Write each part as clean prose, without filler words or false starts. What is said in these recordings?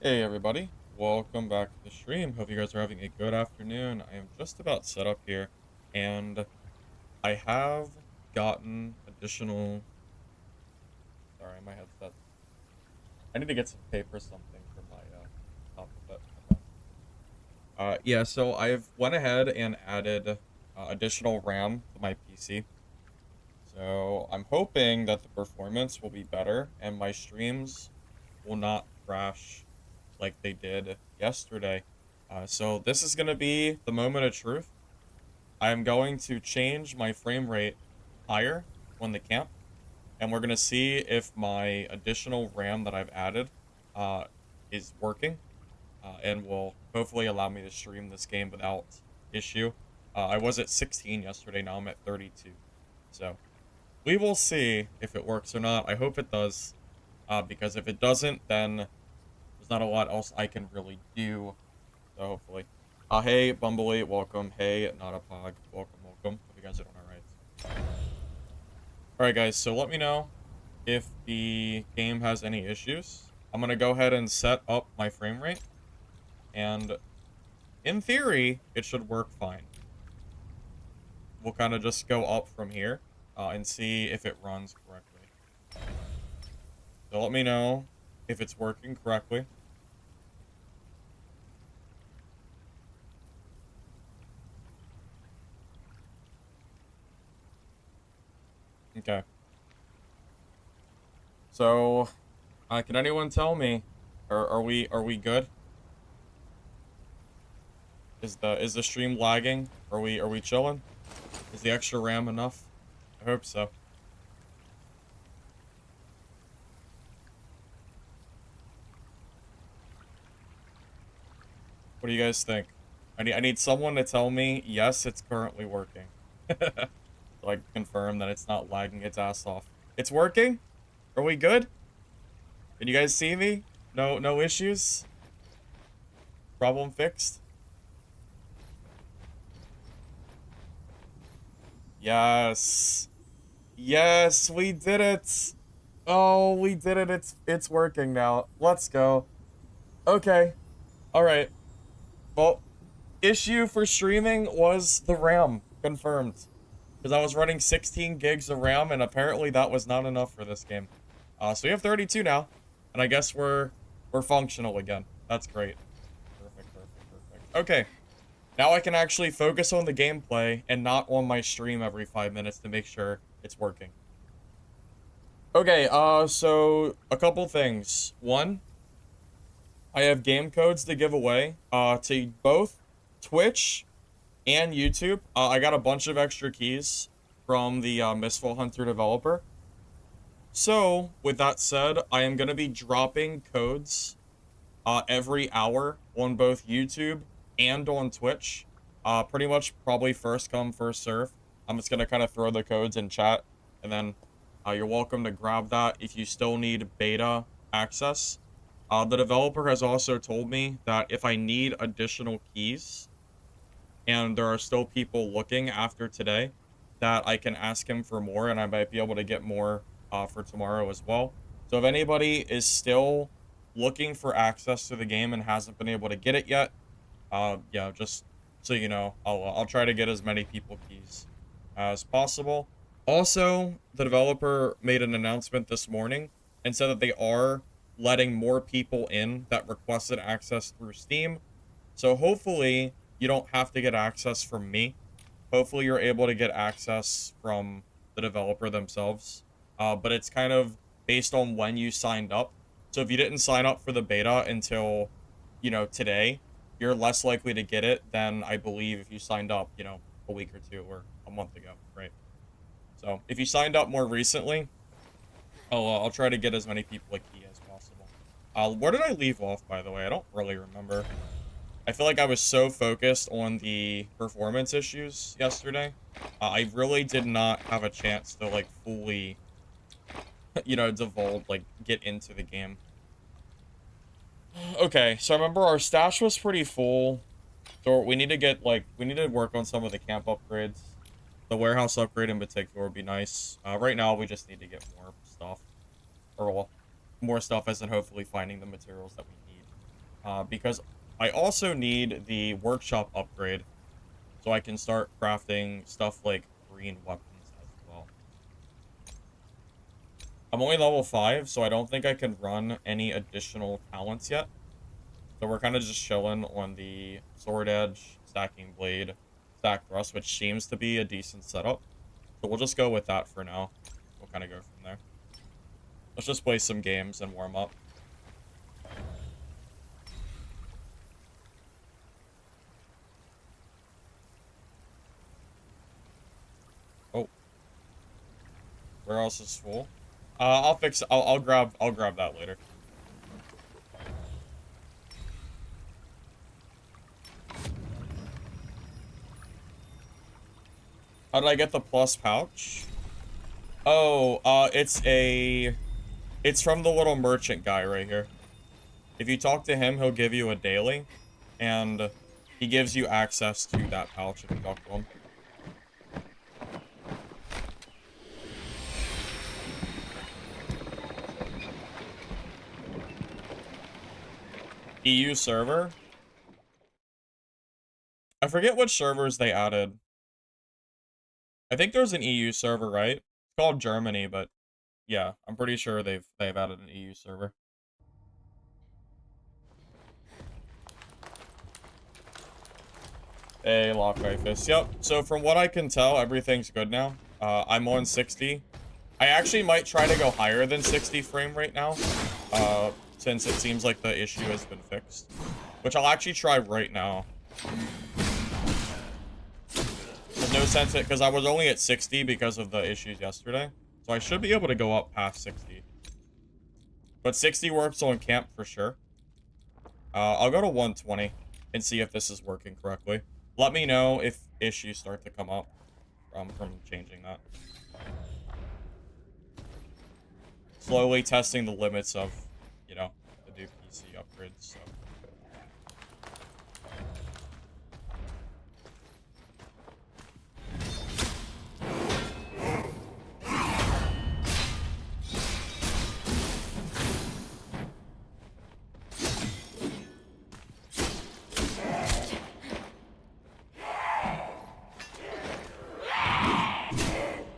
Hey everybody, welcome back to the stream. Hope you guys are having a good afternoon. I am just about set up here, and I have gotten additional. Sorry, my headset. I need to get some tape or something for my top of it. Hold on. Yeah. So I've went ahead and added additional RAM to my PC. So I'm hoping that the performance will be better and my streams will not crash like they did yesterday. So this is going to be the moment of truth. I'm going to change my frame rate higher on the camp, and we're going to see if my additional RAM that I've added uh, is working, and will hopefully allow me to stream this game without issue. I was at 16 yesterday, now I'm at 32. So we will see if it works or not. I hope it does, because if it doesn't, then there's not a lot else I can really do. So hopefully. Hey, Bumblebee, welcome. Hey, not a pog, welcome, welcome. Hope you guys are doing alright. Alright, guys, so let me know if the game has any issues. I'm gonna go ahead and set up my frame rate, and in theory, it should work fine. We'll kind of just go up from here and see if it runs correctly. So let me know if it's working correctly. Okay. So, can anyone tell me, are we good? Is the stream lagging? Are we chilling? Is the extra RAM enough? I hope so. What do you guys think? I need someone to tell me, yes, it's currently working. So I can confirm that it's not lagging its ass off. It's working? Are we good? Can you guys see me? No issues? Problem fixed? Yes. Yes, we did it. Oh, we did it. It's working now. Let's go. Okay. All right. Well, issue for streaming was the RAM. Confirmed. Because I was running 16 gigs of RAM, and apparently that was not enough for this game. So we have 32 now, and I guess we're functional again. That's great. Perfect, perfect, perfect. Okay. Now I can actually focus on the gameplay and not on my stream every 5 minutes to make sure it's working. Okay, so a couple things. One, I have game codes to give away to both Twitch and YouTube. I got a bunch of extra keys from the Mistfall Hunter developer. So, with that said, I am going to be dropping codes every hour on both YouTube and on Twitch. Pretty much probably first come, first serve. I'm just going to kind of throw the codes in chat, and then you're welcome to grab that if you still need beta access. The developer has also told me that if I need additional keys, and there are still people looking after today, that I can ask him for more, and I might be able to get more for tomorrow as well. So if anybody is still looking for access to the game and hasn't been able to get it yet, yeah, just so you know, I'll try to get as many people keys as possible. Also, the developer made an announcement this morning and said that they are letting more people in that requested access through Steam. So hopefully you don't have to get access from me. Hopefully you're able to get access from the developer themselves. But it's kind of based on when you signed up. So if you didn't sign up for the beta until, today, you're less likely to get it than I believe if you signed up, a week or two or a month ago, right? So if you signed up more recently, I'll try to get as many people a key as possible. Where did I leave off, by the way? I don't really remember. I feel like I was so focused on the performance issues yesterday. I really did not have a chance to, like, fully, divulge, like, get into the game. Okay, so I remember our stash was pretty full. So we need to get, we need to work on some of the camp upgrades. The warehouse upgrade in particular would be nice. Right now, we just need to get more stuff. Or, well, more stuff as in hopefully finding the materials that we need. because I also need the workshop upgrade so I can start crafting stuff like green weapons as well. I'm only level 5, so I don't think I can run any additional talents yet. So we're kind of just chilling on the sword edge, stacking blade, stack thrust, which seems to be a decent setup. So we'll just go with that for now. We'll kind of go from there. Let's just play some games and warm up. Oh. Where else is full? I'll grab that later. How did I get the plus pouch? Oh, it's from the little merchant guy right here. If you talk to him, he'll give you a daily, and he gives you access to that pouch if you talk to him. EU server? I forget which servers they added. I think there's an EU server, right? It's called Germany, but yeah, I'm pretty sure they've added an EU server. Hey, Lockrifus. Yep. So from what I can tell, everything's good now. I'm on 60. I actually might try to go higher than 60 frame rate now, since it seems like the issue has been fixed. Which I'll actually try right now. There's no sense in it, because I was only at 60 because of the issues yesterday. So I should be able to go up past 60. But 60 works on camp for sure. I'll go to 120 and see if this is working correctly. Let me know if issues start to come up from changing that. Slowly testing the limits of, you know, the new PC upgrades, so.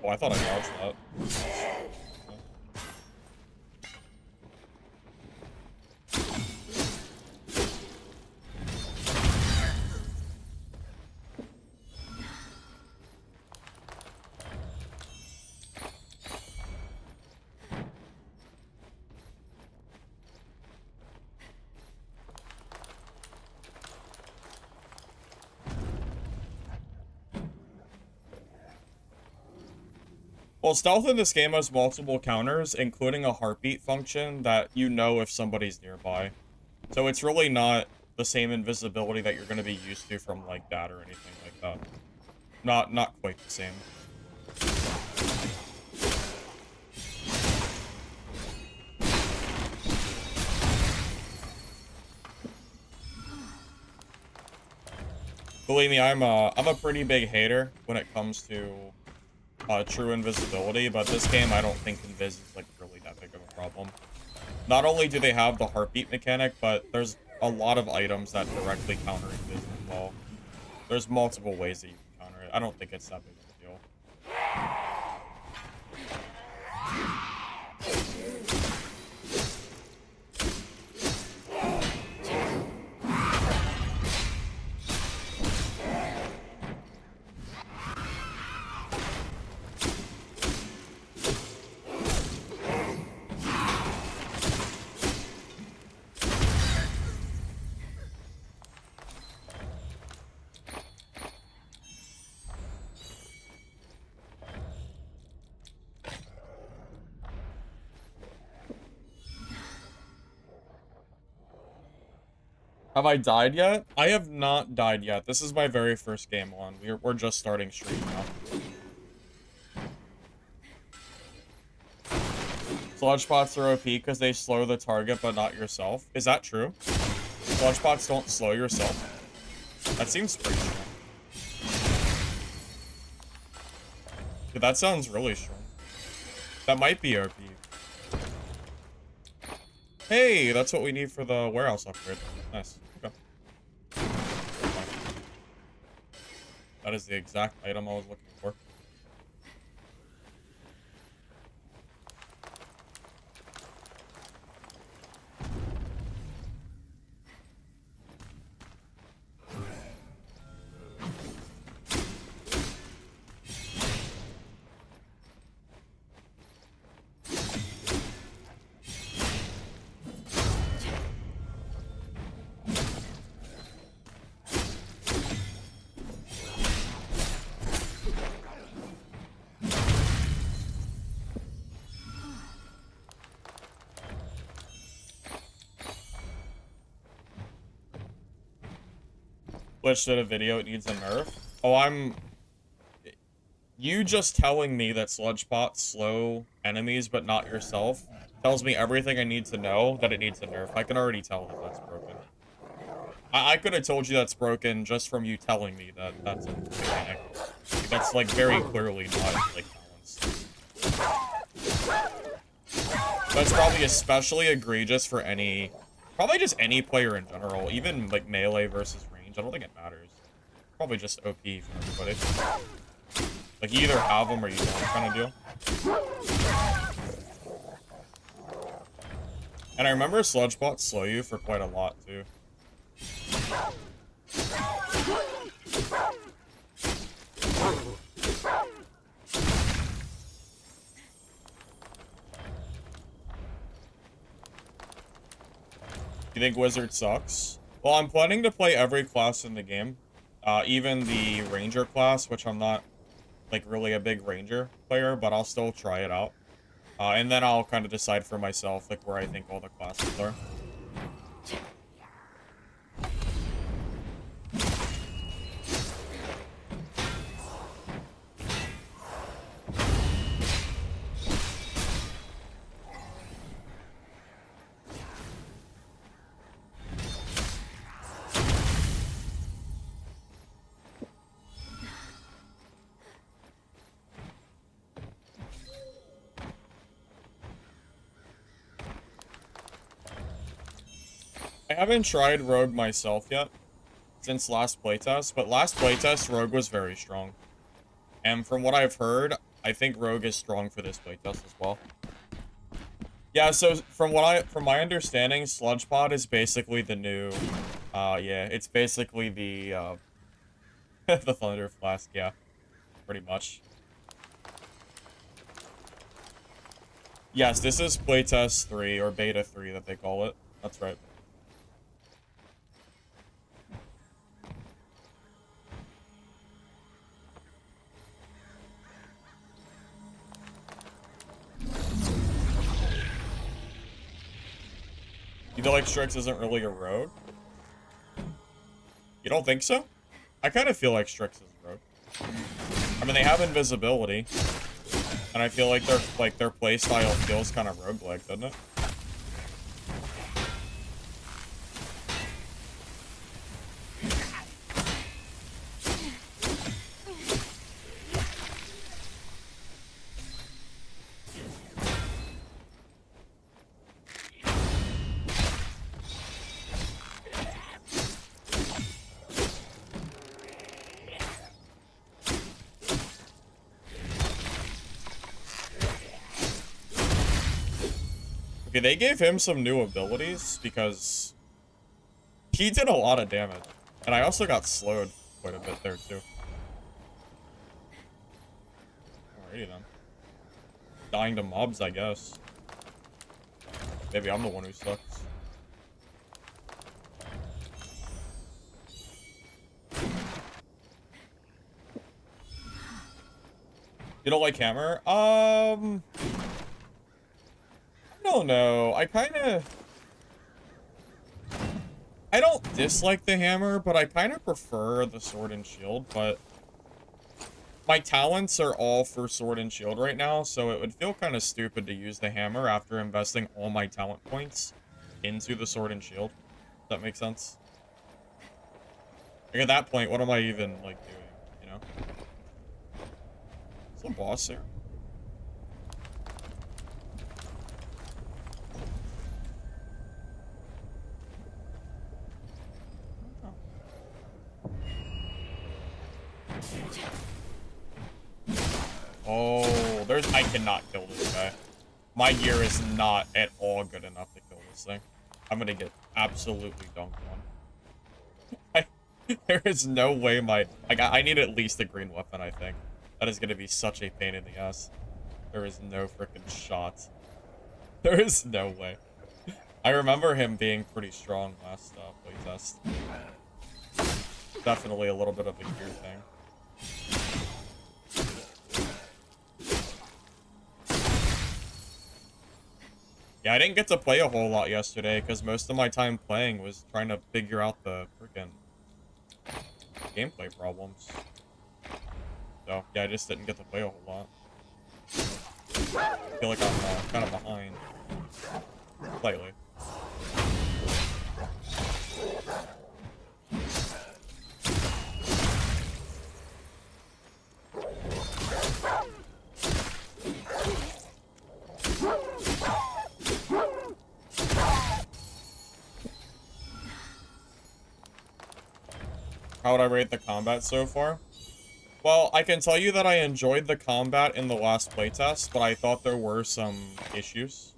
Oh, I thought I dodged that. Well, stealth in this game has multiple counters, including a heartbeat function that you know if somebody's nearby. So it's really not the same invisibility that you're going to be used to from, like, that or anything like that. Not quite the same. Believe me, I'm a pretty big hater when it comes to true invisibility, but this game I don't think invis is like really that big of a problem. Not only do they have the heartbeat mechanic, but there's a lot of items that directly counter invis as well. There's multiple ways that you can counter it. I don't think it's that big of a deal. Have I died yet? I have not died yet. This is my very first game on. We're just starting stream now. Sludge pots are OP because they slow the target but not yourself. Is that true? Sludge pots don't slow yourself. That seems pretty strong. Dude, that sounds really strong. That might be OP. Hey, that's what we need for the warehouse upgrade. Nice. Okay. That is the exact item I was looking for. Glitch did a video, it needs a nerf. Oh, you just telling me that sludge pots slow enemies but not yourself tells me everything I need to know that it needs a nerf. I can already tell that that's broken. I could have told you that's broken just from you telling me that that's a mechanic. That's, like, very clearly not, like, balanced. That's probably especially egregious for probably just any player in general, even, like, melee versus range. I don't think it matters. Probably just OP for everybody. Like, you either have them or you don't, kind of deal. And I remember sludge bots slow you for quite a lot, too. You think Wizard sucks? Well, I'm planning to play every class in the game. Even the Ranger class, which I'm not, like, really a big Ranger player, but I'll still try it out. And then I'll kind of decide for myself, like, where I think all the classes are. I haven't tried Rogue myself yet, since last playtest, but last playtest, Rogue was very strong. And from what I've heard, I think Rogue is strong for this playtest as well. Yeah, so from my understanding, Sludge Pod is basically the new, yeah, it's basically the, the Thunder Flask, yeah, pretty much. Yes, this is playtest 3, or beta 3 that they call it. That's right. You feel like Strix isn't really a rogue? You don't think so? I kind of feel like Strix is a rogue. I mean, they have invisibility, and I feel like their playstyle feels kind of roguelike, doesn't it? Okay, they gave him some new abilities because he did a lot of damage. And I also got slowed quite a bit there, too. Alrighty then. Dying to mobs, I guess. Maybe I'm the one who sucks. You don't like hammer? I don't know. I don't dislike the hammer, but I kind of prefer the sword and shield, but my talents are all for sword and shield right now, so it would feel kind of stupid to use the hammer after investing all my talent points into the sword and shield. Does that make sense? Like, at that point, what am I even, like, doing, you know? Is the boss there? Oh, I cannot kill this guy. My gear is not at all good enough to kill this thing. I'm gonna get absolutely dunked on. There is no way I need at least a green weapon, I think. That is gonna be such a pain in the ass. There is no freaking shot. There is no way. I remember him being pretty strong last playtest. Definitely a little bit of a gear thing. Yeah, I didn't get to play a whole lot yesterday because most of my time playing was trying to figure out the freaking gameplay problems. So, yeah, I just didn't get to play a whole lot. I feel like I'm kind of behind. Slightly. How would I rate the combat so far? Well, I can tell you that I enjoyed the combat in the last playtest, but I thought there were some issues.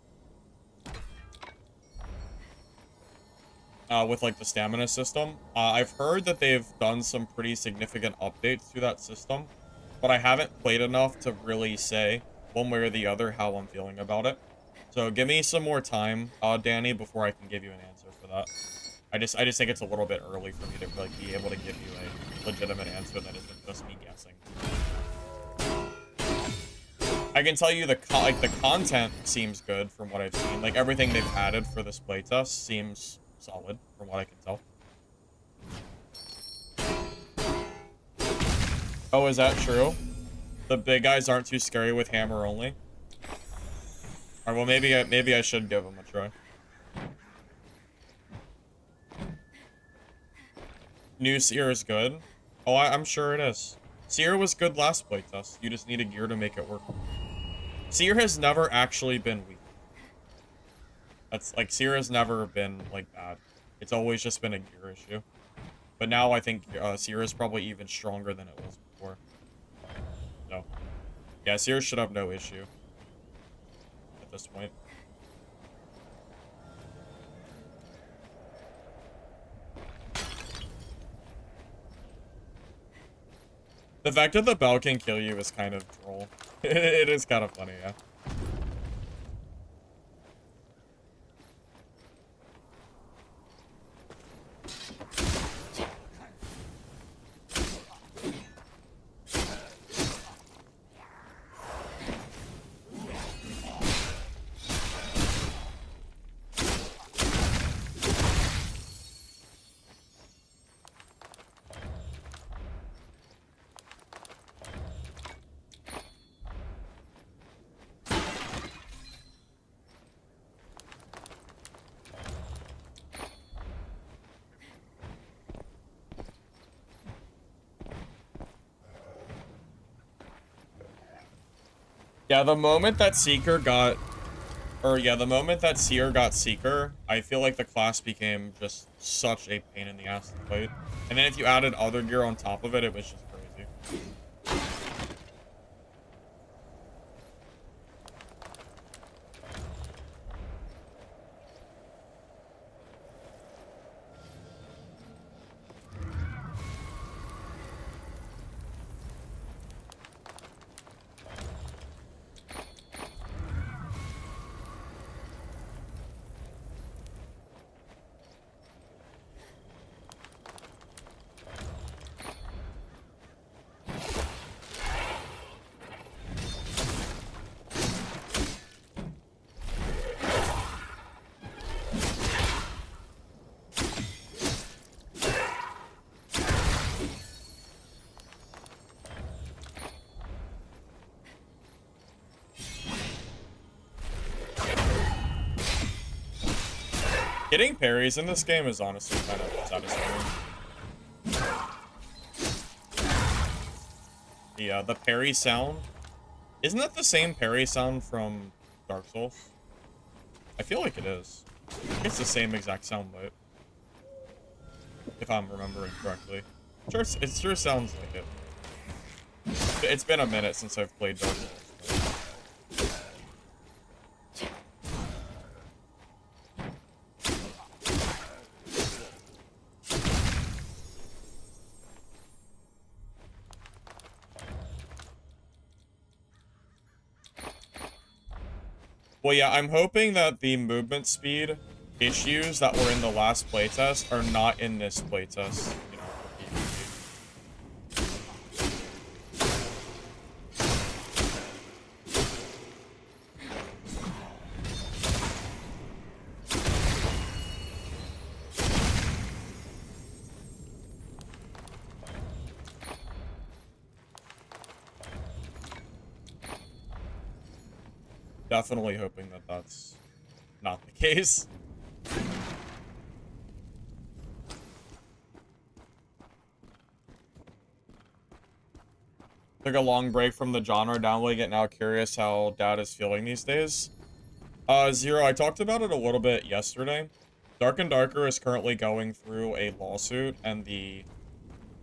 With, like, the stamina system. I've heard that they've done some pretty significant updates to that system, but I haven't played enough to really say, one way or the other, how I'm feeling about it. So give me some more time, Danny, before I can give you an answer for that. I just think it's a little bit early for me to, like, be able to give you a legitimate answer that isn't just me guessing. I can tell you the content seems good from what I've seen. Like, everything they've added for this playtest seems solid from what I can tell. Oh, is that true? The big guys aren't too scary with hammer only? Alright, well, maybe I should give them a try. New Seer is good. Oh, I'm sure it is. Seer was good last playtest. You just need a gear to make it work. Seer has never actually been weak. That's, like, Seer has never been, like, bad. It's always just been a gear issue. But now I think Seer is probably even stronger than it was before. So, yeah, Seer should have no issue at this point. The fact that the bell can kill you is kind of droll. It is kind of funny, yeah. Yeah, the moment that Seeker got... the moment that Seer got Seeker, I feel like the class became just such a pain in the ass to play. And then if you added other gear on top of it, it was just crazy. Getting parries in this game is honestly kind of satisfying. The parry sound. Isn't that the same parry sound from Dark Souls? I feel like it is. It's the same exact sound bite. If I'm remembering correctly. Sure, it sure sounds like it. It's been a minute since I've played Dark Souls. Well, yeah, I'm hoping that the movement speed issues that were in the last playtest are not in this playtest, you know, for PvP. Definitely hoping that that's not the case. Took a long break from the genre, downloading it, now curious how Dad is feeling these days. Zero, I talked about it a little bit yesterday. Dark and Darker is currently going through a lawsuit, and the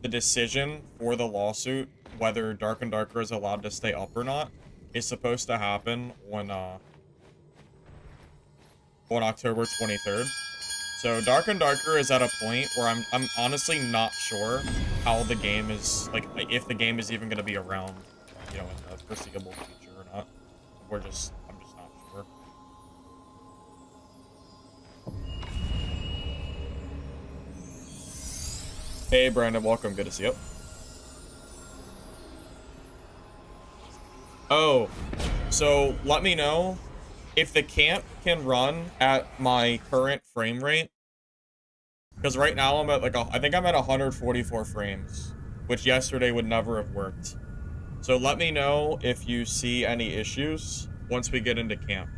decision for the lawsuit, whether Dark and Darker is allowed to stay up or not, is supposed to happen on October 23rd. So Dark and Darker is at a point where I'm honestly not sure how the game is, like if the game is even going to be around, you know, in the foreseeable future or not. I'm just not sure. Hey Brandon, welcome. Good to see you. Oh, so let me know if the camp can run at my current frame rate. Because right now I'm at like, I think I'm at 144 frames, which yesterday would never have worked. So let me know if you see any issues once we get into camp.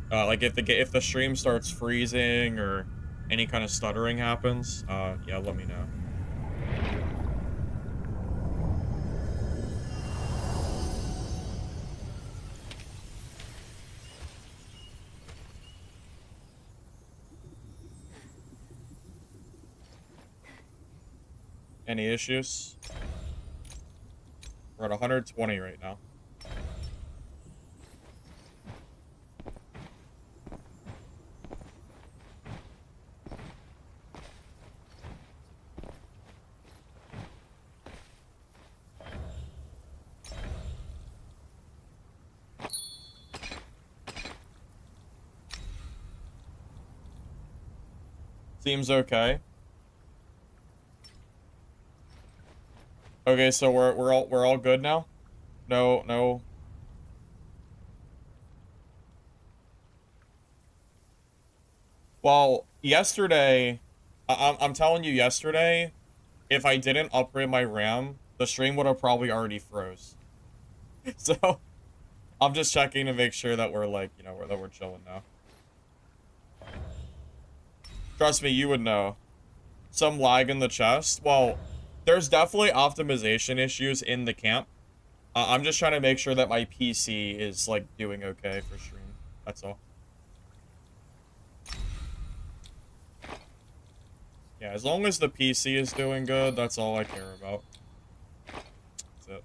Like if the stream starts freezing or any kind of stuttering happens, yeah, let me know. Any issues? We're at 120 right now. Seems okay. Okay, so we're all good now? No. Well, yesterday, I'm telling you, yesterday, if I didn't upgrade my RAM, the stream would have probably already froze. So, I'm just checking to make sure that we're like, you know, that we're chilling now. Trust me, you would know. Some lag in the chest. Well, there's definitely optimization issues in the camp. I'm just trying to make sure that my PC is, like, doing okay for stream. That's all. Yeah, as long as the PC is doing good, that's all I care about. That's it.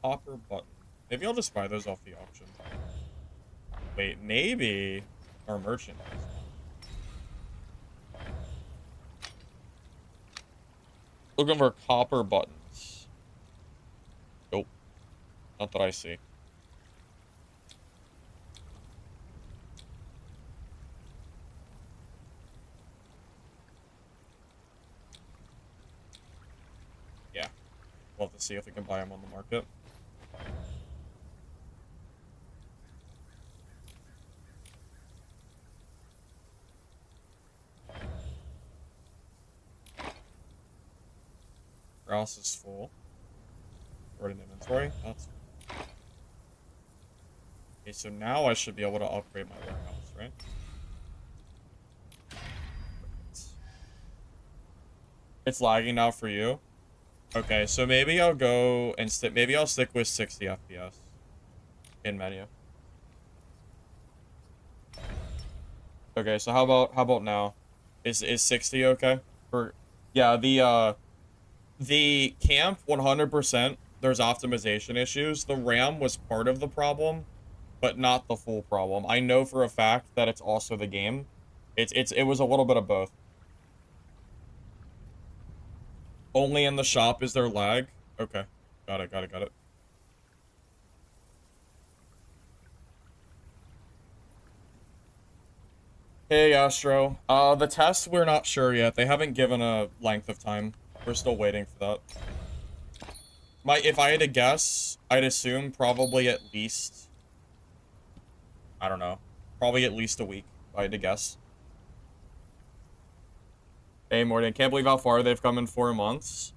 Hopper button. Maybe I'll just buy those off the auction. Wait, maybe our merchant has one. Looking for copper buttons. Nope. Not that I see. Yeah. We'll have to see if we can buy them on the market. Warehouse is full. Already in inventory. That's okay, so now I should be able to upgrade my warehouse, right? It's lagging now for you? Okay, so maybe I'll go and maybe I'll stick with 60 FPS in menu. Okay, so how about now? Is 60 okay? For yeah, the camp 100%, there's optimization issues. The RAM was part of the problem, but not the full problem. I know for a fact that it's also the game. It was a little bit of both. Only in the shop is there lag? Okay. Got it. Hey, Astro. The test, we're not sure yet. They haven't given a length of time. We're still waiting for that. If I had to guess, I'd assume probably at least, I don't know, probably at least a week, if I had to guess. Hey, Morgan, can't believe how far they've come in 4 months.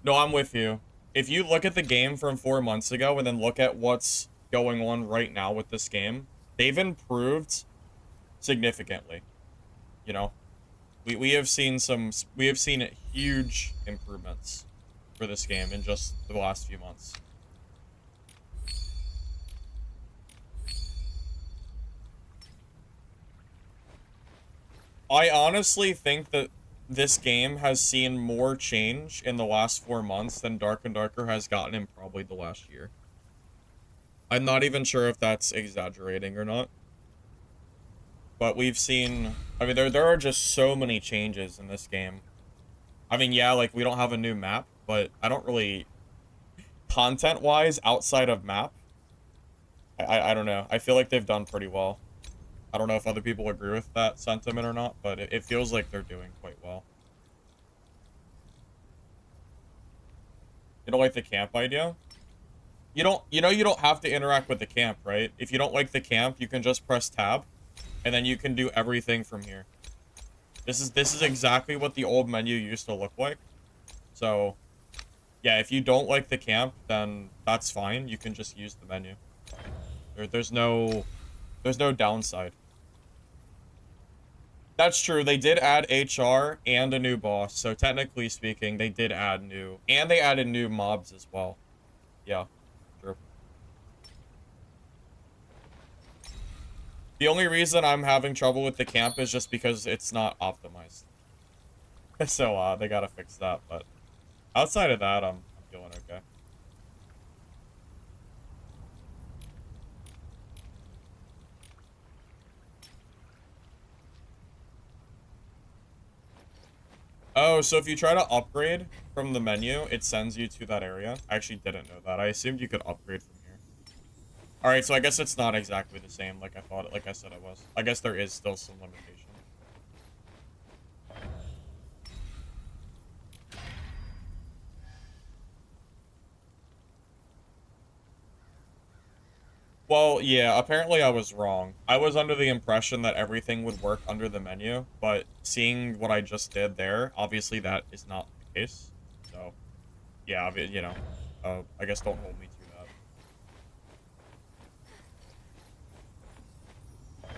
No, I'm with you. If you look at the game from 4 months ago and then look at what's going on right now with this game, they've improved significantly. You know, we have seen huge improvements for this game in just the last few months. I honestly think that this game has seen more change in the last 4 months than Dark and Darker has gotten in probably the last year. I'm not even sure if that's exaggerating or not. But we've seen, I mean, there are just so many changes in this game. I mean, yeah, like, we don't have a new map, but I don't really, content-wise, outside of map, I don't know. I feel like they've done pretty well. I don't know if other people agree with that sentiment or not, but it feels like they're doing quite well. You don't like the camp idea? You don't have to interact with the camp, right? If you don't like the camp, you can just press tab, and then you can do everything from here. This is exactly what the old menu used to look like. So, yeah, if you don't like the camp, then that's fine. You can just use the menu. There's no downside. That's true. They did add HR and a new boss. So technically speaking, they did add new, and they added new mobs as well. Yeah, true. The only reason I'm having trouble with the camp is just because it's not optimized. So, they gotta fix that, but outside of that, I'm feeling okay. Oh, so if you try to upgrade from the menu, it sends you to that area. I actually didn't know that. I assumed you could upgrade from here. Alright, so I guess it's not exactly the same like I said it was. I guess there is still some limitation. Well, yeah, apparently I was wrong. I was under the impression that everything would work under the menu, but seeing what I just did there, obviously that is not the case. So, yeah, you know, I guess don't hold me to that.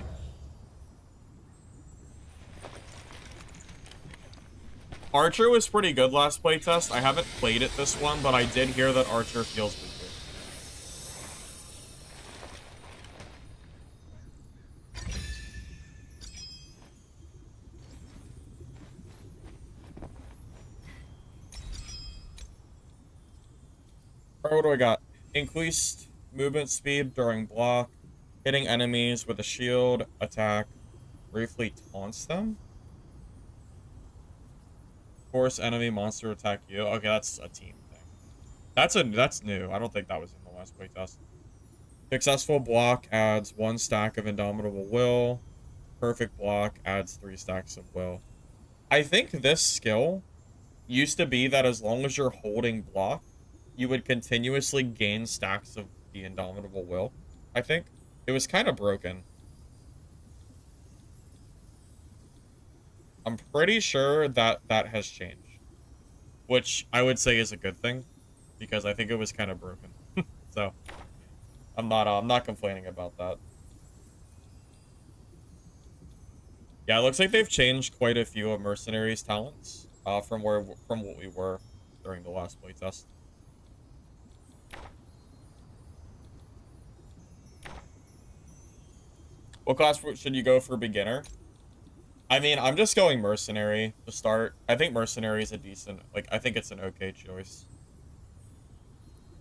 Archer was pretty good last playtest. I haven't played it this one, but I did hear that Archer feels weaker. Alright, what do I got? Increased movement speed during block, hitting enemies with a shield, attack, briefly taunts them. Force enemy monster attack you. Okay, that's a team thing. That's new. I don't think that was in the last playtest. Successful block adds 1 stack of indomitable will. Perfect block adds 3 stacks of will. I think this skill used to be that as long as you're holding block, you would continuously gain stacks of the indomitable will. I think it was kind of broken. I'm pretty sure that that has changed, which I would say is a good thing, because I think it was kind of broken. So I'm not complaining about that. Yeah, it looks like they've changed quite a few of Mercenary's talents. from what we were during the last playtest. What class should you go for beginner? I mean, I'm just going mercenary to start. I think mercenary is a decent, like, I think it's an okay choice.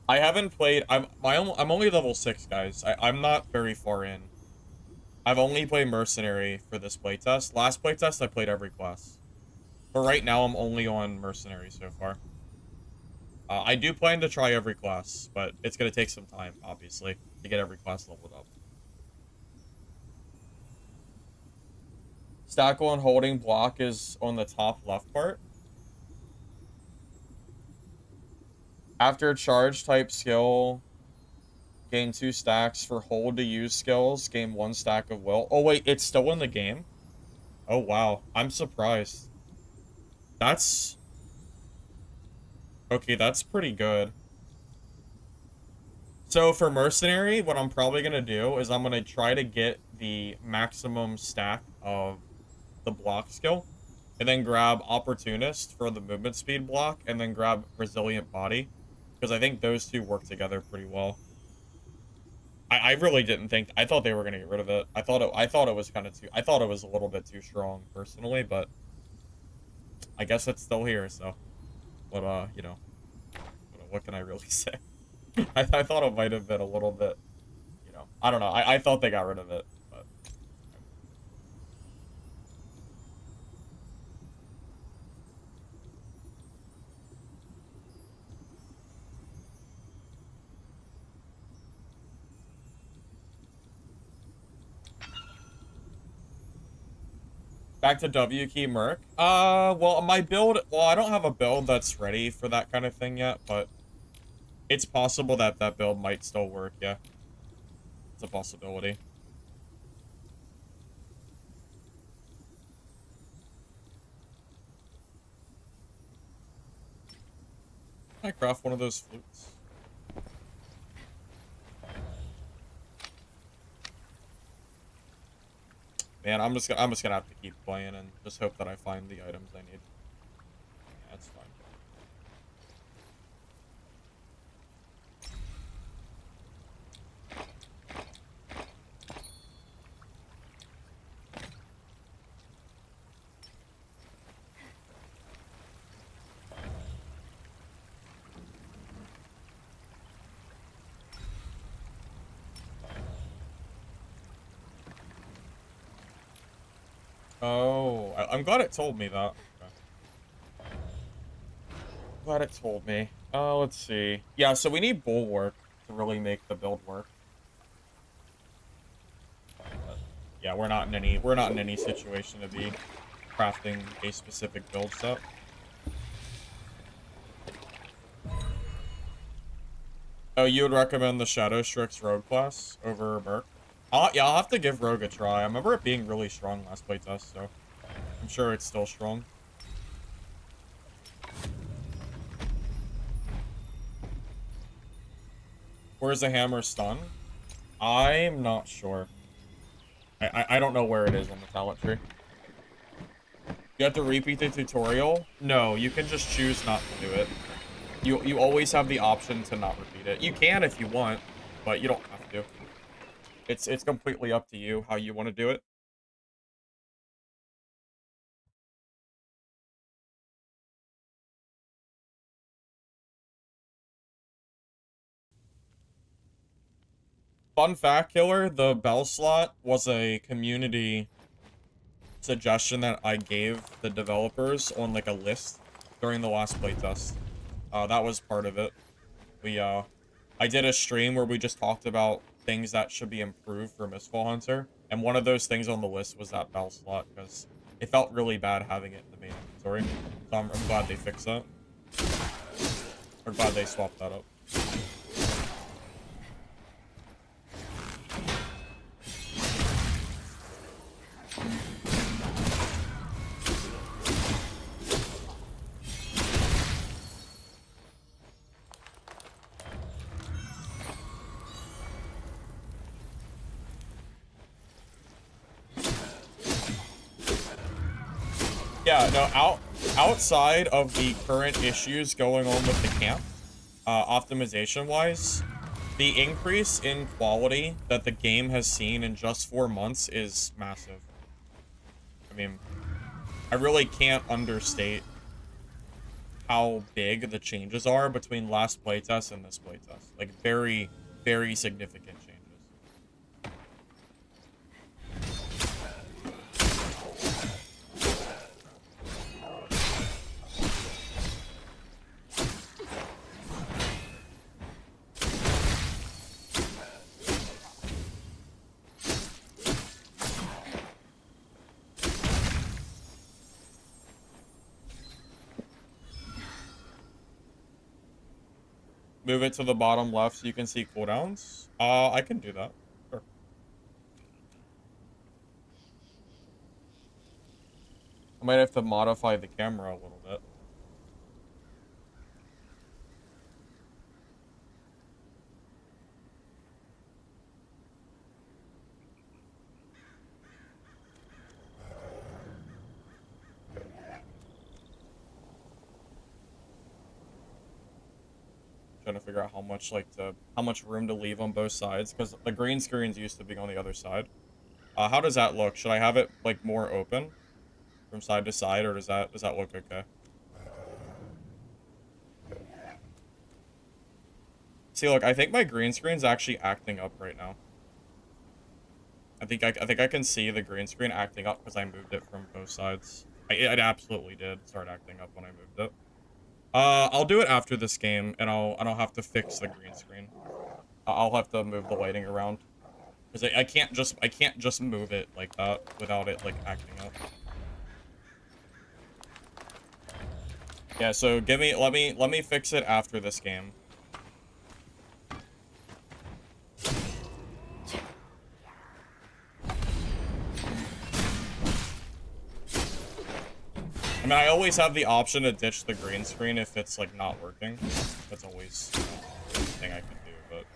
I haven't played. I'm only level 6, guys. I'm not very far in. I've only played mercenary for this playtest. Last playtest, I played every class. But right now, I'm only on mercenary so far. I do plan to try every class, but it's gonna take some time, obviously, to get every class leveled up. Stack on holding block is on the top left part. After charge type skill, gain 2 stacks. For hold to use skills, gain 1 stack of will. Oh wait, it's still in the game? Oh wow, I'm surprised. That's... Okay, that's pretty good. So for mercenary, what I'm probably gonna do is I'm gonna try to get the maximum stack of the block skill, and then grab opportunist for the movement speed block, and then grab resilient body, because I think those two work together pretty well. I really didn't think, I thought they were gonna get rid of it. I thought it was kind of too, I thought it was a little bit too strong personally, but I guess it's still here. So, but you know, what can I really say? I thought it might have been a little bit, you know, I don't know. I thought they got rid of it, but. Back to W key Merc. Well, my build, well, I don't have a build that's ready for that kind of thing yet, but it's possible that that build might still work, yeah. It's a possibility. Can I craft one of those flutes? Man, I'm just gonna have to keep playing and just hope that I find the items I need. Yeah, that's fine. Oh, I'm glad it told me that. Okay. Glad it told me. Let's see. Yeah, so we need bulwark to really make the build work. But yeah, we're not in any situation to be crafting a specific build set. Oh, you would recommend the Shadow Strix Rogue class over Merc? Yeah, I'll have to give Rogue a try. I remember it being really strong last playtest, so I'm sure it's still strong. Where's the hammer stun? I'm not sure. I don't know where it is on the talent tree. You have to repeat the tutorial? No, you can just choose not to do it. You always have the option to not repeat it. You can if you want, but you don't have to. It's completely up to you how you want to do it. Fun fact, Killer, the bell slot was a community suggestion that I gave the developers on like a list during the last playtest. That was part of it. I did a stream where we just talked about things that should be improved for Mistfall Hunter, and one of those things on the list was that bell slot, because it felt really bad having it in the main inventory. So I'm glad they fixed that. Or glad they swapped that up. Yeah, no, outside of the current issues going on with the camp, optimization-wise, the increase in quality that the game has seen in just 4 months is massive. I mean, I really can't understate how big the changes are between last playtest and this playtest. Like, very, very significant changes. Move it to the bottom left so you can see cooldowns. I can do that. Sure. I might have to modify the camera a little bit. Trying to figure out how much how much room to leave on both sides, because the green screens used to be on the other side. How does that look? Should I have it like more open from side to side, or does that look okay? See, look, I think my green screen's actually acting up right now. I think I can see the green screen acting up because I moved it from both sides. It absolutely did start acting up when I moved it. I'll do it after this game, and I'll have to fix the green screen. I'll have to move the lighting around because I can't just move it like that without it like acting up. Yeah, so let me fix it after this game. I mean, I always have the option to ditch the green screen if it's like not working. That's always a thing I can do, but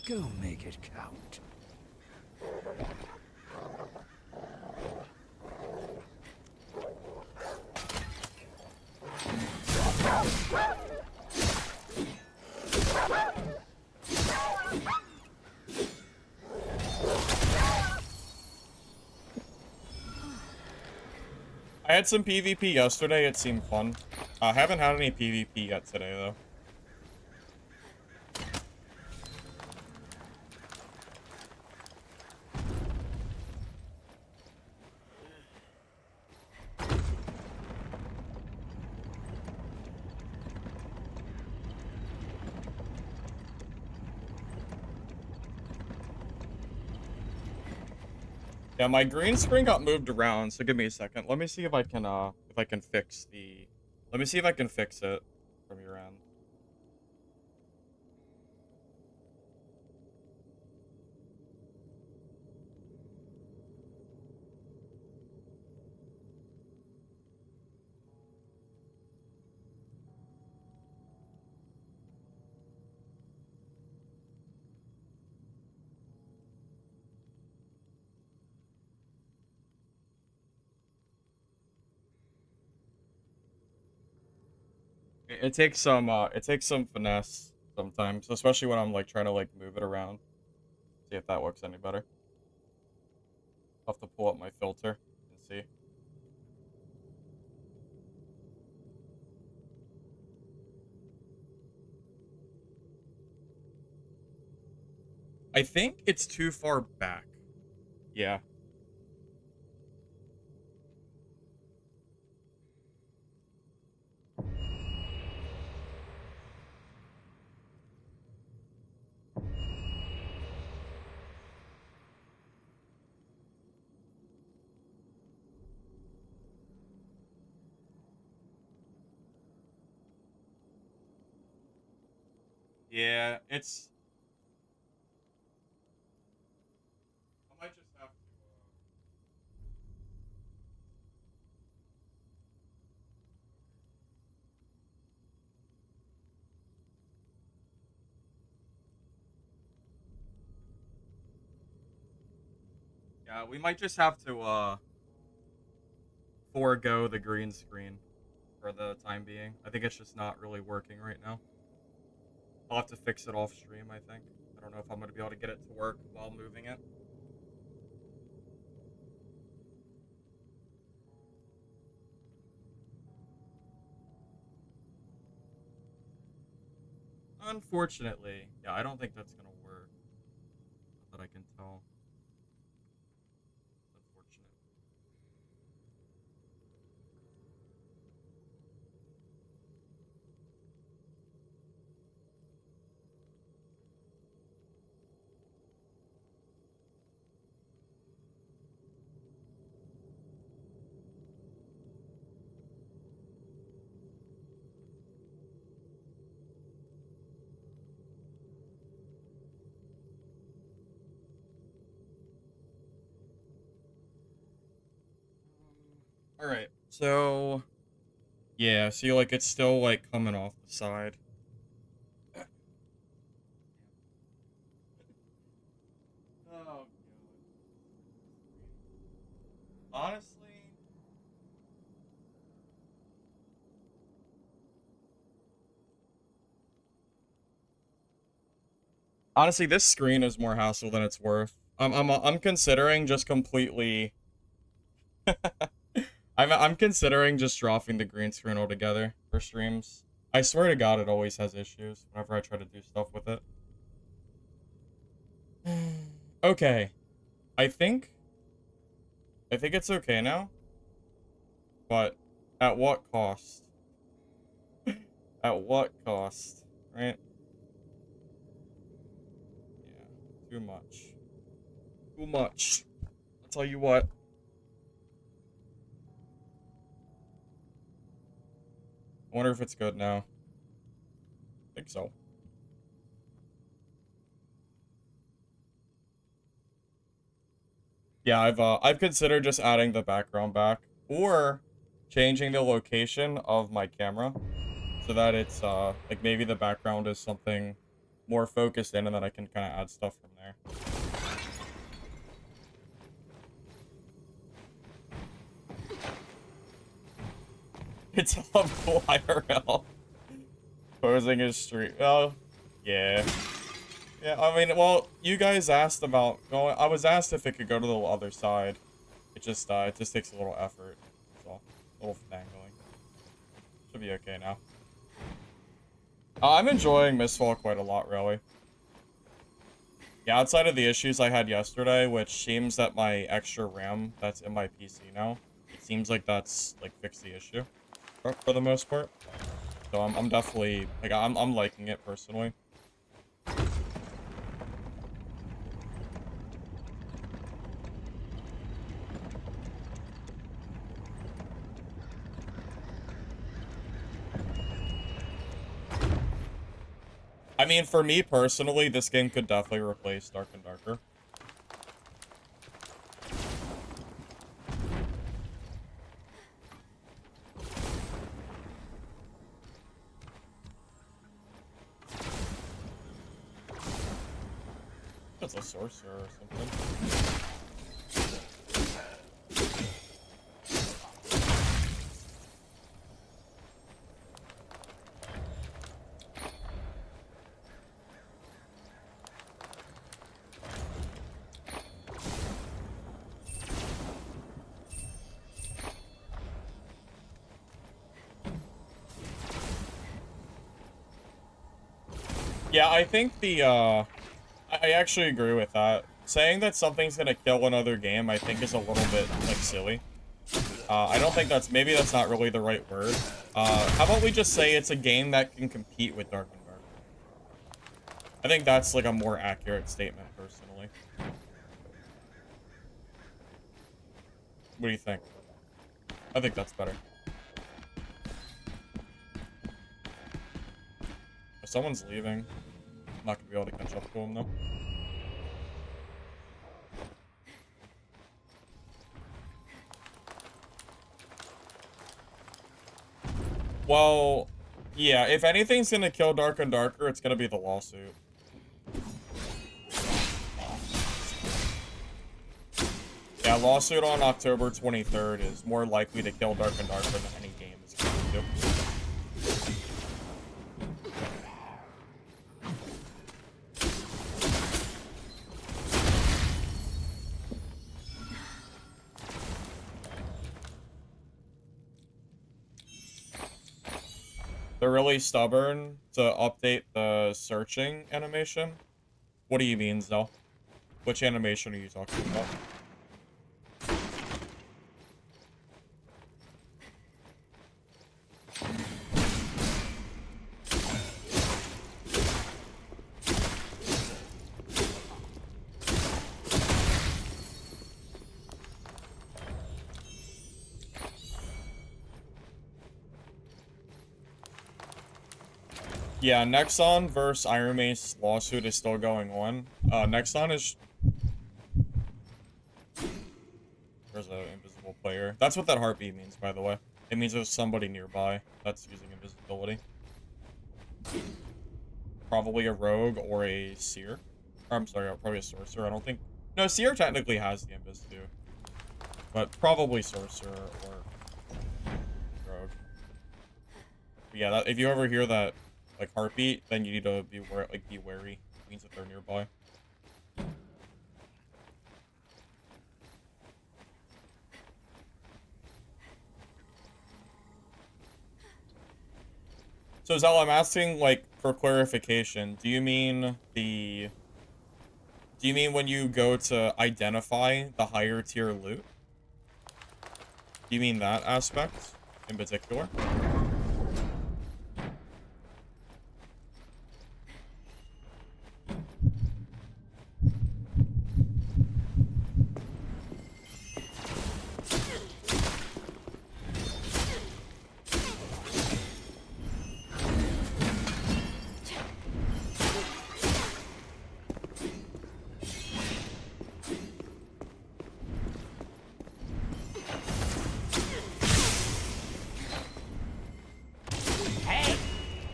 Go make it count. I had some PvP yesterday. It seemed fun. I haven't had any PvP yet today, though. Yeah, my green screen got moved around, so give me a second. Let me see if I can fix the... Let me see if I can fix it from your end. It takes some finesse sometimes, especially when I'm like trying to like move it around. See if that works any better. I'll have to pull up my filter and see. I think it's too far back. Yeah. Yeah, it's Yeah, we might just have to forego the green screen for the time being. I think it's just not really working right now. I'll have to fix it off stream, I think. I don't know if I'm going to be able to get it to work while moving it. Unfortunately, yeah, I don't think that's going to work. Not that I can tell. Unfortunate. Alright, so... Yeah, see, like, it's still, like, coming off the side. Oh, God. Honestly... Honestly, this screen is more hassle than it's worth. I'm considering just completely... I'm considering just dropping the green screen altogether for streams. I swear to God, it always has issues whenever I try to do stuff with it. Okay. I think it's okay now. But at what cost? At what cost? Right? Yeah. Too much. Too much. I'll tell you what. I wonder if it's good now. I think so. Yeah, I've considered just adding the background back or changing the location of my camera so that it's like maybe the background is something more focused in and then I can kind of add stuff from there. It's helpful IRL. Posing his street. Well, yeah. Yeah, I mean, well, you guys asked about going. I was asked if it could go to the other side. It just takes a little effort. So, a little finagling. Should be okay now. I'm enjoying Mistfall quite a lot, really. Yeah, outside of the issues I had yesterday, which seems that my extra RAM that's in my PC now, it seems like that's like fixed the issue for the most part. So I'm definitely like I'm liking it personally. I mean, for me personally, this game could definitely replace Dark and Darker. That's a sorcerer or something. Yeah, I think I actually agree with that. Saying that something's gonna kill another game, I think is a little bit, like, silly. I don't think maybe that's not really the right word. How about we just say it's a game that can compete with Dark and Dark? I think that's, like, a more accurate statement, personally. What do you think? I think that's better. If someone's leaving, I'm not gonna be able to catch up to him, though. Well, yeah, if anything's gonna kill Dark and Darker, it's gonna be the lawsuit. Yeah, lawsuit on October 23rd is more likely to kill Dark and Darker than any game is going to do. They're really stubborn to update the searching animation. What do you mean, Zell? Which animation are you talking about? Yeah, Nexon versus Iron Mace lawsuit is still going on. Nexon is... There's an invisible player. That's what that heartbeat means, by the way. It means there's somebody nearby that's using invisibility. Probably a rogue or a seer. Or, I'm sorry, probably a sorcerer. I don't think... No, seer technically has the invis too. But probably sorcerer or rogue. But yeah, if you ever hear that like heartbeat, then you need to be wary. It means that they're nearby. So Zal, I'm asking like for clarification. Do you mean when you go to identify the higher tier loot? Do you mean that aspect in particular?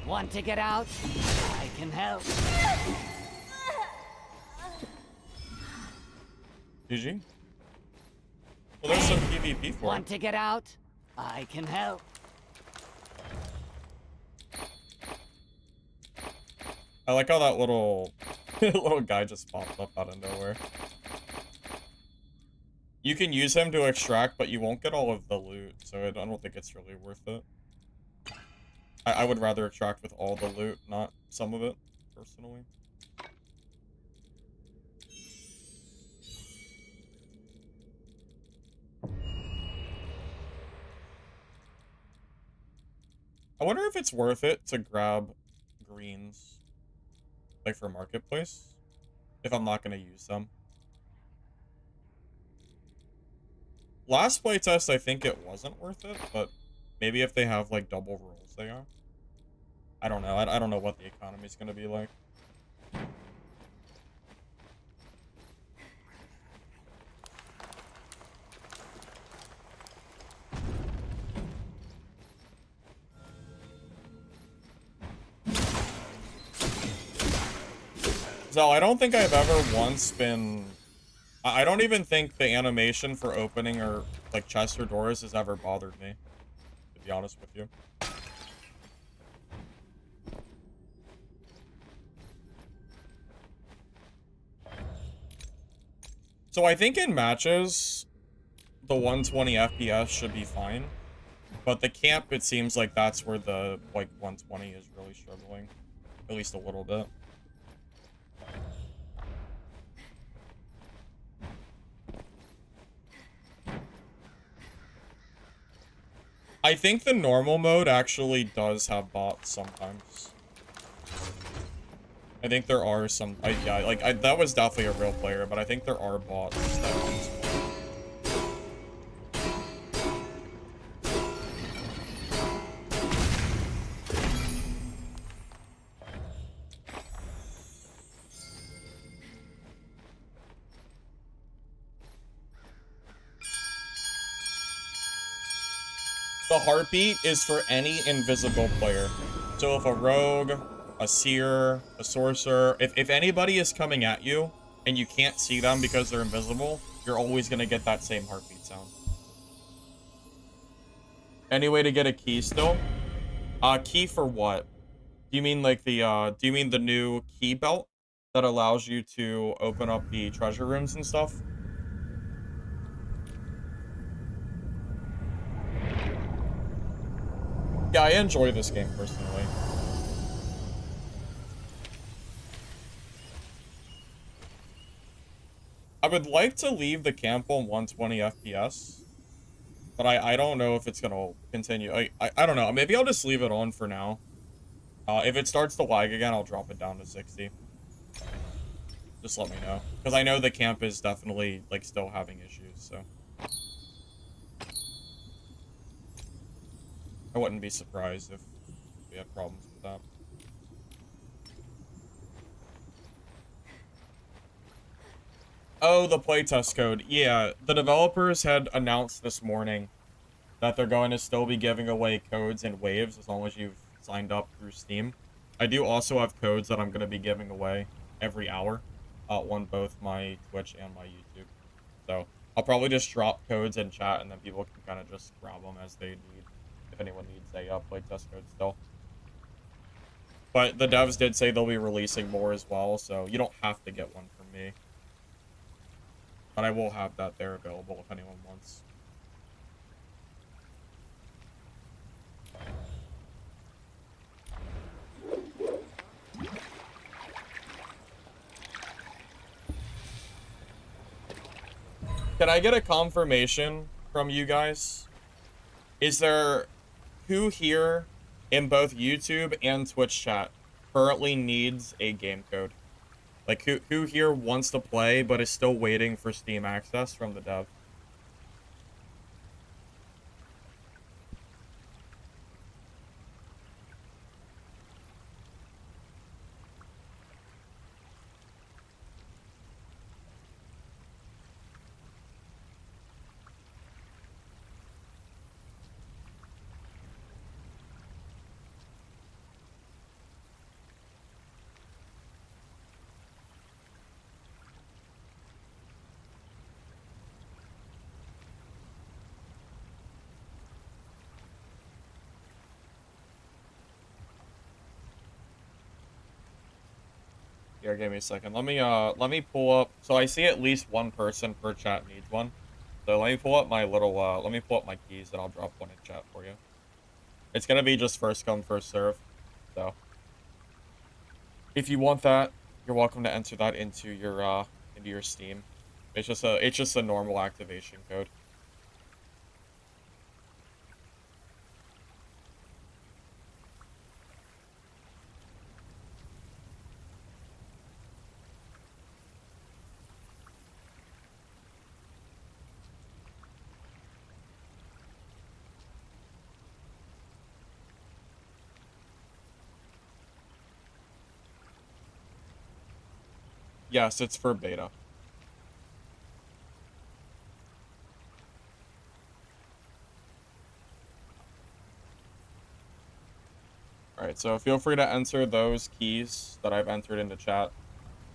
Want to get out? I can help. GG. Well, there's some PvP for Want it. to get out? I can help. I like how that little little guy just popped up out of nowhere. You can use him to extract, but you won't get all of the loot, so I don't think it's really worth it. I would rather extract with all the loot, not some of it, personally. I wonder if it's worth it to grab greens, like for Marketplace, if I'm not going to use them. Last playtest, I think it wasn't worth it, but maybe if they have like double rolls, they are. I don't know. I don't know what the economy is going to be like. So I don't think I've ever once been... I don't even think the animation for opening or like chests or doors has ever bothered me, to be honest with you. So I think in matches, the 120 FPS should be fine. But the camp, it seems like that's where the like 120 is really struggling. At least a little bit. I think the normal mode actually does have bots sometimes. I think there are some... that was definitely a real player, but I think there are bots that use it. The heartbeat is for any invisible player. So if a rogue, a seer, a sorcerer, if anybody is coming at you and you can't see them because they're invisible, you're always gonna get that same heartbeat sound. Any way to get a key still? Key for what? Do you mean like the, do you mean the new key belt that allows you to open up the treasure rooms and stuff? Yeah, I enjoy this game personally. I would like to leave the camp on 120 FPS, but I don't know if it's gonna continue. I don't know. Maybe I'll just leave it on for now. If it starts to lag again, I'll drop it down to 60. Just let me know. Because I know the camp is definitely, like, still having issues, so. I wouldn't be surprised if we had problems with that. Oh, the playtest code. Yeah, the developers had announced this morning that they're going to still be giving away codes in waves as long as you've signed up through Steam. I do also have codes that I'm going to be giving away every hour on both my Twitch and my YouTube. So I'll probably just drop codes in chat and then people can kind of just grab them as they need, if anyone needs a playtest code still. But the devs did say they'll be releasing more as well, so you don't have to get one from me. But I will have that there available if anyone wants. Can I get a confirmation from you guys? Is there who here in both YouTube and Twitch chat currently needs a game code? Like who here wants to play but is still waiting for Steam access from the dev? Here, give me a second. Let me pull up. So I see at least one person per chat needs one. So let me pull up my little, let me pull up my keys and I'll drop one in chat for you. It's gonna be just first come, first serve. So if you want that, you're welcome to enter that into your Steam. It's just a normal activation code. Yes, it's for beta. Alright, so feel free to enter those keys that I've entered into chat.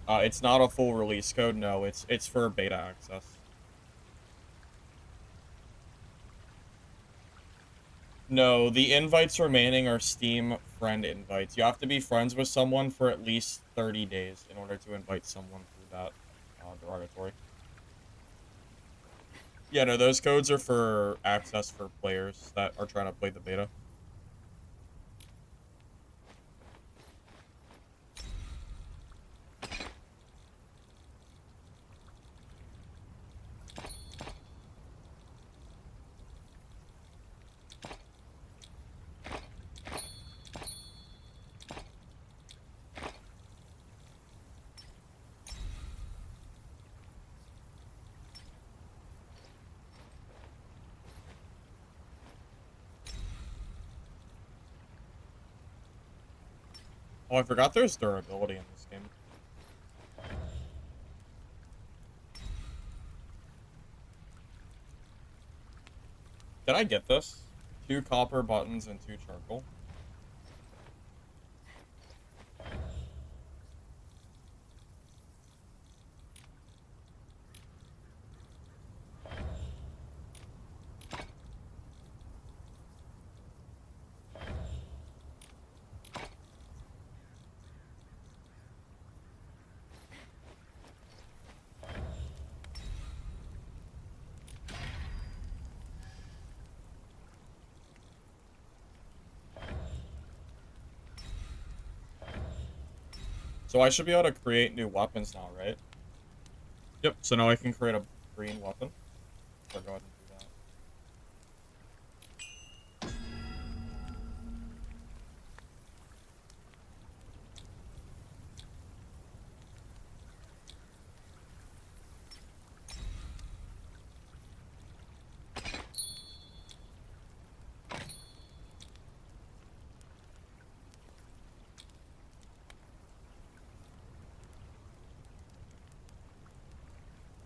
It's not a full release code, no, it's for beta access. No, the invites remaining are Steam friend invites. You have to be friends with someone for at least 30 days in order to invite someone through that derogatory. Yeah, no, those codes are for access for players that are trying to play the beta. Oh, I forgot there's durability in this game. Did I get this? 2 copper buttons and 2 charcoal. So I should be able to create new weapons now, right? Yep, so now I can create a green weapon. So go ahead and do that.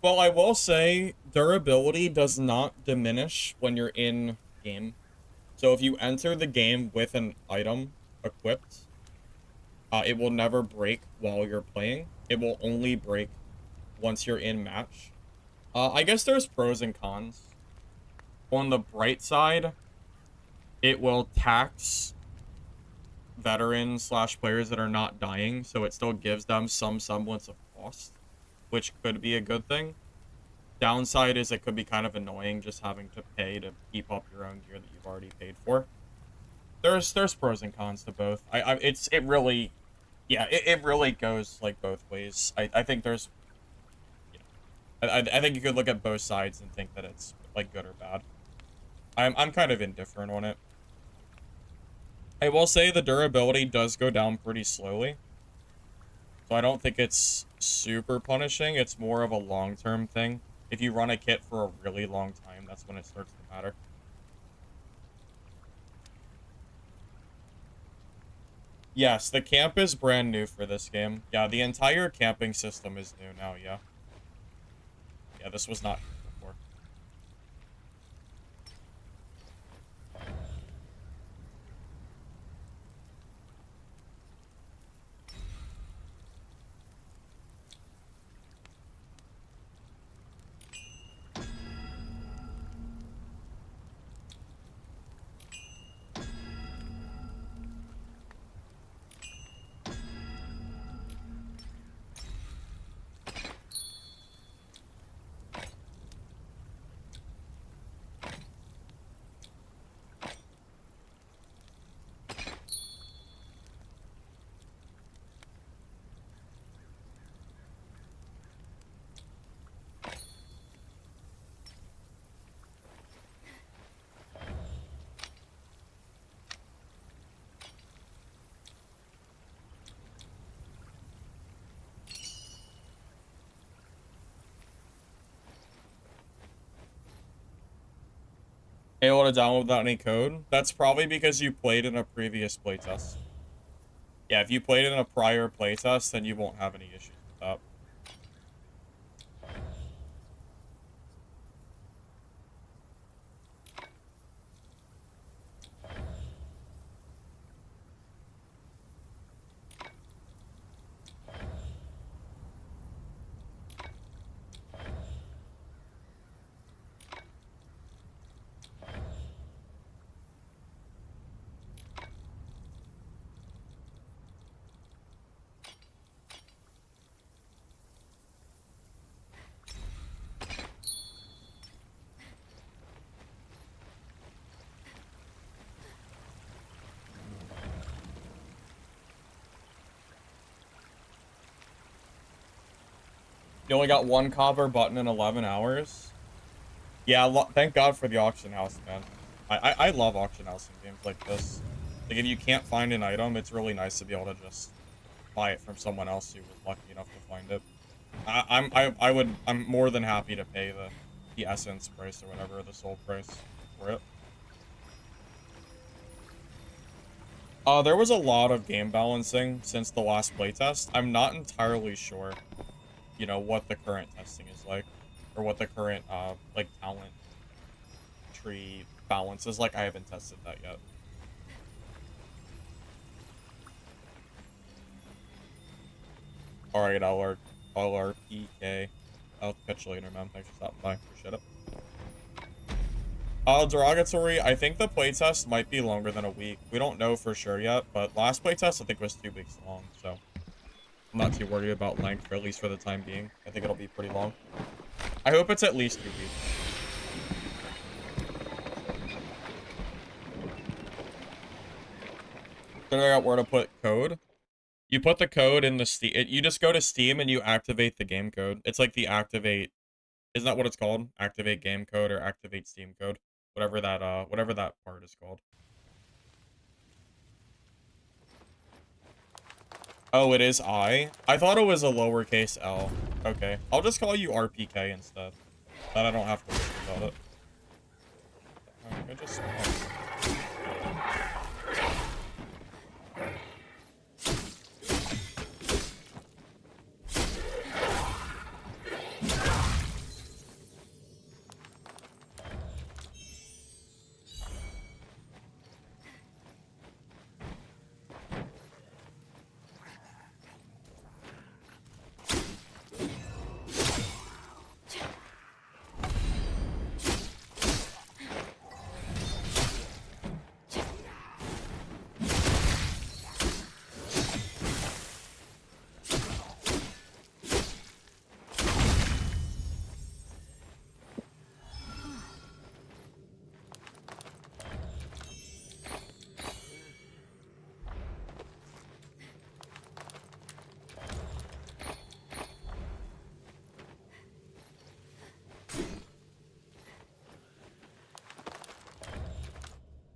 Well, I will say durability does not diminish when you're in game. So if you enter the game with an item equipped, it will never break while you're playing. It will only break once you're in match. I guess there's pros and cons. On the bright side, it will tax veterans slash players that are not dying, so it still gives them some semblance of cost, which could be a good thing. Downside is it could be kind of annoying just having to pay to keep up your own gear that you've already paid for. There's pros and cons to both. It really, yeah, it really goes like both ways. I think there's, you know, I think you could look at both sides and think that it's like good or bad. I'm kind of indifferent on it. I will say the durability does go down pretty slowly. So I don't think it's super punishing. It's more of a long-term thing. If you run a kit for a really long time, that's when it starts to matter. Yes, the camp is brand new for this game. Yeah, the entire camping system is new now, yeah. Yeah, this was not here before. Able to download without any code? That's probably because you played in a previous playtest. Yeah, if you played in a prior playtest, then you won't have any issues with that. You only got one copper button in 11 hours? Yeah, thank God for the auction house, man. I love auction house in games like this. Like, if you can't find an item, it's really nice to be able to just buy it from someone else who was lucky enough to find it. I'm more than happy to pay the essence price or whatever, the soul price for it. There was a lot of game balancing since the last playtest. I'm not entirely sure, you know, what the current testing is like, or what the current, like, talent tree balance is like. I haven't tested that yet. Alright, LRPK. I'll catch you later, man. Thanks for stopping by. Appreciate it. Derogatory, I think the playtest might be longer than a week. We don't know for sure yet, but last playtest I think was 2 weeks long, so I'm not too worried about length, or at least for the time being. I think it'll be pretty long. I hope it's at least 2 weeks. Figure out where to put code. You put the code in the Steam. You just go to Steam and you activate the game code. It's like the activate. Isn't that what it's called? Activate game code or activate Steam code, whatever that part is called. Oh, it is I. I thought it was a lowercase L. Okay, I'll just call you RPK instead. Then I don't have to worry about it. I just.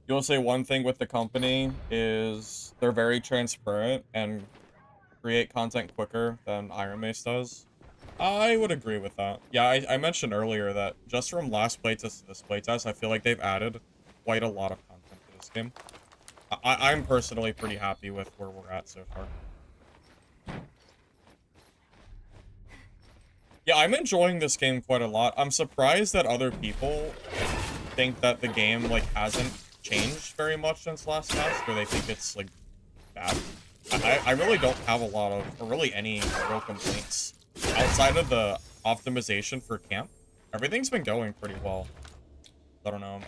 You'll say one thing with the company is they're very transparent and create content quicker than Iron Mace does. I would agree with that. Yeah, I mentioned earlier that just from last playtest to this playtest, I feel like they've added quite a lot of content to this game. I'm personally pretty happy with where we're at so far. Yeah, I'm enjoying this game quite a lot. I'm surprised that other people think that the game, like, hasn't changed very much since last test, or they think it's, like, bad. I really don't have a lot of, or really any real complaints. Outside of the optimization for camp, everything's been going pretty well. I don't know.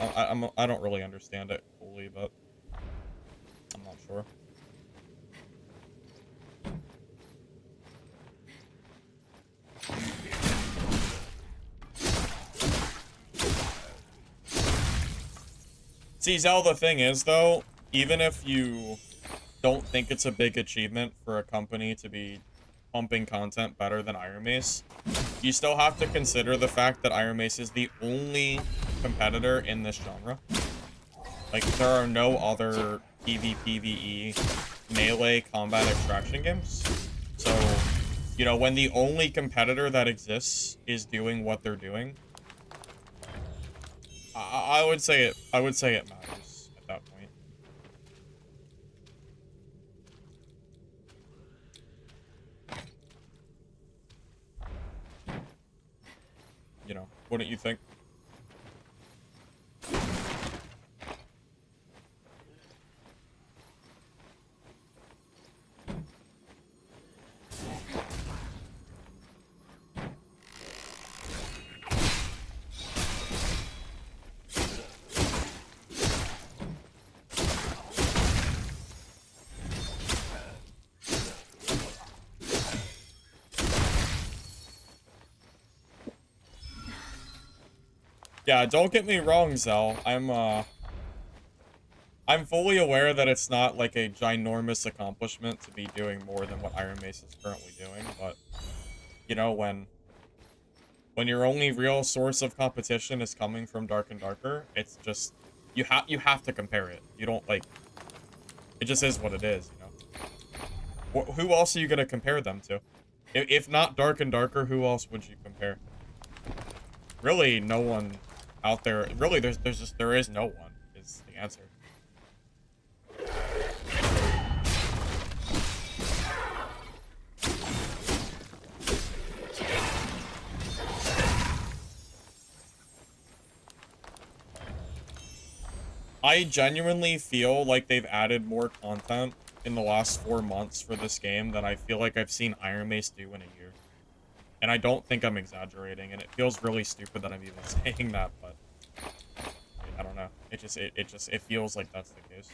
I don't really understand it fully, but I'm not sure. See, Zell, the thing is, though, even if you don't think it's a big achievement for a company to be pumping content better than Iron Mace, you still have to consider the fact that Iron Mace is the only competitor in this genre. Like, there are no other PvPvE melee combat extraction games. So, you know, when the only competitor that exists is doing what they're doing, I would say it matters at that point. You know, wouldn't you think? Yeah, don't get me wrong, Zell. I'm fully aware that it's not like a ginormous accomplishment to be doing more than what Iron Mace is currently doing, but you know, when your only real source of competition is coming from Dark and Darker, it's just you have to compare it. You don't like it just is what it is, you know. Who else are you gonna compare them to? If not Dark and Darker, who else would you compare? Really, no one out there. Really, there is no one. Is the answer. I genuinely feel like they've added more content in the last 4 months for this game than I feel like I've seen Iron Mace do in a year. And I don't think I'm exaggerating, and it feels really stupid that I'm even saying that, but I don't know. It feels like that's the case.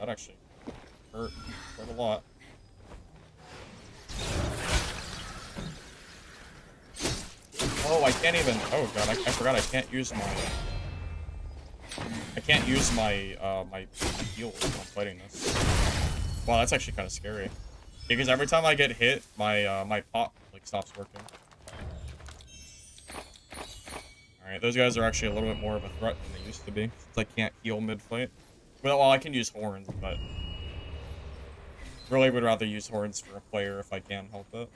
that actually hurt quite a lot. Oh, I can't even. Oh god, I forgot I can't use my. I can't use my my heals when I'm fighting this. Wow, that's actually kind of scary. Because every time I get hit, my my pop like stops working. All right, those guys are actually a little bit more of a threat than they used to be, since I can't heal mid-fight. Well, I can use horns, but really would rather use horns for a player if I can help it.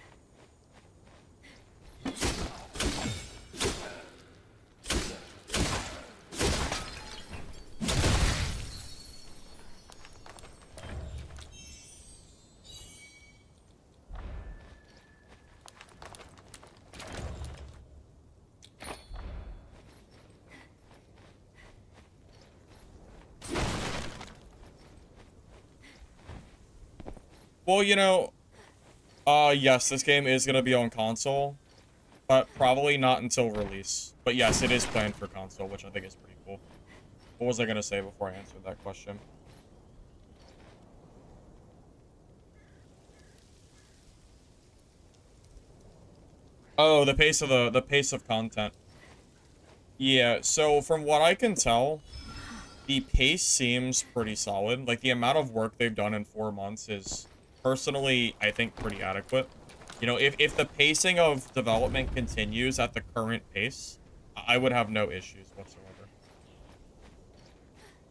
Well, you know, yes, this game is gonna be on console, but probably not until release. But yes, it is planned for console, which I think is pretty cool. What was I gonna say before I answered that question? Oh, the pace of content. Yeah, so from what I can tell, the pace seems pretty solid. Like, the amount of work they've done in 4 months is, personally, I think, pretty adequate. You know, if the pacing of development continues at the current pace, I would have no issues whatsoever.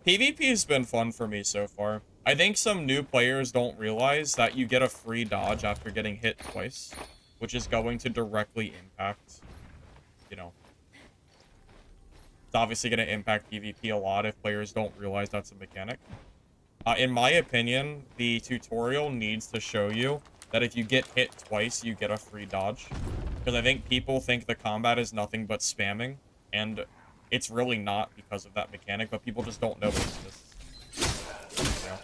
PvP's been fun for me so far. I think some new players don't realize that you get a free dodge after getting hit twice, which is going to directly impact, you know, it's obviously going to impact PvP a lot if players don't realize that's a mechanic. In my opinion, the tutorial needs to show you that if you get hit twice, you get a free dodge. Because I think people think the combat is nothing but spamming, and it's really not because of that mechanic, but people just don't know it exists. Yeah.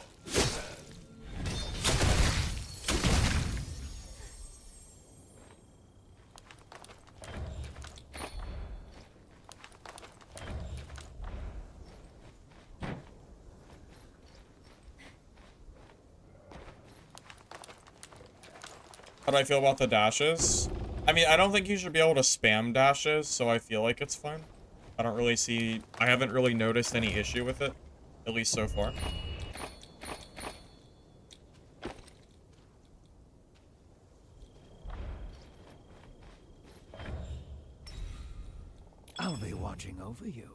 How do I feel about the dashes? I mean, I don't think you should be able to spam dashes, so I feel like it's fine. I haven't really noticed any issue with it, at least so far. I'll be watching over you.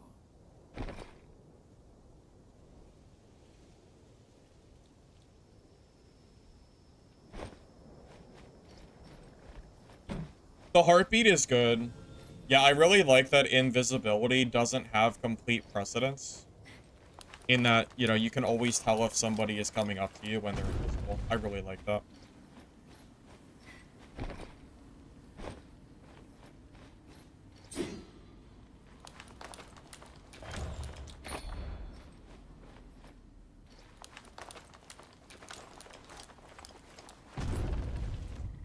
The heartbeat is good. Yeah, I really like that invisibility doesn't have complete precedence. In that, you know, you can always tell if somebody is coming up to you when they're invisible. I really like that.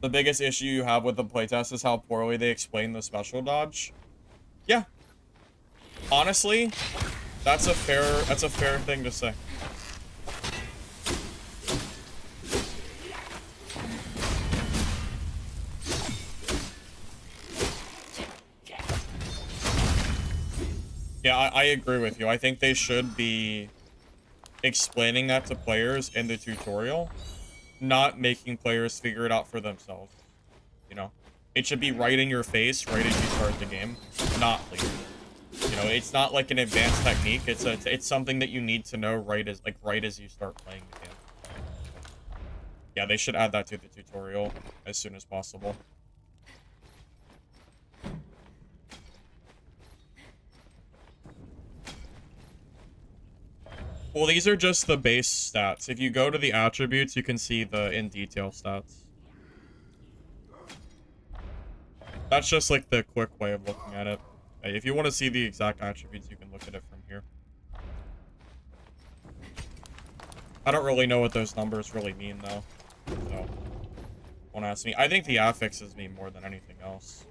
The biggest issue you have with the playtest is how poorly they explain the special dodge. Yeah. Honestly, that's a fair thing to say. Yeah, I agree with you. I think they should be explaining that to players in the tutorial, not making players figure it out for themselves. You know, it should be right in your face right as you start the game, not later. You know, it's not like an advanced technique. It's something that you need to know right as you start playing the game. Yeah, they should add that to the tutorial as soon as possible. Well, these are just the base stats. If you go to the attributes, you can see the in detail stats. That's just like the quick way of looking at it. If you want to see the exact attributes, you can look at it from here. I don't really know what those numbers really mean, though. So, don't ask me. I think the affixes mean more than anything else.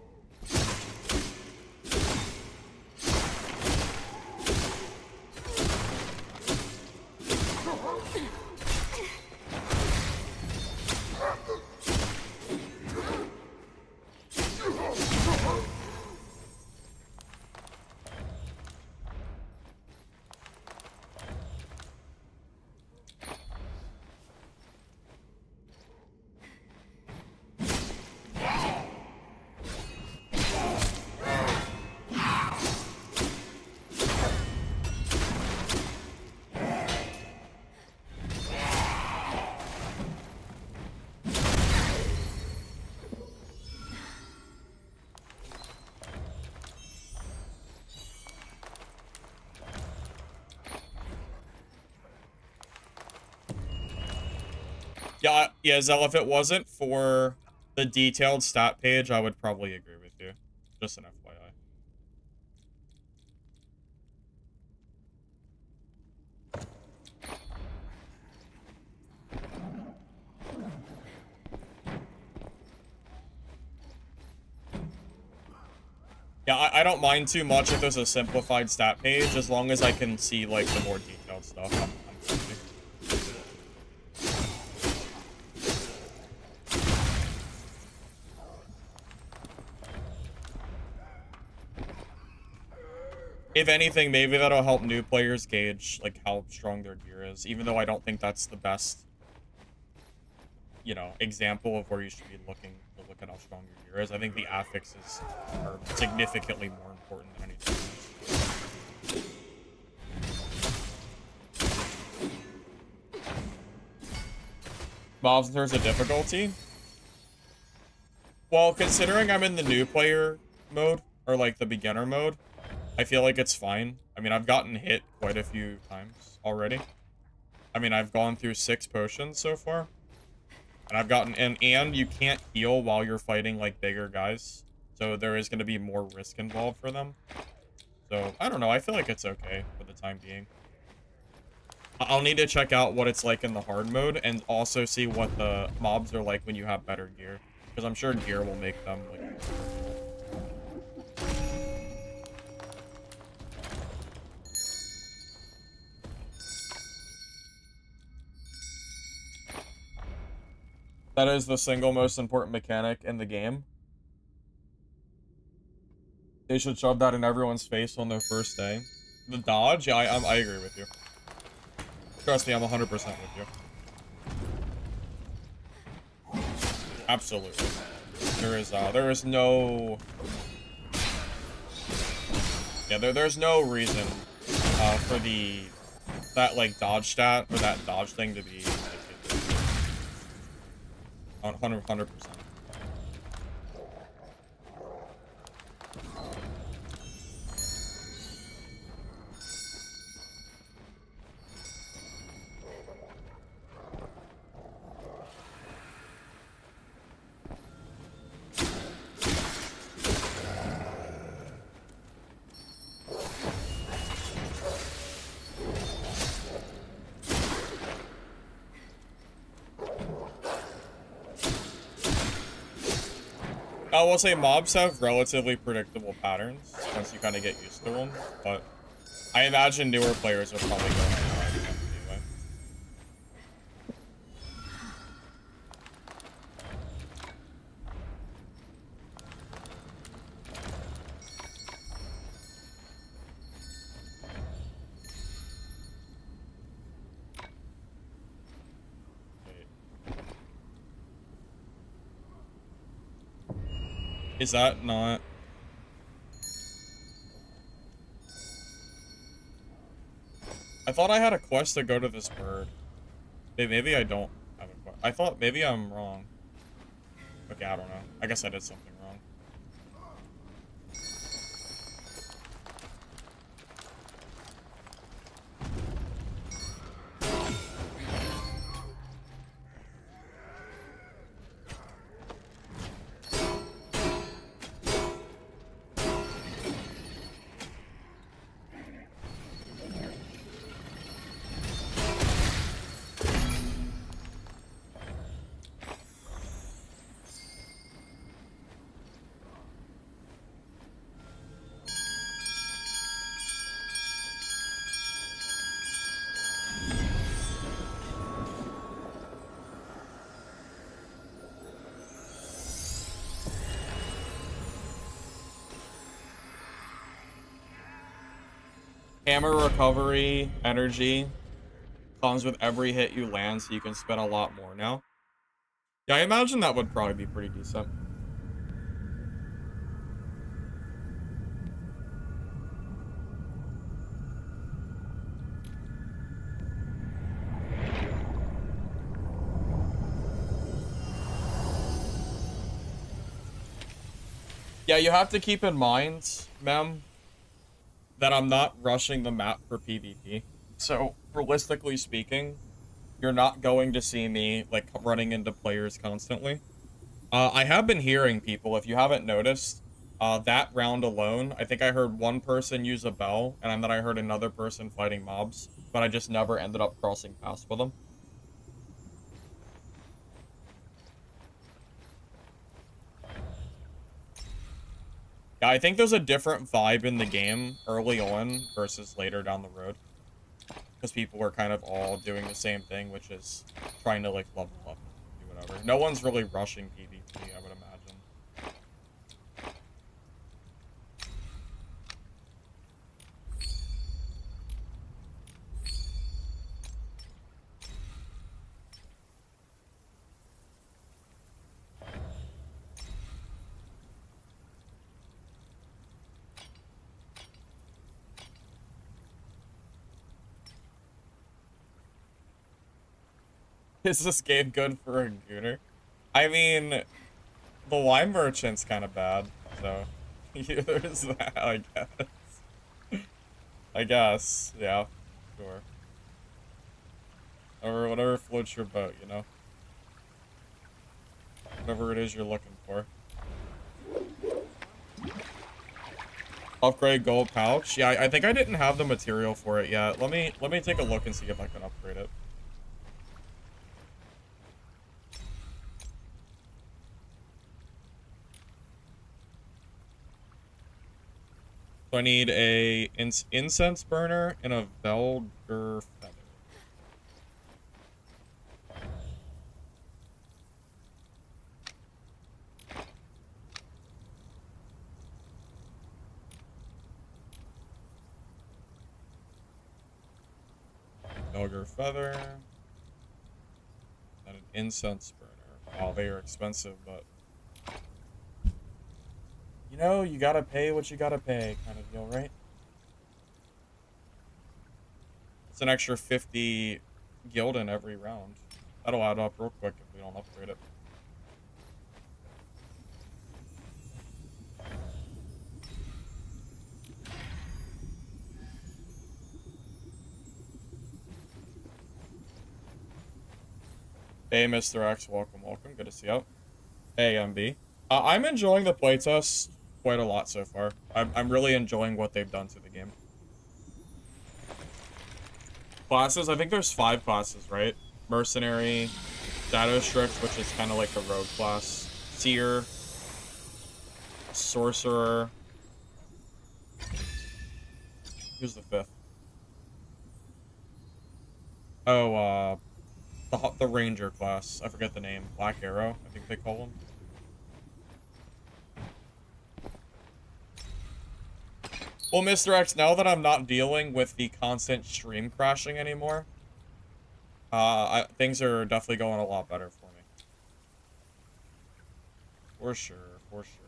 Yeah, Zell, if it wasn't for the detailed stat page, I would probably agree with you. Just an FYI. Yeah, I don't mind too much if there's a simplified stat page, as long as I can see, like, the more detailed stuff. I'm happy. If anything, maybe that'll help new players gauge, like, how strong their gear is, even though I don't think that's the best, you know, example of where you should be looking to look at how strong your gear is. I think the affixes are significantly more important than anything else. Mobs in terms of difficulty? Well, considering I'm in the new player mode, or like the beginner mode, I feel like it's fine. I mean, I've gotten hit quite a few times already. I mean, I've gone through 6 potions so far. And I've gotten, and you can't heal while you're fighting, like, bigger guys. So there is going to be more risk involved for them. So, I don't know. I feel like it's okay for the time being. I'll need to check out what it's like in the hard mode, and also see what the mobs are like when you have better gear. Because I'm sure gear will make them, like... That is the single most important mechanic in the game. They should shove that in everyone's face on their first day. The dodge? Yeah, I agree with you. Trust me, I'm 100% with you. Absolutely. There is no... Yeah, there's no reason, for that, like, dodge stat, or that dodge thing to be, like, 100%. I will say mobs have relatively predictable patterns once you kind of get used to them, but I imagine newer players will probably go on them anyway. Is that not... I thought I had a quest to go to this bird. Maybe I don't have a quest. I thought maybe I'm wrong. Okay, I don't know. I guess I did something wrong. Hammer recovery energy comes with every hit you land, so you can spend a lot more now. Yeah, I imagine that would probably be pretty decent. Yeah, you have to keep in mind, Mem, that I'm not rushing the map for PvP. So, realistically speaking, you're not going to see me, like, running into players constantly. I have been hearing people, if you haven't noticed, that round alone, I think I heard one person use a bell, and then I heard another person fighting mobs, but I just never ended up crossing paths with them. Yeah, I think there's a different vibe in the game early on versus later down the road. Because people were kind of all doing the same thing, which is trying to, like, level up and do whatever. No one's really rushing PvP, I would imagine. Is this game good for a gooner? I mean, the wine merchant's kind of bad, so there's that, I guess. I guess, yeah, sure. Or whatever floats your boat, you know? Whatever it is you're looking for. Upgrade gold pouch? Yeah, I think I didn't have the material for it yet. Let me take a look and see if I can upgrade it. So I need a incense burner and a Velger feather. Velger feather. And an incense burner. Wow, they are expensive, but... You know, you gotta pay what you gotta pay, kind of deal, right? It's an extra 50 gilden every round. That'll add up real quick if we don't upgrade it. Hey, Mr. X, welcome, welcome. Good to see you. Hey, MB. I'm enjoying the playtest quite a lot so far. I'm really enjoying what they've done to the game. Classes, I think there's 5 classes, right? Mercenary, Shadow Strix, which is kind of like the rogue class, Seer, Sorcerer. Who's the 5th? Oh, the Ranger class. I forget the name. Black Arrow, I think they call him. Well, Mr. X, now that I'm not dealing with the constant stream crashing anymore, things are definitely going a lot better for me. For sure, for sure.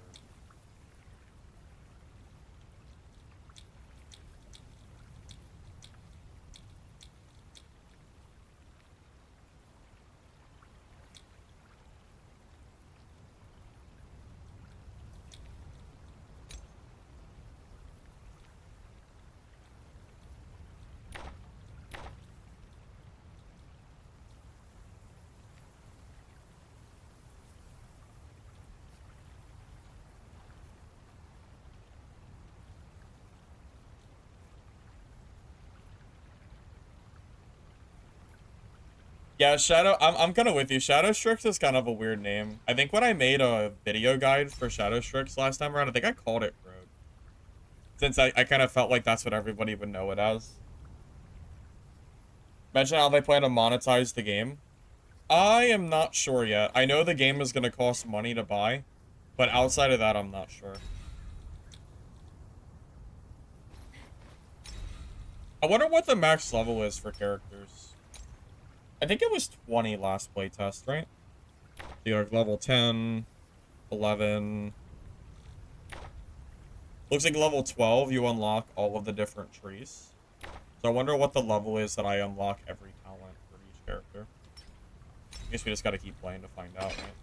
Yeah, I'm kind of with you. Shadow Strix is kind of a weird name. I think when I made a video guide for Shadow Strix last time around, I think I called it Rogue. Since I kind of felt like that's what everybody would know it as. Mention how they plan to monetize the game. I am not sure yet. I know the game is going to cost money to buy, but outside of that, I'm not sure. I wonder what the max level is for characters. I think it was 20 last playtest, right? You like level 10, 11. Looks like level 12, you unlock all of the different trees. So I wonder what the level is that I unlock every talent for each character. I guess we just gotta keep playing to find out, right?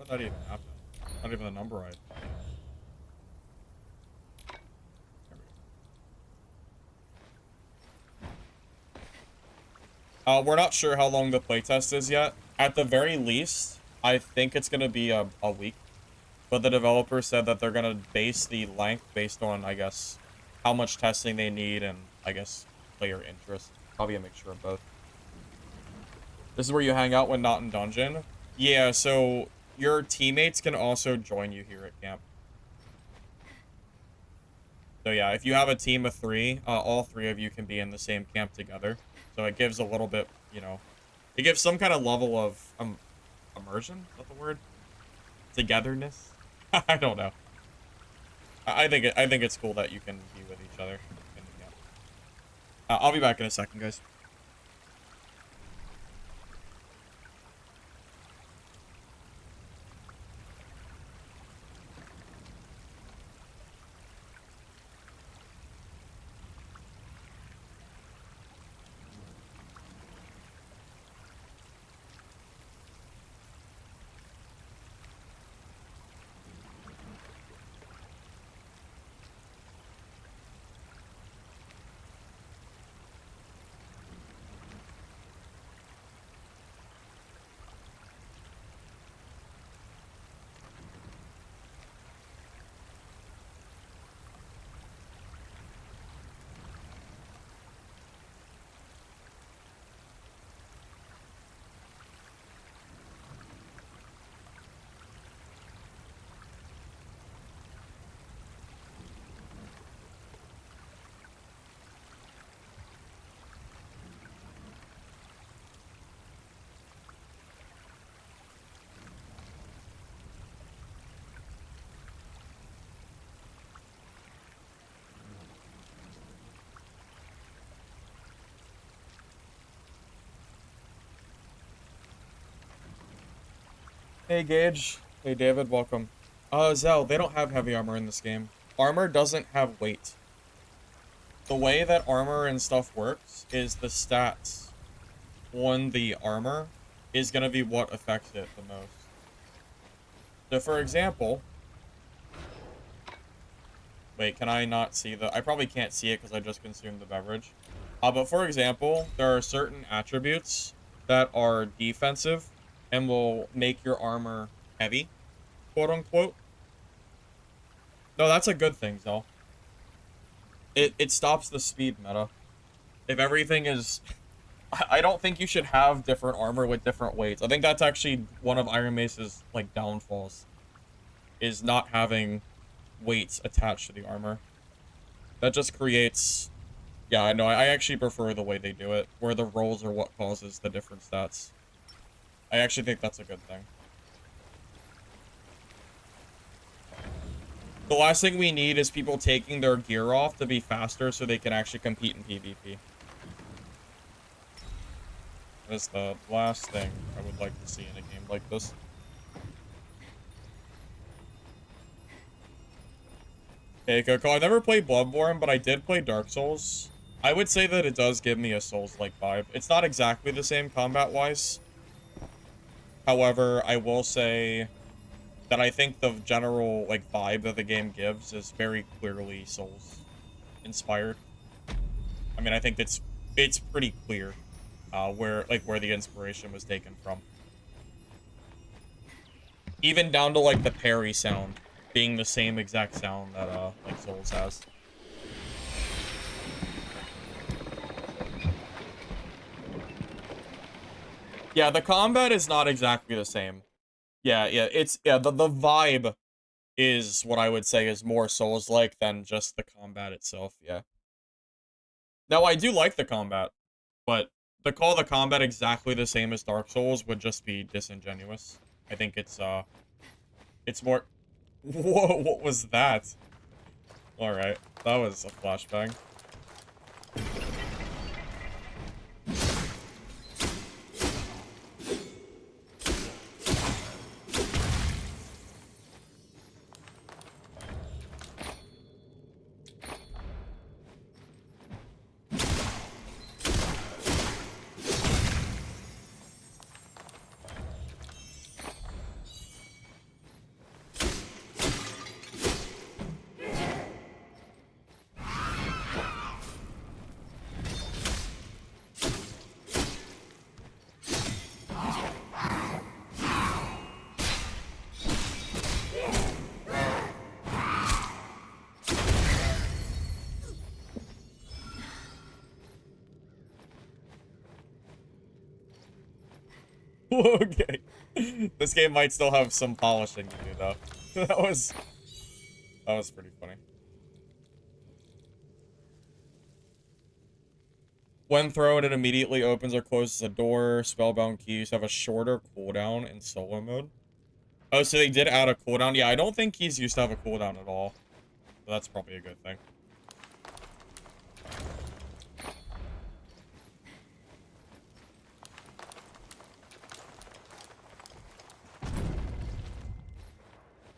How'd that even happen? Not even the number right. We're not sure how long the playtest is yet. At the very least, I think it's going to be a week. But the developer said that they're going to base the length based on, I guess, how much testing they need and, I guess, player interest. Probably a mixture of both. This is where you hang out when not in dungeon. Yeah, so your teammates can also join you here at camp. So yeah, if you have a team of 3, all 3 of you can be in the same camp together. So it gives a little bit, you know, it gives some kind of level of immersion. Is that the word? Togetherness. I don't know. I think it's cool that you can be with each other in the camp. I'll be back in a second, guys. Hey, Gage. Hey, David. Welcome. Zell, they don't have heavy armor in this game. Armor doesn't have weight. The way that armor and stuff works is the stats on the armor is going to be what affects it the most. So, for example... Wait, can I not see the... I probably can't see it because I just consumed the beverage. But for example, there are certain attributes that are defensive and will make your armor heavy, quote unquote. No, that's a good thing, though. It stops the speed meta. If everything is... I don't think you should have different armor with different weights. I think that's actually one of Iron Mace's, like, downfalls. Is not having weights attached to the armor. That just creates... Yeah, I know. I actually prefer the way they do it, where the rolls are what causes the different stats. I actually think that's a good thing. The last thing we need is people taking their gear off to be faster so they can actually compete in PvP. That's the last thing I would like to see in a game like this. Hey, Coco, I never played Bloodborne, but I did play Dark Souls. I would say that it does give me a Souls-like vibe. It's not exactly the same combat-wise. However, I will say that I think the general, like, vibe that the game gives is very clearly Souls-inspired. I mean, I think it's pretty clear where the inspiration was taken from. Even down to, like, the parry sound being the same exact sound that, like, Souls has. Yeah, the combat is not exactly the same. Yeah, the vibe is what I would say is more Souls-like than just the combat itself, yeah. Now, I do like the combat, but to call the combat exactly the same as Dark Souls would just be disingenuous. I think it's more... Whoa, what was that? Alright, that was a flashbang. Okay. This game might still have some polishing to do, though. That was pretty funny. When thrown, it immediately opens or closes a door. Spellbound keys have a shorter cooldown in solo mode. Oh, so they did add a cooldown. Yeah, I don't think keys used to have a cooldown at all. So that's probably a good thing.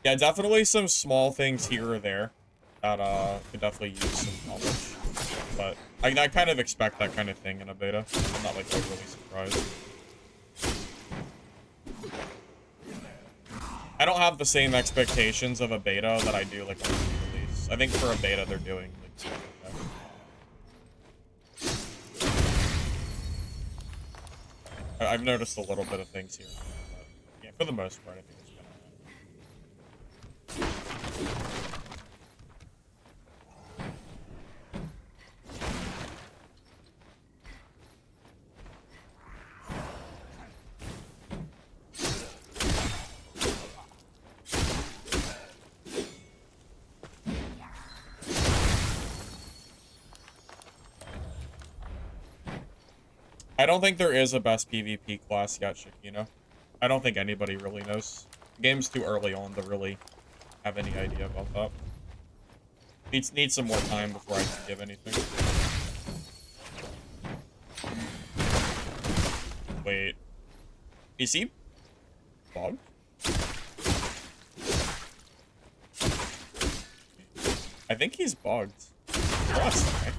Yeah, definitely some small things here or there that could definitely use some polish. But I kind of expect that kind of thing in a beta. I'm not like overly surprised. I don't have the same expectations of a beta that I do like on a release. I think for a beta they're doing like something like that. I've noticed a little bit of things here, but yeah, for the most part, I think it's been alright. I don't think there is a best PvP class yet, Shakino. I don't think anybody really knows. The game's too early on to really have any idea about that. Needs some more time before I can give anything. Wait. Is he bugged? I think he's bugged. Trust me.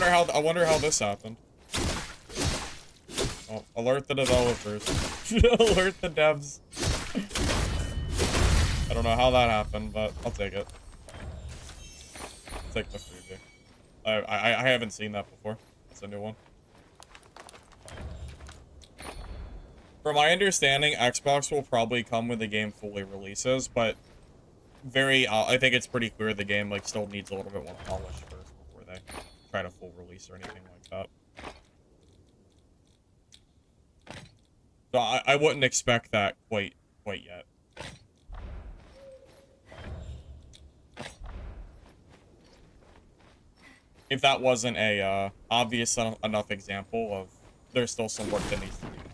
I wonder how this happened. Oh, alert the developers. Alert the devs. I don't know how that happened, but I'll take it. I'll take the freebie. I haven't seen that before. It's a new one. From my understanding, Xbox will probably come when the game fully releases, but I think it's pretty clear the game like still needs a little bit more polish first before they try to full release or anything like that. So I wouldn't expect that quite yet. If that wasn't a obvious enough example of there's still some work that needs to be done.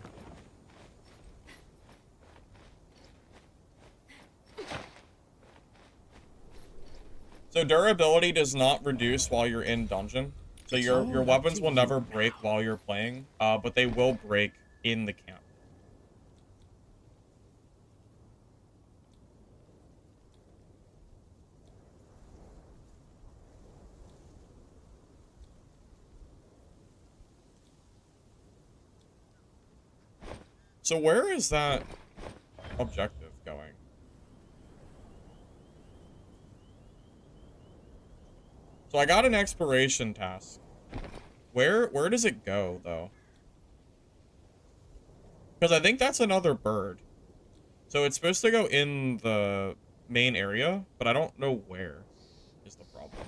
So durability does not reduce while you're in dungeon. So your weapons will never break while you're playing, but they will break in the camp. So where is that objective going? So I got an exploration task. Where does it go, though? Because I think that's another bird. So it's supposed to go in the main area, but I don't know where is the problem.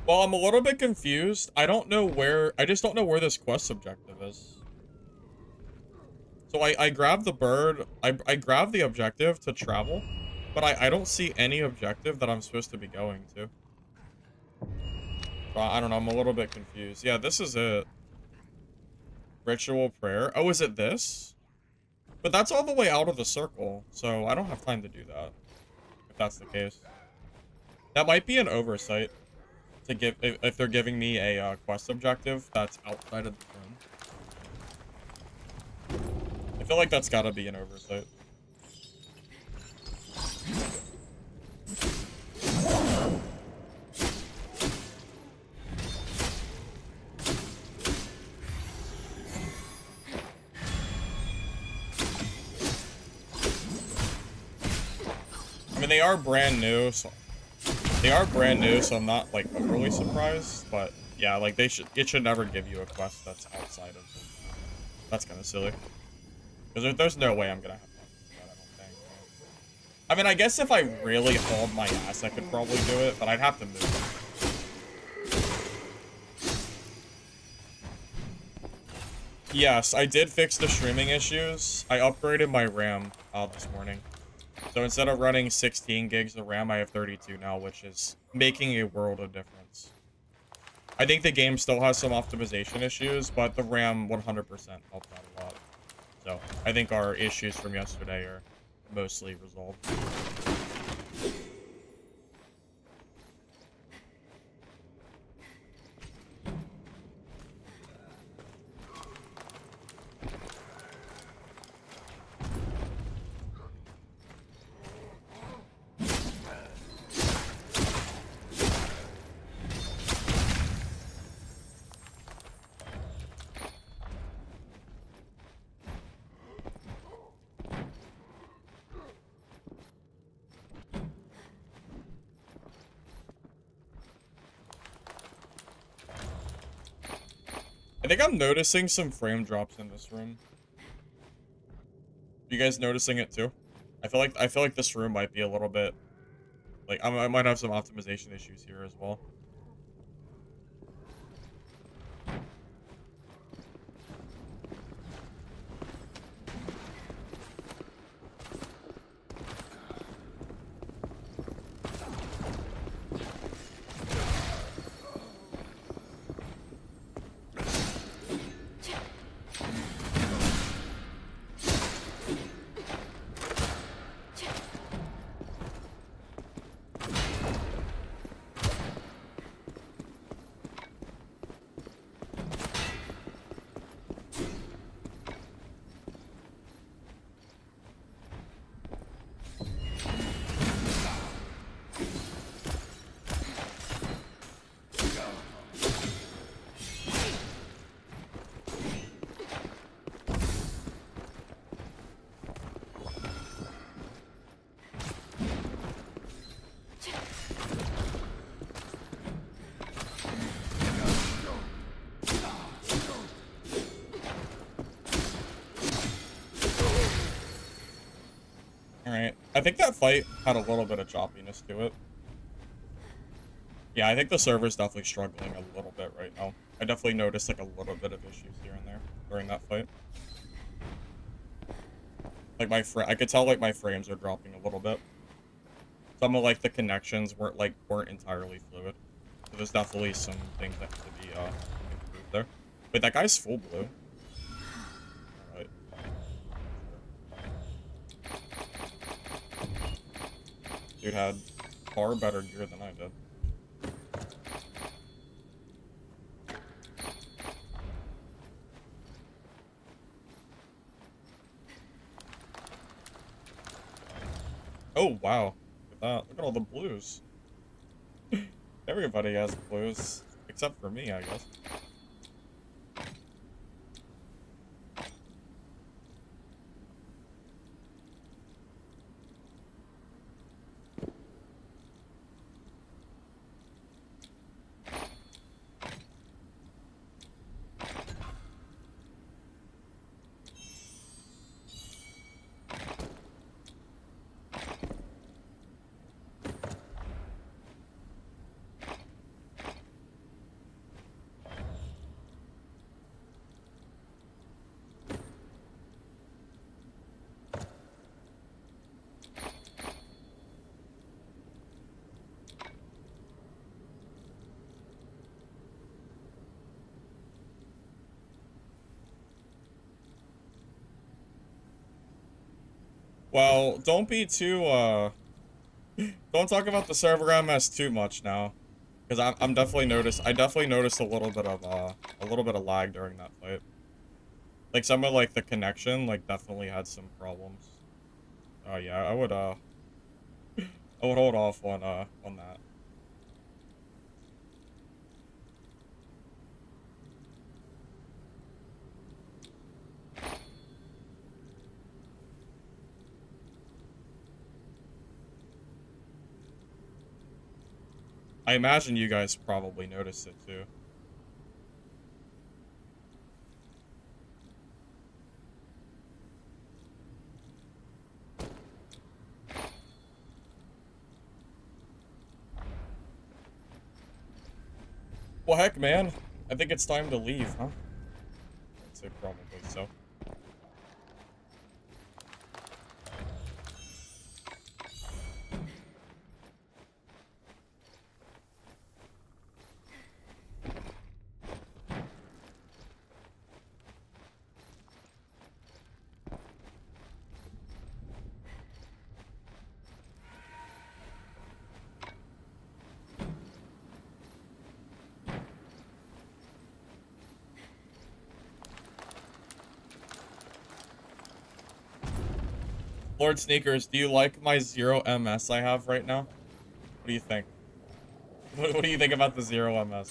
Well, I'm a little bit confused. I just don't know where this quest objective is. So I grabbed the bird, I grabbed the objective to travel, but I don't see any objective that I'm supposed to be going to. So I don't know, I'm a little bit confused. Yeah, this is it. Ritual prayer. Oh, is it this? But that's all the way out of the circle, so I don't have time to do that, if that's the case. That might be an oversight. To give if they're giving me a quest objective that's outside of the room. I feel like that's gotta be an oversight. I mean, they are brand new, so I'm not like overly surprised. But yeah, like it should never give you a quest that's outside of. That's kind of silly. Because there's no way I'm gonna have to do that, I don't think. I mean, I guess if I really hauled my ass, I could probably do it, but I'd have to move. Yes, I did fix the streaming issues. I upgraded my RAM this morning. So instead of running 16 gigs of RAM, I have 32 now, which is making a world of difference. I think the game still has some optimization issues, but the RAM 100% helped out a lot. So I think our issues from yesterday are mostly resolved. I think I'm noticing some frame drops in this room. You guys noticing it too? I feel like this room might be a little bit like I might have some optimization issues here as well. Alright, I think that fight had a little bit of choppiness to it. Yeah, I think the server's definitely struggling a little bit right now. I definitely noticed like a little bit of issues here and there during that fight. Like I could tell like my frames are dropping a little bit. Some of like the connections weren't entirely fluid. So there's definitely some things that could be improved there. Wait, that guy's full blue. Alright. Dude had far better gear than I did. Oh, wow. Look at that. Look at all the blues. Everybody has blues. Except for me, I guess. Well, don't be too, don't talk about the server MS too much now. Because I definitely noticed a little bit of lag during that fight. Like some of like the connection like definitely had some problems. Oh yeah, I would I would hold off on that. I imagine you guys probably noticed it too. Well, heck, man. I think it's time to leave, huh? I'd say probably so. Lord Sneakers, do you like my 0 MS I have right now? What do you think? What do you think about the 0 MS?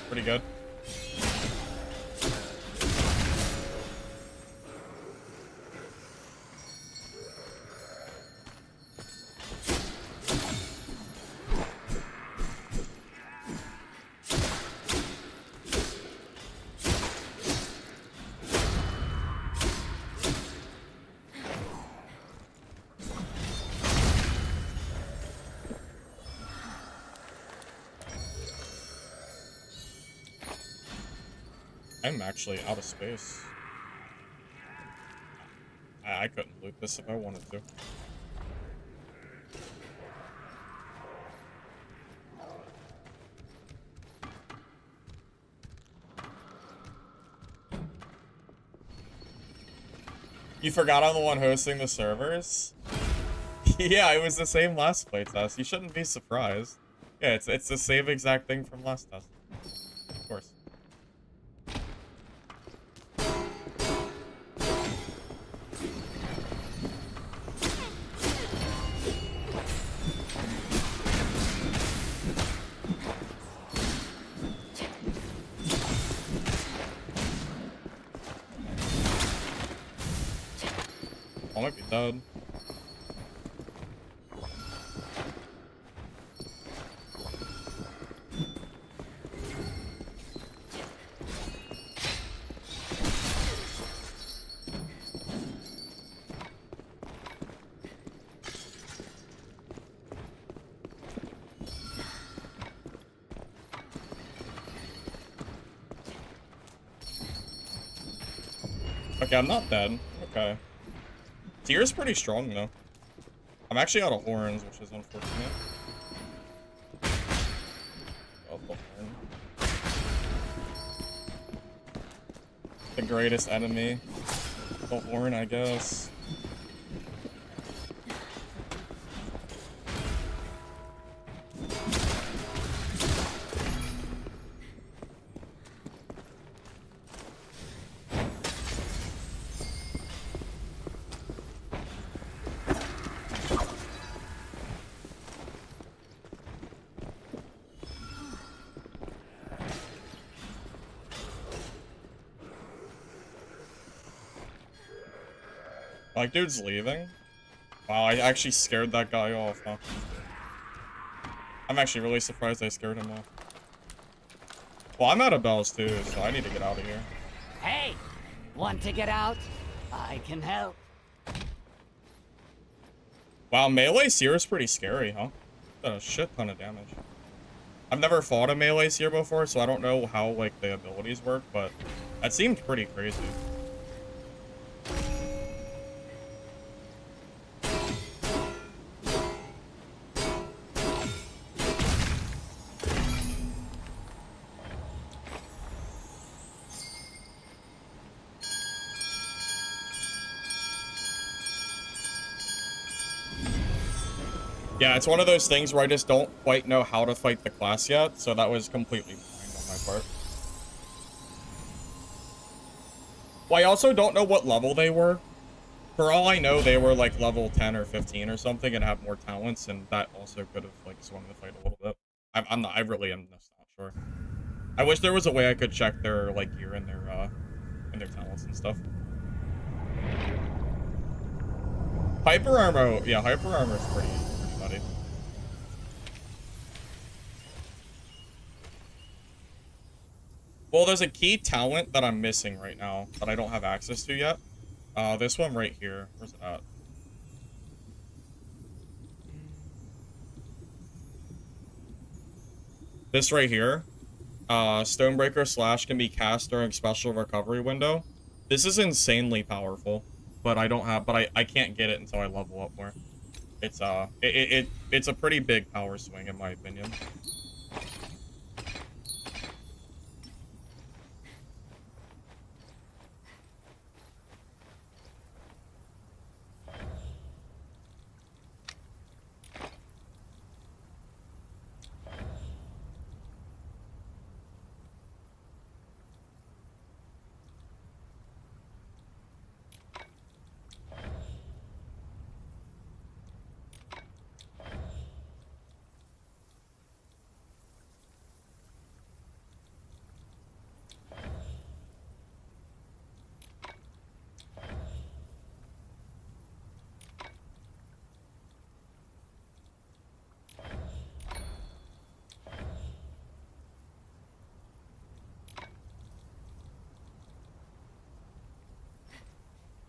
Pretty good. I'm actually out of space. I couldn't loot this if I wanted to. You forgot I'm the one hosting the servers? Yeah, it was the same last playtest. You shouldn't be surprised. Yeah, it's the same exact thing from last test. Of course. I might be dead. Okay, I'm not dead. Okay. Tier's pretty strong, though. I'm actually out of horns, which is unfortunate. Oh, the horn. The greatest enemy. The horn, I guess. Like, dude's leaving? Wow, I actually scared that guy off, huh? I'm actually really surprised I scared him off. Well, I'm out of bells too, so I need to get out of here. Hey! Want to get out? I can help. Wow, melee Seer is pretty scary, huh? Done a shit ton of damage. I've never fought a melee Seer before, so I don't know how, like, the abilities work, but that seemed pretty crazy. Yeah, it's one of those things where I just don't quite know how to fight the class yet, so that was completely blind on my part. Well, I also don't know what level they were. For all I know, they were like level 10 or 15 or something and have more talents, and that also could have like swung the fight a little bit. I'm not. I really am just not sure. I wish there was a way I could check their like gear and their talents and stuff. Hyper armor, yeah, hyper armor is pretty nutty. Well, there's a key talent that I'm missing right now that I don't have access to yet. This one right here. Where's it at? This right here. Stonebreaker Slash can be cast during special recovery window. This is insanely powerful, but I can't get it until I level up more. It's a pretty big power swing in my opinion.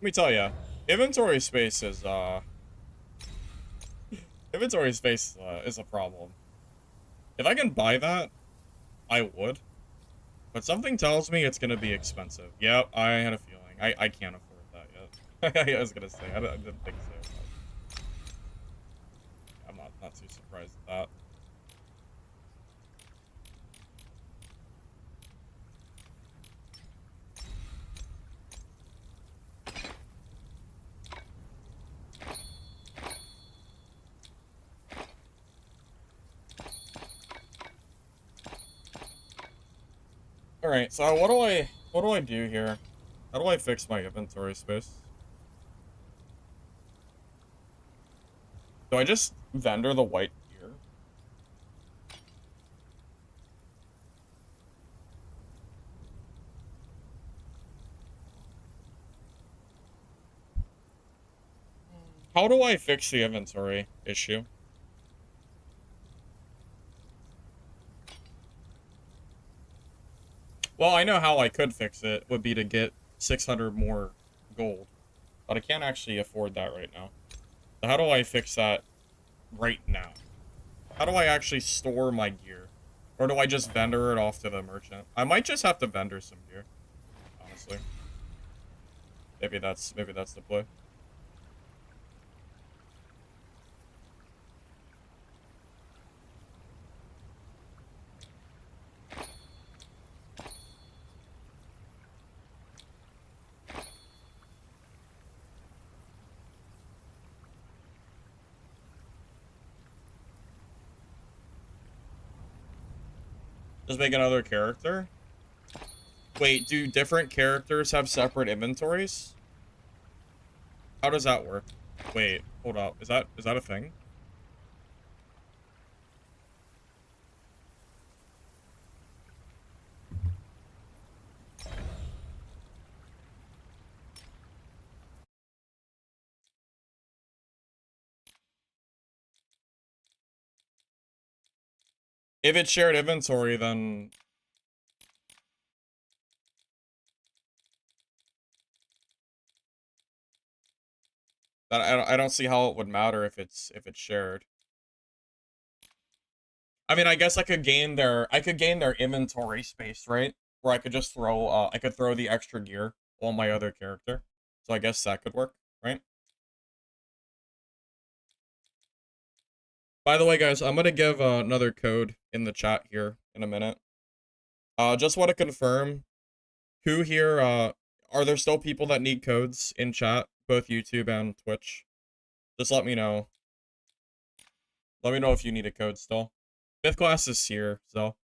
Let me tell you, inventory space is is a problem. If I can buy that, I would. But something tells me it's gonna be expensive. Yep, I had a feeling. I can't afford that yet. I was gonna say I didn't think so. But I'm not too surprised at that. All right, so what do I do here? How do I fix my inventory space? Do I just vendor the white gear? How do I fix the inventory issue? Well, I know how I could fix it would be to get 600 more gold, but I can't actually afford that right now. So how do I fix that right now? How do I actually store my gear? Or do I just vendor it off to the merchant? I might just have to vendor some gear, honestly. Maybe that's the play. Just make another character? Wait, do different characters have separate inventories? How does that work? Wait, hold up. Is that a thing? If it's shared inventory, then I don't see how it would matter if it's shared. I mean, I guess I could gain their inventory space, right? Where I could just throw I could throw the extra gear on my other character. So I guess that could work, right? By the way, guys, I'm gonna give another code in the chat here in a minute. Just want to confirm who here are there still people that need codes in chat, both YouTube and Twitch? Just let me know. Let me know if you need a code still. 5th class is here, so.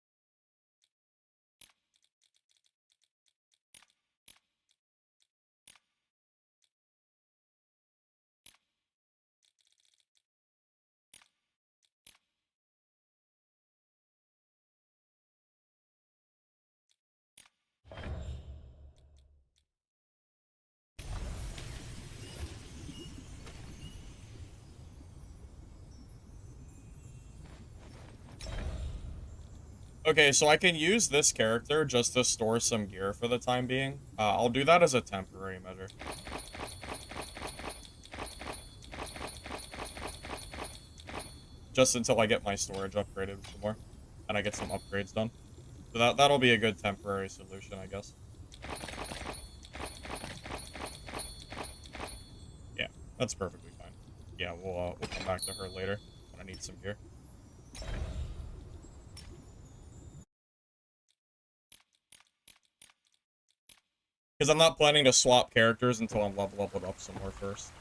Okay, so I can use this character just to store some gear for the time being. I'll do that as a temporary measure. Just until I get my storage upgraded some more. And I get some upgrades done. So that'll be a good temporary solution, I guess. Yeah, that's perfectly fine. Yeah, we'll come back to her later when I need some gear. Because I'm not planning to swap characters until I'm leveled up some more first.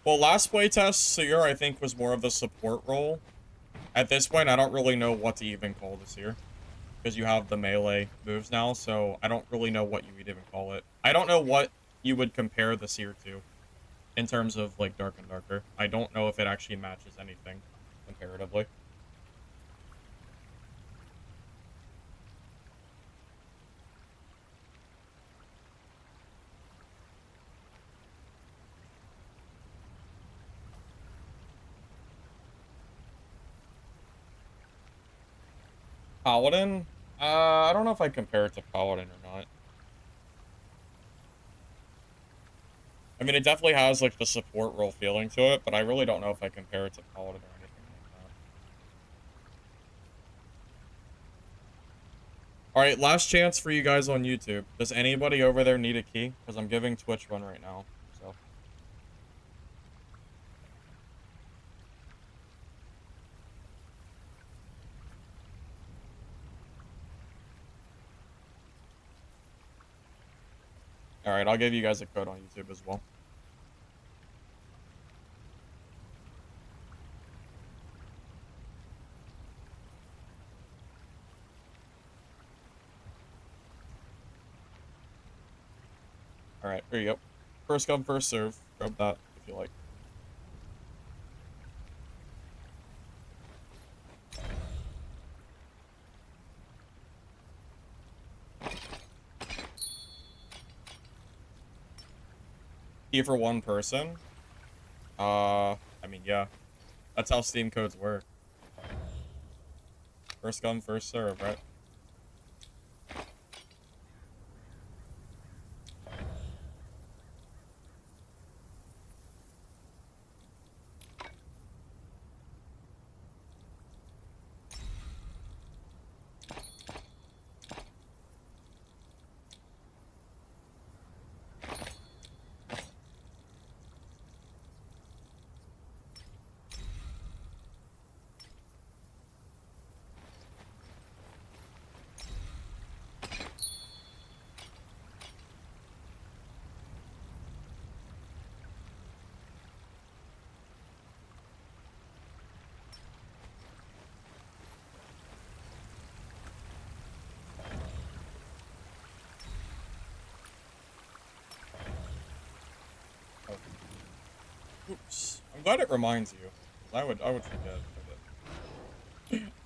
Well, last playtest, Sayur, I think, was more of the support role. At this point, I don't really know what to even call this here. Because you have the melee moves now, so I don't really know what you would even call it. I don't know what you would compare the Seer to in terms of, like, Dark and Darker. I don't know if it actually matches anything comparatively. Paladin? I don't know if I compare it to Paladin or not. I mean, it definitely has, like, the support role feeling to it, but I really don't know if I compare it to Paladin or anything like that. Alright, last chance for you guys on YouTube. Does anybody over there need a key? Because I'm giving Twitch one right now, so. Alright, I'll give you guys a code on YouTube as well. Alright, here you go. First come, first serve. Grab that if you like. Key for one person? I mean, yeah. That's how Steam codes work. First come, first serve, right? Oh. Oops. I'm glad it reminds you. I would forget.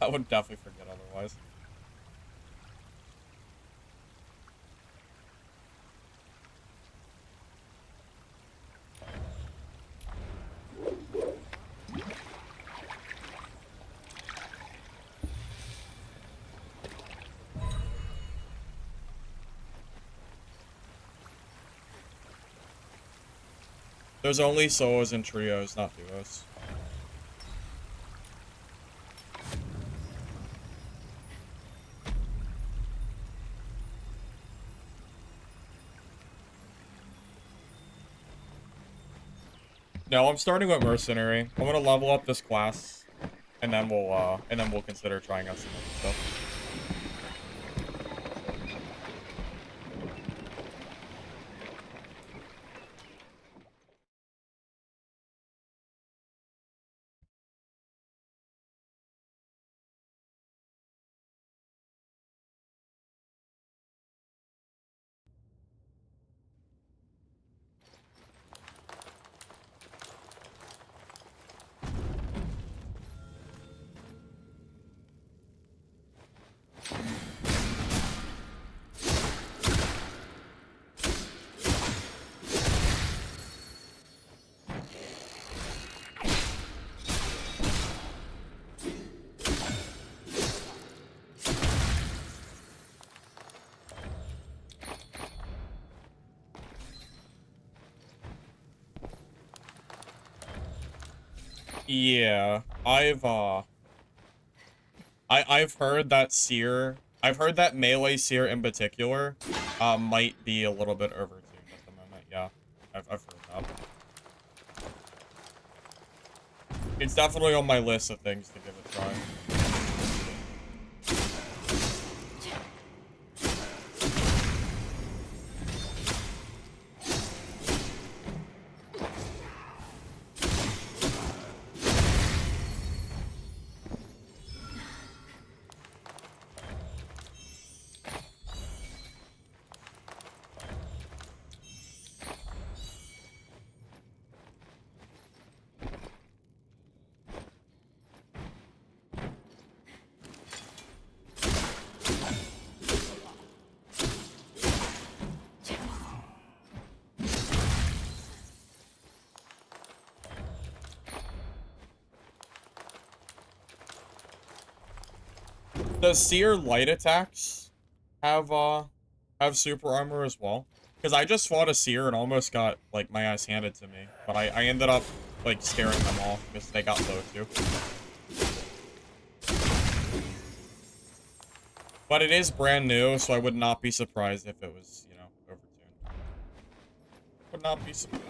I would definitely forget otherwise. There's only solos and trios, not duos. No, I'm starting with Mercenary. I'm gonna level up this class, and then we'll consider trying out some other stuff. Yeah, I've heard that seer, I've heard that melee seer in particular, might be a little bit overtuned at the moment. Yeah, I've heard that. It's definitely on my list of things to give a try. Does seer light attacks have super armor as well? Because I just fought a seer and almost got like my ass handed to me, but I ended up like scaring them off because they got low too. But it is brand new, so I would not be surprised if it was, you know, overtuned. Would not be surprised.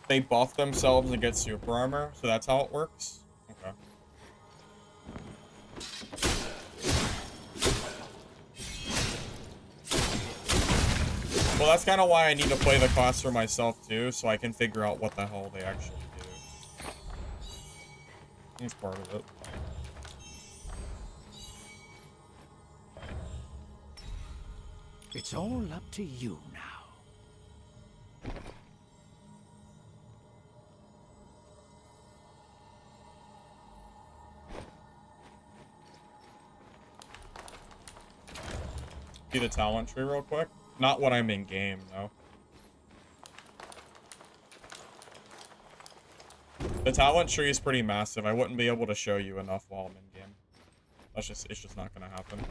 They buff themselves and get super armor, so that's how it works? Okay. Well, that's kind of why I need to play the class for myself, too, so I can figure out what the hell they actually do. That's part of it. It's all up to you now. See the talent tree real quick? Not when I'm in game, though. The talent tree is pretty massive. I wouldn't be able to show you enough while I'm in game. It's just not gonna happen.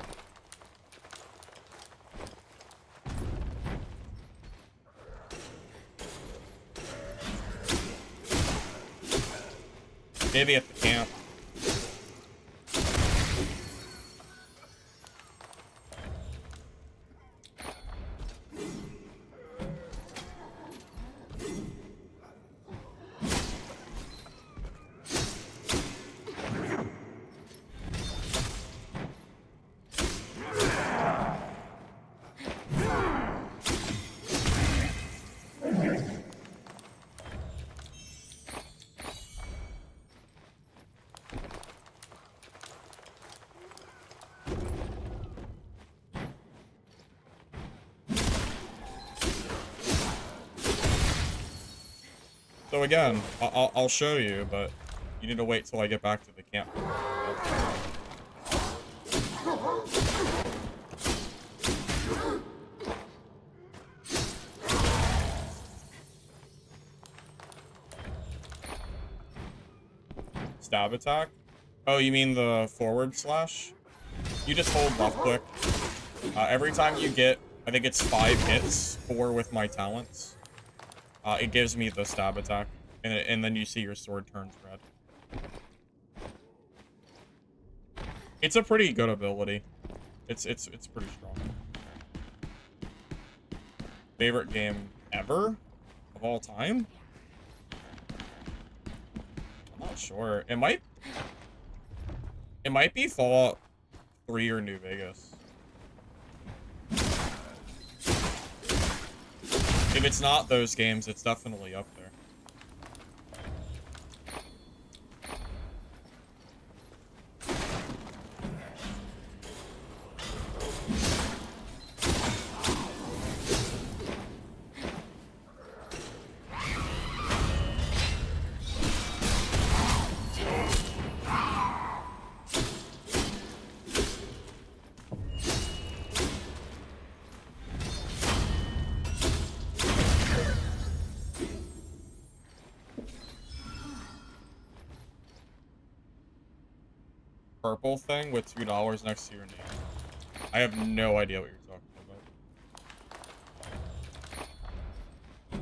Maybe at the camp. So again, I'll show you, but you need to wait till I get back to the camp. Stab attack? Oh, you mean the forward slash? You just hold left click. Every time you get, I think it's 5 hits, 4 with my talents. It gives me the stab attack, and then you see your sword turns red. It's a pretty good ability. It's pretty strong. Favorite game ever? Of all time? I'm not sure. It might be Fallout 3 or New Vegas. If it's not those games, it's definitely up there. purple thing with $2 next to your name. I have no idea what you're talking about.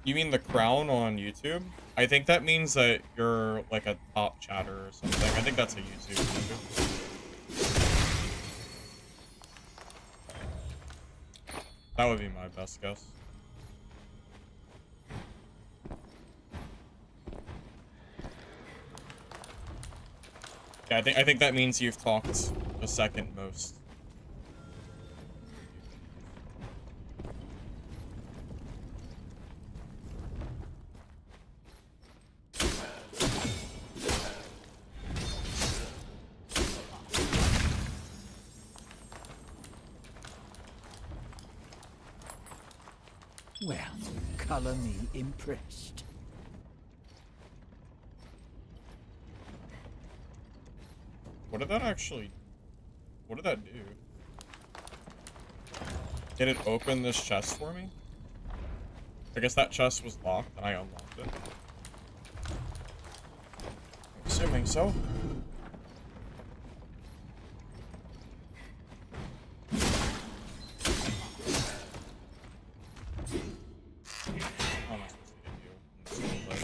You mean the crown on YouTube? I think that means that you're like a top chatter or something. I think that's a YouTube feature. That would be my best guess. Yeah, I think that means you've talked the second most. Well, color me impressed. What did that actually... What did that do? Did it open this chest for me? I guess that chest was locked and I unlocked it. I'm assuming so. How am I supposed to get you in this little ledge?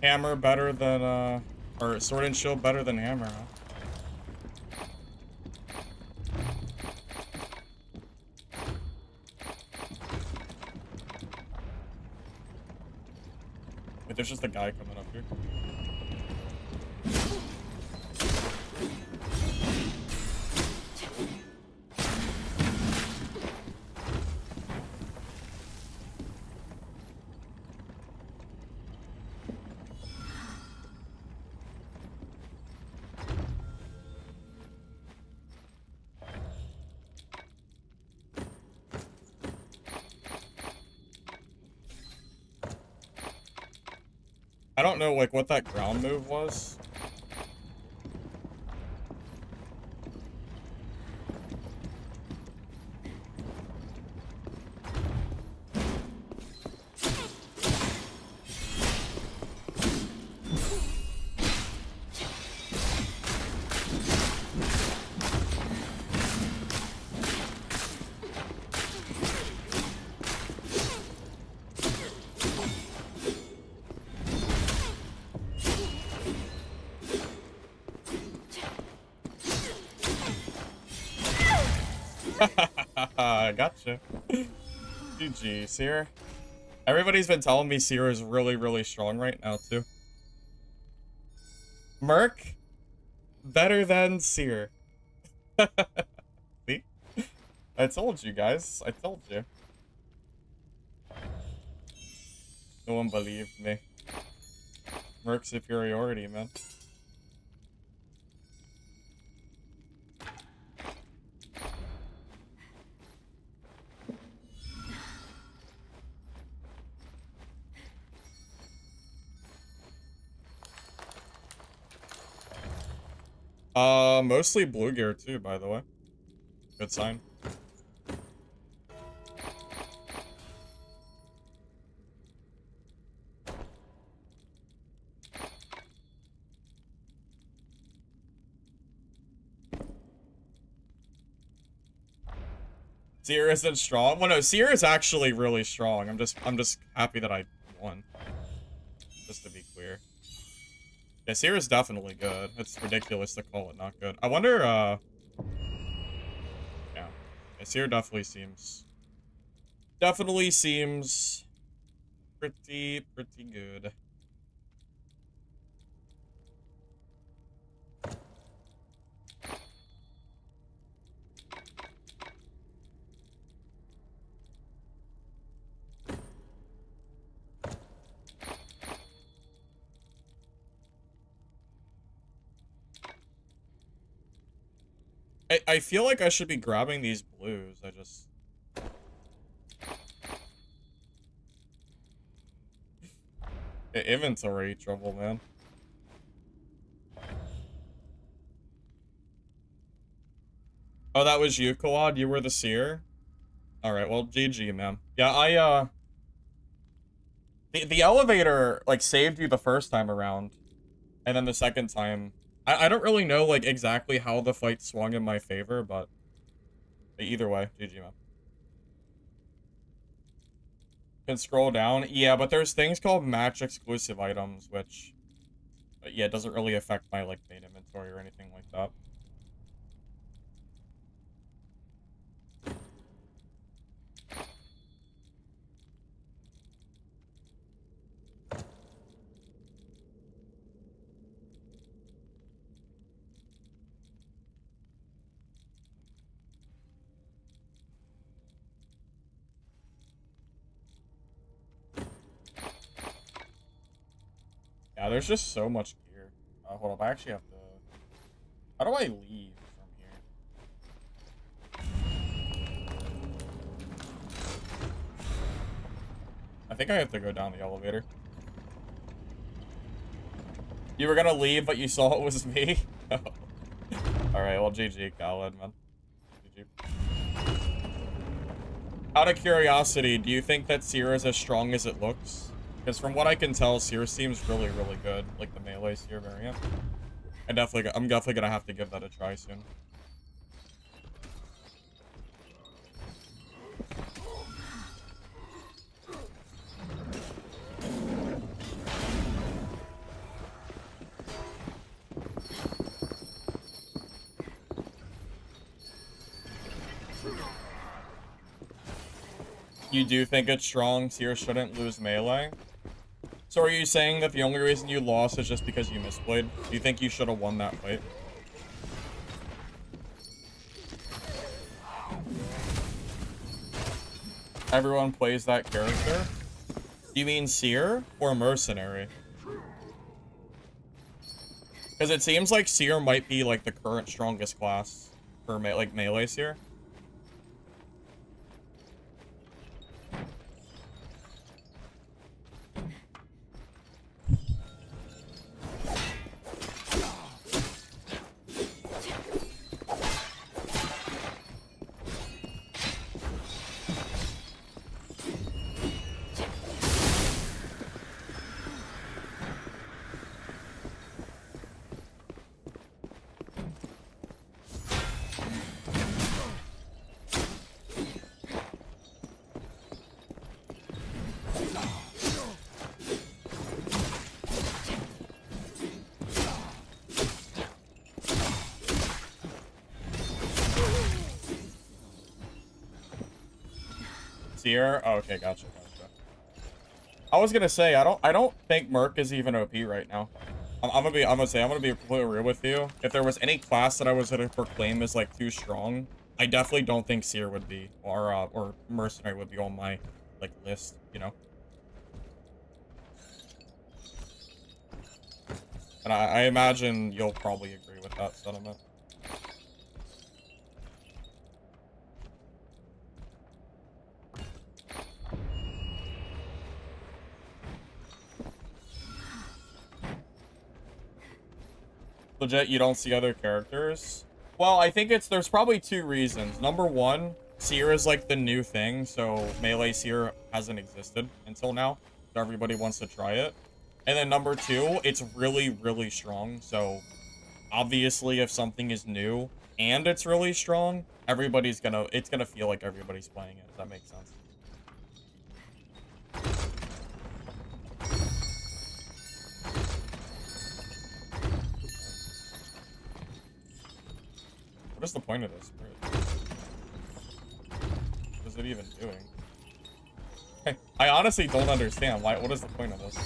Hammer better than, or sword and shield better than hammer, huh? Wait, there's just a guy coming up here. I don't know, like, what that ground move was. Gotcha. GG, Seer. Everybody's been telling me Seer is really, really strong right now, too. Merc? Better than Seer. See? I told you guys. I told you. No one believed me. Merc's superiority, man. Mostly blue gear too, by the way. Good sign. Seer isn't strong. Well, no, Seer is actually really strong. I'm just happy that I won. Just to be clear. Yeah, Seer is definitely good. It's ridiculous to call it not good. I wonder, yeah. Yeah, Seer definitely seems pretty good. I feel like I should be grabbing these blues. I just... Inventory trouble, man. Oh, that was you, Kawad? You were the seer? Alright, well, GG, man. Yeah, the elevator, like, saved you the first time around. And then the second time... I don't really know, like, exactly how the fight swung in my favor, but... Either way, GG, man. Can scroll down. Yeah, but there's things called match exclusive items, which... yeah, it doesn't really affect my, like, main inventory or anything like that. Yeah, there's just so much gear. Hold up, I actually have to... How do I leave from here? I think I have to go down the elevator. You were gonna leave, but you saw it was me? Alright, well, GG, Khaled, man. GG. Out of curiosity, do you think that Seer is as strong as it looks? Because from what I can tell, Seer seems really good. Like the melee Seer variant. I'm definitely gonna have to give that a try soon. You do think it's strong? Seer shouldn't lose melee? So are you saying that the only reason you lost is just because you misplayed? Do you think you should have won that fight? Everyone plays that character? Do you mean Seer or Mercenary? Because it seems like Seer might be like the current strongest class for melee Seer. Seer? Oh, okay, gotcha. I was gonna say, I don't think Merc is even OP right now. I'm gonna be completely real with you. If there was any class that I was gonna proclaim as like too strong, I definitely don't think Seer would be, or Mercenary would be on my like list, you know. And I imagine you'll probably agree with that sentiment. Legit, you don't see other characters? Well, I think there's probably two reasons. Number one, Seer is like the new thing, so melee Seer hasn't existed until now, so everybody wants to try it. And then number two, it's really strong, so obviously if something is new and it's really strong, it's gonna feel like everybody's playing it. Does that make sense? What is the point of this bridge? What is it even doing? I honestly don't understand. What is the point of this?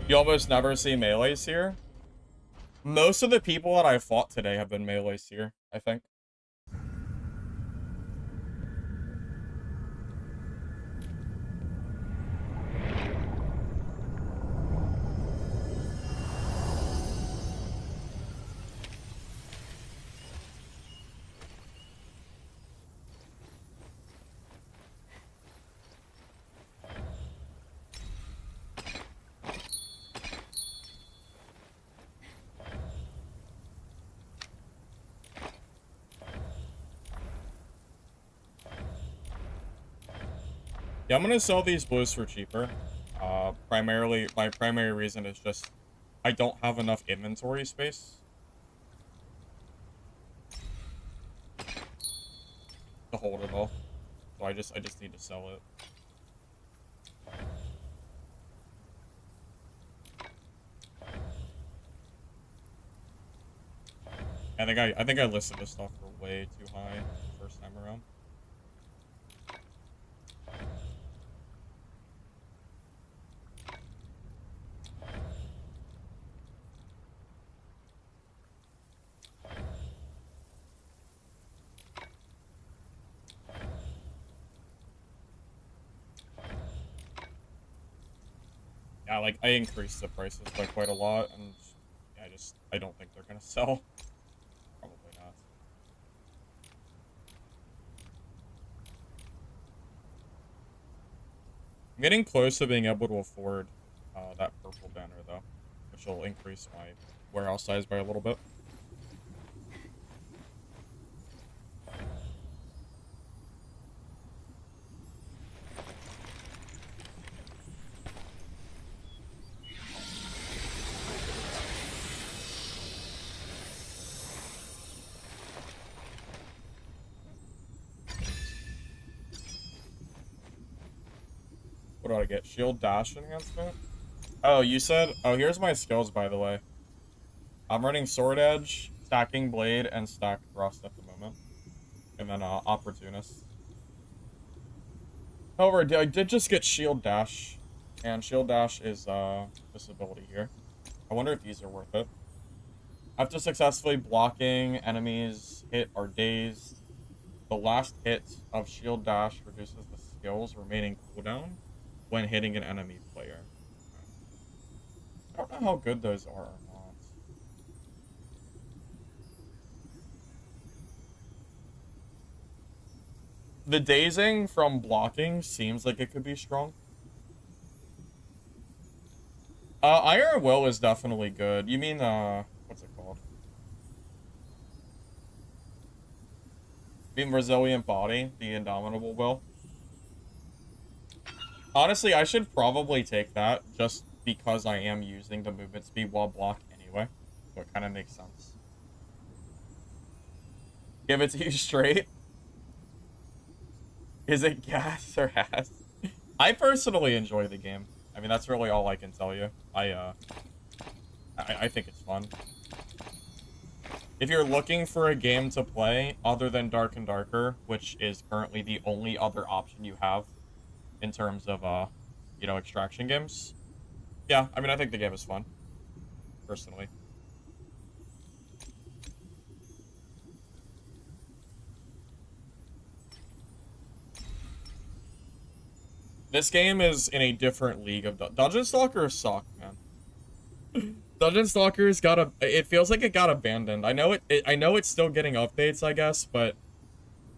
You almost never see melees here. Most of the people that I fought today have been melees here, I think. Yeah, I'm gonna sell these blues for cheaper. My primary reason is just I don't have enough inventory space to hold it all. So I just need to sell it. I think I listed this stuff for way too high the first time around. Yeah, like I increased the prices by quite a lot, and yeah, I don't think they're gonna sell. Probably not. I'm getting close to being able to afford that purple banner though, which will increase my warehouse size by a little bit. What do I get? Shield dash enhancement? Oh, you said... Oh, here's my skills, by the way. I'm running Sword Edge, Stacking Blade, and Stack Thrust at the moment. And then Opportunist. However, I did just get Shield Dash. And Shield Dash is this ability here. I wonder if these are worth it. After successfully blocking, enemies hit or dazed. The last hit of Shield Dash reduces the skill's remaining cooldown when hitting an enemy player. I don't know how good those are or not. The dazing from blocking seems like it could be strong. Iron Will is definitely good. You mean, what's it called? You mean Resilient Body, the Indomitable Will? Honestly, I should probably take that just because I am using the movement speed while block anyway. So it kind of makes sense. Give it to you straight. Is it gas or ass? I personally enjoy the game. I mean, that's really all I can tell you. I think it's fun. If you're looking for a game to play other than Dark and Darker, which is currently the only other option you have in terms of, you know, extraction games, yeah, I mean, I think the game is fun, personally. This game is in a different league of Dungeon Stalkers suck, man. Dungeon Stalkers it feels like it got abandoned. I know I know it's still getting updates, I guess, but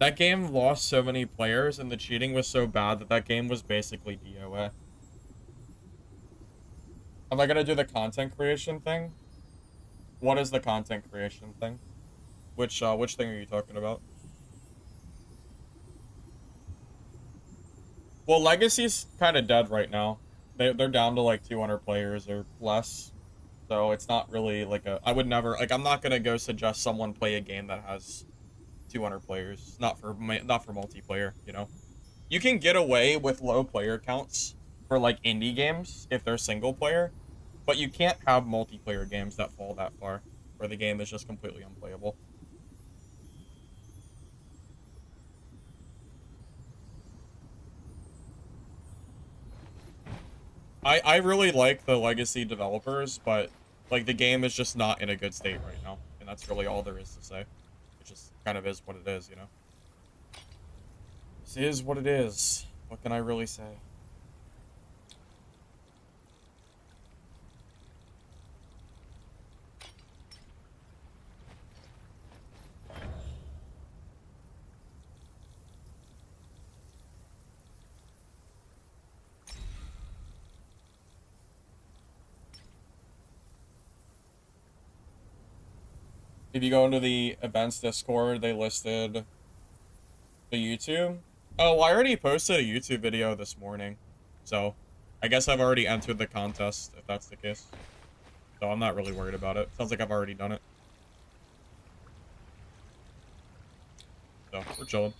that game lost so many players and the cheating was so bad that that game was basically DOA. Am I gonna do the content creation thing? What is the content creation thing? Which thing are you talking about? Well, Legacy's kind of dead right now. They're down to like 200 players or less. So it's not really like I would never, like, I'm not gonna go suggest someone play a game that has 200 players. Not for multiplayer, you know? You can get away with low player counts for like indie games if they're single player, but you can't have multiplayer games that fall that far where the game is just completely unplayable. I really like the Legacy developers, but like the game is just not in a good state right now, and that's really all there is to say. It just kind of is what it is, you know? This is what it is. What can I really say? If you go into the events Discord, they listed the YouTube. Oh, I already posted a YouTube video this morning, so I guess I've already entered the contest, if that's the case. So I'm not really worried about it. Sounds like I've already done it. So, we're chilling.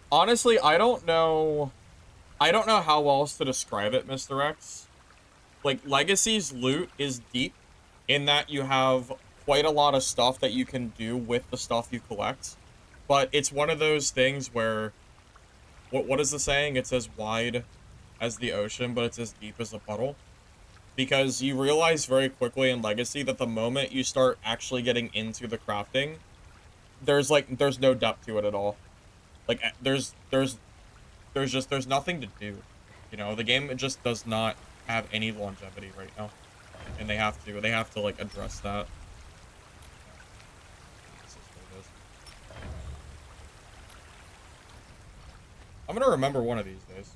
Honestly, I don't know how else to describe it, Mr. X. Like, Legacy's loot is deep in that you have quite a lot of stuff that you can do with the stuff you collect. But it's one of those things where, what is the saying? It's as wide as the ocean, but it's as deep as a puddle. Because you realize very quickly in Legacy that the moment you start actually getting into the crafting, there's no depth to it at all. Like, there's nothing to do. You know, the game just does not have any longevity right now. And they have to like address that. This is what it is. I'm gonna remember one of these days.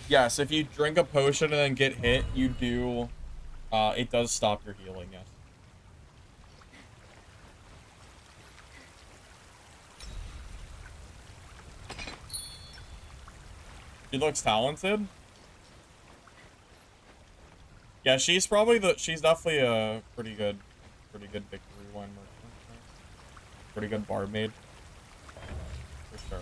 Yes, if you drink a potion and then get hit, you do, it does stop your healing, yes. She looks talented. Yeah, she's definitely a pretty good victory wine merchant. Pretty good barmaid. For sure.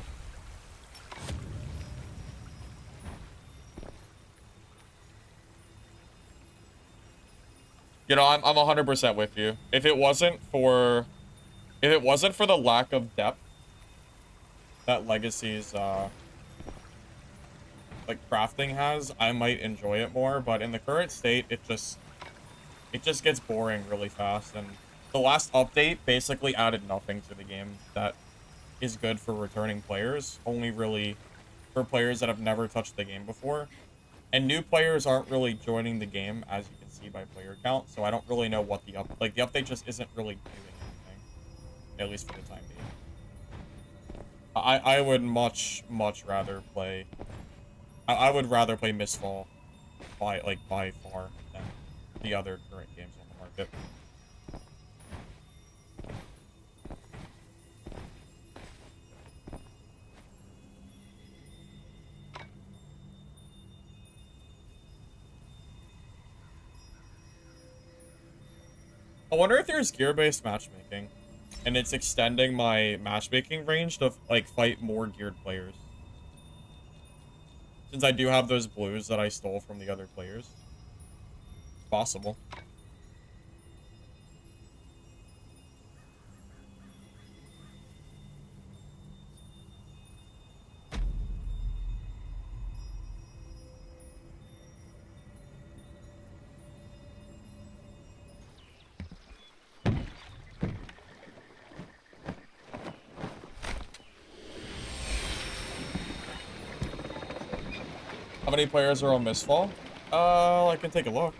You know, I'm 100% with you. If it wasn't for the lack of depth that Legacy's like crafting has, I might enjoy it more, but in the current state it just gets boring really fast, and the last update basically added nothing to the game that is good for returning players, only really for players that have never touched the game before. And new players aren't really joining the game, as you can see by player count, so I don't really know what the update just isn't really doing anything, at least for the time being. I would much rather play. I would rather play Mistfall by far than the other current games on the market. I wonder if there's gear-based matchmaking, and it's extending my matchmaking range to, like, fight more geared players. Since I do have those blues that I stole from the other players. It's possible. How many players are on Mistfall? I can take a look.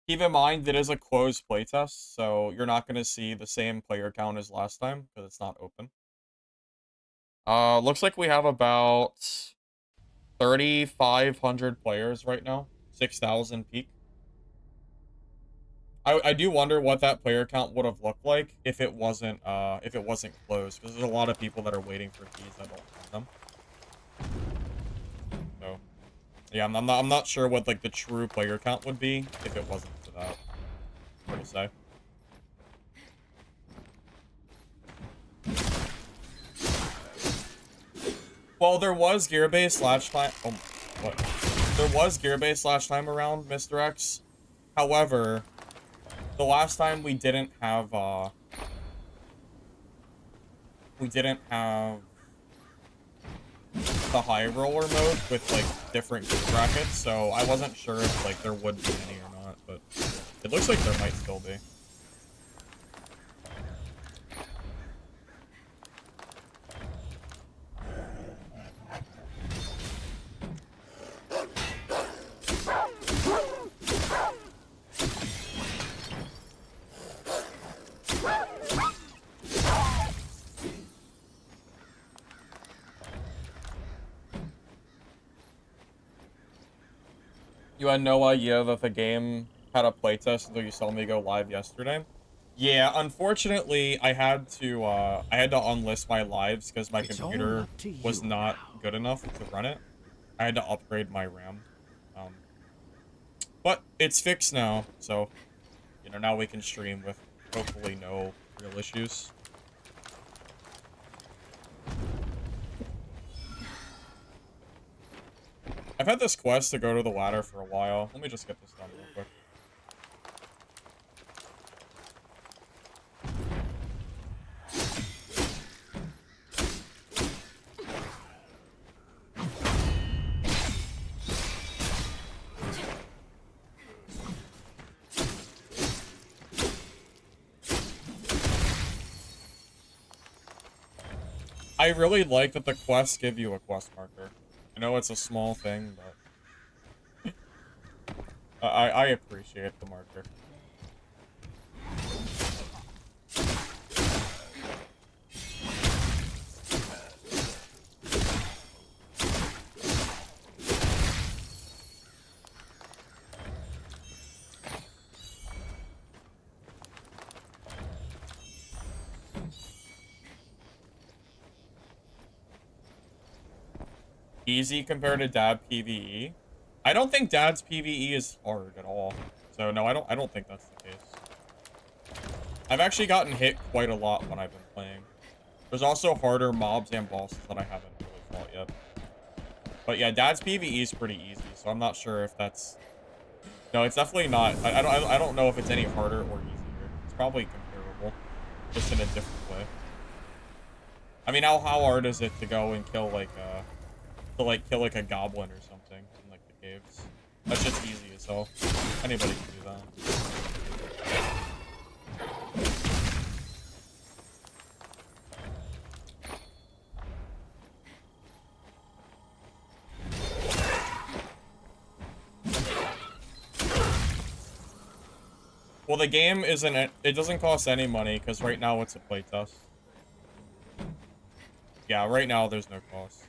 Keep in mind, it is a closed playtest, so you're not going to see the same player count as last time, because it's not open. Looks like we have about 3,500 players right now. 6,000 peak. I do wonder what that player count would have looked like if it wasn't closed, because there's a lot of people that are waiting for keys that don't have them. So, yeah, I'm not sure what like the true player count would be if it wasn't for that. Hard to say. Well, there was gear-based last time. Oh, what? There was gear-based last time around, Mr. X. However, the last time we didn't have the high roller mode with like different gear brackets, so I wasn't sure if like there would be any or not, but it looks like there might still be. You had no idea that the game had a playtest until you saw me go live yesterday? Yeah, unfortunately, I had to unlist my lives because my computer was not good enough to run it. I had to upgrade my RAM. But it's fixed now, so, you know, now we can stream with hopefully no real issues. I've had this quest to go to the ladder for a while. Let me just get this done real quick. I really like that the quests give you a quest marker. I know it's a small thing, but I appreciate the marker. Easy compared to Dad PvE. I don't think Dad's PvE is hard at all. So no, I don't think that's the case. I've actually gotten hit quite a lot when I've been playing. There's also harder mobs and bosses that I haven't really fought yet. But yeah, Dad's PvE is pretty easy, so I'm not sure if that's... No, it's definitely not. I don't know if it's any harder or easier. It's probably comparable, just in a different way. I mean, how hard is it to go and kill like kill like a goblin or something in like the caves? That's just easy as hell. Anybody can do that. Well, the game isn't, it doesn't cost any money because right now it's a playtest. Yeah, right now there's no cost.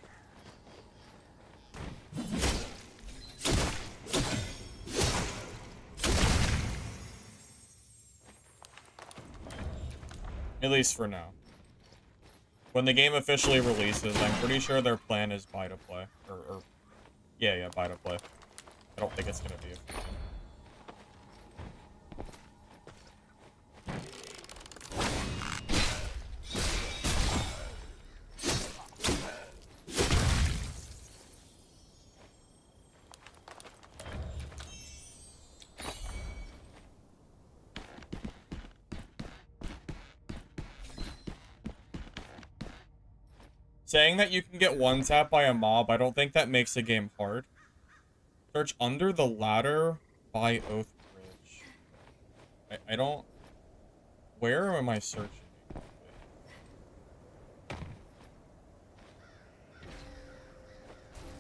At least for now. When the game officially releases, I'm pretty sure their plan is buy to play. Yeah, buy to play. I don't think it's gonna be a free game. Saying that you can get one tap by a mob, I don't think that makes the game hard. Search under the ladder by Oath Bridge. I don't... Where am I searching?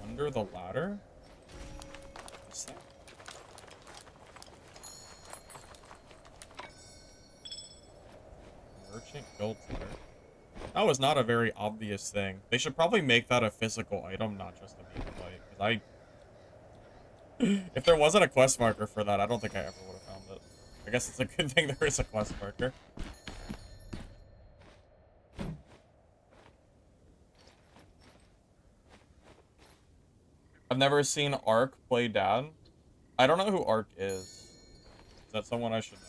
Under the ladder? What's that? Merchant Guild Letter. That was not a very obvious thing. They should probably make that a physical item, not just a meme fight. Because if there wasn't a quest marker for that, I don't think I ever would have found it. I guess it's a good thing there is a quest marker. I've never seen Ark play Dad. I don't know who Ark is. Is that someone I should know?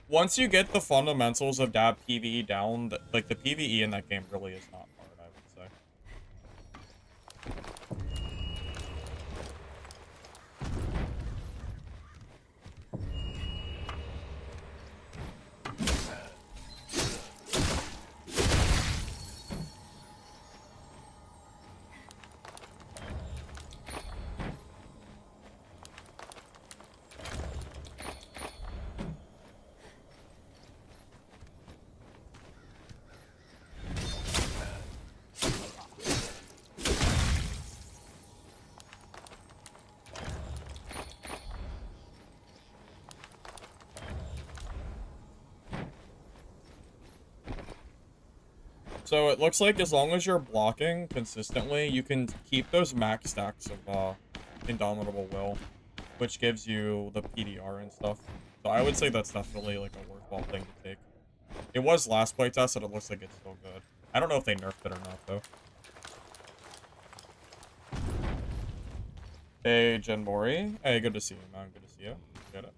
Once you get the fundamentals of Dad PvE down, like the PvE in that game really is not hard, I would say. So it looks like as long as you're blocking consistently, you can keep those max stacks of Indomitable Will, which gives you the PDR and stuff. So I would say that's definitely like a worthwhile thing to take. It was last playtest, and it looks like it's still good. I don't know if they nerfed it or not, though. Hey, Jen Mori. Hey, good to see you, man. Good to see you. Get it.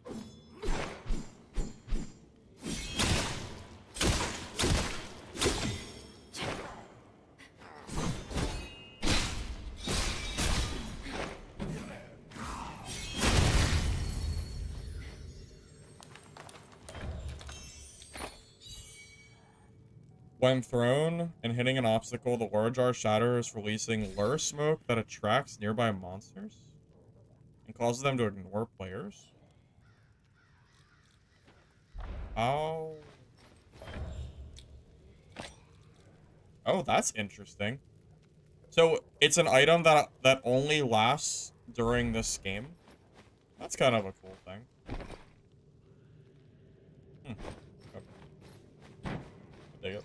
When thrown and hitting an obstacle, the water jar shatters, releasing lure smoke that attracts nearby monsters and causes them to ignore players. Oh. Oh, that's interesting. So it's an item that only lasts during this game. That's kind of a cool thing. Okay. Dig it.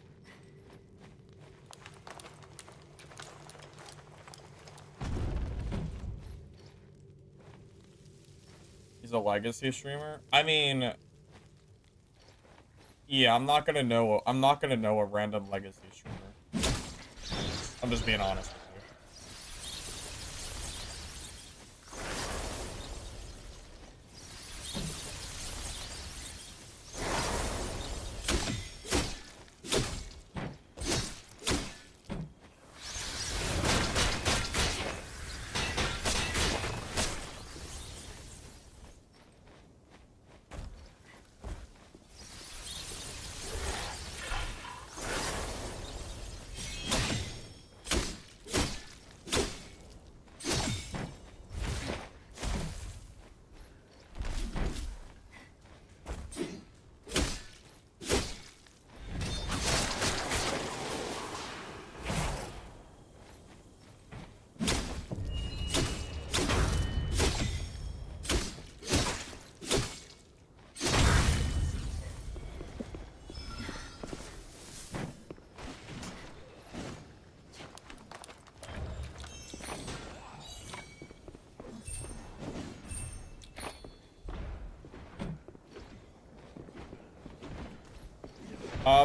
He's a legacy streamer. I mean, yeah, I'm not gonna know a random legacy streamer. I'm just being honest with you.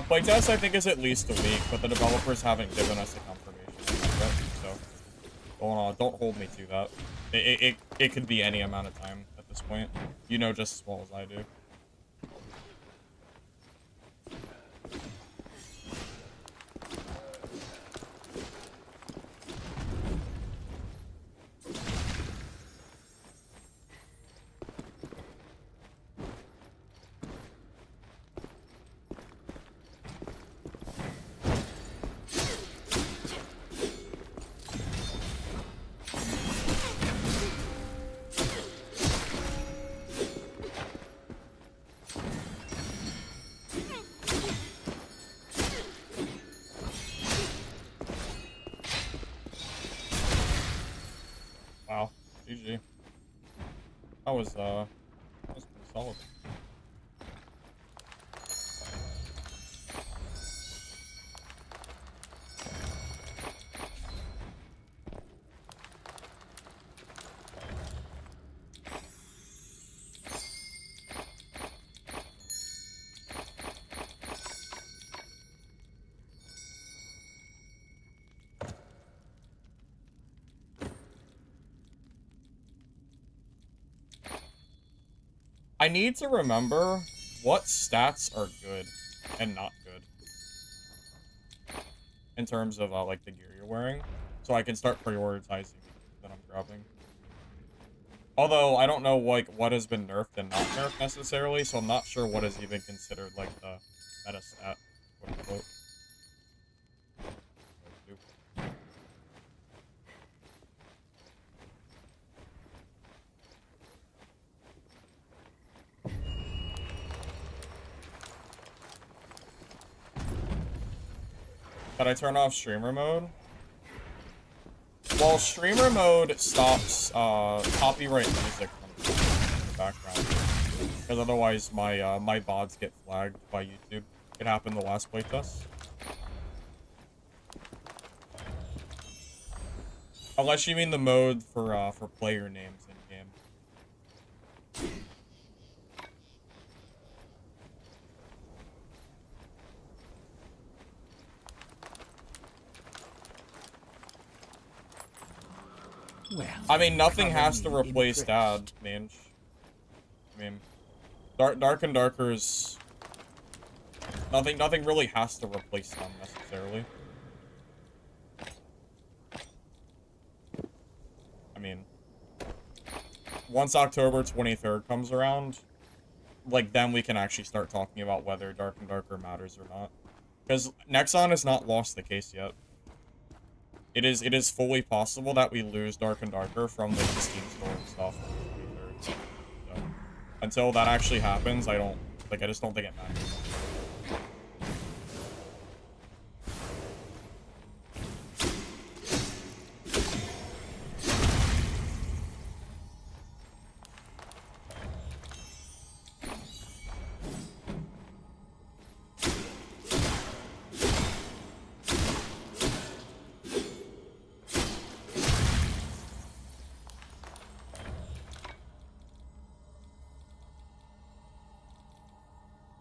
Playtest, I think, is at least a week, but the developers haven't given us a confirmation on that yet, so don't hold me to that. It could be any amount of time at this point. You know just as well as I do. GG. That was pretty solid. I need to remember what stats are good and not good in terms of like the gear you're wearing, so I can start prioritizing that I'm grabbing. Although I don't know like what has been nerfed and not nerfed necessarily, so I'm not sure what is even considered like the meta stat, quote unquote. Did I turn off streamer mode? Well, streamer mode stops copyright music from the background, because otherwise my my VODs get flagged by YouTube. It happened the last playtest. Unless you mean the mode for player names in game. Well, I mean, nothing has to replace Dad, man. I mean, Dark and Darker's nothing really has to replace them necessarily. I mean, once October 23rd comes around, like then we can actually start talking about whether Dark and Darker matters or not. Because Nexon has not lost the case yet. It is fully possible that we lose Dark and Darker from like the Steam store and stuff on the 23rd. So, until that actually happens, I just don't think it matters.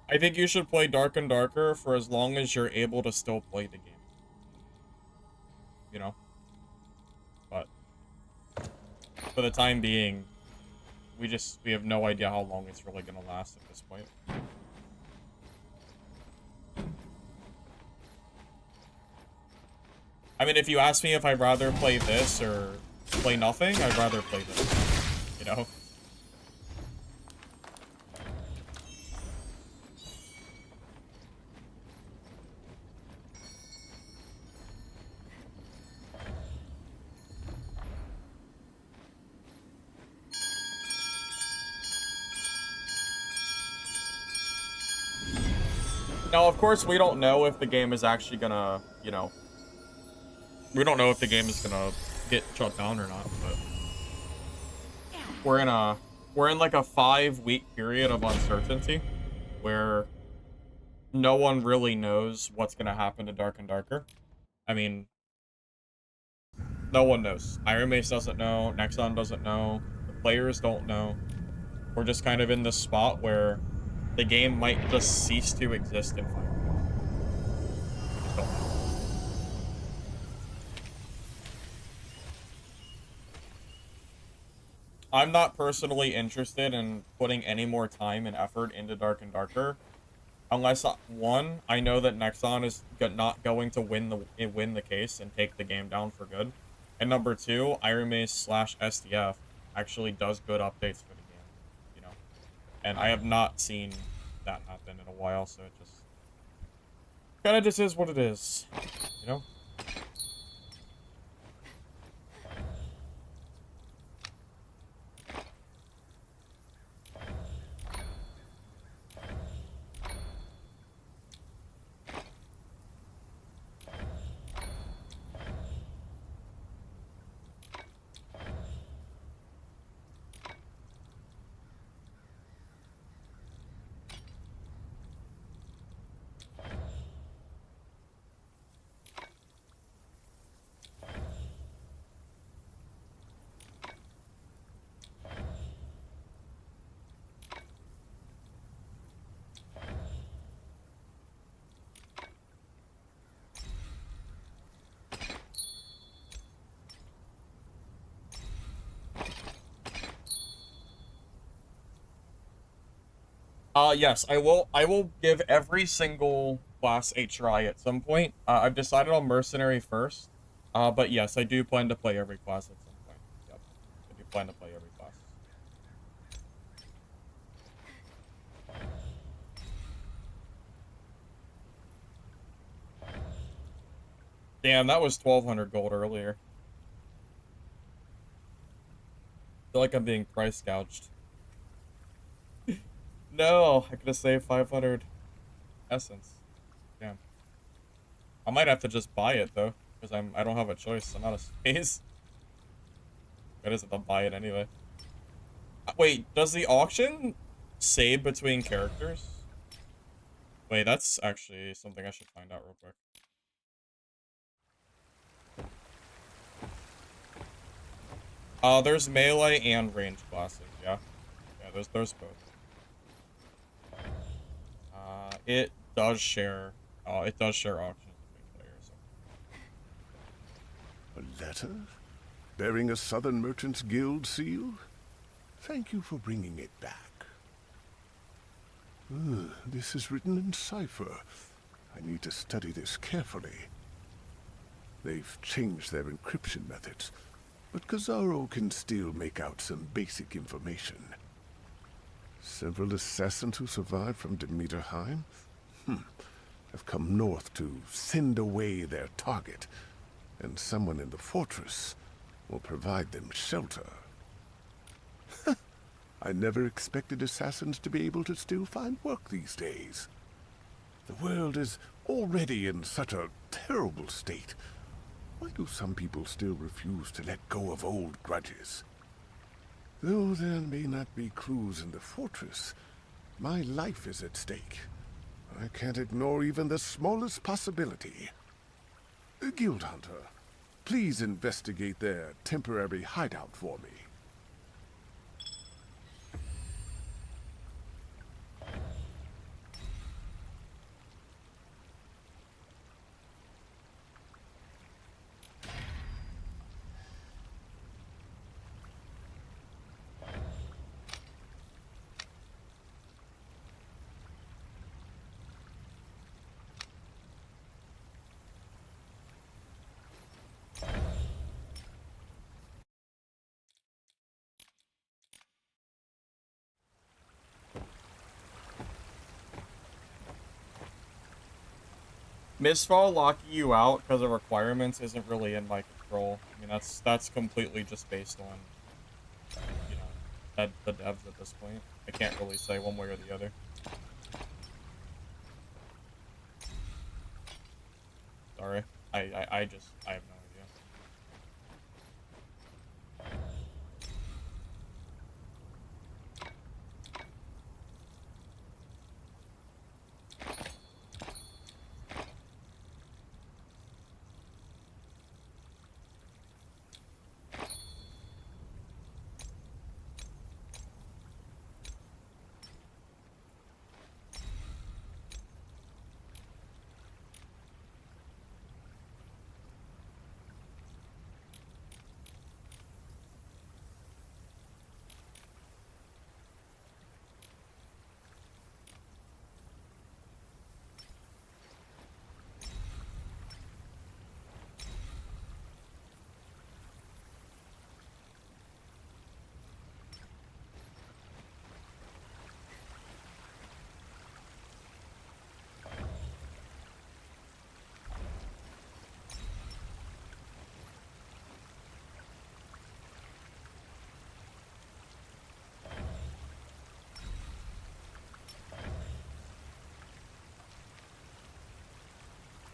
I think you should play Dark and Darker for as long as you're able to still play the game. You know? But for the time being, we have no idea how long it's really gonna last at this point. I mean, if you ask me if I'd rather play this or play nothing, I'd rather play this. You know? Now, of course, we don't know if the game is actually gonna, you know, we don't know if the game is gonna get shut down or not, but we're in like a 5-week period of uncertainty where no one really knows what's gonna happen to Dark and Darker. I mean, no one knows. Iron Mace doesn't know, Nexon doesn't know, the players don't know. We're just kind of in this spot where the game might just cease to exist in 5 years. We just don't know. I'm not personally interested in putting any more time and effort into Dark and Darker, unless one, I know that Nexon is not going to win the case and take the game down for good, and number two, Iron Mace / SDF actually does good updates for the game, you know, and I have not seen that happen in a while, so it just kind of just is what it is, you know. Yes, I will give every single class a try at some point. I've decided on mercenary first. But yes, I do plan to play every class at some point. Yep. I do plan to play every class. Damn, that was 1200 gold earlier. I feel like I'm being price gouged. No, I could have saved 500 essence. Damn. I might have to just buy it though, because I don't have a choice. I'm out of space. I just have to buy it anyway. Wait, does the auction save between characters? Wait, that's actually something I should find out real quick. There's melee and range classes, yeah. Yeah, there's both. It does share auctions between players. A letter? Bearing a Southern Merchants Guild seal? Thank you for bringing it back. This is written in cipher. I need to study this carefully. They've changed their encryption methods, but Kazaro can still make out some basic information. Several assassins who survived from Demeterheim have come north to send away their target, and someone in the fortress will provide them shelter. I never expected assassins to be able to still find work these days. The world is already in such a terrible state. Why do some people still refuse to let go of old grudges? Though there may not be clues in the fortress, my life is at stake. I can't ignore even the smallest possibility. Guild Hunter, please investigate their temporary hideout for me. Mistfall locking you out because of requirements isn't really in my control. I mean, that's completely just based on, you know, the devs at this point. I can't really say one way or the other. Sorry. I have no idea.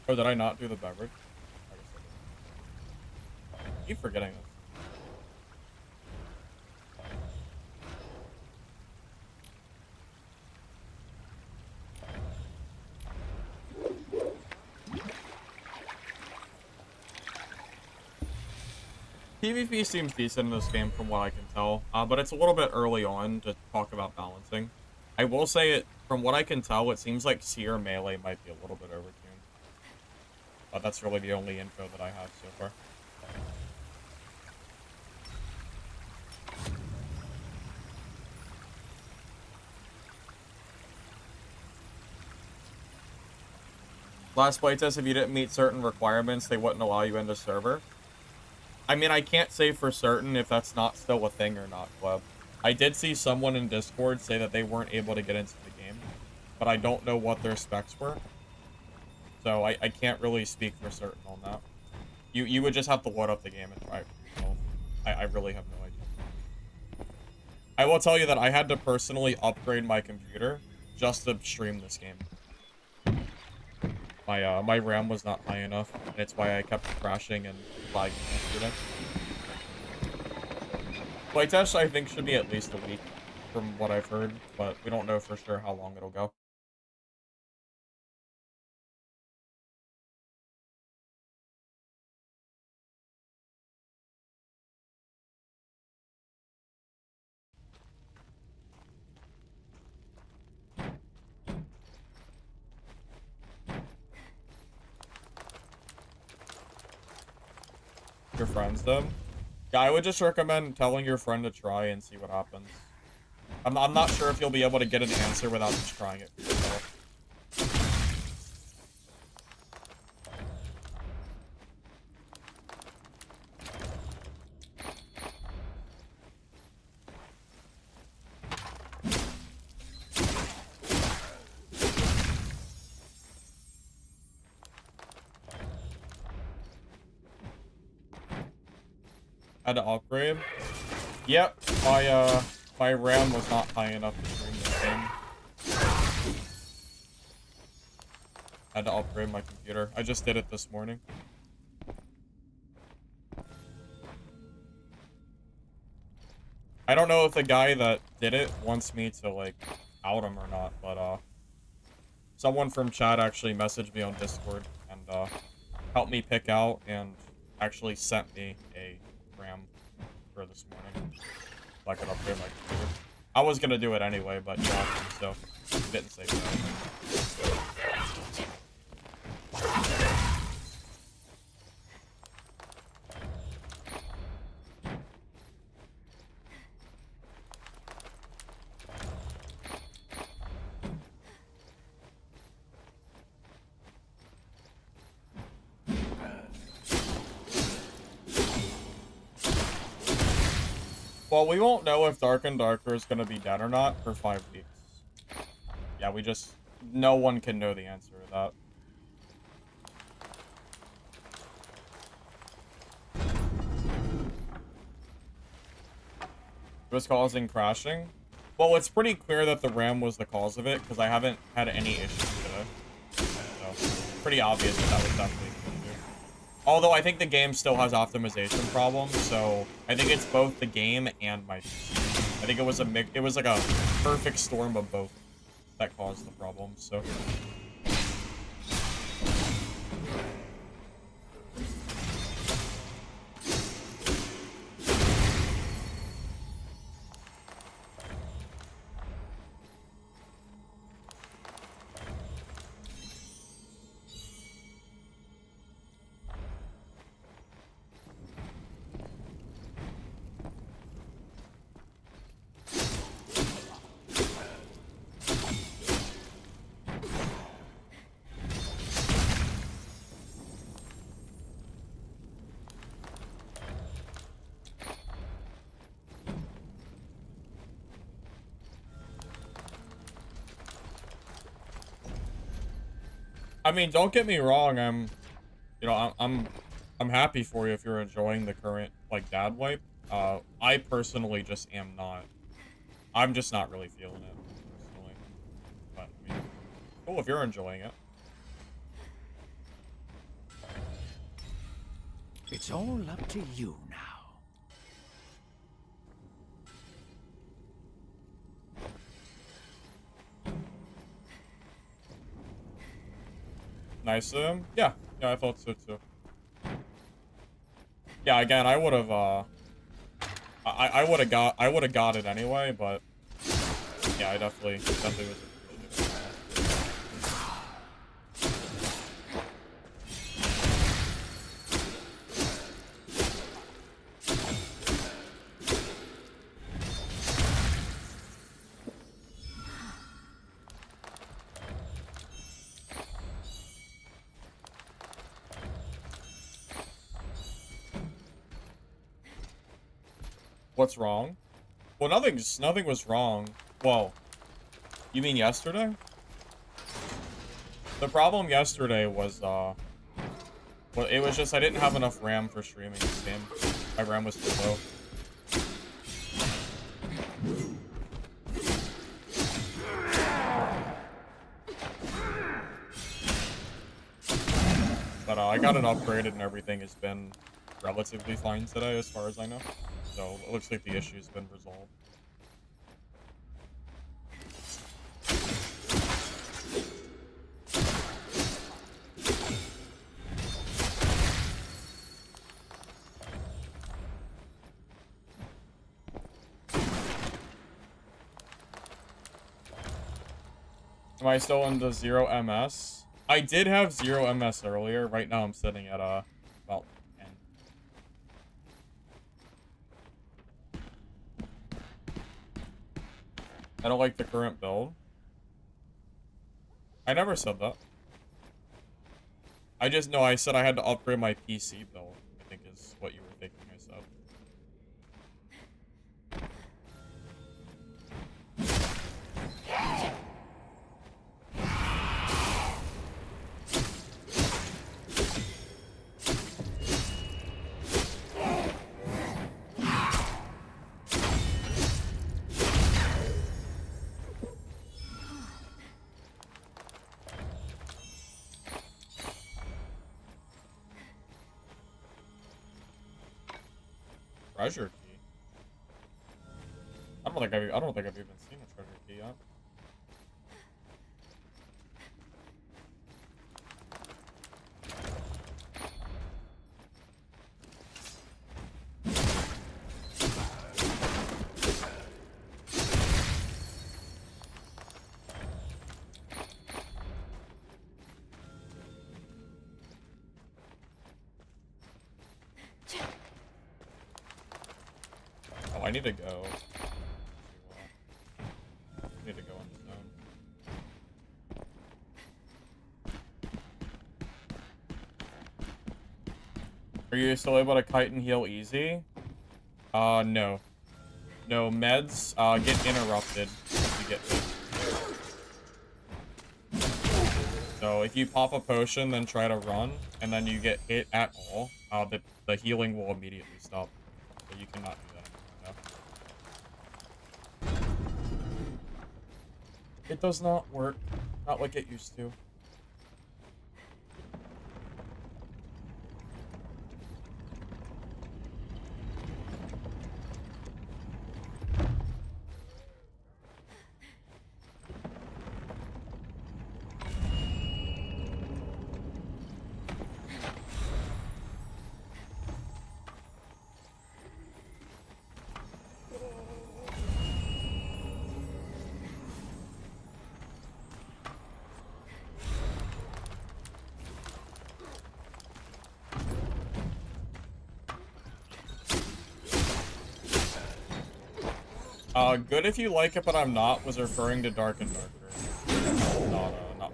Oh, did I not do the beverage? I guess I did. I keep forgetting this. PvP seems decent in this game from what I can tell, but it's a little bit early on to talk about balancing. I will say it, from what I can tell, it seems like Seer Melee might be a little bit overtuned. But that's really the only info that I have so far. Last playtest, if you didn't meet certain requirements, they wouldn't allow you into server. I mean, I can't say for certain if that's not still a thing or not, Club. I did see someone in Discord say that they weren't able to get into the game, but I don't know what their specs were. So I can't really speak for certain on that. You would just have to load up the game and try it for yourself. I really have no idea. I will tell you that I had to personally upgrade my computer just to stream this game. My RAM was not high enough, and it's why I kept crashing and lagging yesterday. Playtest, I think, should be at least a week, from what I've heard, but we don't know for sure how long it'll go. Your friends, though? Yeah, I would just recommend telling your friend to try and see what happens. I'm not sure if you'll be able to get an answer without just trying it for yourself. Had to upgrade? Yep, my RAM was not high enough to stream this game. Had to upgrade my computer. I just did it this morning. I don't know if the guy that did it wants me to, like, out him or not, but, someone from chat actually messaged me on Discord and, helped me pick out and actually sent me a RAM for this morning so I could upgrade my computer. I was gonna do it anyway, but you asked me, so I didn't say that. Well, we won't know if Dark and Darker is gonna be dead or not for 5 weeks. Yeah, no one can know the answer to that. It was causing crashing? Well, it's pretty clear that the RAM was the cause of it, because I haven't had any issues today. So, pretty obvious that was definitely an issue. Although, I think the game still has optimization problems, so I think it's both the game and my PC. I think it was it was like a perfect storm of both that caused the problem, so... I mean, don't get me wrong, I'm happy for you if you're enjoying the current, like, dad wipe. I personally just am not. I'm just not really feeling it, personally. But, I mean, cool if you're enjoying it. It's all up to you now. Nice of him? Yeah, I thought so too. Yeah, again, I would have, I would have got it anyway, but yeah, I definitely was appreciative. What's wrong? Well, nothing was wrong. Well, you mean yesterday? The problem yesterday was, well, it was just I didn't have enough RAM for streaming this game. My RAM was too low. But I got it upgraded and everything has been relatively fine today as far as I know. So it looks like the issue's been resolved. Am I still into 0 MS? I did have 0 MS earlier. Right now I'm sitting at about 10. I don't like the current build. I never said that. I just know I said I had to upgrade my PC build, I think is what you were thinking I said. Treasure key? I don't think I've even seen a treasure key yet. Oh, I need to go. I need to go in the zone. Are you still able to kite and heal easy? No. No, meds, get interrupted if you get hit. So if you pop a potion, then try to run, and then you get hit at all, the healing will immediately stop. So you cannot do that anymore now. It does not work. Not like it used to. Good if you like it, but I'm not, was referring to Dark and Darker. Not Mistfall.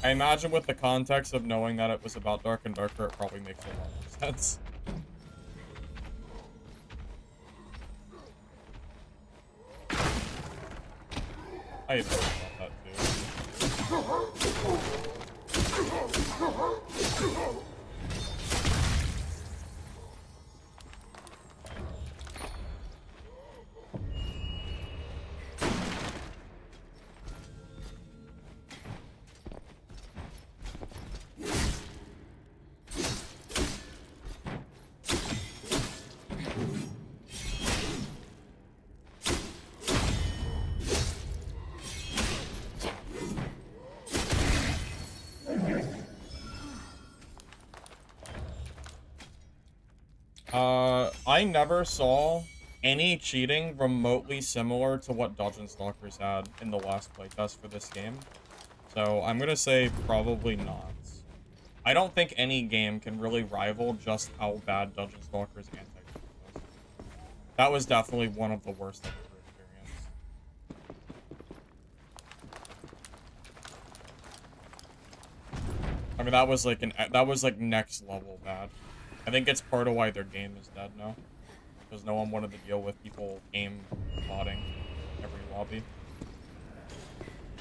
I imagine with the context of knowing that it was about Dark and Darker, it probably makes a lot more sense. I even thought about that too. I never saw any cheating remotely similar to what Dungeon Stalkers had in the last playtest for this game. So I'm gonna say probably not. I don't think any game can really rival just how bad Dungeon Stalker's anti-cheat was. That was definitely one of the worst I've ever experienced. I mean, that was like next level bad. I think it's part of why their game is dead now, because no one wanted to deal with people aim botting every lobby.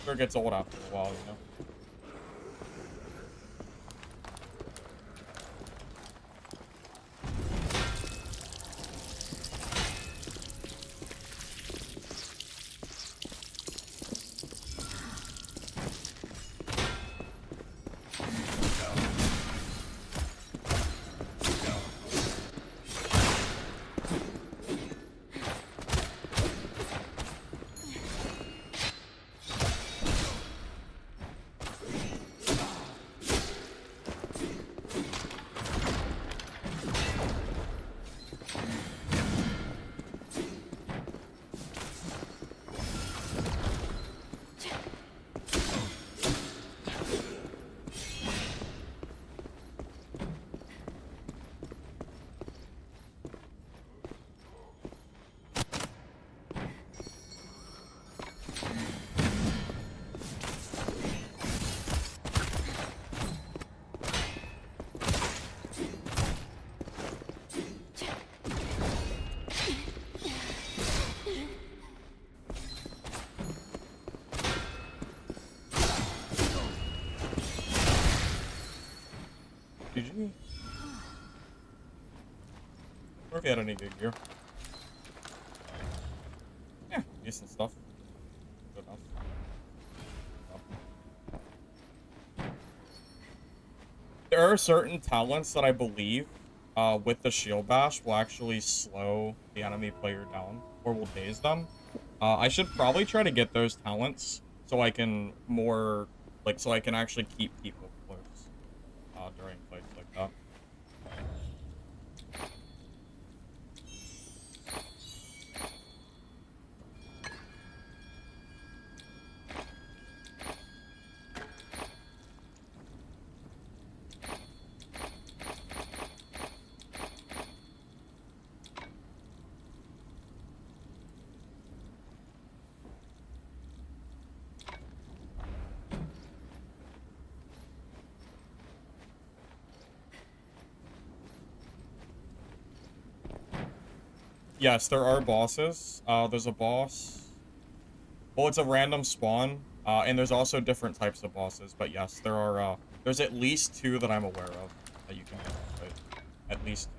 Sure gets old after a while, you know. GG. Or if you had any good gear. Yeah, decent stuff. Good enough. There are certain talents that I believe with the shield bash will actually slow the enemy player down or will daze them. I should probably try to get those talents so I can so I can actually keep people close during fights like that. Yes, there are bosses. There's a boss. Well, it's a random spawn. And there's also different types of bosses. But yes, there are, there's at least 2 that I'm aware of that you can fight. At least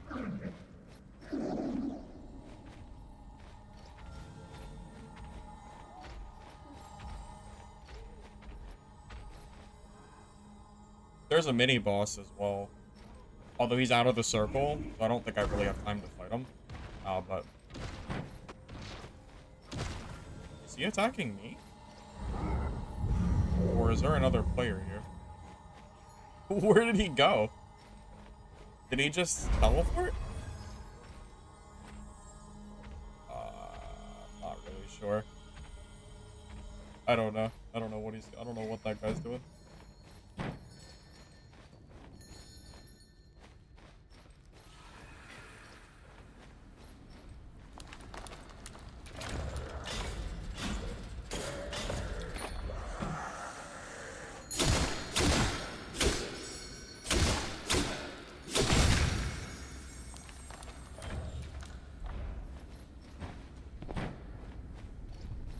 2. There's a mini boss as well. Although he's out of the circle, so I don't think I really have time to fight him. But... Is he attacking me? Or is there another player here? Where did he go? Did he just teleport? Not really sure. I don't know. I don't know what that guy's doing.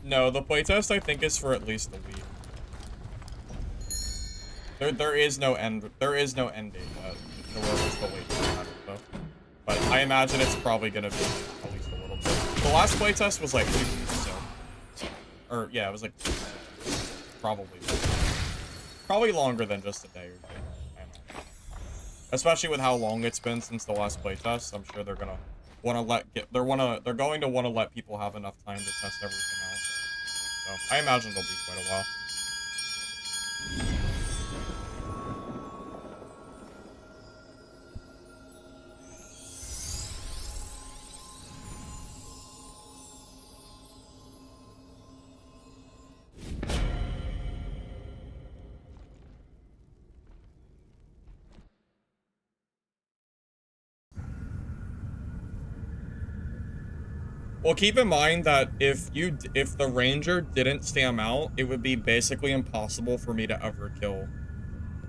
No, the playtest I think is for at least a week. There is no end date yet. Nor is the wait time, though. But I imagine it's probably gonna be at least a little bit. The last playtest was like 2 weeks, so. Or yeah, it was like 2 weeks. Probably longer than just a day or 2. I don't know. Especially with how long it's been since the last playtest, I'm sure they're gonna they're going to want to let people have enough time to test everything out. So I imagine it'll be quite a while. Well, keep in mind that if the ranger didn't stam out, it would be basically impossible for me to ever kill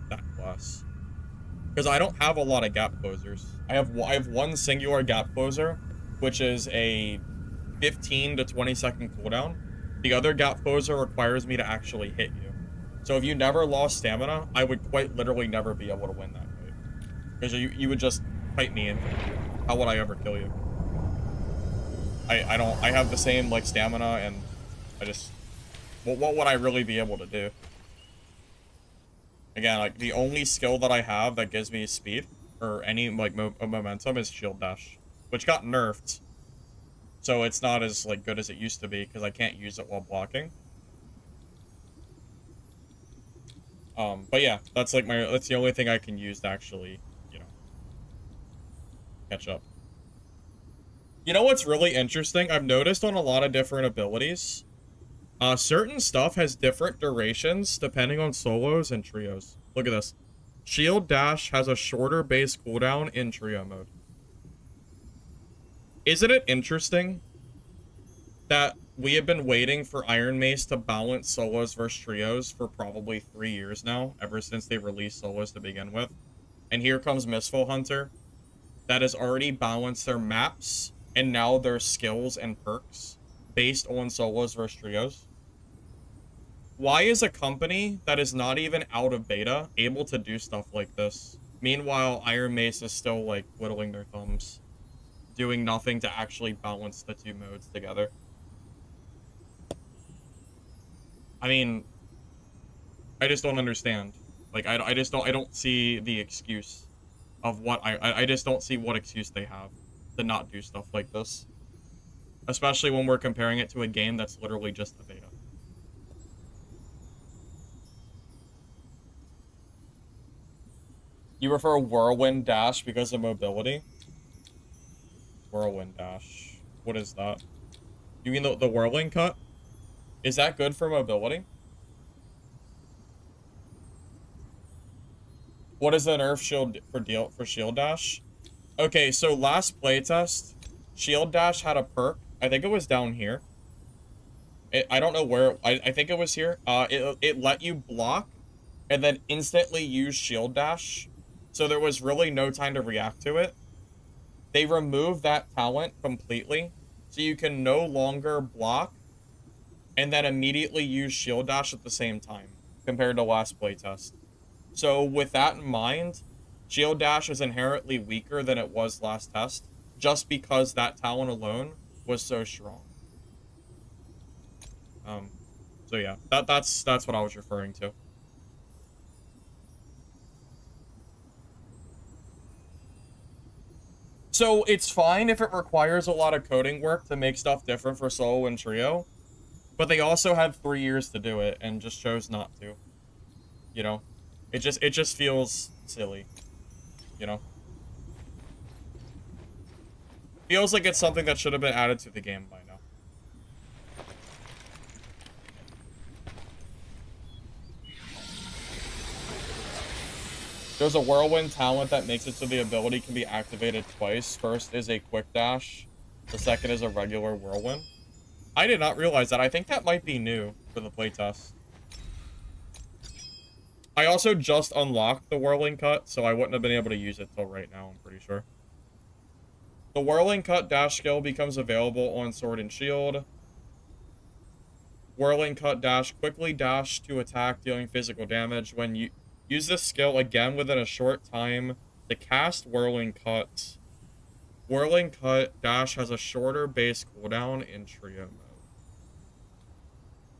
that class. Because I don't have a lot of gap closers. I have one singular gap closer, which is a 15 to 20 second cooldown. The other gap closer requires me to actually hit you. So if you never lost stamina, I would quite literally never be able to win that fight. Because you would just fight me infinitely. How would I ever kill you? I have the same, like, stamina, and I just... what would I really be able to do? Again, like, the only skill that I have that gives me speed, or any, like, momentum is shield dash. Which got nerfed. So it's not as, like, good as it used to be, because I can't use it while blocking. But yeah, that's, like, that's the only thing I can use to actually, you know, catch up. You know what's really interesting? I've noticed on a lot of different abilities, certain stuff has different durations depending on solos and trios. Look at this. Shield Dash has a shorter base cooldown in trio mode. Isn't it interesting that we have been waiting for Iron Mace to balance solos versus trios for probably 3 years now, ever since they released solos to begin with? And here comes Mistfall Hunter that has already balanced their maps and now their skills and perks based on solos versus trios. Why is a company that is not even out of beta able to do stuff like this? Meanwhile, Iron Mace is still, like, twiddling their thumbs, doing nothing to actually balance the two modes together. I mean, I just don't understand. Like, I don't see the excuse of what I just don't see what excuse they have to not do stuff like this. Especially when we're comparing it to a game that's literally just a beta. You prefer Whirlwind Dash because of mobility? Whirlwind Dash. What is that? You mean the Whirling Cut? Is that good for mobility? What is the nerf shield for Shield Dash? Okay, so last playtest, Shield Dash had a perk. I think it was down here. I don't know where. I think it was here. It let you block and then instantly use Shield Dash. So there was really no time to react to it. They removed that talent completely. So you can no longer block and then immediately use Shield Dash at the same time compared to last playtest. So with that in mind, Shield Dash is inherently weaker than it was last test, just because that talent alone was so strong. So yeah, that's what I was referring to. So it's fine if it requires a lot of coding work to make stuff different for solo and trio, but they also had 3 years to do it and just chose not to. You know, it just feels silly. You know, feels like it's something that should have been added to the game by now. There's a Whirlwind talent that makes it so the ability can be activated twice. First is a Quick Dash. The second is a regular Whirlwind. I did not realize that. I think that might be new for the playtest. I also just unlocked the Whirling Cut, so I wouldn't have been able to use it till right now, I'm pretty sure. The Whirling Cut dash skill becomes available on Sword and Shield. Whirling Cut dash, quickly dash to attack, dealing physical damage. When you use this skill again within a short time to cast Whirling Cut. Whirling Cut dash has a shorter base cooldown in trio mode.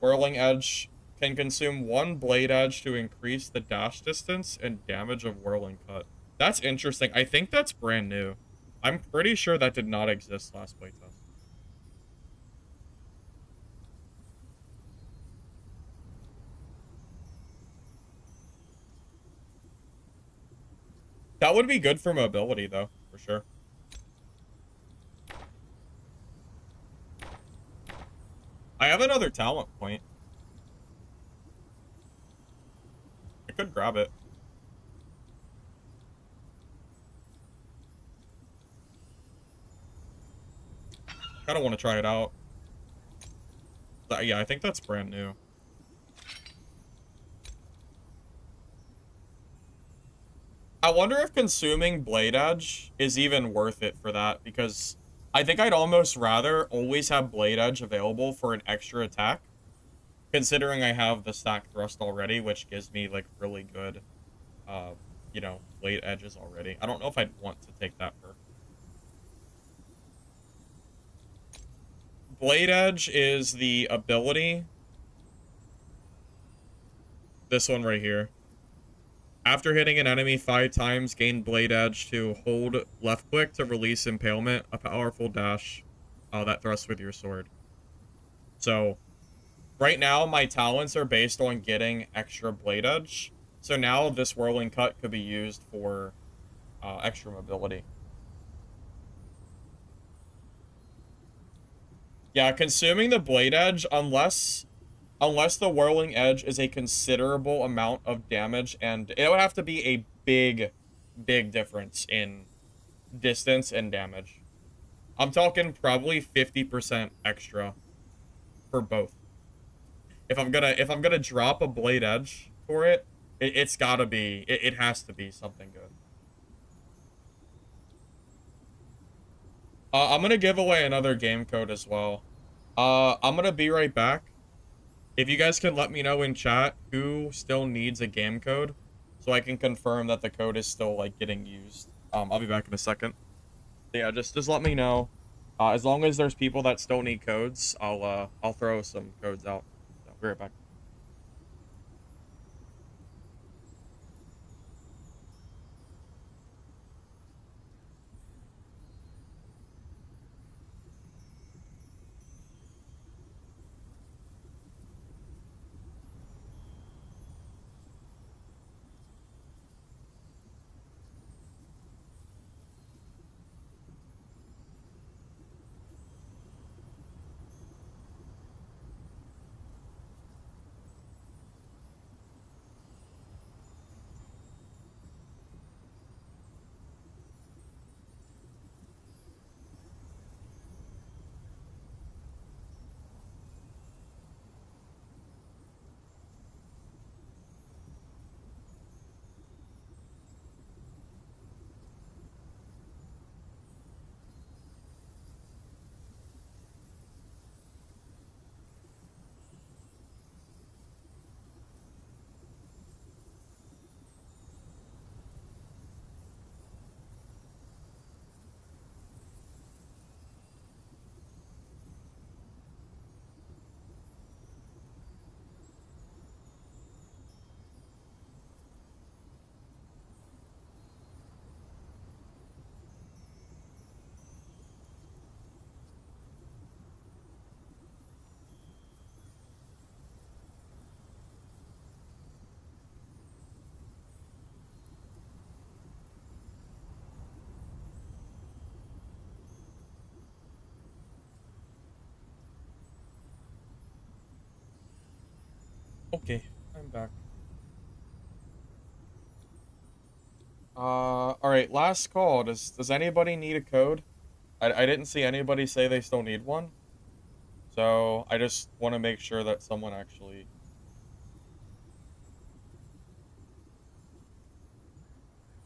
Whirling Edge can consume 1 Blade Edge to increase the dash distance and damage of Whirling Cut. That's interesting. I think that's brand new. I'm pretty sure that did not exist last playtest. That would be good for mobility, though, for sure. I have another talent point. I could grab it. Kind of want to try it out. Yeah, I think that's brand new. I wonder if consuming Blade Edge is even worth it for that, because I think I'd almost rather always have Blade Edge available for an extra attack, considering I have the stack thrust already, which gives me, like, really good, you know, Blade Edges already. I don't know if I'd want to take that for... Blade Edge is the ability. This one right here. After hitting an enemy 5 times, gain Blade Edge to hold left click to release Impalement, a powerful dash that thrusts with your sword. So, right now, my talents are based on getting extra Blade Edge. So now this Whirling Cut could be used for extra mobility. Yeah, consuming the Blade Edge, unless the Whirling Edge is a considerable amount of damage, and it would have to be a big difference in distance and damage. I'm talking probably 50% extra for both. If I'm gonna drop a Blade Edge for it, it's gotta be, it has to be something good. I'm gonna give away another game code as well. I'm gonna be right back. If you guys can let me know in chat who still needs a game code, so I can confirm that the code is still, like, getting used. I'll be back in a second. Yeah, just let me know. As long as there's people that still need codes, I'll throw some codes out. So, I'll be right back. Okay, I'm back. Alright, last call. Does anybody need a code? I didn't see anybody say they still need one. So, I just want to make sure that someone actually...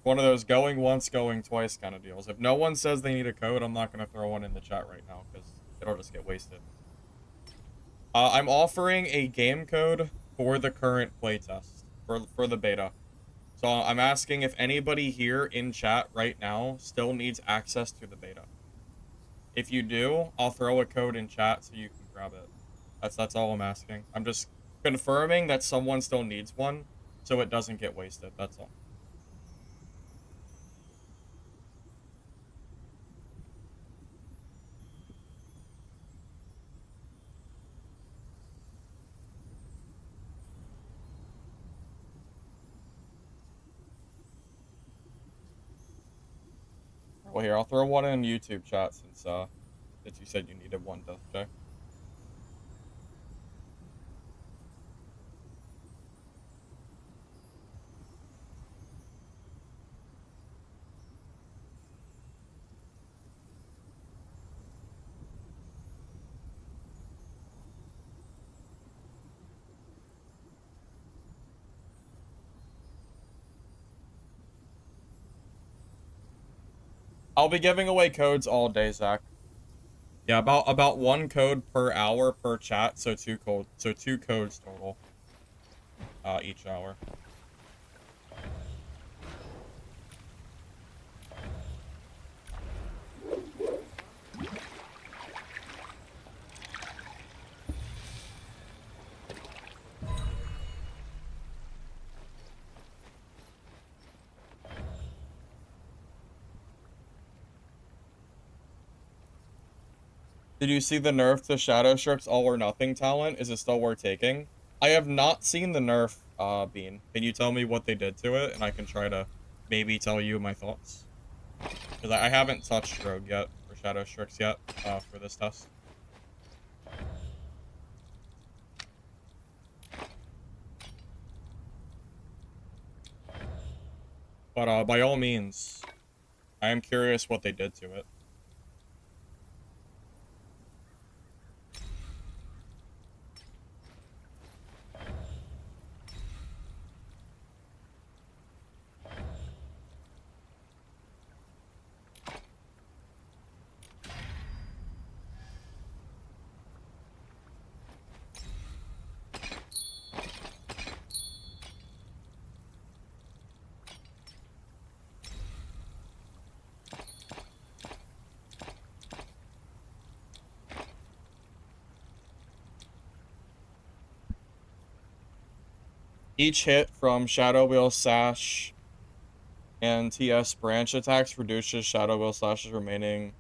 One of those going once, going twice kind of deals. If no one says they need a code, I'm not going to throw one in the chat right now, because it'll just get wasted. I'm offering a game code for the current playtest, for the beta. So I'm asking if anybody here in chat right now still needs access to the beta. If you do, I'll throw a code in chat so you can grab it. That's all I'm asking. I'm just confirming that someone still needs one, so it doesn't get wasted. That's all. Well, here, I'll throw one in YouTube chat since you said you needed one, Death J. I'll be giving away codes all day, Zach. Yeah, about one code per hour per chat, so two codes total. Each hour. Did you see the nerf to Shadow Strip's all or nothing talent? Is it still worth taking? I have not seen the nerf, Bean. Can you tell me what they did to it? And I can try to maybe tell you my thoughts. Because I haven't touched Rogue yet, or Shadow Strix yet, for this test. But, by all means, I am curious what they did to it. Each hit from Shadow Wheel Sash and TS branch attacks reduces Shadow Wheel Slash's remaining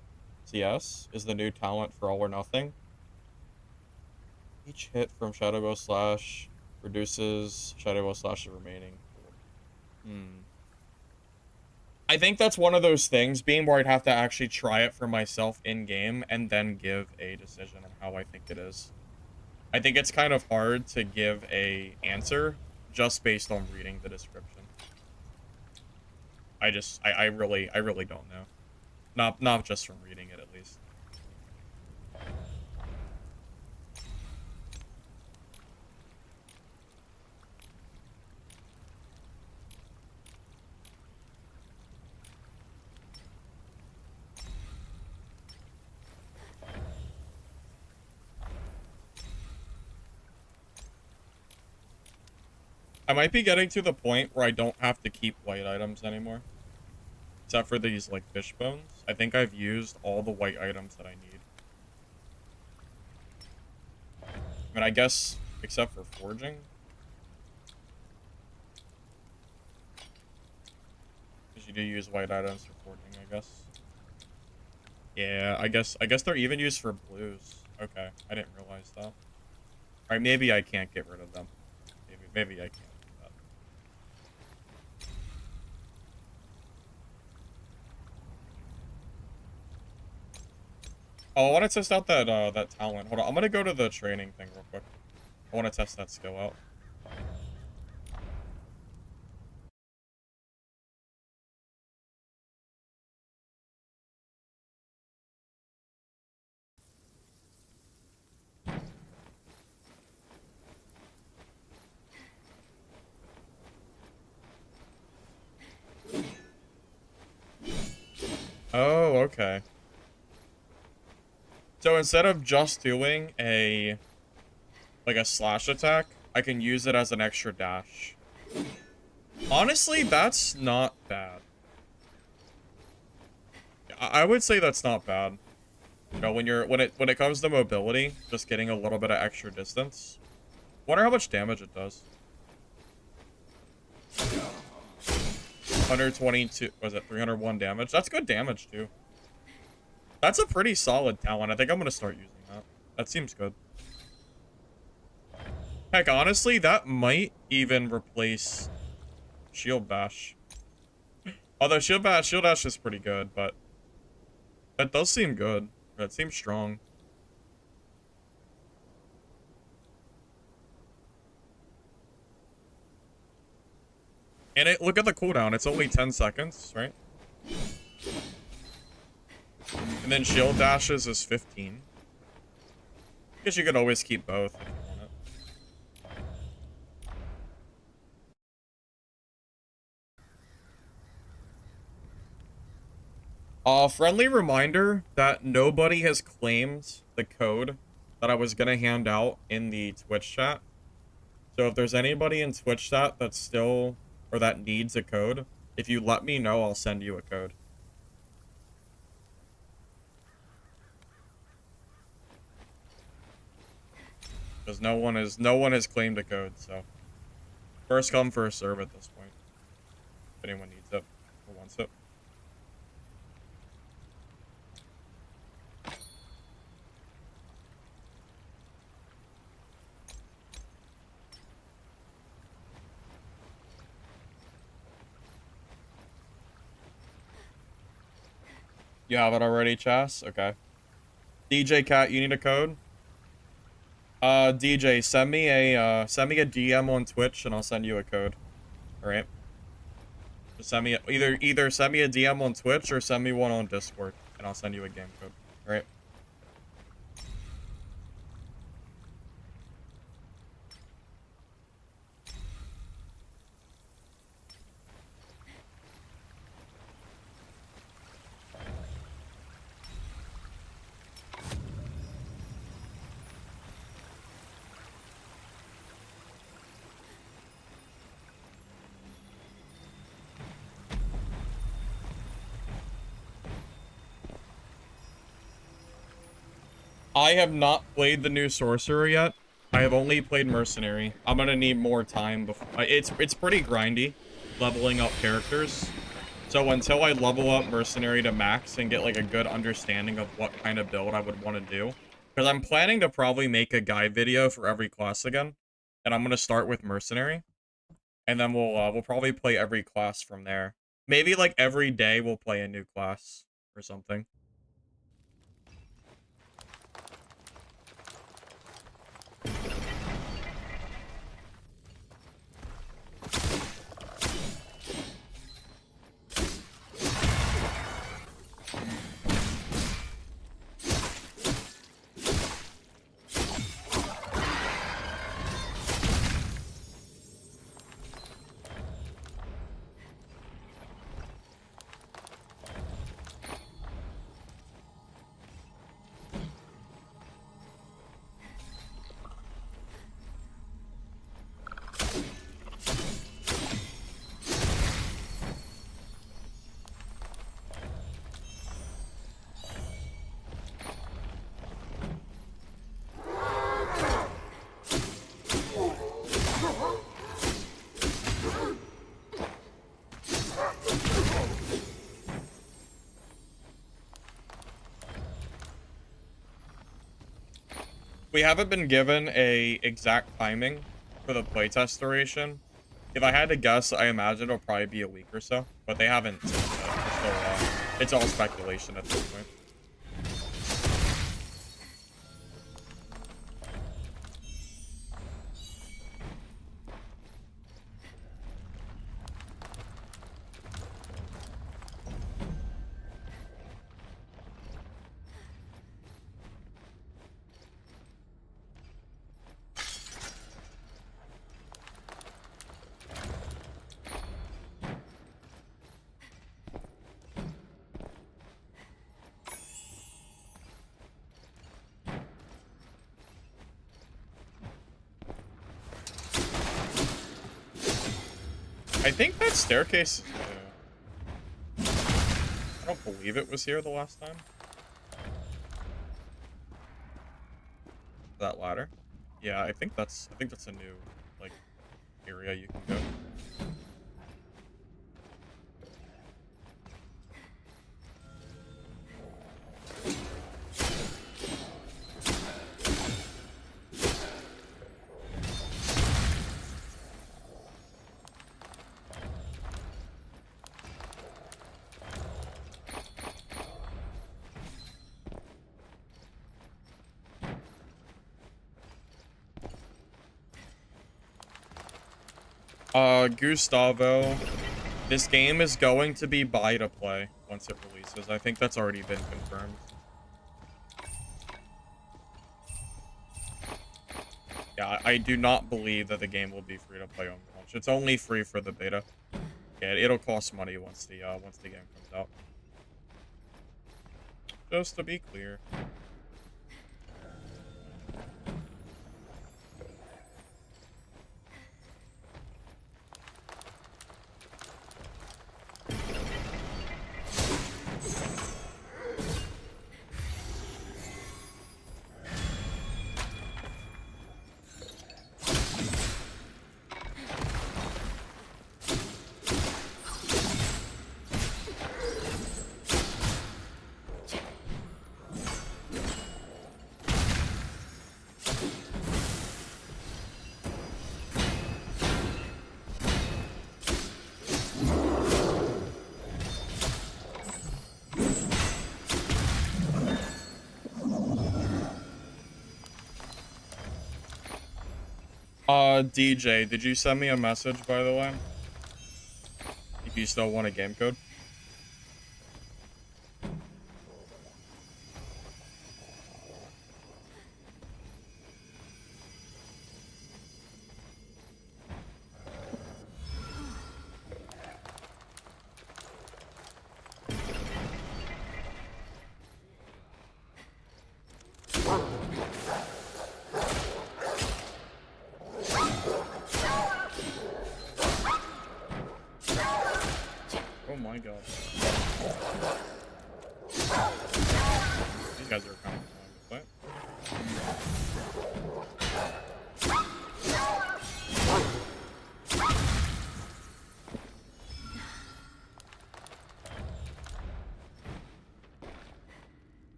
TS. Is the new talent for all or nothing. Each hit from Shadow Wheel Slash reduces Shadow Wheel Slash's remaining. I think that's one of those things, being where I'd have to actually try it for myself in-game and then give a decision on how I think it is. I think it's kind of hard to give a answer just based on reading the description. I really don't know. Not just from reading it, at least. I might be getting to the point where I don't have to keep white items anymore. Except for these, like, fish bones. I think I've used all the white items that I need. I mean, I guess, except for forging. Because you do use white items for forging, I guess. Yeah, I guess they're even used for blues. Okay, I didn't realize that. Alright, maybe I can't get rid of them. Maybe I can't. Oh, I want to test out that that talent. Hold on, I'm gonna go to the training thing real quick. I want to test that skill out. Oh, okay. So instead of just doing a slash attack, I can use it as an extra dash. Honestly, that's not bad. I would say that's not bad. You know, when it comes to mobility, just getting a little bit of extra distance. Wonder how much damage it does. 122, was it 301 damage? That's good damage too. That's a pretty solid talent. I think I'm gonna start using that. That seems good. Heck, honestly, that might even replace Shield Bash. Although Shield Dash is pretty good, but that does seem good. That seems strong. And look at the cooldown. It's only 10 seconds, right? And then Shield Dashes is 15. I guess you could always keep both if you want it. Friendly reminder that nobody has claimed the code that I was gonna hand out in the Twitch chat. So if there's anybody in Twitch chat that's still, or that needs a code, if you let me know, I'll send you a code. Because no one has claimed a code, so first come, first serve at this point. If anyone needs it or wants it. You have it already, Chas? Okay. DJ Cat, you need a code? DJ, send me a DM on Twitch and I'll send you a code. Alright? Just send me either send me a DM on Twitch or send me one on Discord and I'll send you a game code. Alright? I have not played the new Sorcerer yet. I have only played Mercenary. I'm gonna need more time before. It's pretty grindy, leveling up characters. So until I level up Mercenary to max and get like a good understanding of what kind of build I would want to do, because I'm planning to probably make a guide video for every class again, and I'm gonna start with Mercenary, and then we'll probably play every class from there. Maybe like every day we'll play a new class or something. We haven't been given a exact timing for the playtest duration. If I had to guess, I imagine it'll probably be a week or so, but they haven't said that. It's all speculation at this point. I think that staircase... I don't believe it was here the last time. That ladder. Yeah, I think that's a new, like, area you can go. Gustavo, this game is going to be buy to play once it releases. I think that's already been confirmed. Yeah, I do not believe that the game will be free to play on launch. It's only free for the beta. Yeah, it'll cost money once the game comes out. Just to be clear. DJ, did you send me a message, by the way? If you still want a game code? Oh my god. These guys are kind of annoying to play.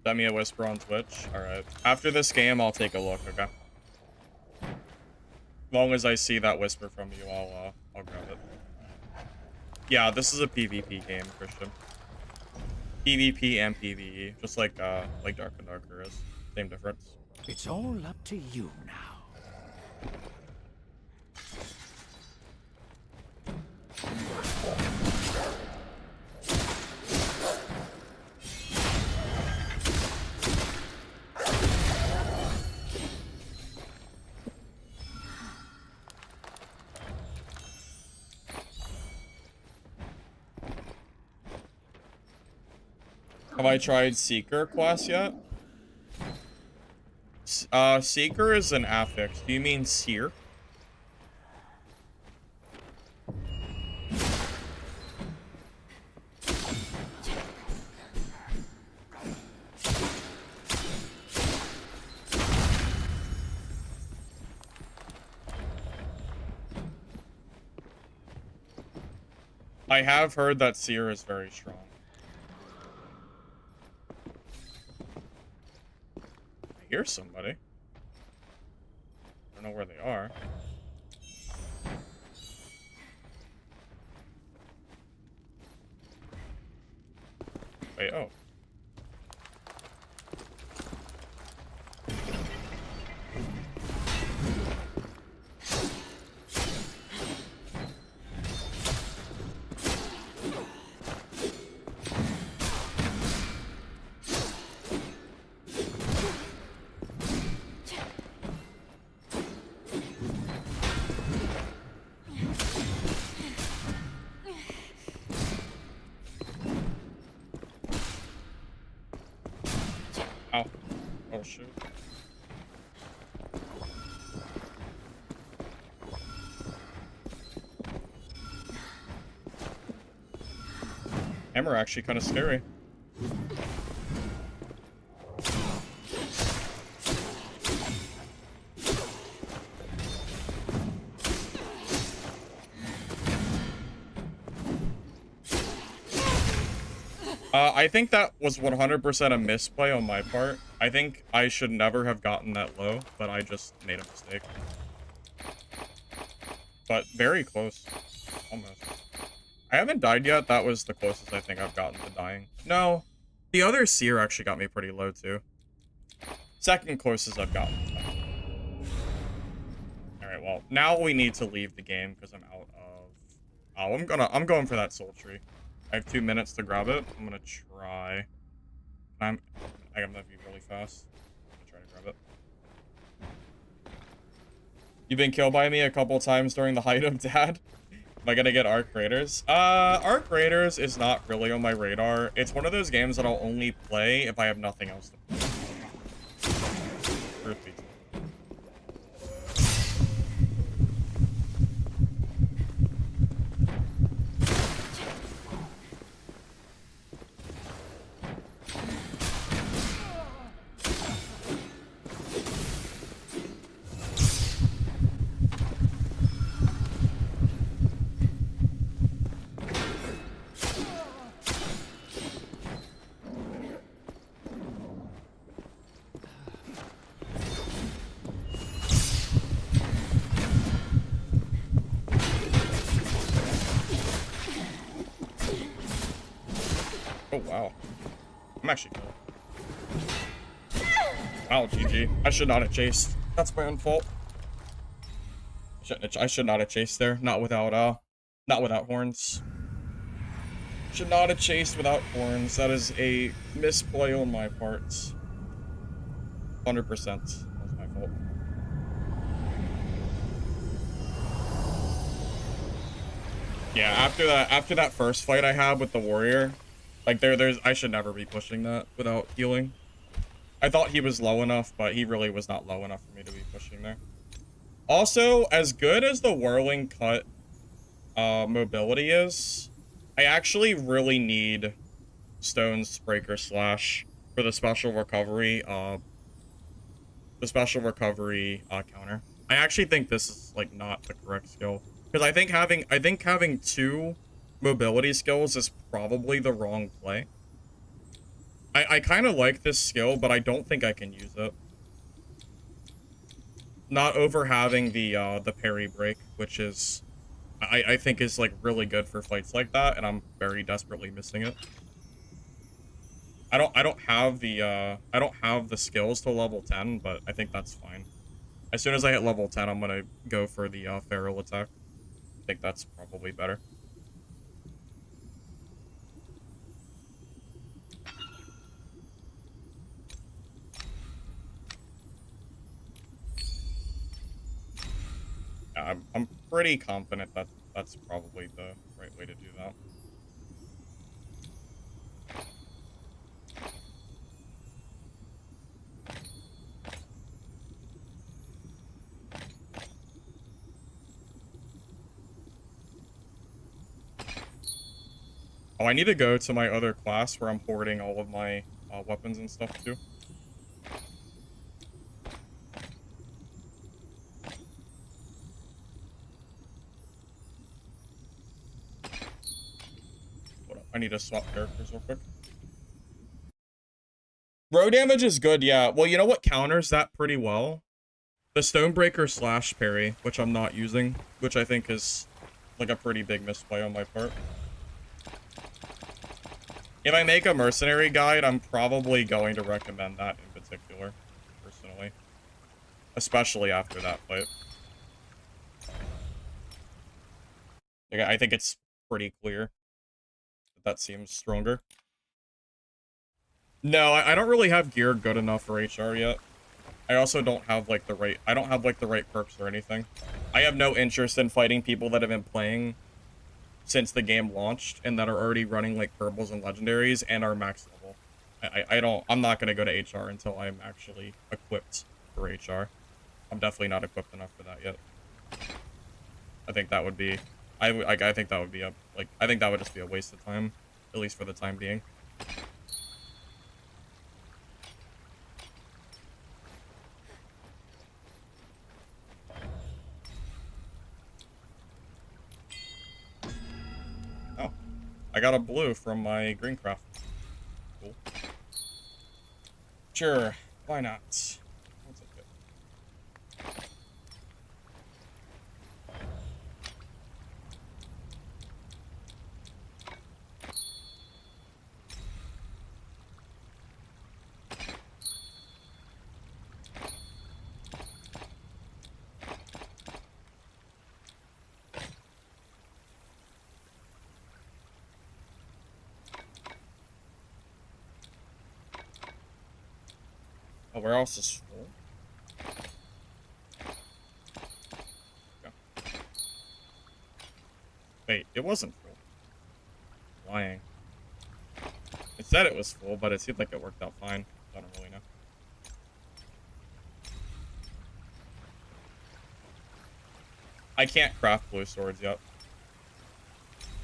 Send me a whisper on Twitch. Alright. After this game, I'll take a look, okay? As long as I see that whisper from you, I'll grab it. Yeah, this is a PvP game, Christian. PvP and PvE, just like Dark and Darker is. Same difference. It's all up to you now. Have I tried Seeker class yet? Seeker is an affix. Do you mean Seer? I have heard that Seer is very strong. I hear somebody. I don't know where they are. Wait, oh. Ow. Oh, shoot. Hammer actually kind of scary. I think that was 100% a misplay on my part. I think I should never have gotten that low, but I just made a mistake. But very close. Almost. I haven't died yet. That was the closest I think I've gotten to dying. No. The other Seer actually got me pretty low, too. Second closest I've gotten. Alright, well, now we need to leave the game because I'm out of... Oh, I'm going for that soul tree. I have 2 minutes to grab it. I'm gonna try. I'm gonna be really fast. I'm gonna try to grab it. You've been killed by me a couple times during the height of Dad. Am I gonna get Arc Raiders? Arc Raiders is not really on my radar. It's one of those games that I'll only play if I have nothing else to play. Truth be told. Oh, wow. I'm actually good. Wow, GG. I should not have chased. That's my own fault. I should not have chased there. Not without horns. Should not have chased without horns. That is a misplay on my part. 100%. That's my fault. Yeah, after that first fight I had with the warrior, like I should never be pushing that without healing. I thought he was low enough, but he really was not low enough for me to be pushing there. Also, as good as the whirling cut mobility is, I actually really need Stone's Breaker Slash for the special recovery counter. I actually think this is like not the correct skill, because I think having two mobility skills is probably the wrong play. I kind of like this skill, but I don't think I can use it. Not over having the parry break, which is I think is like really good for fights like that, and I'm very desperately missing it. I don't have the skills to level 10, but I think that's fine. As soon as I hit level 10, I'm gonna go for the feral attack. I think that's probably better. I'm pretty confident that that's probably the right way to do that. Oh, I need to go to my other class where I'm hoarding all of my weapons and stuff too. Hold up. I need to swap characters real quick. Row damage is good, yeah. Well, you know what counters that pretty well? The Stonebreaker Slash parry, which I'm not using, which I think is like a pretty big misplay on my part. If I make a mercenary guide, I'm probably going to recommend that in particular, personally. Especially after that fight. Like, I think it's pretty clear that seems stronger. No, I don't really have gear good enough for HR yet. I also don't have like the right perks or anything. I have no interest in fighting people that have been playing since the game launched and that are already running like purples and legendaries and are max level. I'm not gonna go to HR until I'm actually equipped for HR. I'm definitely not equipped enough for that yet. I think that would be, I think that would be I think that would just be a waste of time, at least for the time being. Oh, I got a blue from my green craft. Cool. Sure, why not? I'll take it. Oh, where else is full? Okay. Wait, it wasn't full. Lying. It said it was full, but it seemed like it worked out fine. I don't really know. I can't craft blue swords yet.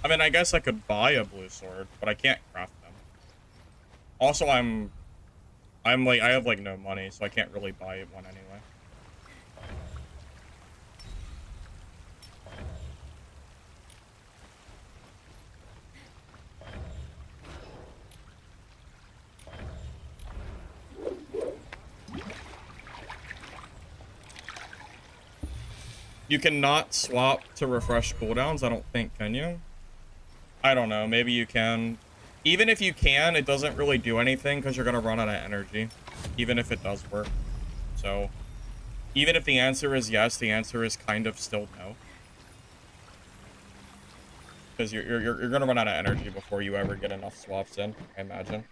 I mean, I guess I could buy a blue sword, but I can't craft them. Also, I'm like, I have like no money, so I can't really buy one anyway. You cannot swap to refresh cooldowns, I don't think, can you? I don't know, maybe you can. Even if you can, it doesn't really do anything because you're going to run out of energy, even if it does work. So, even if the answer is yes, the answer is kind of still no. Because you're going to run out of energy before you ever get enough swaps in, I imagine.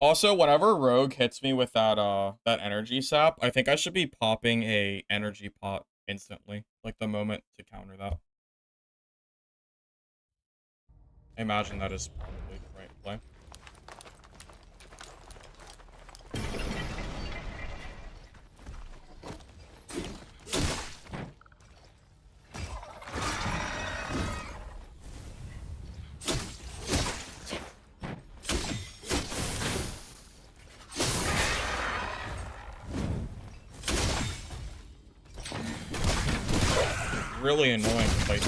Also, whenever Rogue hits me with that that energy sap, I think I should be popping a energy pot instantly, like the moment to counter that. I imagine that is probably the right play. Really annoying to fight.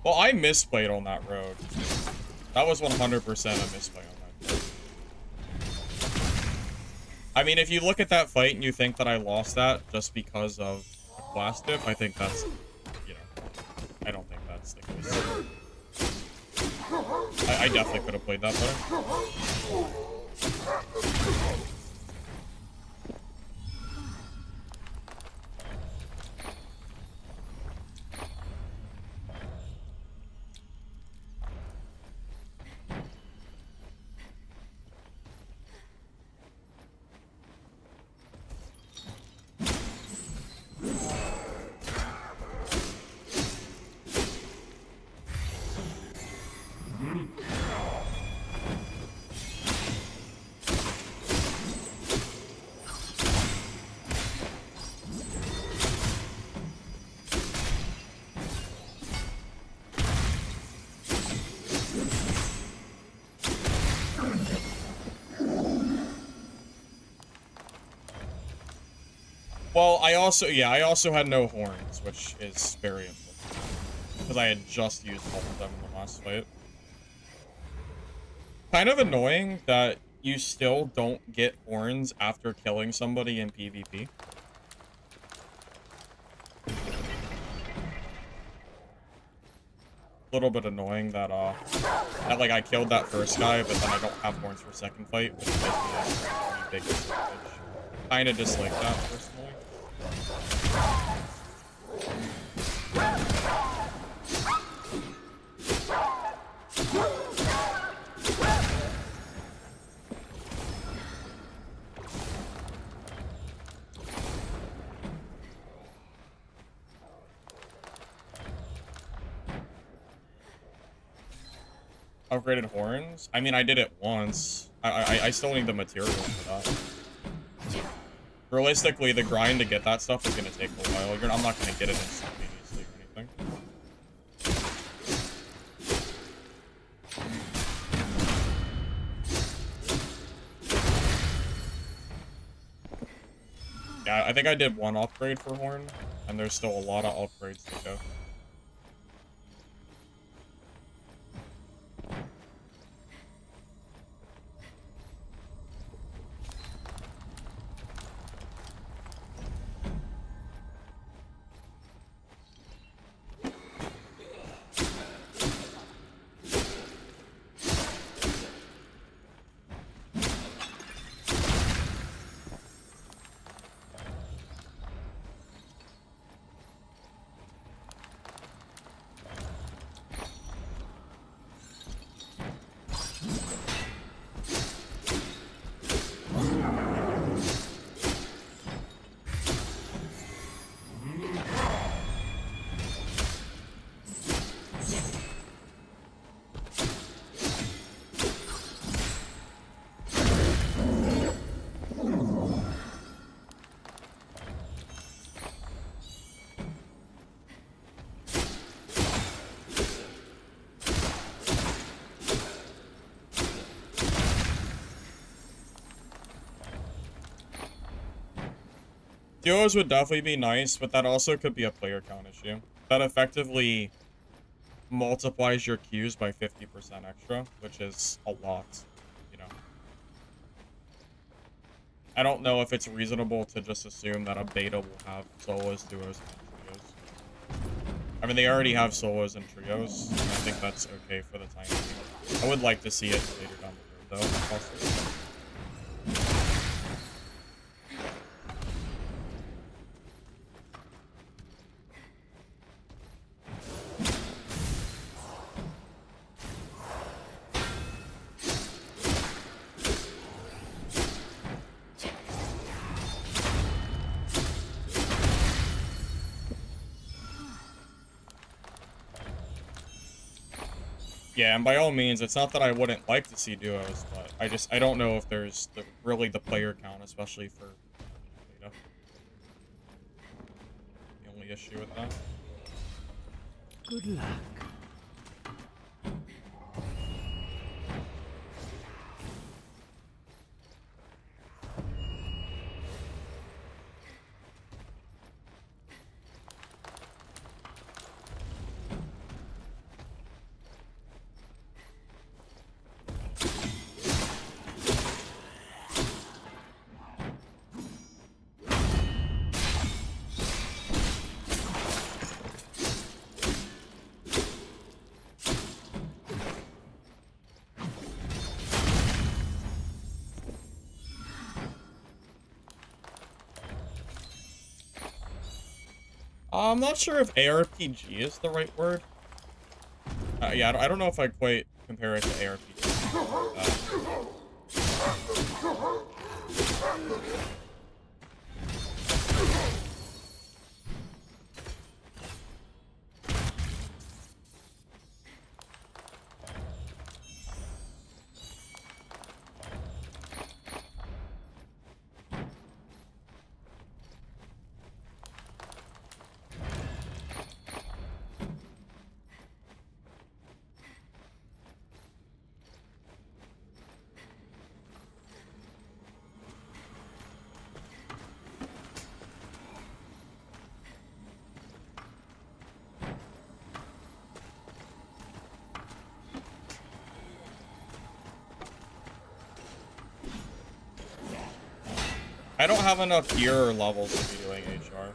Well, I misplayed on that road. That was 100% a misplay on that road. I mean, if you look at that fight and you think that I lost that just because of a class diff, I think that's, you know, I don't think that's the case. I definitely could have played that better. Well, I also had no horns, which is very important. Because I had just used all of them in the last fight. Kind of annoying that you still don't get horns after killing somebody in PvP. A little bit annoying that, like, I killed that first guy, but then I don't have horns for second fight, which gives me a pretty big disadvantage. Kinda dislike that, personally. Upgraded horns? I mean, I did it once. I still need the material for that. Realistically, the grind to get that stuff is going to take a while. I'm not going to get it instantaneously or anything. Yeah, I think I did one upgrade for horn, and there's still a lot of upgrades to go. Duos would definitely be nice, but that also could be a player count issue. That effectively multiplies your queues by 50% extra, which is a lot, you know. I don't know if it's reasonable to just assume that a beta will have solos, duos, and trios. I mean, they already have solos and trios, and I think that's okay for the time being. I would like to see it later down the road, though, if possible. Yeah, and by all means, it's not that I wouldn't like to see duos, but I don't know if there's really the player count, especially for beta. The only issue with that. Good luck. I'm not sure if ARPG is the right word. Yeah, I don't know if I quite compare it to ARPG. I don't have enough gear or levels to be doing HR.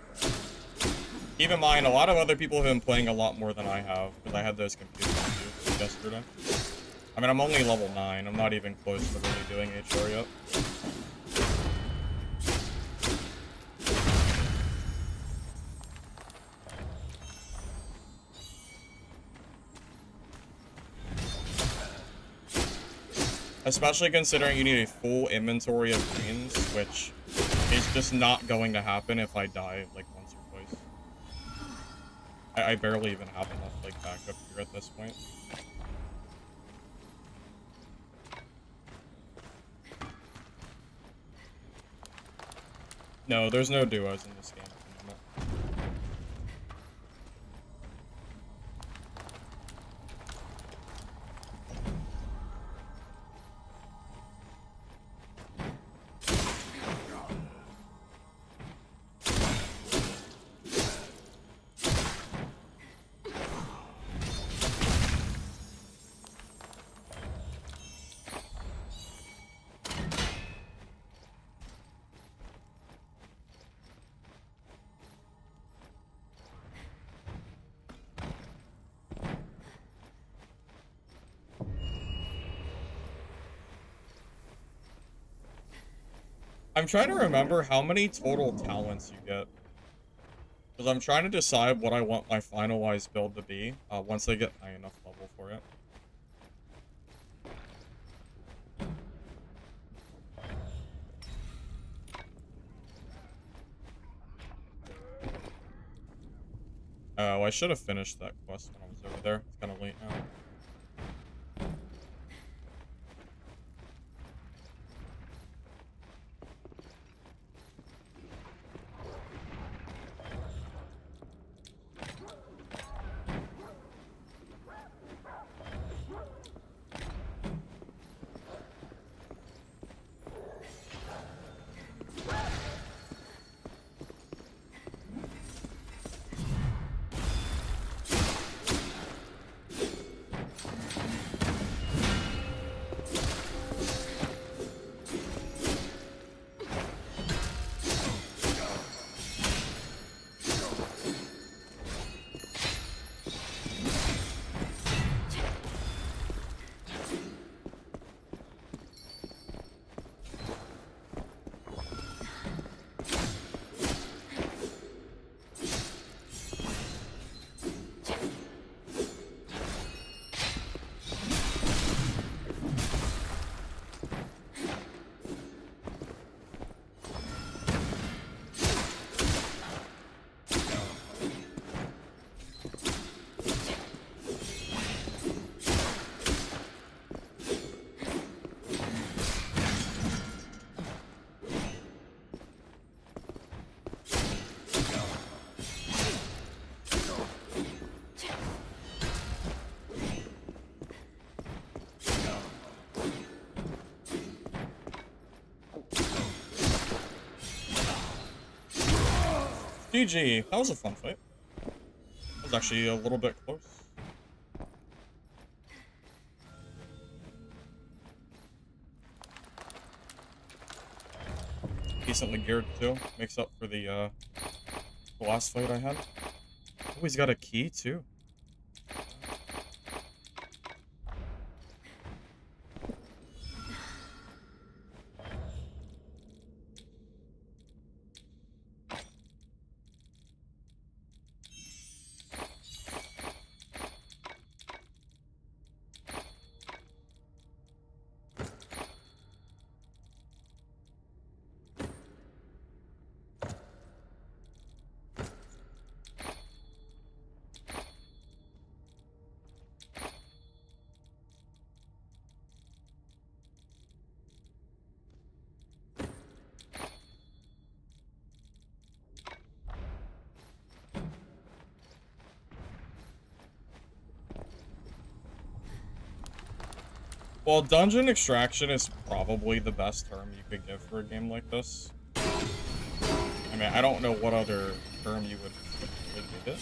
Keep in mind, a lot of other people have been playing a lot more than I have, because I had those computer issues yesterday. I mean, I'm only level 9. I'm not even close to really doing HR yet. Especially considering you need a full inventory of greens, which is just not going to happen if I die, like, once or twice. I barely even have enough, like, backup here at this point. No, there's no duos in this game at the moment. I'm trying to remember how many total talents you get. Because I'm trying to decide what I want my finalized build to be once I get high enough level for it. Oh, I should have finished that quest when I was over there. It's kind of late now. GG. That was a fun fight. That was actually a little bit close. Decently geared too. Makes up for the last fight I had. Oh, he's got a key too. Well, dungeon extraction is probably the best term you could give for a game like this. I mean, I don't know what other term you would give it.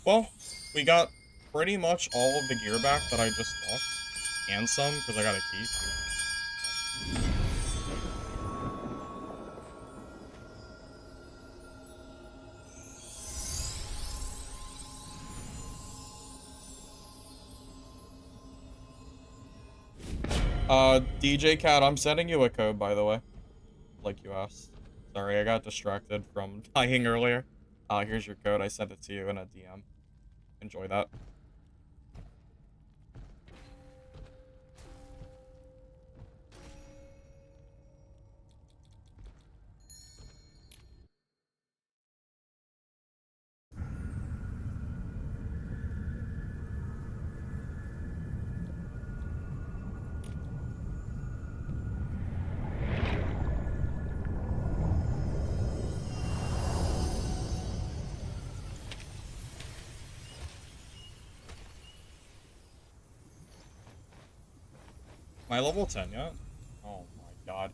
Well, we got pretty much all of the gear back that I just lost. And some, because I got a key. DJ Cat, I'm sending you a code, by the way. Like you asked. Sorry, I got distracted from dying earlier. Here's your code. I sent it to you in a DM. Enjoy that. Am I level 10 yet? Oh my god.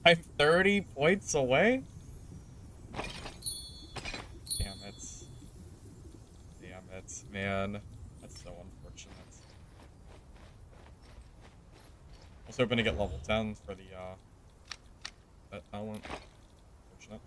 I'm 30 points away? Damn it. Damn it, man. That's so unfortunate. I was hoping to get level 10 for the, that talent. Unfortunate.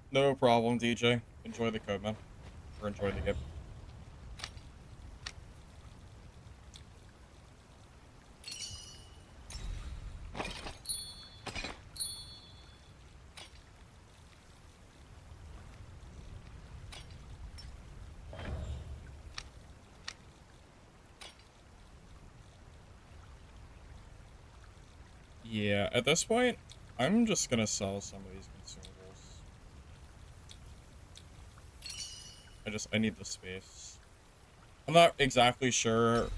No problem, DJ. Enjoy the code, man. Or enjoy the game. Yeah, at this point, I'm just gonna sell some of these consumables. I need the space. I'm not exactly sure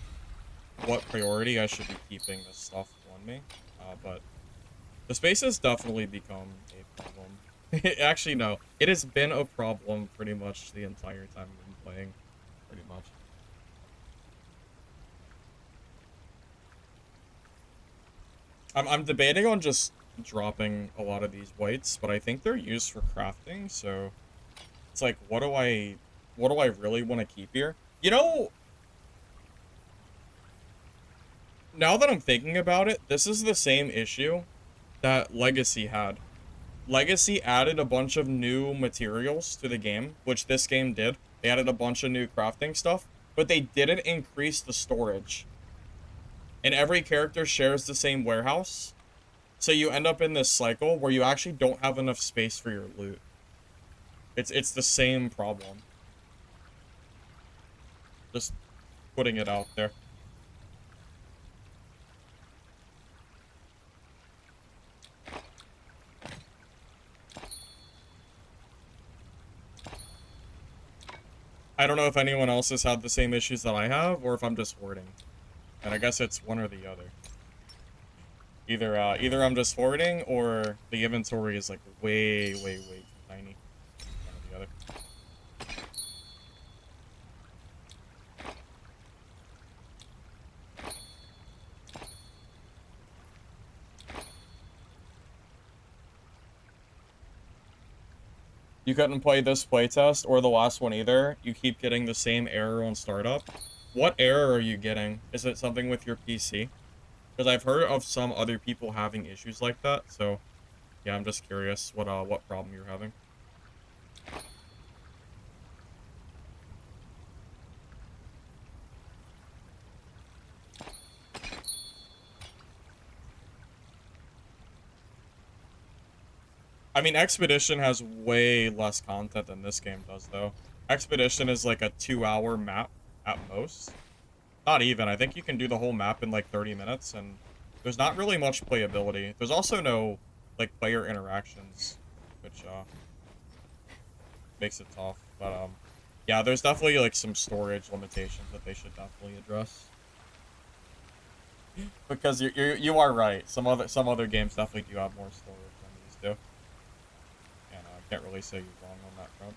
what priority I should be keeping this stuff on me, but the space has definitely become a problem. Actually, no. It has been a problem pretty much the entire time I've been playing, pretty much. I'm debating on just dropping a lot of these whites, but I think they're used for crafting, so it's like, what do I really want to keep here? You know, now that I'm thinking about it, this is the same issue that Legacy had. Legacy added a bunch of new materials to the game, which this game did. They added a bunch of new crafting stuff, but they didn't increase the storage. And every character shares the same warehouse. So you end up in this cycle where you actually don't have enough space for your loot. It's the same problem. Just putting it out there. I don't know if anyone else has had the same issues that I have, or if I'm just hoarding. And I guess it's one or the other. Either I'm just hoarding, or the inventory is like way too tiny. One or the other. You couldn't play this playtest or the last one either. You keep getting the same error on startup. What error are you getting? Is it something with your PC? Because I've heard of some other people having issues like that, so yeah, I'm just curious what problem you're having. I mean, Expedition has way less content than this game does, though. Expedition is like a 2-hour map at most. Not even. I think you can do the whole map in like 30 minutes, and there's not really much playability. There's also no like player interactions, which makes it tough. But yeah, there's definitely like some storage limitations that they should definitely address. Because you are right. Some other games definitely do have more storage than these do. And I can't really say you're wrong on that front.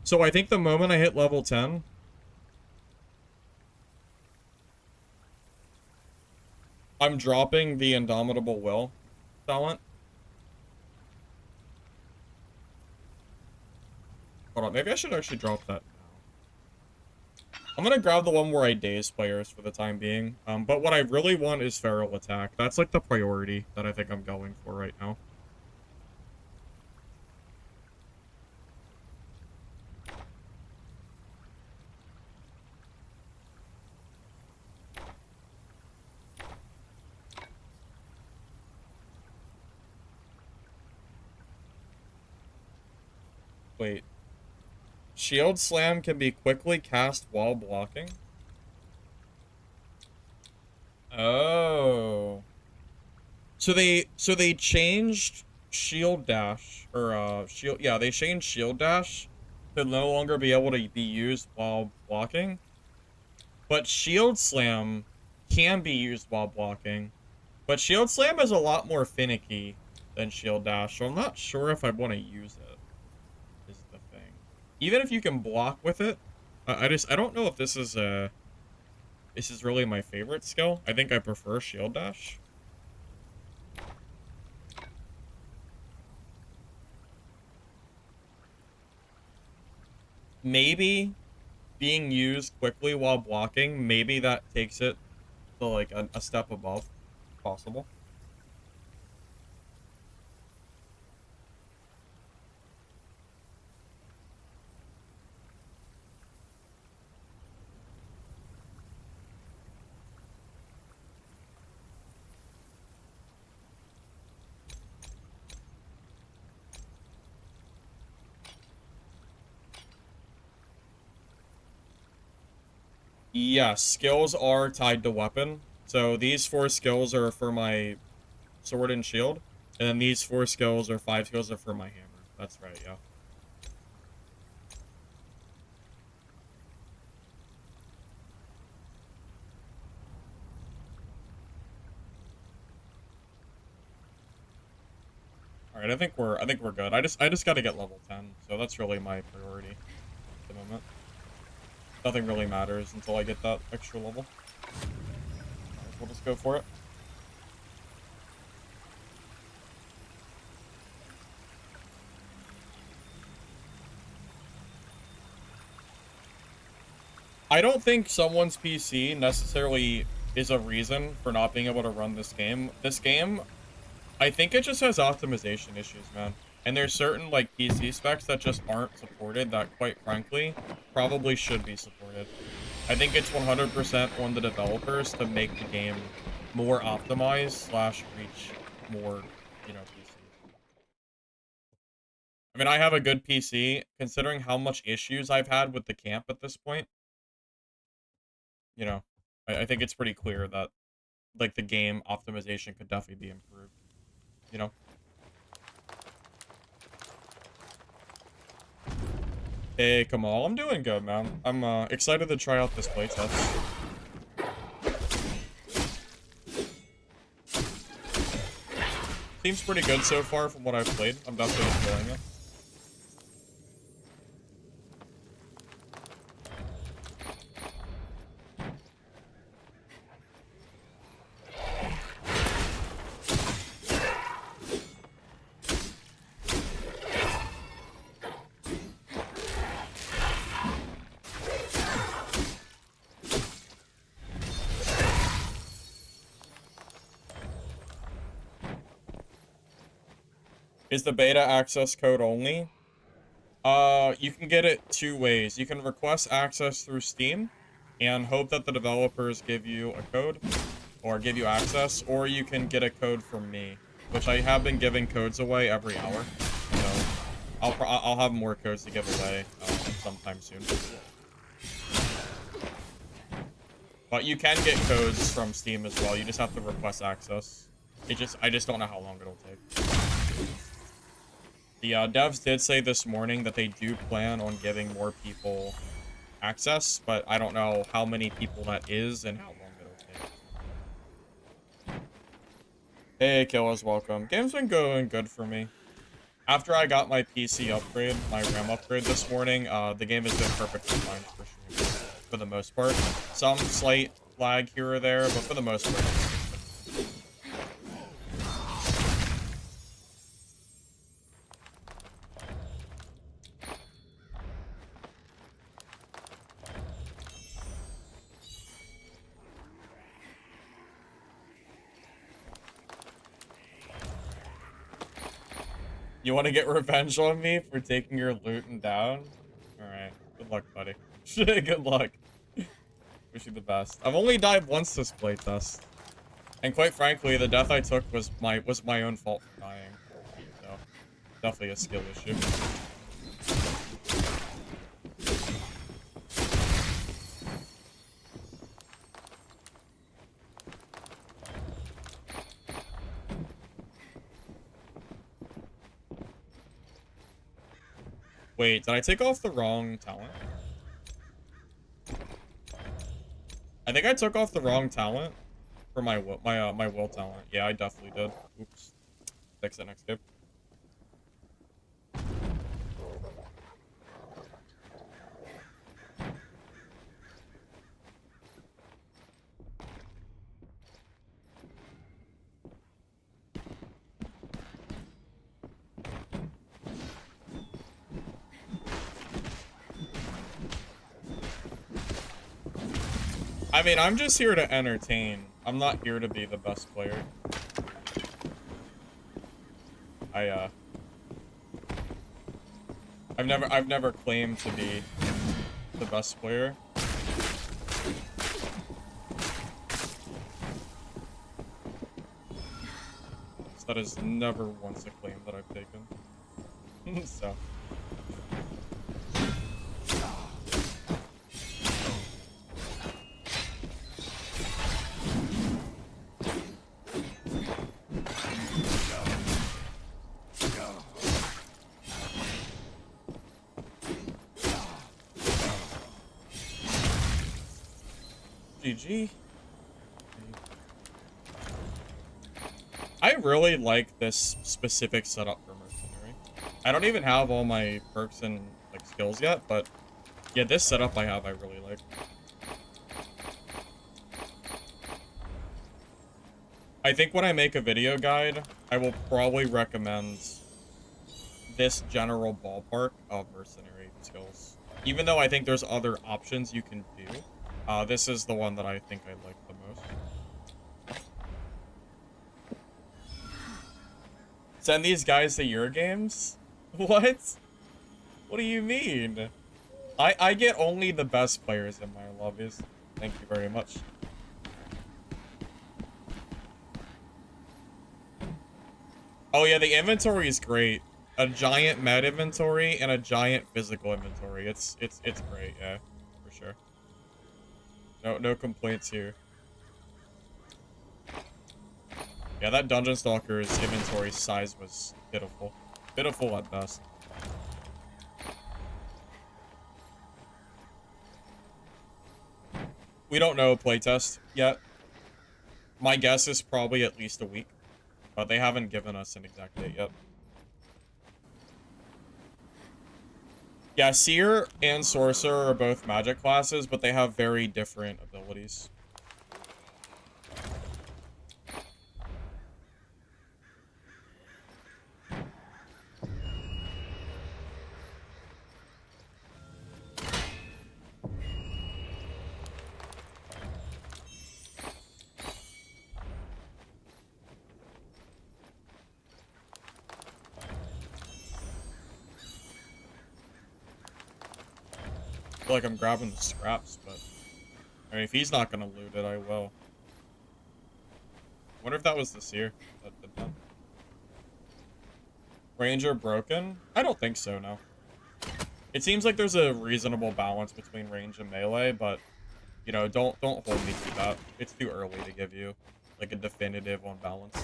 So I think the moment I hit level 10, I'm dropping the Indomitable Will talent. Hold on, maybe I should actually drop that now. I'm gonna grab the one where I daze players for the time being. But what I really want is Feral Attack. That's like the priority that I think I'm going for right now. Wait. Shield Slam can be quickly cast while blocking? Oh. So they changed Shield Dash, or Shield, yeah, they changed Shield Dash to no longer be able to be used while blocking. But Shield Slam can be used while blocking. But Shield Slam is a lot more finicky than Shield Dash, so I'm not sure if I want to use it. Is the thing. Even if you can block with it, I don't know if this is really my favorite skill. I think I prefer Shield Dash. Maybe being used quickly while blocking, maybe that takes it to like a step above. Possible. Yes, skills are tied to weapon. So these 4 skills are for my sword and shield, and then these 4 skills or 5 skills are for my hammer. That's right, yeah. All right, I think we're good. I just got to get level 10, so that's really my priority at the moment. Nothing really matters until I get that extra level. Might as well just go for it. I don't think someone's PC necessarily is a reason for not being able to run this game. This game, I think it just has optimization issues, man. And there's certain, like, PC specs that just aren't supported that, quite frankly, probably should be supported. I think it's 100% on the developers to make the game more optimized slash reach more, you know, PCs. I mean, I have a good PC, considering how much issues I've had with the camp at this point. You know, I think it's pretty clear that, like, the game optimization could definitely be improved, you know? Hey, Kamal, I'm doing good, man. I'm excited to try out this playtest. Seems pretty good so far from what I've played. I'm definitely enjoying it. Is the beta access code only? You can get it 2 ways. You can request access through Steam and hope that the developers give you a code or give you access, or you can get a code from me, which I have been giving codes away every hour. So I'll have more codes to give away sometime soon. But you can get codes from Steam as well. You just have to request access. I just don't know how long it'll take. The devs did say this morning that they do plan on giving more people access, but I don't know how many people that is and how long it'll take. Hey, Killer's welcome. Game's been going good for me. After I got my PC upgrade, my RAM upgrade this morning, the game has been perfectly fine for sure, for the most part. Some slight lag here or there, but for the most part, you want to get revenge on me for taking your loot and down? Alright. Good luck, buddy. Good luck. Wish you the best. I've only died once this playtest. And quite frankly, the death I took was my own fault for dying. So, definitely a skill issue. Wait, did I take off the wrong talent? I think I took off the wrong talent for my will talent. Yeah, I definitely did. Oops. Fix it next game. I mean, I'm just here to entertain. I'm not here to be the best player. I've never claimed to be the best player. That is never once a claim that I've taken. So. GG. I really like this specific setup for mercenary. I don't even have all my perks and like skills yet, but yeah, this setup I have I really like. I think when I make a video guide, I will probably recommend this general ballpark of mercenary skills. Even though I think there's other options you can do, this is the one that I think I like the most. Send these guys to your games? What? What do you mean? I get only the best players in my lobbies. Thank you very much. Oh yeah, the inventory is great. A giant med inventory and a giant physical inventory. It's great, yeah, for sure. No complaints here. Yeah, that Dungeon Stalker's inventory size was pitiful. Pitiful at best. We don't know playtest yet. My guess is probably at least a week, but they haven't given us an exact date yet. Yeah, Seer and Sorcerer are both magic classes, but they have very different abilities. I feel like I'm grabbing the scraps, but I mean, if he's not gonna loot it, I will. I wonder if that was the Seer that did that. Ranger broken? I don't think so, no. It seems like there's a reasonable balance between range and melee, but you know, don't hold me to that. It's too early to give you like a definitive on balance.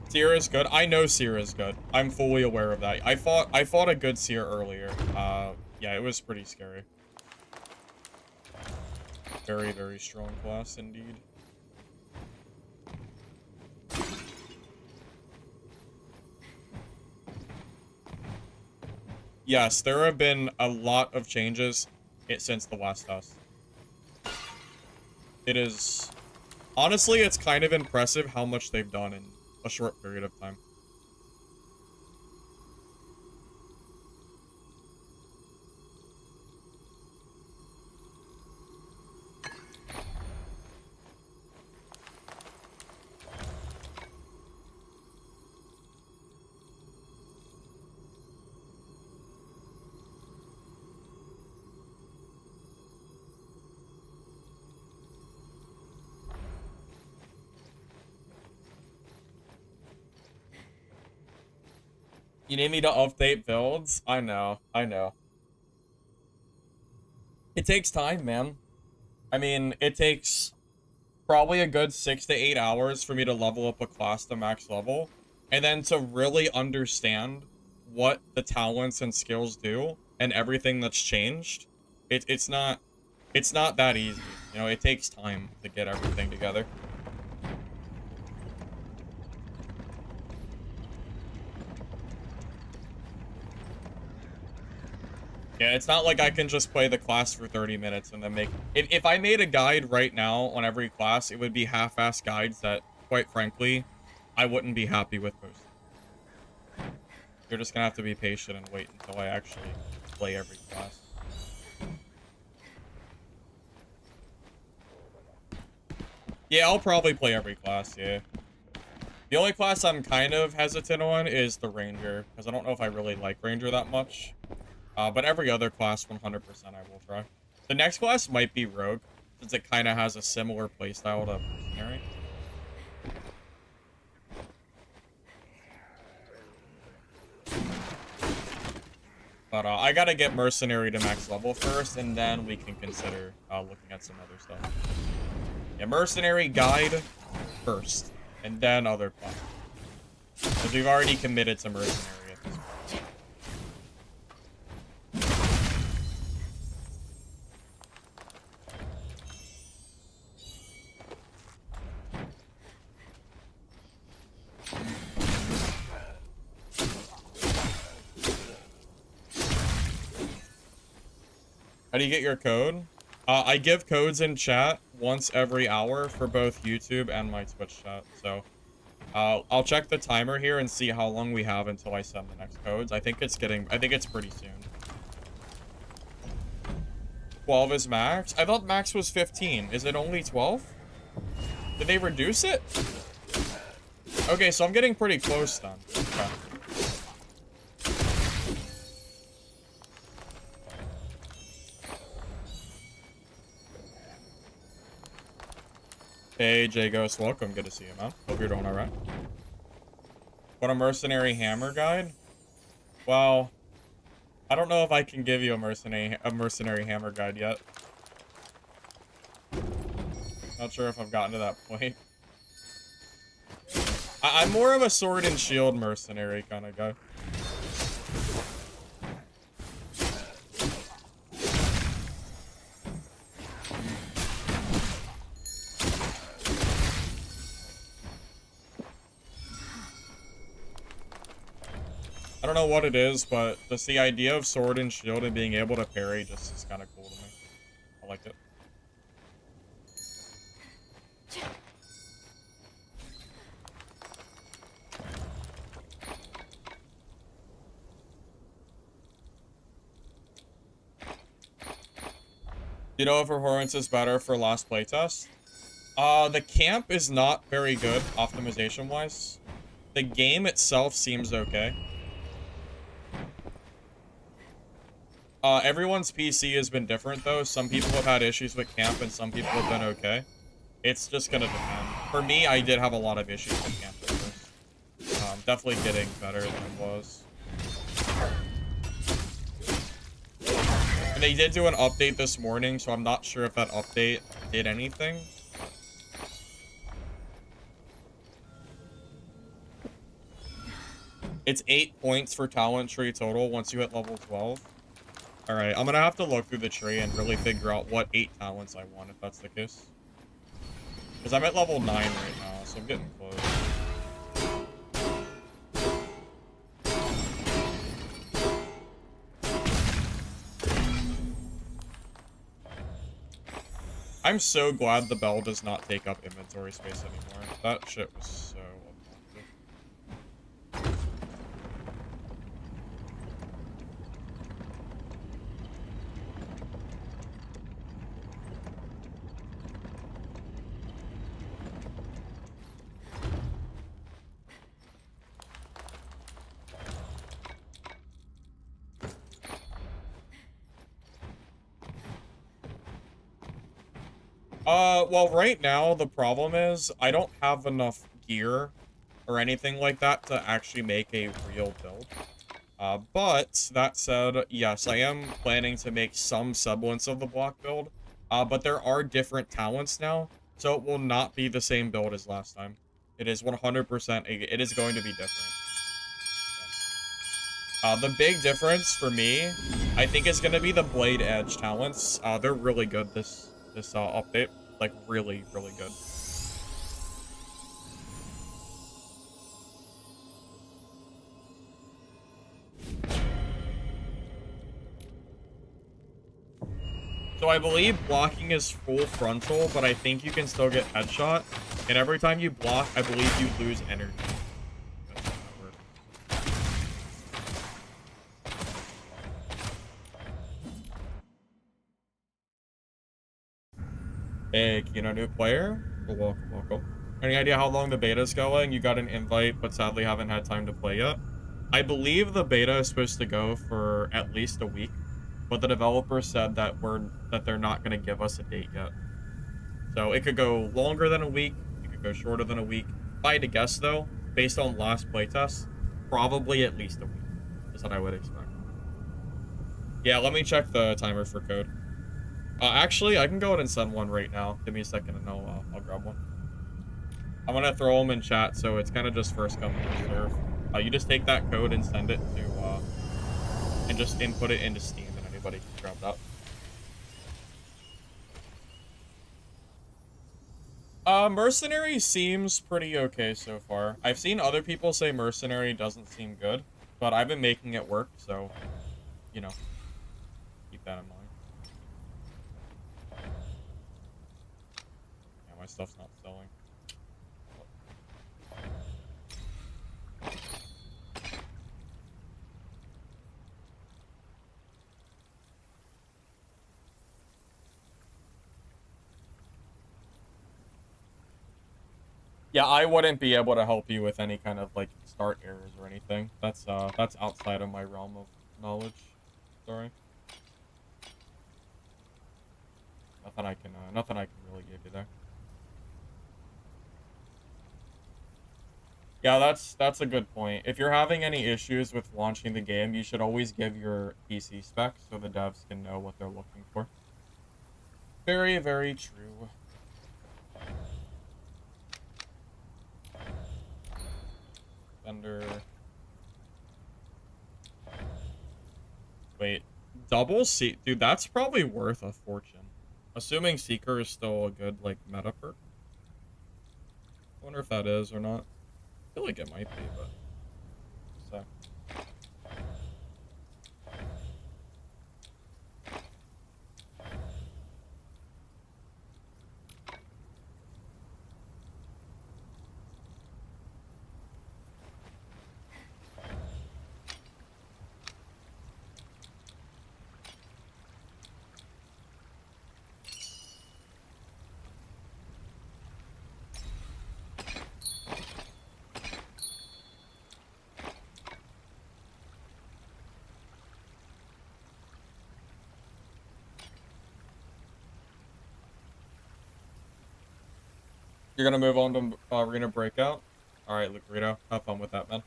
Seer is good. I know Seer is good. I'm fully aware of that. I fought a good Seer earlier. Yeah, it was pretty scary. Very, very strong class indeed. Yes, there have been a lot of changes since the last test. It is... Honestly, it's kind of impressive how much they've done in a short period of time. You need me to update builds? I know. It takes time, man. I mean, it takes probably a good 6 to 8 hours for me to level up a class to max level, and then to really understand what the talents and skills do and everything that's changed. It's not that easy. You know, it takes time to get everything together. Yeah, it's not like I can just play the class for 30 minutes and then make... If I made a guide right now on every class, it would be half-assed guides that, quite frankly, I wouldn't be happy with most. You're just gonna have to be patient and wait until I actually play every class. Yeah, I'll probably play every class, yeah. The only class I'm kind of hesitant on is the Ranger, because I don't know if I really like Ranger that much. But every other class, 100% I will try. The next class might be Rogue, since it kind of has a similar playstyle to Mercenary. But I gotta get Mercenary to max level first, and then we can consider looking at some other stuff. Yeah, Mercenary guide first, and then other class. Because we've already committed to Mercenary at this point. How do you get your code? I give codes in chat once every hour for both YouTube and my Twitch chat. So I'll check the timer here and see how long we have until I send the next codes. I think it's pretty soon. 12 is max? I thought max was 15. Is it only 12? Did they reduce it? Okay, so I'm getting pretty close then. Okay. Hey, J-Ghost, welcome. Good to see you, man. Hope you're doing alright. What a mercenary hammer guide? Well, I don't know if I can give you a mercenary hammer guide yet. Not sure if I've gotten to that point. I'm more of a sword and shield mercenary kind of guy. I don't know what it is, but just the idea of sword and shield and being able to parry just is kind of cool to me. I like it. You know if Horrence is better for last playtest? The camp is not very good optimization-wise. The game itself seems okay. Everyone's PC has been different, though. Some people have had issues with camp, and some people have been okay. It's just gonna depend. For me, I did have a lot of issues with camp at first. Definitely getting better than it was. And they did do an update this morning, so I'm not sure if that update did anything. It's 8 points for talent tree total once you hit level 12. Alright, I'm gonna have to look through the tree and really figure out what 8 talents I want, if that's the case. Because I'm at level 9 right now, so I'm getting close. I'm so glad the bell does not take up inventory space anymore. That shit was so obnoxious. Well, right now, the problem is I don't have enough gear or anything like that to actually make a real build. But, that said, yes, I am planning to make some semblance of the block build. But there are different talents now, so it will not be the same build as last time. It is 100%, it is going to be different. Yeah. The big difference for me, I think, is going to be the blade edge talents. They're really good this update. Like, really, really good. So I believe blocking is full frontal, but I think you can still get headshot. And every time you block, I believe you lose energy. That's how that works. Hey, you know, new player? Well, welcome, welcome. Any idea how long the beta's going? You got an invite, but sadly haven't had time to play yet. I believe the beta is supposed to go for at least a week, but the developer said that they're not going to give us a date yet. So it could go longer than a week, it could go shorter than a week. If I had to guess, though, based on last playtest, probably at least a week is what I would expect. Yeah, let me check the timer for code. Actually, I can go ahead and send one right now. Give me a second and I'll grab one. I'm gonna throw them in chat, so it's kind of just first come, first serve. You just take that code and send it to, and just input it into Steam, and anybody can grab that. Mercenary seems pretty okay so far. I've seen other people say Mercenary doesn't seem good, but I've been making it work, so, you know, keep that in mind. stuff's not selling. Yeah, I wouldn't be able to help you with any kind of, like, start errors or anything. That's outside of my realm of knowledge. Sorry. Nothing I can really give you there. Yeah, that's a good point. If you're having any issues with launching the game, you should always give your PC specs so the devs can know what they're looking for. Very, very true. Thunder. Wait, double Seek, dude, that's probably worth a fortune. Assuming Seeker is still a good, like, meta perk. I wonder if that is or not. I feel like it might be, but... So. You're gonna move on to Arena Breakout? Alright, Lucarito, have fun with that, man.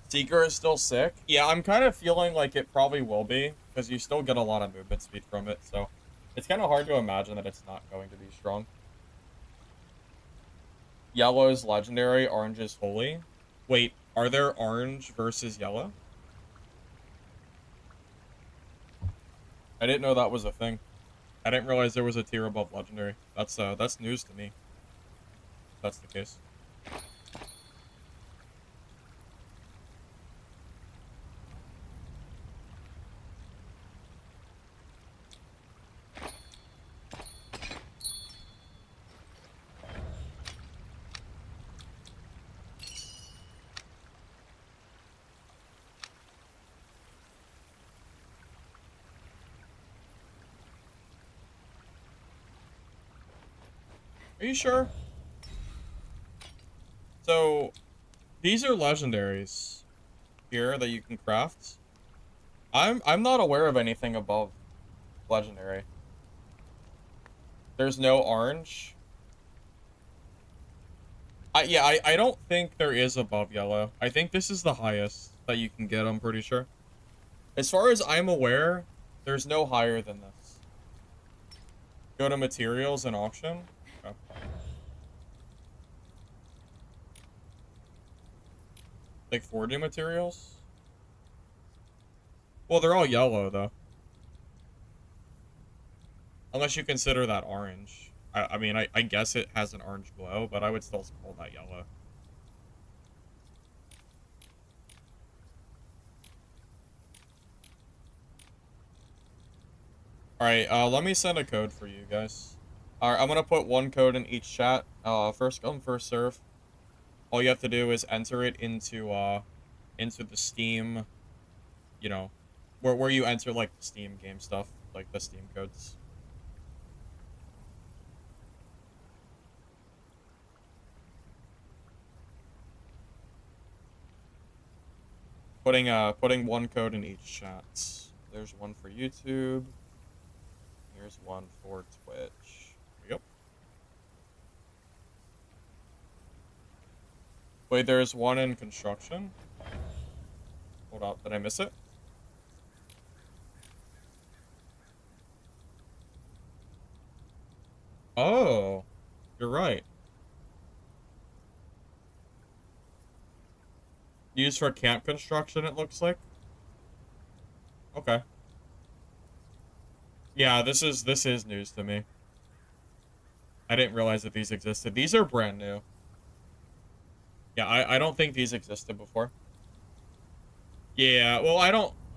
Seeker is still sick? Yeah, I'm kind of feeling like it probably will be, because you still get a lot of movement speed from it, so it's kind of hard to imagine that it's not going to be strong. Yellow is legendary, orange is holy. Wait, are there orange versus yellow? I didn't know that was a thing. I didn't realize there was a tier above legendary. That's news to me. If that's the case. Are you sure? So, these are legendaries here that you can craft. I'm not aware of anything above legendary. There's no orange. I don't think there is above yellow. I think this is the highest that you can get, I'm pretty sure. As far as I'm aware, there's no higher than this. Go to materials and auction. Okay. Like 40 materials? Well, they're all yellow, though. Unless you consider that orange. I mean, I guess it has an orange glow, but I would still call that yellow. Alright, let me send a code for you guys. Alright, I'm gonna put one code in each chat. First come, first serve. All you have to do is enter it into the Steam, you know, where you enter, like, the Steam game stuff, like the Steam codes. Putting one code in each chat. There's one for YouTube. Here's one for Twitch. Yep. Wait, there's one in construction? Hold up, did I miss it? Oh, you're right. Used for camp construction, it looks like. Okay. Yeah, this is news to me. I didn't realize that these existed. These are brand new. Yeah, I don't think these existed before. Yeah, well,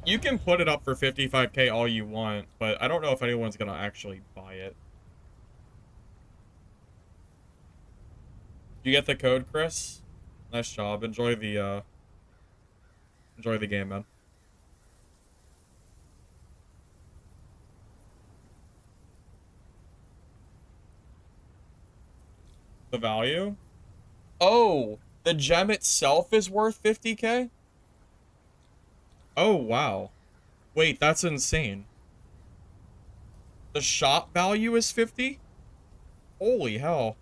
You can put it up for 55K all you want, but I don't know if anyone's gonna actually buy it. You get the code, Chris? Nice job. Enjoy the game, man. The value? Oh, the gem itself is worth 50K? Oh, wow. Wait, that's insane. The shop value is 50? Holy hell.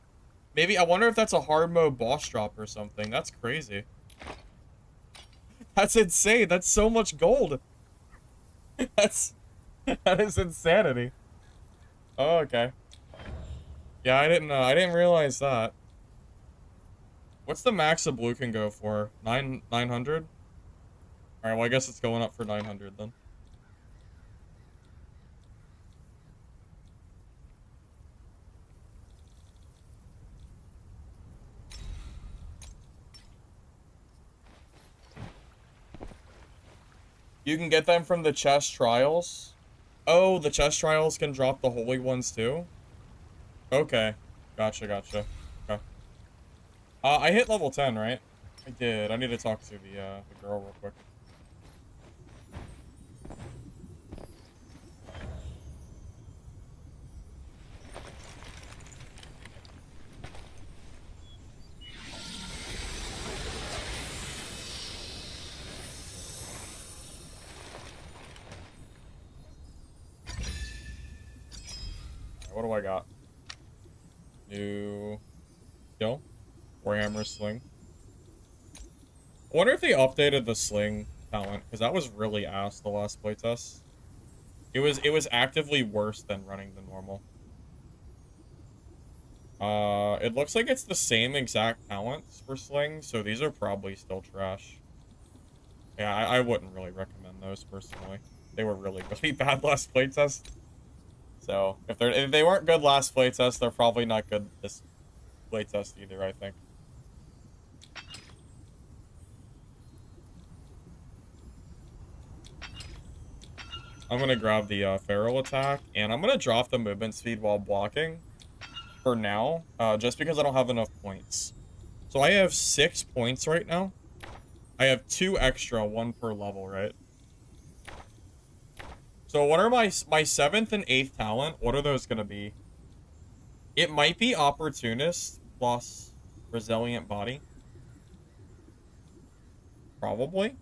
Maybe, I wonder if that's a hard mode boss drop or something. That's crazy. That's insane. That's so much gold. That is insanity. Oh, okay. Yeah, I didn't realize that. What's the max a blue can go for? 900? Alright, well, I guess it's going up for 900 then. You can get them from the chest trials. Oh, the chest trials can drop the holy ones too? Okay. Gotcha, gotcha. Okay. I hit level 10, right? I did. I need to talk to the girl real quick. What do I got? New kill. Warhammer sling. I wonder if they updated the sling talent, because that was really ass the last playtest. It was actively worse than running the normal. It looks like it's the same exact talents for sling, so these are probably still trash. Yeah, I wouldn't really recommend those personally. They were really bad last playtest. So if they weren't good last playtest, they're probably not good this playtest either, I think. I'm gonna grab the feral attack, and I'm gonna drop the movement speed while blocking for now, just because I don't have enough points. So I have 6 points right now. I have 2 extra, 1 per level, right? So what are my 7th and 8th talent? What are those gonna be? It might be opportunist plus resilient body. Probably.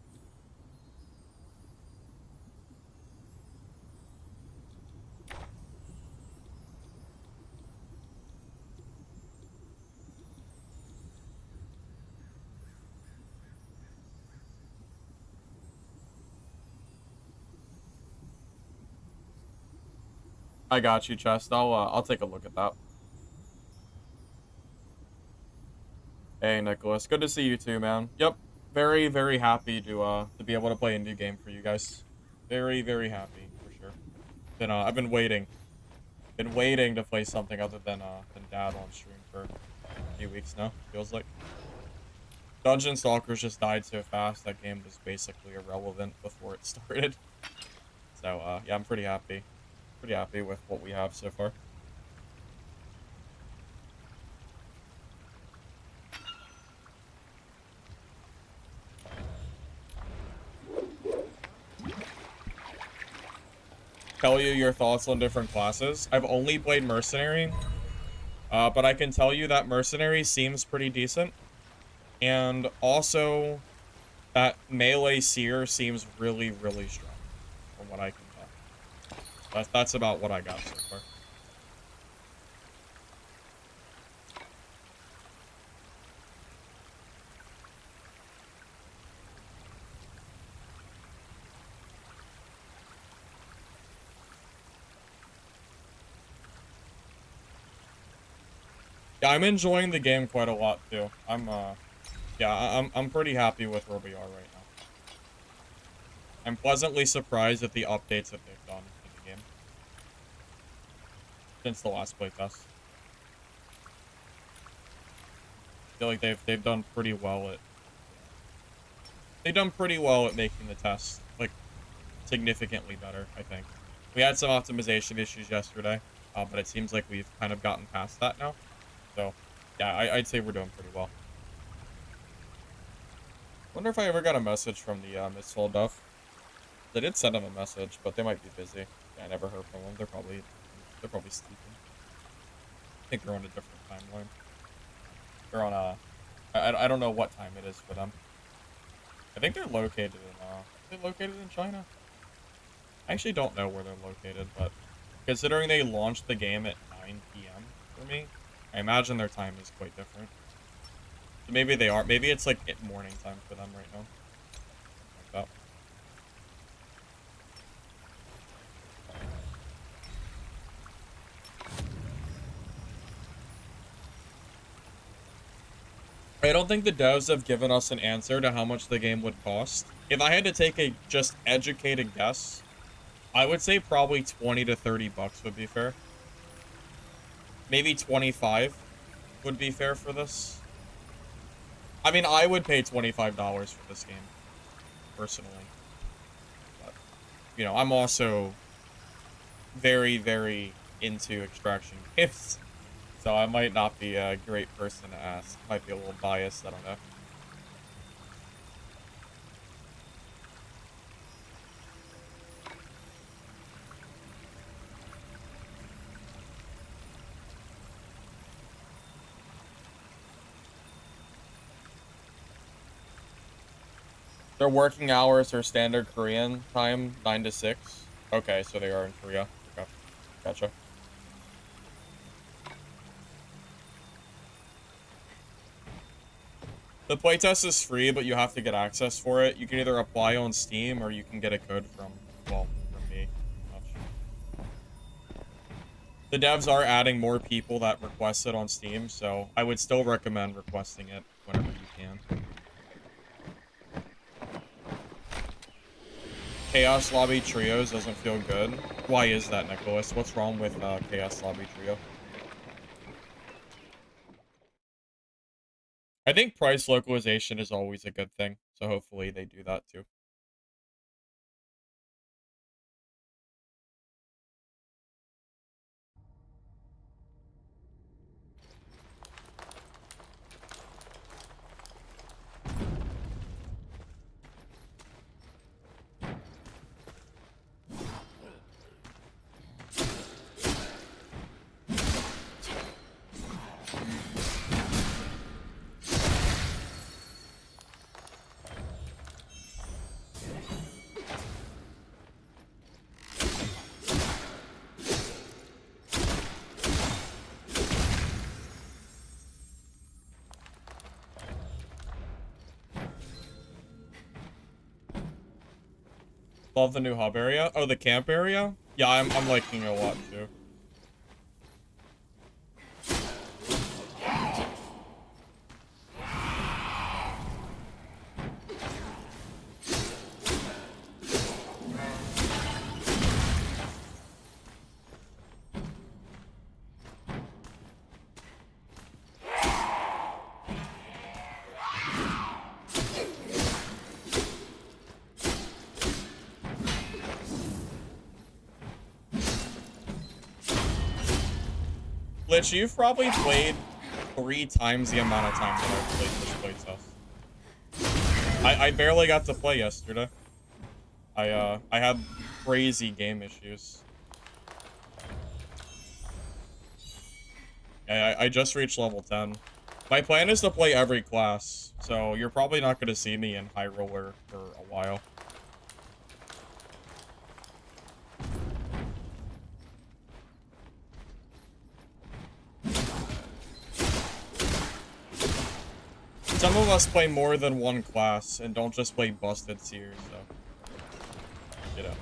I got you, Chest. I'll take a look at that. Hey, Nicholas. Good to see you too, man. Yep. Very, very happy to be able to play a new game for you guys. Very, very happy for sure. I've been waiting. Been waiting to play something other than Dad on stream for a few weeks now. Feels like. Dungeon Stalkers just died so fast. That game was basically irrelevant before it started. So yeah, I'm pretty happy. Pretty happy with what we have so far. Tell you your thoughts on different classes. I've only played Mercenary, but I can tell you that Mercenary seems pretty decent. And also, that Melee Seer seems really, really strong, from what I can tell. That's about what I got so far. Yeah, I'm enjoying the game quite a lot too. I'm pretty happy with where we are right now. I'm pleasantly surprised at the updates that they've done to the game since the last playtest. I feel like they've done pretty well at making the test like significantly better, I think. We had some optimization issues yesterday, but it seems like we've kind of gotten past that now. So, yeah, I'd say we're doing pretty well. Wonder if I ever got a message from the Mistfall dev. They did send them a message, but they might be busy. Yeah, I never heard from them. They're probably sleeping. I think they're on a different timeline. They're on a... I don't know what time it is for them. I think they're located in, are they located in China? I actually don't know where they're located, but considering they launched the game at 9 p.m. for me, I imagine their time is quite different. So maybe they are. Maybe it's like morning time for them right now. Like that. I don't think the devs have given us an answer to how much the game would cost. If I had to take a just educated guess, I would say probably 20 to 30 bucks would be fair. Maybe 25 would be fair for this. I mean, I would pay $25 for this game, personally. But, you know, I'm also very, very into extraction games. So I might not be a great person to ask. Might be a little biased, I don't know. Their working hours are standard Korean time, 9 to 6. Okay, so they are in Korea. Okay, gotcha. The playtest is free, but you have to get access for it. You can either apply on Steam, or you can get a code from, well, from me. The devs are adding more people that request it on Steam, so I would still recommend requesting it whenever you can. Chaos Lobby Trios doesn't feel good. Why is that, Nicholas? What's wrong with Chaos Lobby Trio? I think price localization is always a good thing, so hopefully they do that too. Love the new hub area. Oh, the camp area? Yeah, I'm liking it a lot too. Lich, you've probably played 3 times the amount of time that I've played this playtest. I barely got to play yesterday. I had crazy game issues. Yeah, I just reached level 10. My plan is to play every class, so you're probably not going to see me in High Roller for a while. Some of us play more than one class and don't just play busted seers, so you know.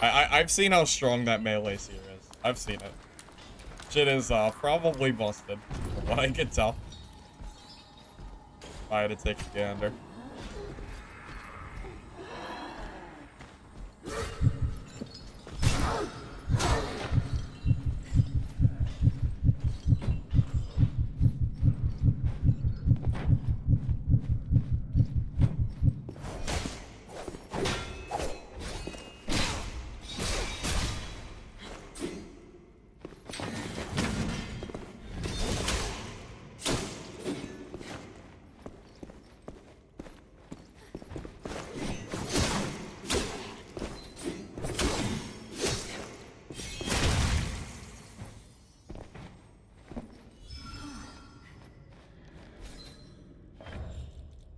I've seen how strong that melee seer is. I've seen it. Shit is probably busted, from what I can tell. I had to take a gander.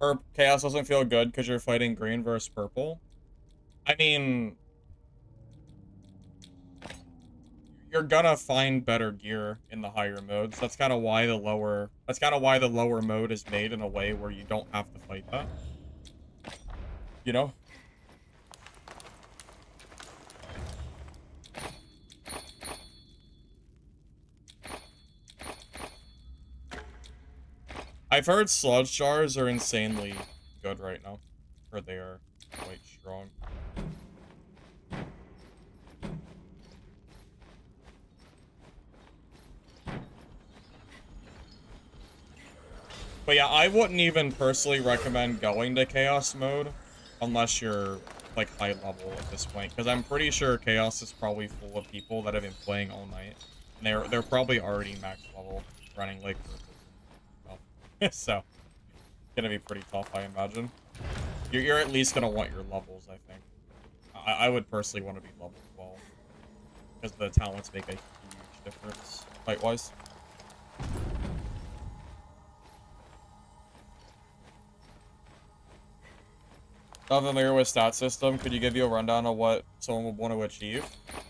Or chaos doesn't feel good because you're fighting green versus purple. I mean, you're gonna find better gear in the higher modes. That's kind of why the lower mode is made in a way where you don't have to fight that. You know? I've heard sludge jars are insanely good right now. Or they are quite strong. But yeah, I wouldn't even personally recommend going to Chaos mode unless you're, like, high level at this point. Because I'm pretty sure Chaos is probably full of people that have been playing all night. And they're probably already max level, running, like, well, so, it's gonna be pretty tough, I imagine. You're at least gonna want your levels, I think. I would personally want to be level 12. Because the talents make a huge difference, fight-wise. Not familiar with stat system. Could you give you a rundown of what someone would want to achieve?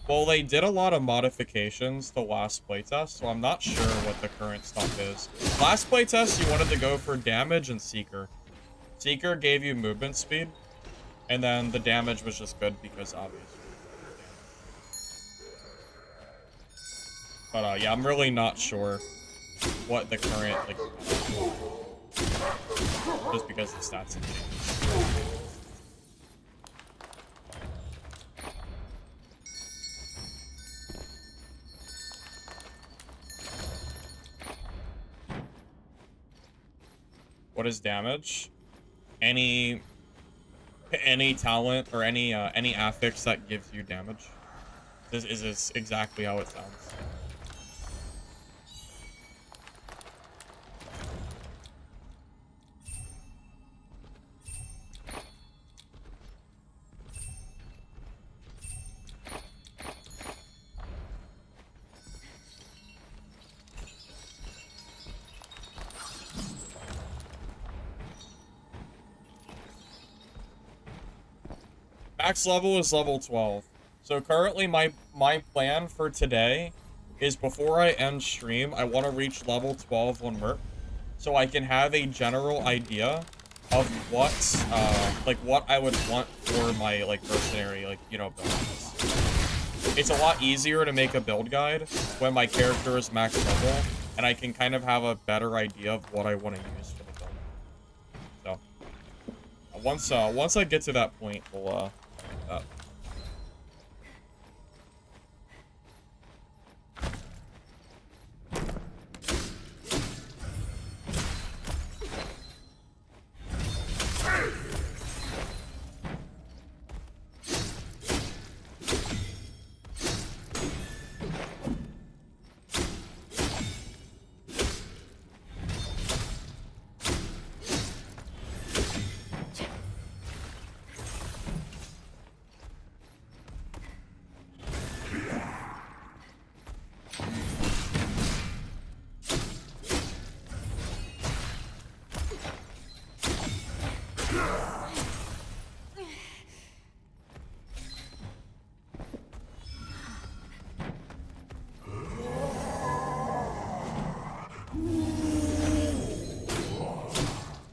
Well, they did a lot of modifications to last playtest, so I'm not sure what the current stuff is. Last playtest, you wanted to go for damage and Seeker. Seeker gave you movement speed, and then the damage was just good because obviously. But yeah, I'm really not sure what the current, like, just because the stats have changed. What is damage? Any talent or any affix that gives you damage. This is exactly how it sounds. Max level is level 12. So currently my plan for today is before I end stream, I want to reach level 12 on Merc so I can have a general idea of what what I would want for my like mercenary build. It's a lot easier to make a build guide when my character is max level and I can kind of have a better idea of what I want to use for the build. So once I get to that point, we'll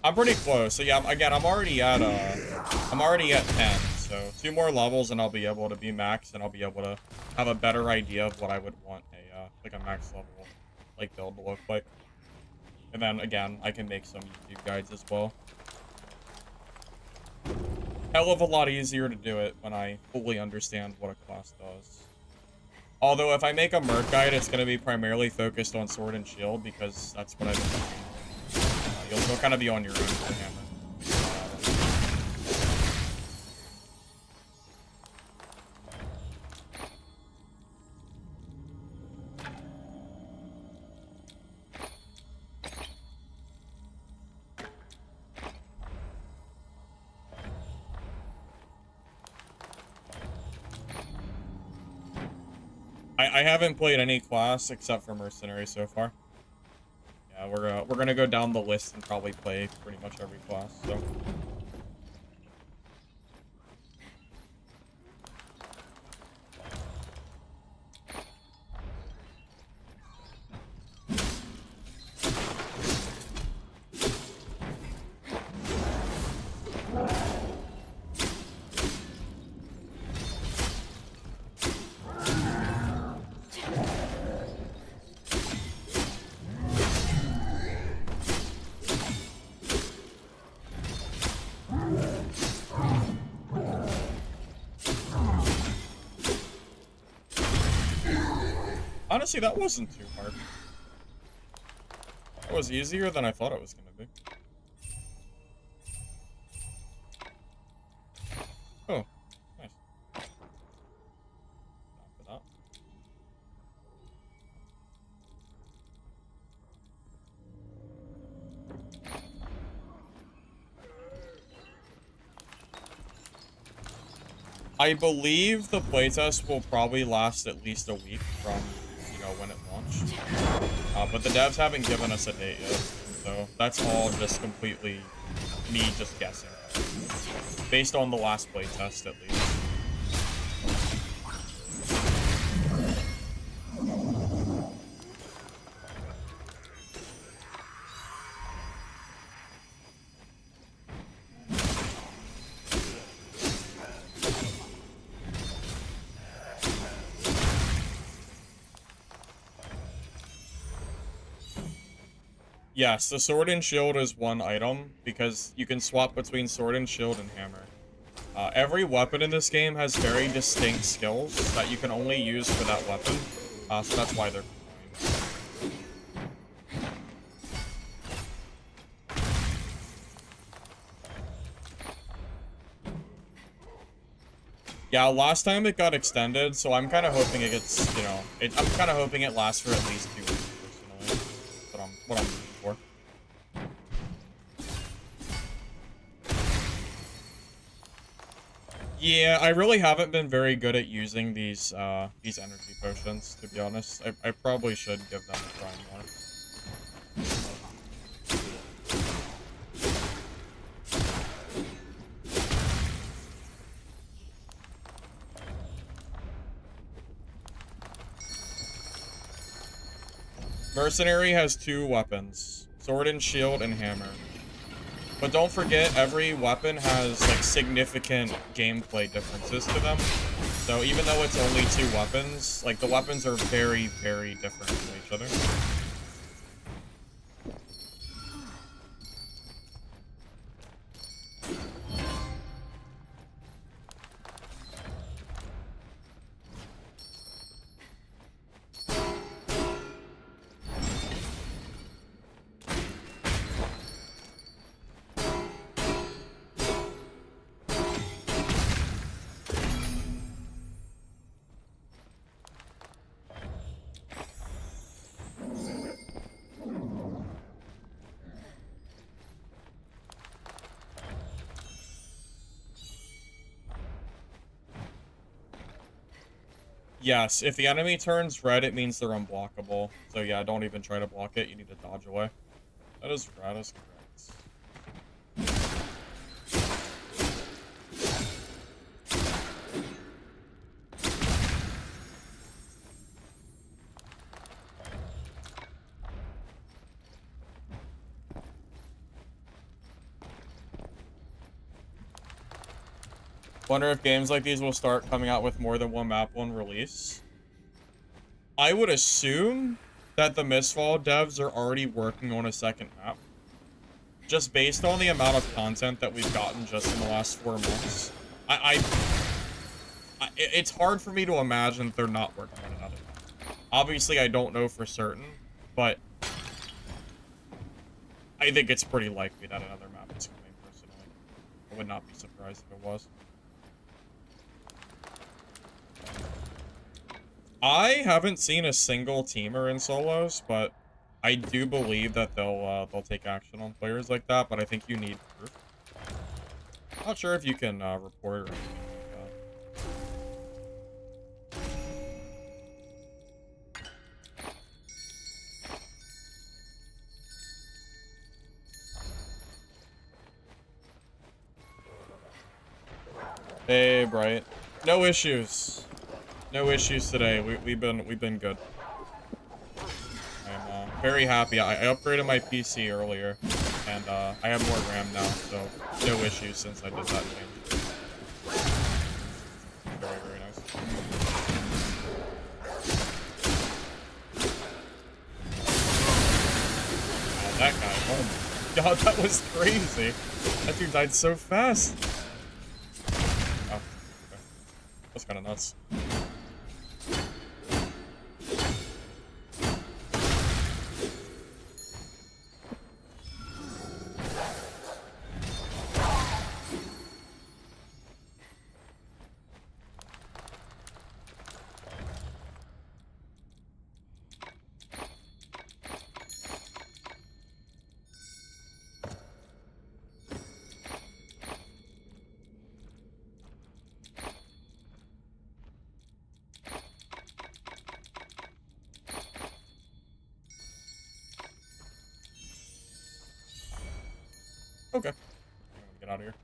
I'm pretty close. So yeah, again, I'm already at 10. So 2 more levels and I'll be able to be max and I'll be able to have a better idea of what I would want a max level build to look like. And then again, I can make some YouTube guides as well. Hell of a lot easier to do it when I fully understand what a class does. Although if I make a Merc guide, it's going to be primarily focused on sword and shield because that's what I've been doing. You'll kind of be on your own for hammer. I haven't played any class except for mercenary so far. Yeah, we're gonna go down the list and probably play pretty much every class. So. Honestly, that wasn't too hard. That was easier than I thought it was gonna be. Oh, nice. Not for that. I believe the playtest will probably last at least a week from, you know, when it launched. But the devs haven't given us a date yet, so that's all just completely me just guessing. Based on the last playtest, at least. Yes, the sword and shield is one item, because you can swap between sword and shield and hammer. Every weapon in this game has very distinct skills that you can only use for that weapon, so that's why they're combined. Yeah, last time it got extended, so I'm kind of hoping it gets, you know, I'm kind of hoping it lasts for at least 2 weeks, personally. What I'm looking for. Yeah, I really haven't been very good at using these energy potions, to be honest. I probably should give them a try more. Mercenary has 2 weapons, sword and shield and hammer. But don't forget, every weapon has, like, significant gameplay differences to them. So even though it's only 2 weapons, like, the weapons are very, very different from each other. Yes, if the enemy turns red, it means they're unblockable. So yeah, don't even try to block it. You need to dodge away. That is correct. Wonder if games like these will start coming out with more than one map on release. I would assume that the Mistfall devs are already working on a second map. Just based on the amount of content that we've gotten just in the last 4 months. It's hard for me to imagine they're not working on another map. Obviously, I don't know for certain, but I think it's pretty likely that another map is coming, personally. I would not be surprised if it was. I haven't seen a single teamer in solos, but I do believe that they'll take action on players like that, but I think you need proof. Not sure if you can report or anything like that. Hey, Bright. No issues. No issues today. We've been good. I'm very happy. I upgraded my PC earlier, and I have more RAM now, so no issues since I did that change. Very, very nice. Oh, that guy. Oh my god, that was crazy. That dude died so fast. Oh, okay. That's kind of nuts. Okay. I'm gonna get out of here.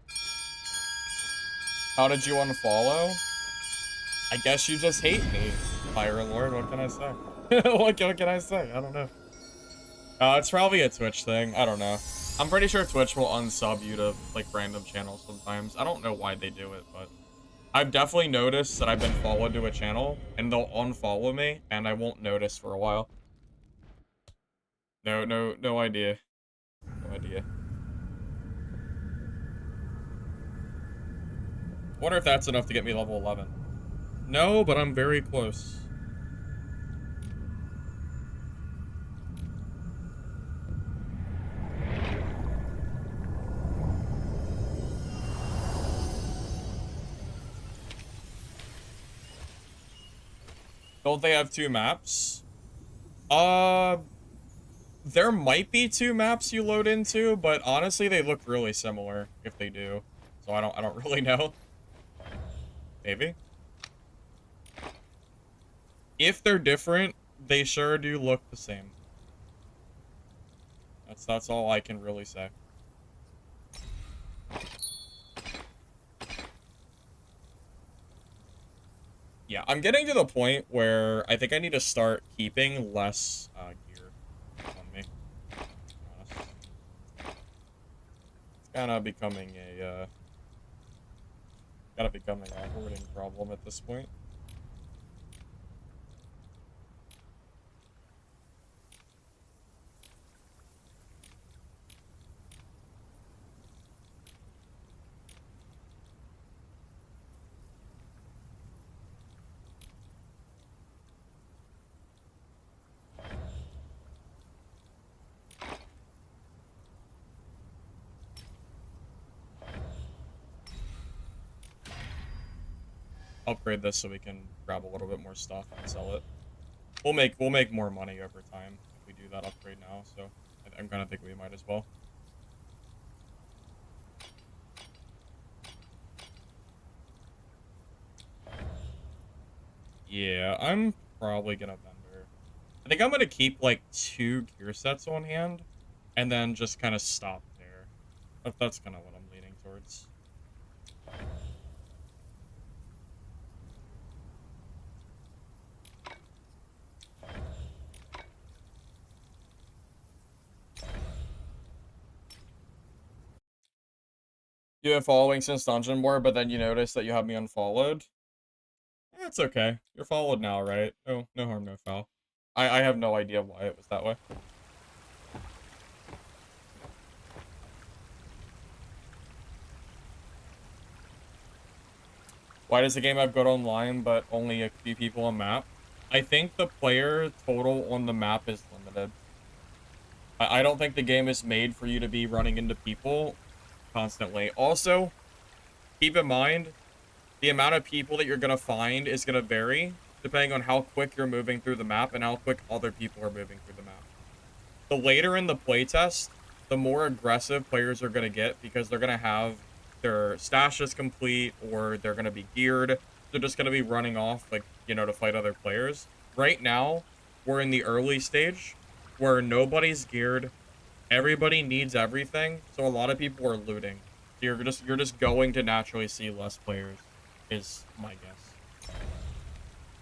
How did you unfollow? I guess you just hate me, Fire Lord. What can I say? what can I say? I don't know. It's probably a Twitch thing. I don't know. I'm pretty sure Twitch will unsub you to, like, random channels sometimes. I don't know why they do it, but I've definitely noticed that I've been followed to a channel, and they'll unfollow me, and I won't notice for a while. No idea. No idea. Wonder if that's enough to get me level 11. No, but I'm very close. Don't they have 2 maps? There might be 2 maps you load into, but honestly, they look really similar if they do. So I don't really know. Maybe. If they're different, they sure do look the same. That's all I can really say. Yeah, I'm getting to the point where I think I need to start keeping less gear on me. It's kind of becoming a hoarding problem at this point. Upgrade this so we can grab a little bit more stuff and sell it. We'll make more money over time if we do that upgrade now, so I'm gonna think we might as well. Yeah, I'm probably gonna vendor. I think I'm gonna keep like 2 gear sets on hand and then just kind of stop there. That's kind of what I'm leaning towards. You've been following since Dungeon War, but then you notice that you have me unfollowed. That's okay. You're followed now, right? No harm, no foul. I have no idea why it was that way. Why does the game have good online, but only a few people on map? I think the player total on the map is limited. I don't think the game is made for you to be running into people constantly. Also, keep in mind, the amount of people that you're going to find is going to vary depending on how quick you're moving through the map and how quick other people are moving through the map. The later in the playtest, the more aggressive players are going to get because they're going to have their stashes complete or they're going to be geared. They're just going to be running off, like, you know, to fight other players. Right now, we're in the early stage where nobody's geared. Everybody needs everything, so a lot of people are looting. You're just going to naturally see less players is my guess.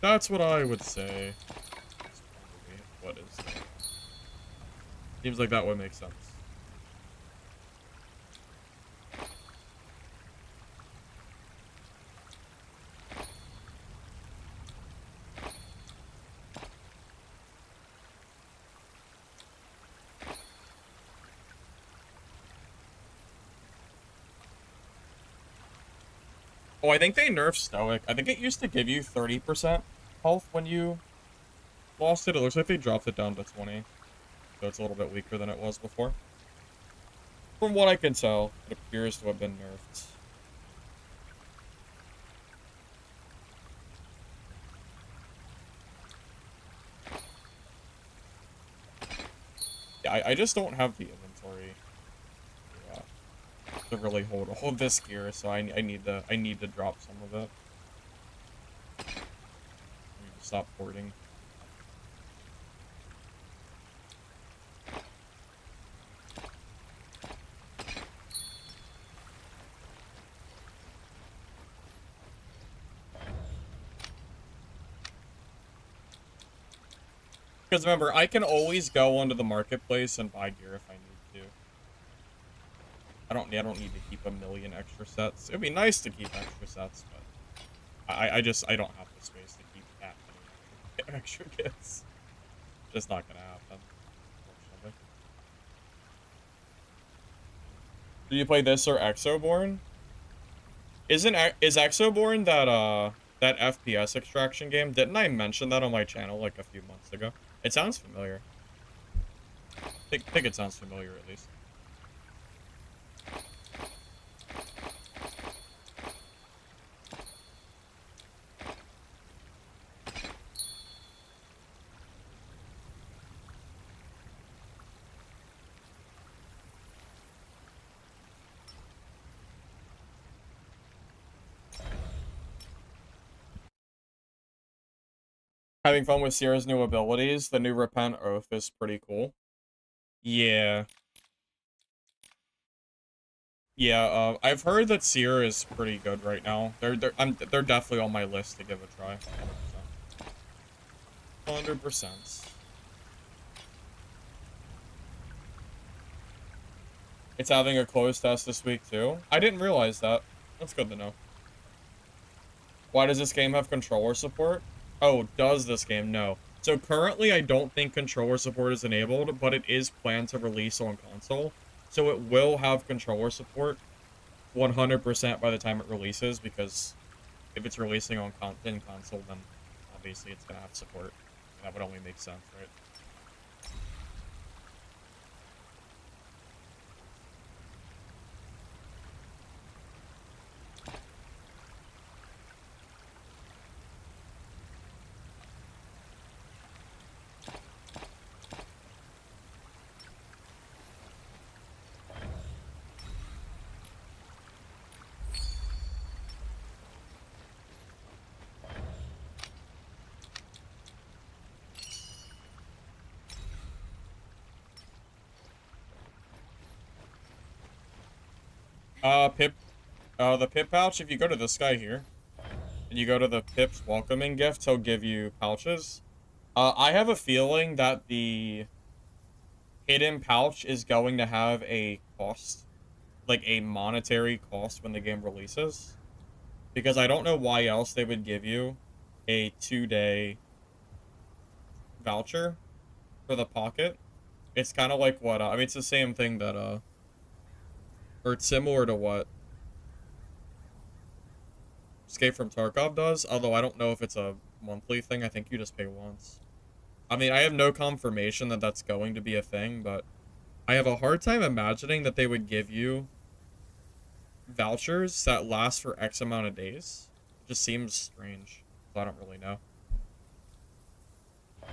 That's what I would say. What is that? Seems like that would make sense. Oh, I think they nerfed Stoic. I think it used to give you 30% health when you lost it. It looks like they dropped it down to 20. So it's a little bit weaker than it was before. From what I can tell, it appears to have been nerfed. Yeah, I just don't have the inventory to really hold this gear, so I need to drop some of it. I need to stop hoarding. Because remember, I can always go onto the marketplace and buy gear if I need to. I don't need to keep a million extra sets. It'd be nice to keep extra sets, but I don't have the space to keep that many extra kits. Just not gonna happen, unfortunately. Do you play this or Exoborn? Is Exoborn that FPS extraction game? Didn't I mention that on my channel like a few months ago? It sounds familiar. I think it sounds familiar at least. Having fun with Sierra's new abilities. The new Repent Oath is pretty cool. Yeah. Yeah, I've heard that Sierra is pretty good right now. They're definitely on my list to give a try. 100%. 100%. It's having a closed test this week too. I didn't realize that. That's good to know. Why does this game have controller support? Oh, does this game? No. So currently I don't think controller support is enabled, but it is planned to release on console. So it will have controller support 100% by the time it releases, because if it's releasing on in console, then obviously it's going to have support. That would only make sense, right? The Pip pouch, if you go to this guy here, and you go to the Pip's welcoming gift, he'll give you pouches. I have a feeling that the hidden pouch is going to have a cost, like a monetary cost when the game releases. Because I don't know why else they would give you a 2-day voucher for the pocket. It's kind of like what, I mean, it's the same thing that, or it's similar to what Escape from Tarkov does, although I don't know if it's a monthly thing. I think you just pay once. I mean, I have no confirmation that that's going to be a thing, but I have a hard time imagining that they would give you vouchers that last for X amount of days. It just seems strange, so I don't really know.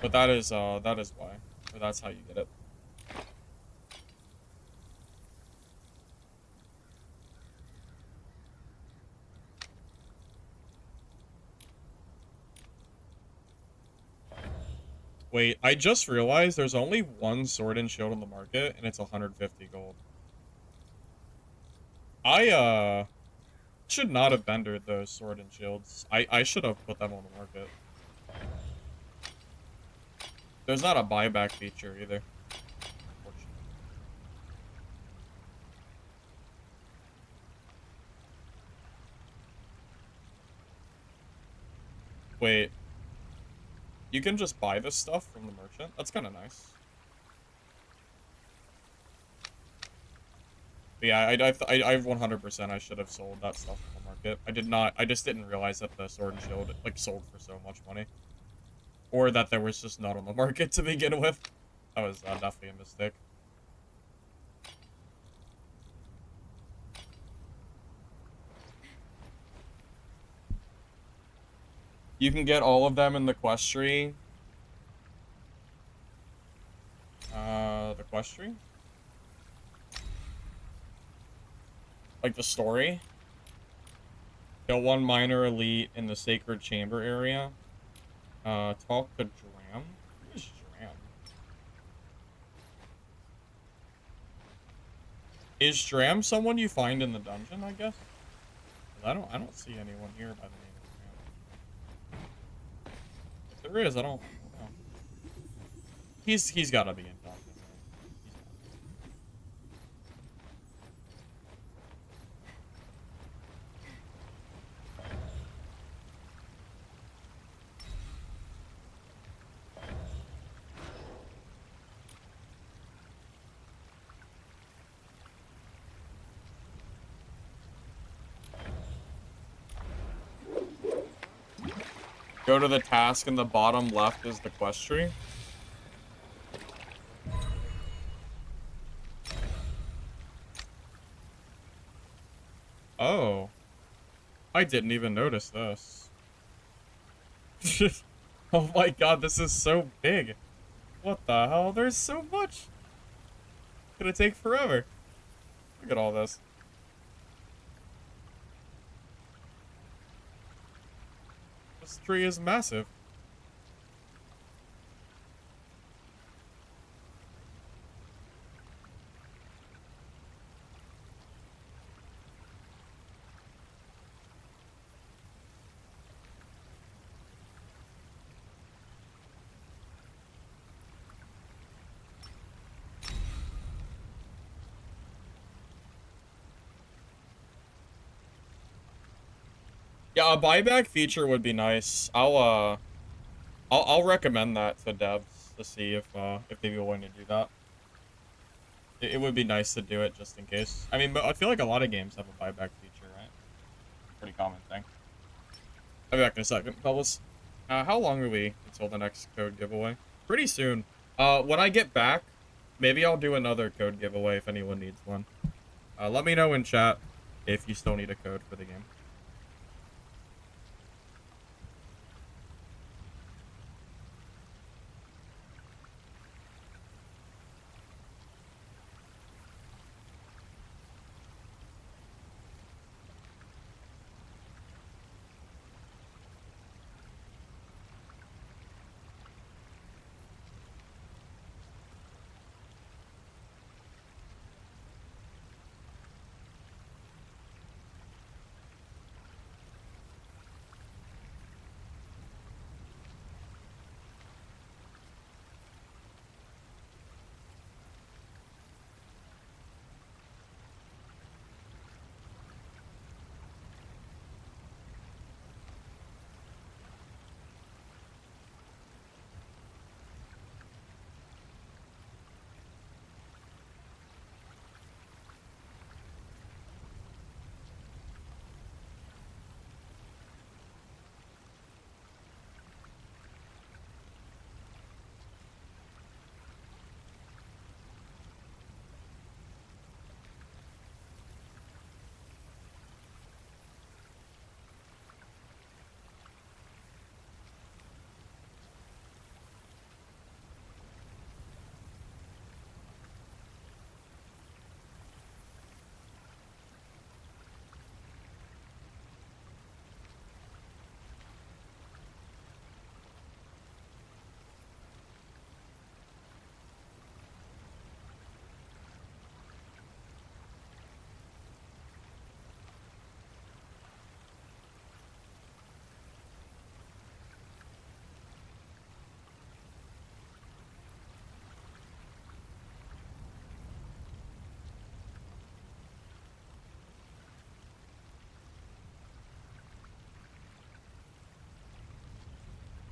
But that is why, or that's how you get it. Wait, I just realized there's only one sword and shield on the market, and it's 150 gold. Should not have vendored those sword and shields. I should have put them on the market. There's not a buyback feature either. Wait. You can just buy this stuff from the merchant? That's kind of nice. But yeah, I 100% I should have sold that stuff on the market. I did not. I just didn't realize that the sword and shield like sold for so much money, or that there was just not on the market to begin with. That was definitely a mistake. You can get all of them in the quest tree. The quest tree? Like the story? Kill one minor elite in the sacred chamber area. Talk to Dram. Who is Dram? Is Dram someone you find in the dungeon, I guess? I don't see anyone here by the name of Dram. If there is, I don't know. He's gotta be in dungeon. Go to the task in the bottom left is the quest tree. Oh. I didn't even notice this. Oh my god, this is so big. What the hell? There's so much. It's gonna take forever. Look at all this. This tree is massive. Yeah, a buyback feature would be nice. I'll recommend that to devs to see if they'd be willing to do that. It would be nice to do it just in case. I mean, but I feel like a lot of games have a buyback feature, right? Pretty common thing. I'll be back in a second, fellas. How long are we until the next code giveaway? Pretty soon. When I get back, maybe I'll do another code giveaway if anyone needs one. Let me know in chat if you still need a code for the game.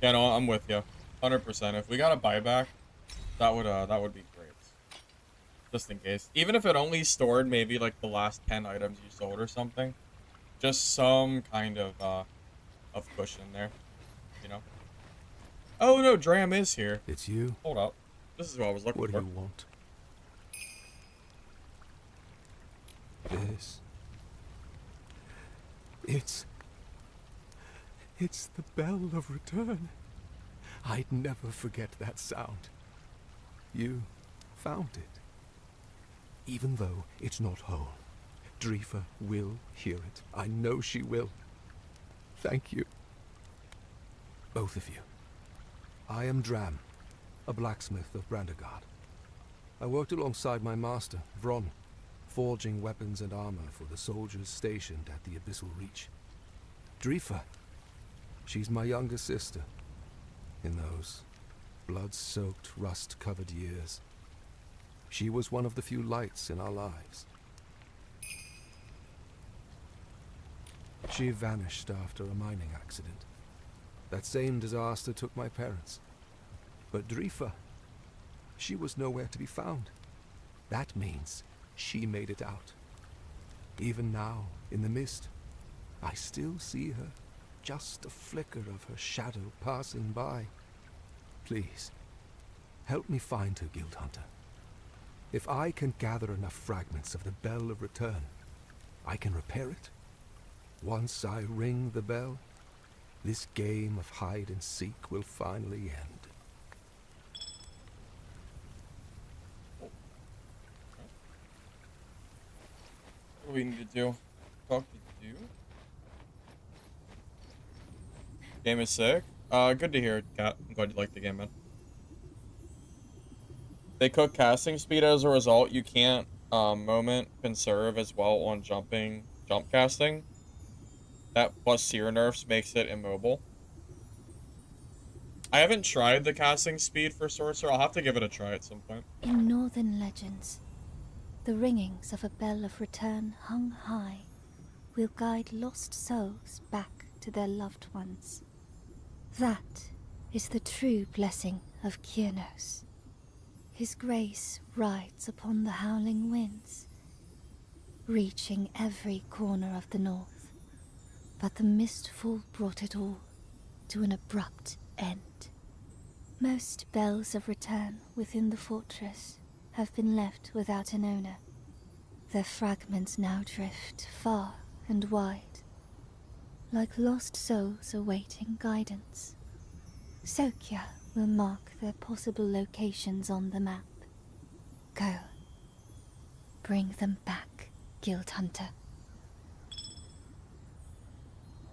Yeah, no, I'm with you. 100%. If we got a buyback, that would be great. Just in case. Even if it only stored maybe like the last 10 items you sold or something. Just some kind of cushion there, you know? Oh no, Dram is here. It's you. Hold up. This is what I was looking What do for. you want? This. It's the bell of return. I'd never forget that sound. You found it. Even though it's not whole, Dreefa will hear it. I know she will. Thank you. Both of you. I am Dram, a blacksmith of Brandegard. I worked alongside my master, Vron, forging weapons and armor for the soldiers stationed at the Abyssal Reach. Dreefa, she's my younger sister. In those blood-soaked, rust-covered years, she was one of the few lights in our lives. She vanished after a mining accident. That same disaster took my parents. But Dreefa, she was nowhere to be found. That means she made it out. Even now, in the mist, I still see her, just a flicker of her shadow passing by. Please, help me find her, Guild Hunter. If I can gather enough fragments of the Bell of Return, I can repair it. Once I ring the bell, this game of hide and seek will finally end. What do we need to do? Talk to you. Game is sick. Good to hear, Kat. I'm glad you like the game, man. They cook casting speed as a result. You can't moment conserve as well on jump casting. That plus seer nerfs makes it immobile. I haven't tried the casting speed for Sorcerer. I'll have to give it a try at some point. In northern legends, the ringings of a bell of return hung high will guide lost souls back to their loved ones. That is the true blessing of Kiernos. His grace rides upon the howling winds, reaching every corner of the north. But the Mistfall brought it all to an abrupt end. Most bells of return within the fortress have been left without an owner. Their fragments now drift far and wide, like lost souls awaiting guidance. Sokya will mark their possible locations on the map. Go. Bring them back, Guild Hunter.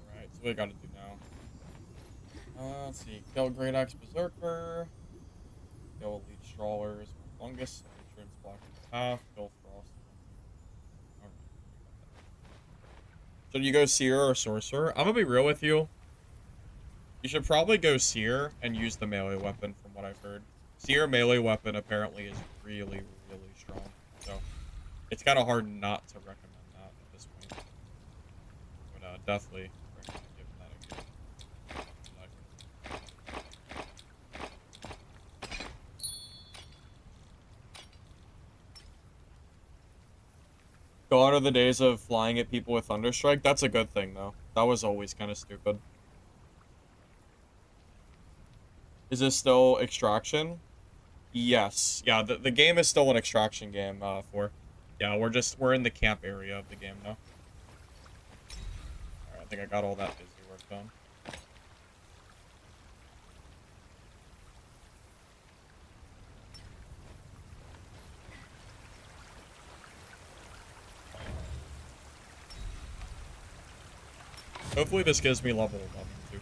Alright, so what we gotta do now? Let's see. Kill Great Axe Berserker. Kill Elite Strawlers. Fungus. Nutrients blocking the path. Kill Frost. Alright. Should you go Seer or Sorcerer? I'm gonna be real with you. You should probably go Seer and use the melee weapon from what I've heard. Seer melee weapon apparently is really, really strong. So, it's kind of hard not to recommend that at this point. But definitely recommend giving that a go. Gone are the days of flying at people with Thunderstrike. That's a good thing, though. That was always kind of stupid. Is this still Extraction? Yes. Yeah, the game is still an Extraction game, Yeah, we're in the camp area of the game now. Alright, I think I got all that busy work done. Hopefully this gives me level 11, too.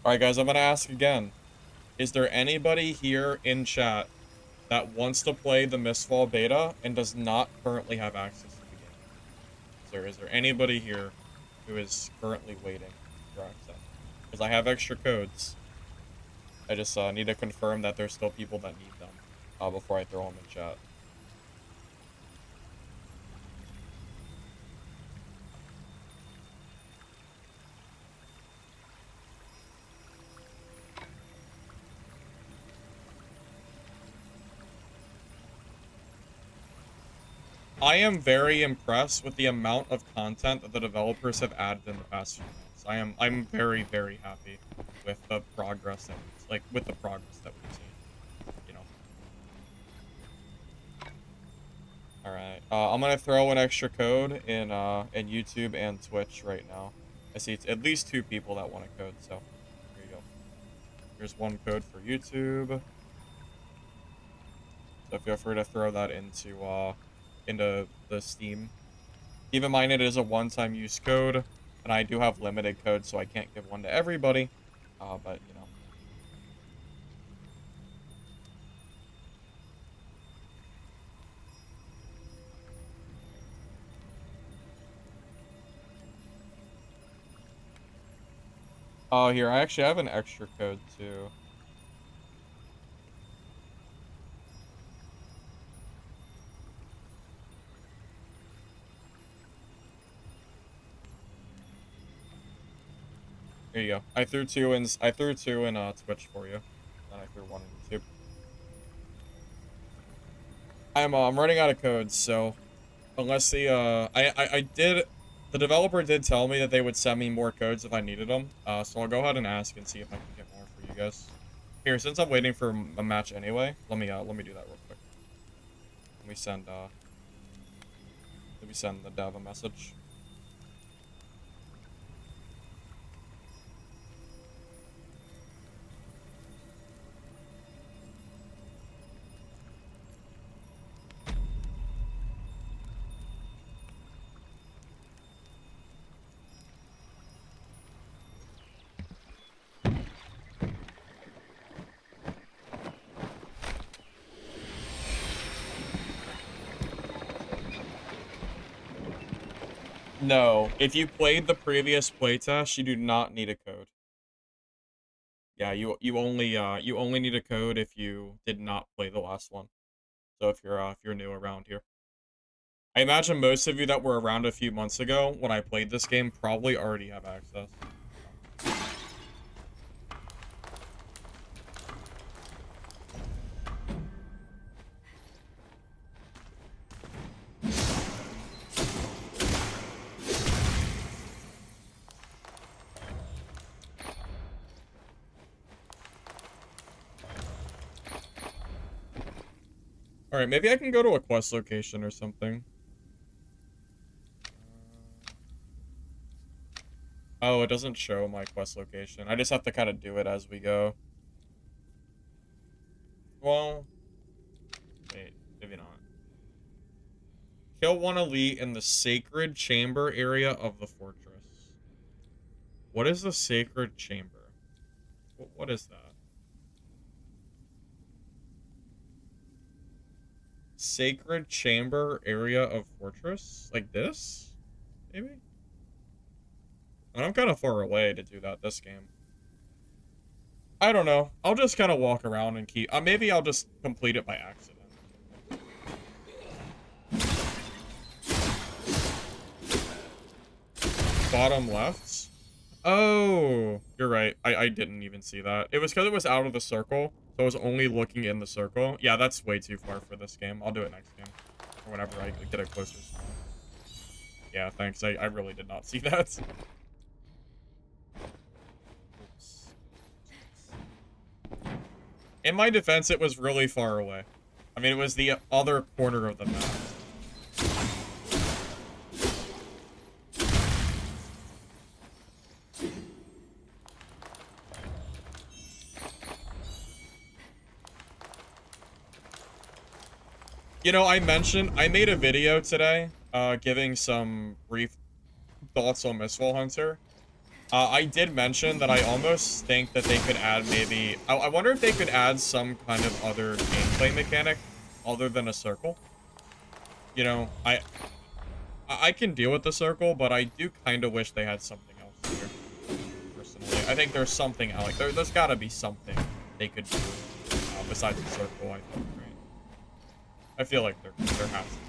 Alright guys, I'm gonna ask again. Is there anybody here in chat that wants to play the Mistfall beta and does not currently have access to the game? Is there anybody here who is currently waiting for access? Because I have extra codes. I just need to confirm that there's still people that need them before I throw them in chat. I am very impressed with the amount of content that the developers have added in the past few months. I'm very, very happy with the progress that with the progress that we've seen. You know. All right. I'm gonna throw an extra code in YouTube and Twitch right now. I see it's at least 2 people that want a code, so here you go. Here's one code for YouTube. So feel free to throw that into the Steam. Keep in mind it is a one-time use code, and I do have limited codes, so I can't give one to everybody. But you know. Oh, here, I actually have an extra code too. Here you go. I threw two in Twitch for you. And I threw one in YouTube. I'm running out of codes, so unless the the developer did tell me that they would send me more codes if I needed them. So I'll go ahead and ask and see if I can get more for you guys. Here, since I'm waiting for a match anyway, let me do that real quick. Let me send the dev a message. No, if you played the previous playtest, you do not need a code. Yeah, you only need a code if you did not play the last one. So if you're new around here. I imagine most of you that were around a few months ago when I played this game probably already have access. Alright, maybe I can go to a quest location or something. Oh, it doesn't show my quest location. I just have to kind of do it as we go. Well, wait, maybe not. Kill one elite in the sacred chamber area of the fortress. What is the sacred chamber? What is that? Sacred chamber area of fortress? Like this? Maybe? And I'm kind of far away to do that this game. I don't know. I'll just kind of walk around and keep... maybe I'll just complete it by accident. Bottom left? Oh, you're right. I didn't even see that. It was because it was out of the circle, so I was only looking in the circle. Yeah, that's way too far for this game. I'll do it next game. Or whenever I get a closer spawn. Yeah, thanks. I really did not see that. Oops. In my defense, it was really far away. I mean, it was the other corner of the map. You know, I made a video today, giving some brief thoughts on Mistfall Hunter. I did mention that I almost think that they could add maybe... I wonder if they could add some kind of other gameplay mechanic other than a circle. You know, I can deal with the circle, but I do kind of wish they had something else here, personally. I think there's something else. Like, there's gotta be something they could do besides the circle, I think, right? I feel like there has to be.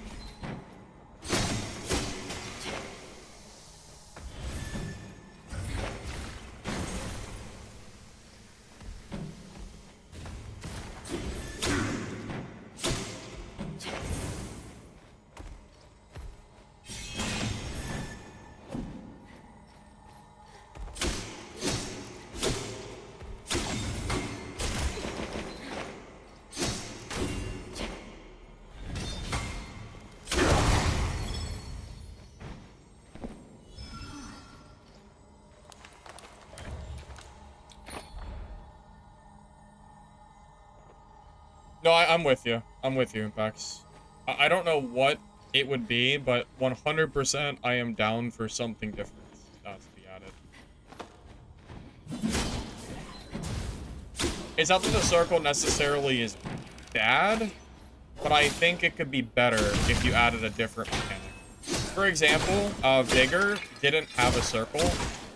No, I'm with you. I'm with you, Bex. I don't know what it would be, but 100% I am down for something different to be added. It's not that the circle necessarily is bad, but I think it could be better if you added a different mechanic. For example, Vigor didn't have a circle.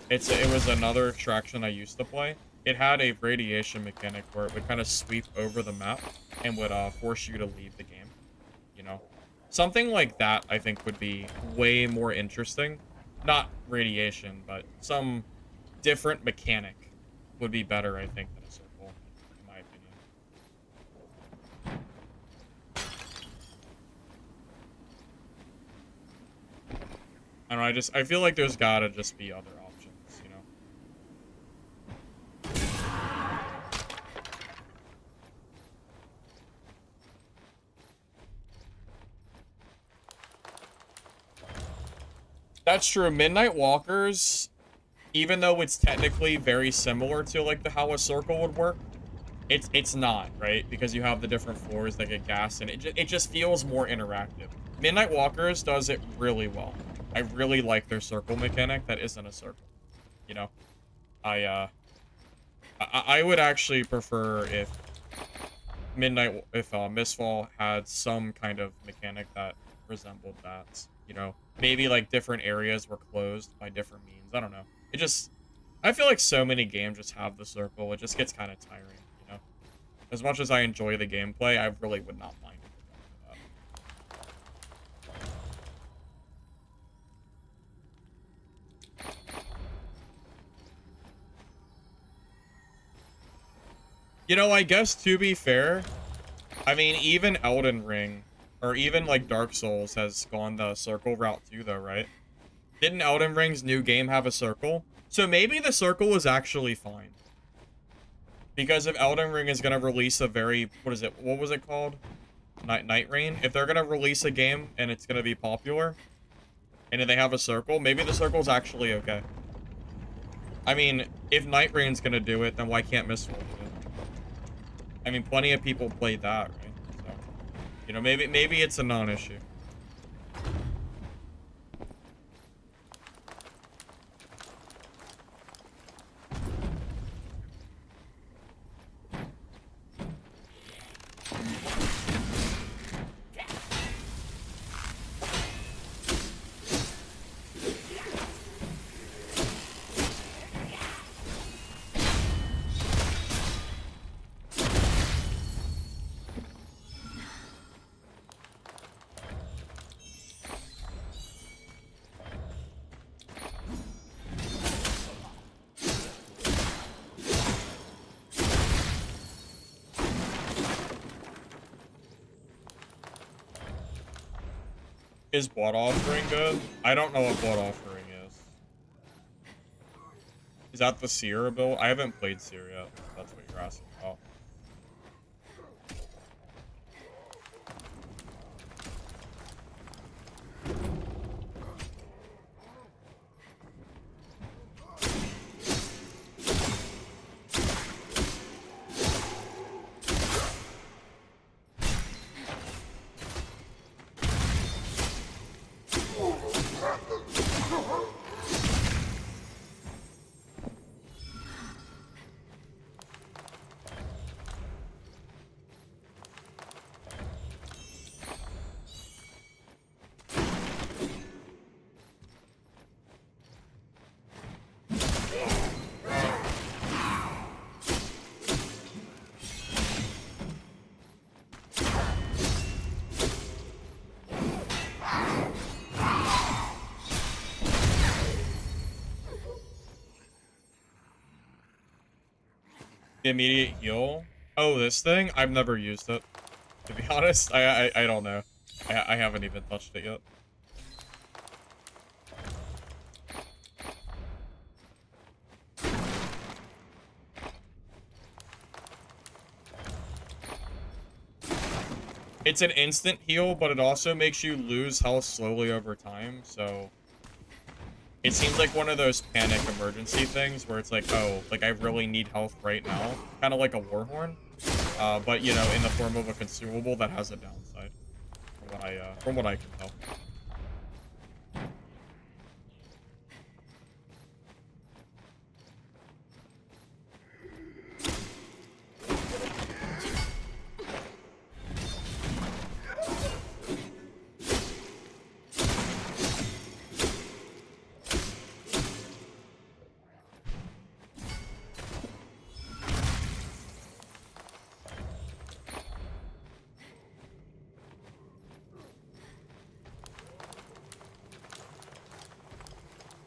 It was another extraction I used to play. It had a radiation mechanic where it would kind of sweep over the map and would force you to leave the game. You know? Something like that, I think, would be way more interesting. Not radiation, but some different mechanic would be better, I think, than a circle, in my opinion. I don't know, I feel like there's gotta just be other options, you know? That's true. Midnight Walkers, even though it's technically very similar to like how a circle would work, it's not, right? Because you have the different floors that get gas, and it just feels more interactive. Midnight Walkers does it really well. I really like their circle mechanic that isn't a circle. You know, I would actually prefer if Mistfall had some kind of mechanic that resembled that. You know, maybe like different areas were closed by different means. I don't know. I feel like so many games just have the circle. It just gets kind of tiring, you know? As much as I enjoy the gameplay, I really would not mind it for that. You know, I guess to be fair, I mean, even Elden Ring, or even like Dark Souls has gone the circle route too, though, right? Didn't Elden Ring's new game have a circle? So maybe the circle was actually fine. Because if Elden Ring is going to release a very... What was it called? Night Rain? If they're going to release a game and it's going to be popular, and if they have a circle, maybe the circle's actually okay. I mean, if Night Rain's going to do it, then why can't Mistfall do it? I mean, plenty of people played that, right? So, you know, maybe it's a non-issue. Is Blood Offering good? I don't know what Blood Offering is. Is that the Seer build? I haven't played Seer yet. That's what you're asking about. The immediate heal? Oh, this thing? I've never used it. To be honest, I don't know. I haven't even touched it yet. It's an instant heal, but it also makes you lose health slowly over time, so... It seems like one of those panic emergency things where it's like, oh, like I really need health right now. Kind of like a Warhorn. but you know, in the form of a consumable that has a downside, from what I can tell.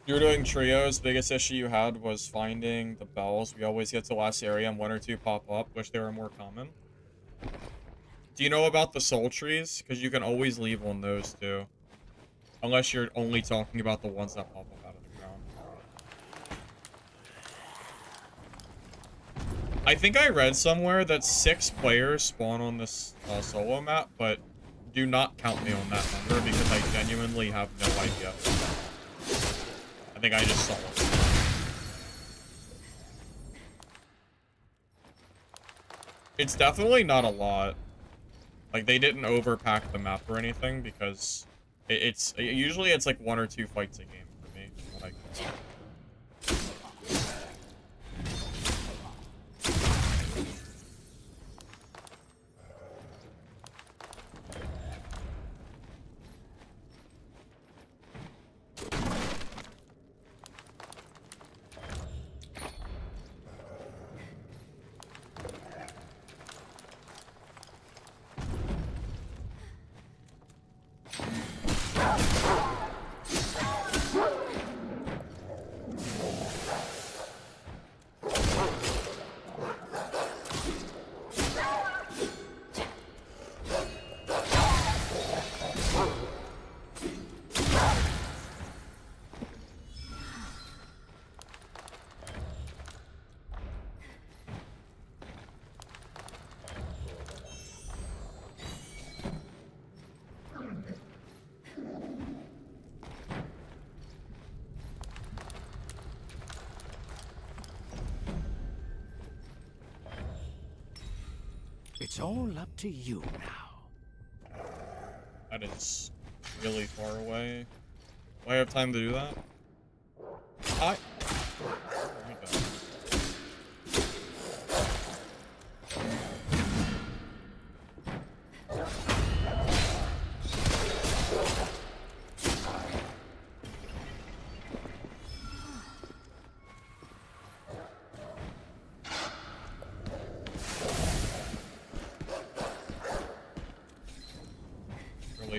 You're doing trios. Biggest issue you had was finding the bells. We always get to the last area and one or two pop up. Wish they were more common. Do you know about the soul trees? Because you can always leave on those too. Unless you're only talking about the ones that pop up out of the ground. I think I read somewhere that 6 players spawn on this solo map, but do not count me on that number because I genuinely have no idea. I think I just saw it. It's definitely not a lot. Like, they didn't overpack the map or anything because usually it's like 1 or 2 fights a game for me. Like, It's all up to you now. that is really far away. Do I have time to do that? I... Okay.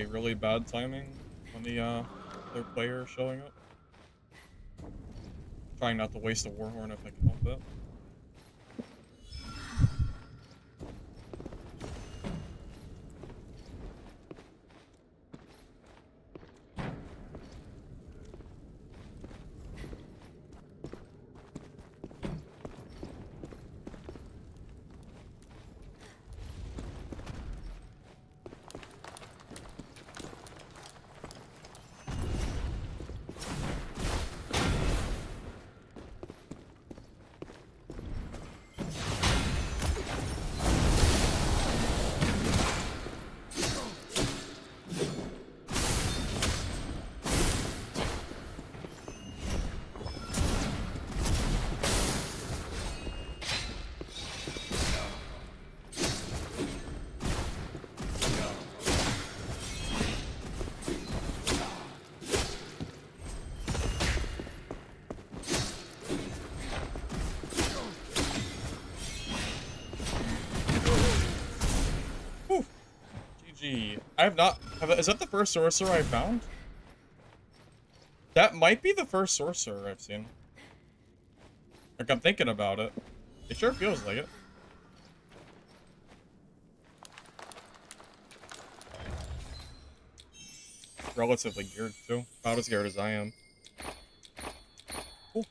Really bad timing on the other player showing up. Trying not to waste a warhorn if I can help it. I have not... is that the first sorcerer I found? That might be the first sorcerer I've seen. Like, I'm thinking about it. It sure feels like it. Relatively geared, too. About as geared as I am. Ooh.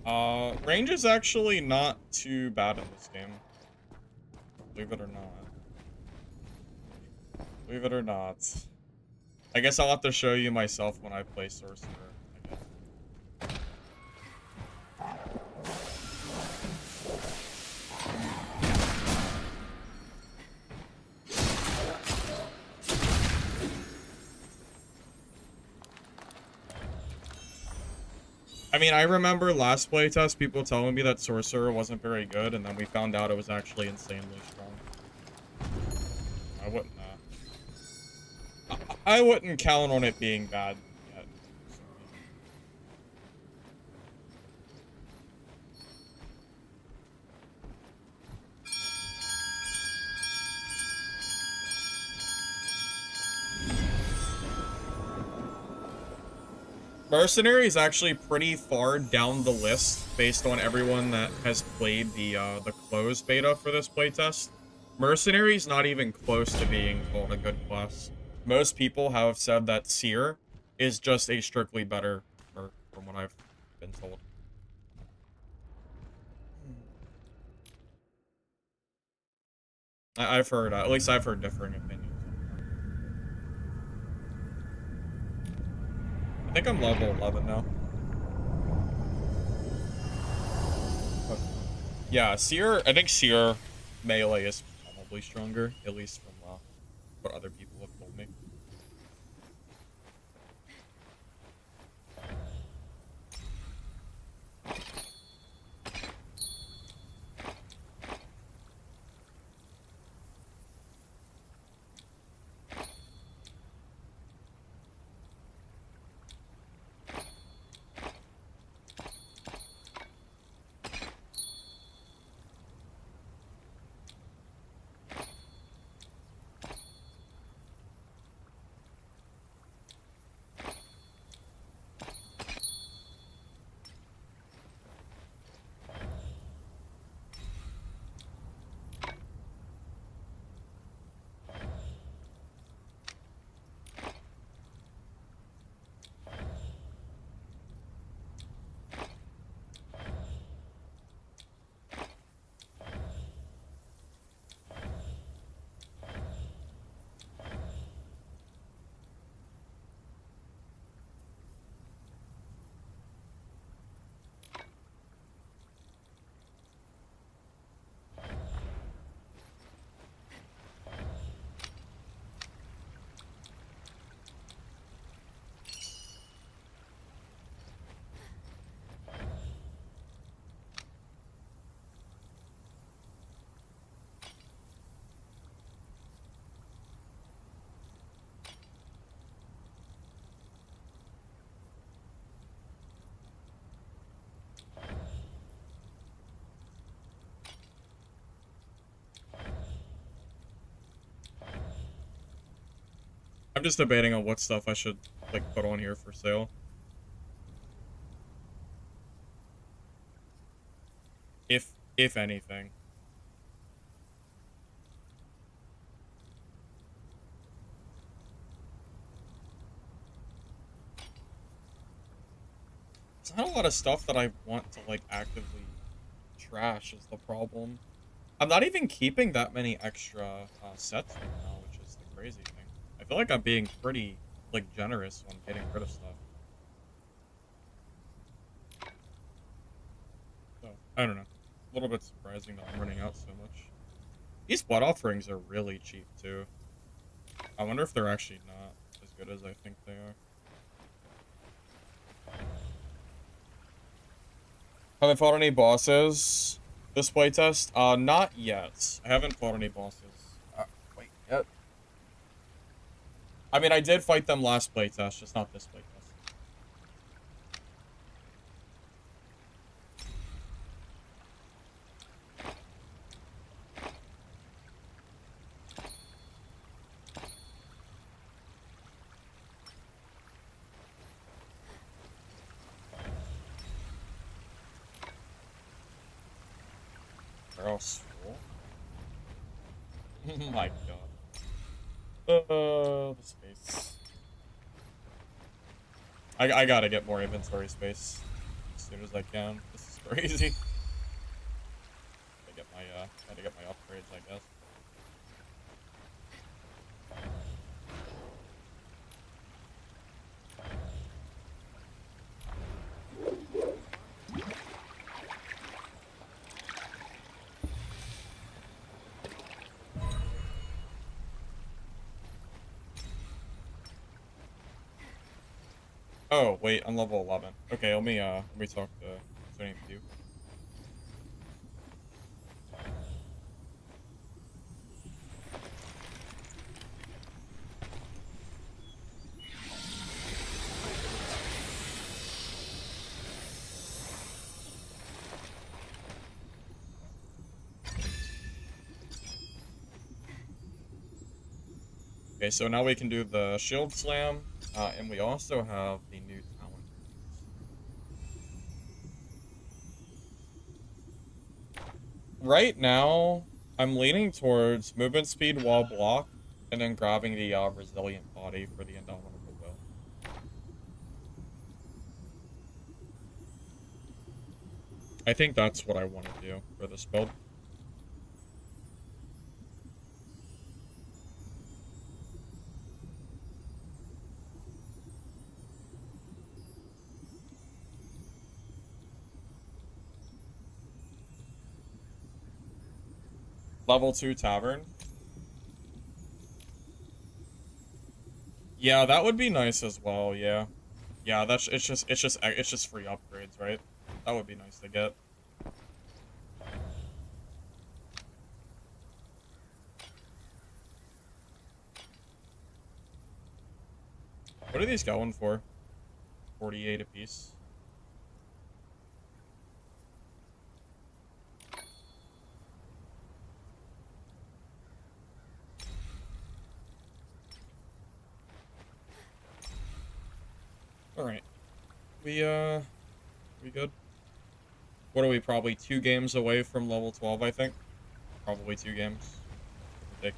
Range is actually not too bad in this game. Believe it or not. Believe it or not. I guess I'll have to show you myself when I play Sorcerer, I guess. I mean, I remember last playtest people telling me that Sorcerer wasn't very good, and then we found out it was actually insanely strong. I wouldn't, I wouldn't count on it being bad yet. Mercenary is actually pretty far down the list based on everyone that has played the closed beta for this playtest. Mercenary is not even close to being called a good class. Most people have said that Seer is just a strictly better merc, from what I've been told. I've heard, at least I've heard differing opinions. I think I'm level 11 now. But yeah, Seer, I think Seer melee is probably stronger, at least from what other people have told me. I'm just debating on what stuff I should, like, put on here for sale. If anything. It's not a lot of stuff that I want to, like, actively trash is the problem. I'm not even keeping that many extra sets right now, which is the crazy thing. I feel like I'm being pretty, like, generous on getting rid of stuff. So, I don't know. A little bit surprising that I'm running out so much. These blood offerings are really cheap, too. I wonder if they're actually not as good as I think they are. Haven't fought any bosses this playtest? Not yet. I haven't fought any bosses. Wait, yet. I mean, I did fight them last playtest, just not this playtest. They're all swole. Oh my god. The space. I gotta get more inventory space as soon as I can. This is crazy. Had to get my upgrades, I guess. Oh, wait, I'm level 11. Okay, let me talk to... What's her name? You? Okay, so now we can do the shield slam, and we also have the new talent. Right now, I'm leaning towards movement speed while block, and then grabbing the resilient body for the indomitable will. I think that's what I want to do for this build. Level 2 tavern. Yeah, that would be nice as well, yeah. Yeah, it's just free upgrades, right? That would be nice to get. What are these going for? 48 apiece. Alright. We good? What are we, probably 2 games away from level 12, I think? Probably 2 games. Take.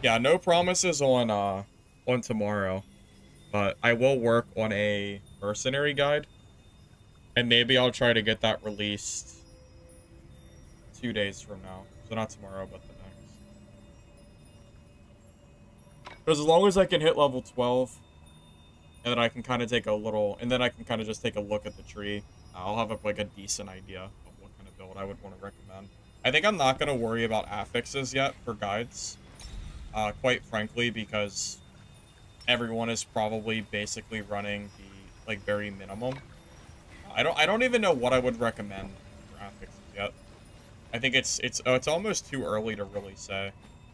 Yeah, no promises on tomorrow, but I will work on a mercenary guide, and maybe I'll try to get that released 2 days from now. So not tomorrow, but the next. But as long as I can hit level 12, and then I can kind of take a little, and then I can kind of just take a look at the tree, I'll have like a decent idea of what kind of build I would want to recommend. I think I'm not going to worry about affixes yet for guides, quite frankly, because everyone is probably basically running the like very minimum. I don't even know what I would recommend for affixes yet. I think it's almost too early to really say.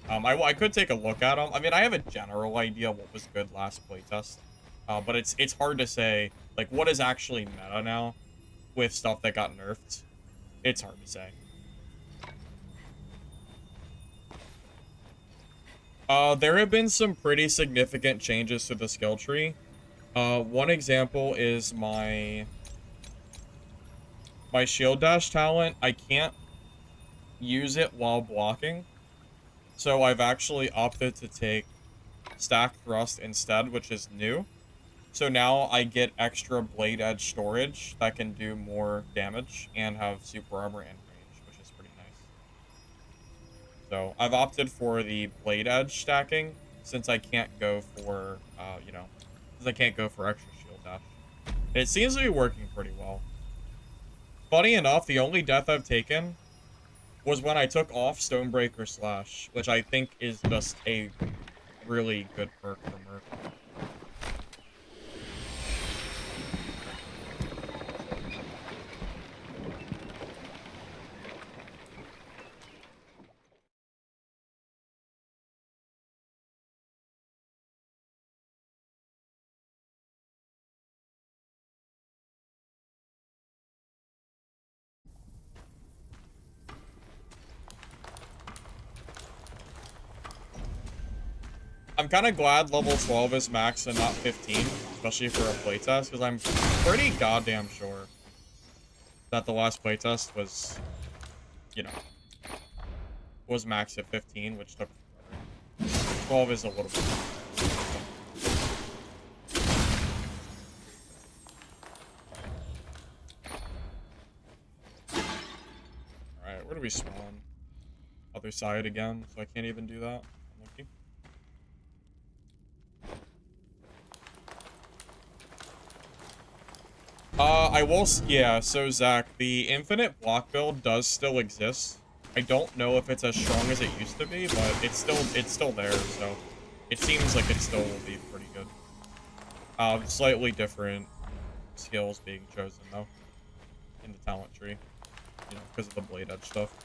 I could take a look at them. I mean, I have a general idea what was good last playtest, but it's hard to say like what is actually meta now with stuff that got nerfed. It's hard to say. There have been some pretty significant changes to the skill tree. One example is my shield dash talent. I can't use it while blocking, so I've actually opted to take stack thrust instead, which is new. So now I get extra blade edge storage that can do more damage and have super armor and range, which is pretty nice. So I've opted for the blade edge stacking since I can't go for since I can't go for extra shield dash. It seems to be working pretty well. Funny enough, the only death I've taken was when I took off Stonebreaker Slash, which I think is just a really good perk for Merc. I'm kind of glad level 12 is max and not 15, especially for a playtest, because I'm pretty goddamn sure that the last playtest was, was max at 15, which took 12 is a little bit. Alright, where do we spawn? Other side again, so I can't even do that. Unlucky. Yeah, so Zach, the infinite block build does still exist. I don't know if it's as strong as it used to be, but it's still there, so it seems like it still will be pretty good. Slightly different skills being chosen, though, in the talent tree, you know, because of the blade edge stuff.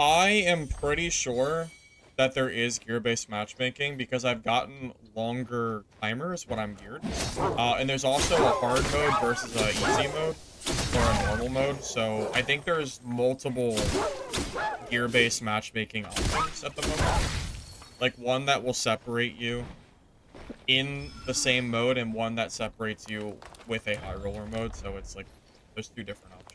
I am pretty sure that there is gear-based matchmaking because I've gotten longer timers when I'm geared. And there's also a hard mode versus a easy mode or a normal mode. So I think there's multiple gear-based matchmaking options at the moment. Like one that will separate you in the same mode and one that separates you with a high roller mode. So it's like there's two different options.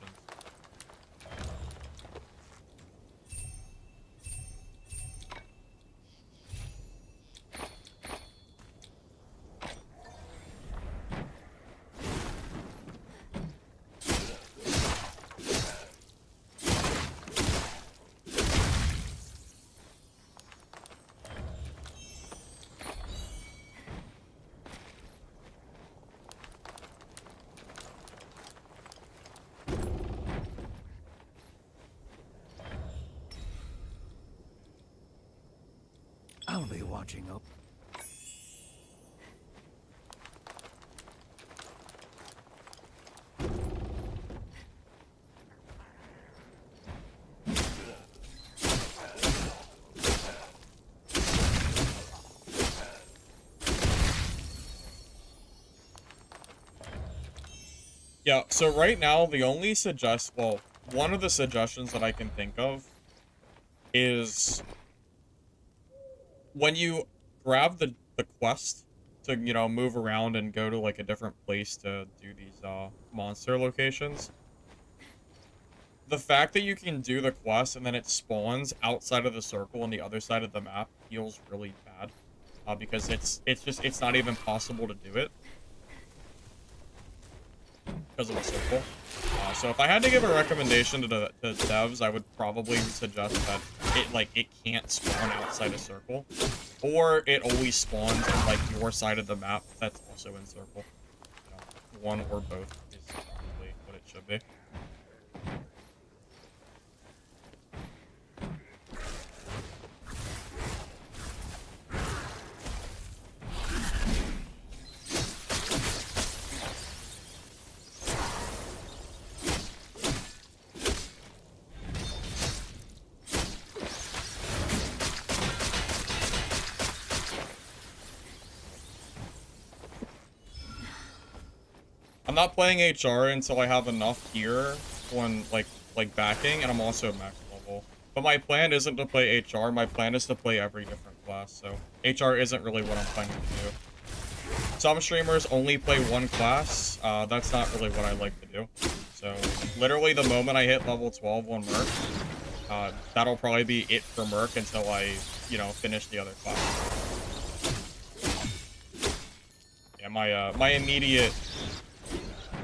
I'll be watching up. Yeah, so right now, the only one of the suggestions that I can think of is when you grab the quest to, you know, move around and go to, like, a different place to do these, monster locations, the fact that you can do the quest and then it spawns outside of the circle on the other side of the map feels really bad, because it's not even possible to do it because of a circle. So if I had to give a recommendation to the devs, I would probably suggest that it can't spawn outside a circle, or it always spawns in like your side of the map that's also in circle. You know, one or both is probably what it should be. I'm not playing HR until I have enough gear when like backing, and I'm also max level. But my plan isn't to play HR, my plan is to play every different class, so HR isn't really what I'm planning to do. Some streamers only play one class, that's not really what I like to do. So, literally the moment I hit level 12 on Merc, that'll probably be it for Merc until I, you know, finish the other class. Yeah, my immediate,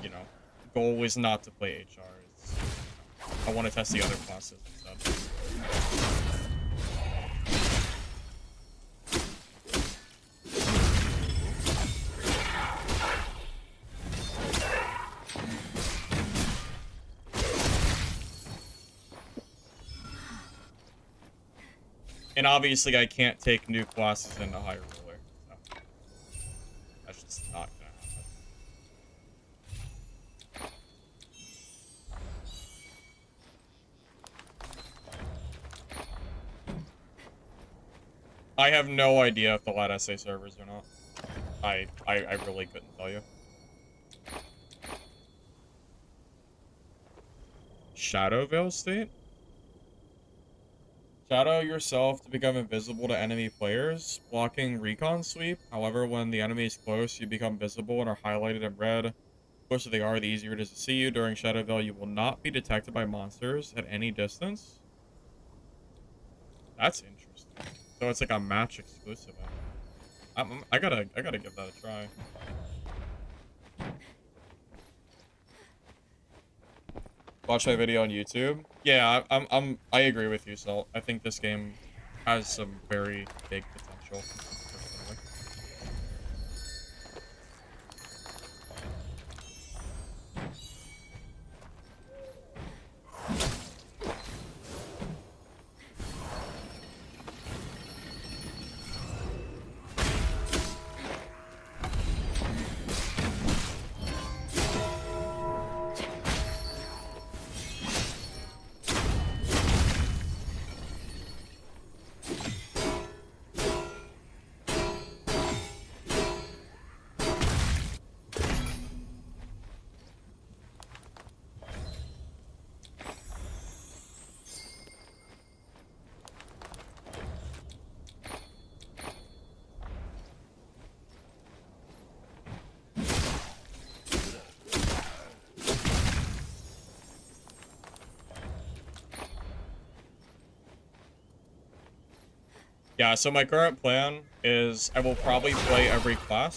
you know, goal is not to play HR. It's, I want to test the other classes instead. And obviously I can't take new classes into higher roller. So that's just not gonna happen. I have no idea if they'll add SA servers or not. I really couldn't tell you. Shadow Veil state? Shadow yourself to become invisible to enemy players, blocking recon sweep. However, when the enemy is close, you become visible and are highlighted in red. The closer they are, the easier it is to see you. During Shadow Veil, you will not be detected by monsters at any distance. That's interesting. So it's like a match exclusive. I gotta give that a try. Watch my video on YouTube. Yeah, I agree with you, Salt. I think this game has some very big potential. Personally. Yeah, so my current plan is I will probably play every class,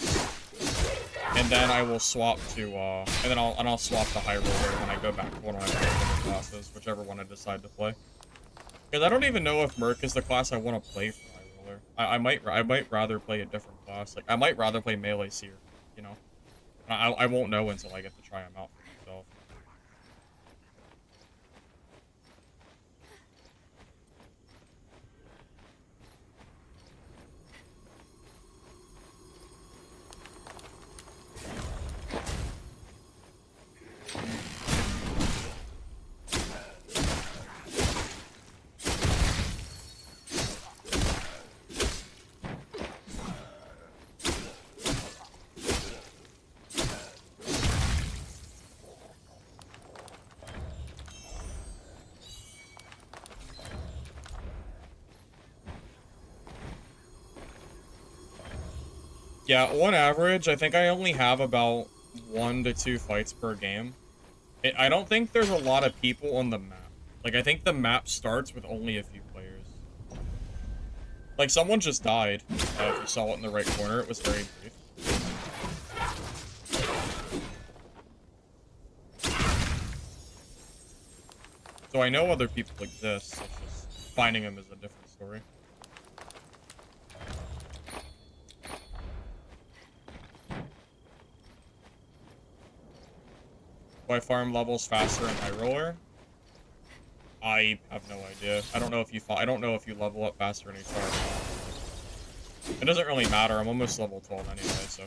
and then I will swap to and then I'll swap to High Roller when I go back to one of my favorite classes, whichever one I decide to play. Because I don't even know if Merc is the class I want to play for High Roller. I might rather play a different class. Like I might rather play Melee Seer, you know. I won't know until I get to try them out for myself. Yeah, on average, I think I only have about 1 to 2 fights per game. I don't think there's a lot of people on the map. Like, I think the map starts with only a few players. Like, someone just died. If you saw it in the right corner, it was very brief. So I know other people exist, it's just finding them is a different story. Do I farm levels faster in High Roller? I have no idea. I don't know if you level up faster in HR. It doesn't really matter. I'm almost level 12 anyway, so.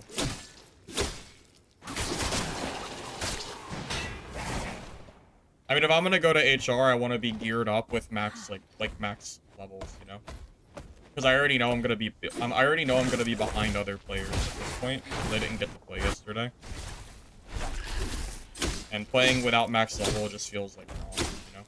I mean, if I'm gonna go to HR, I want to be geared up with max like max levels, you know. Because I already know I'm gonna be behind other players at this point because I didn't get to play yesterday. And playing without max level just feels like wrong, you know?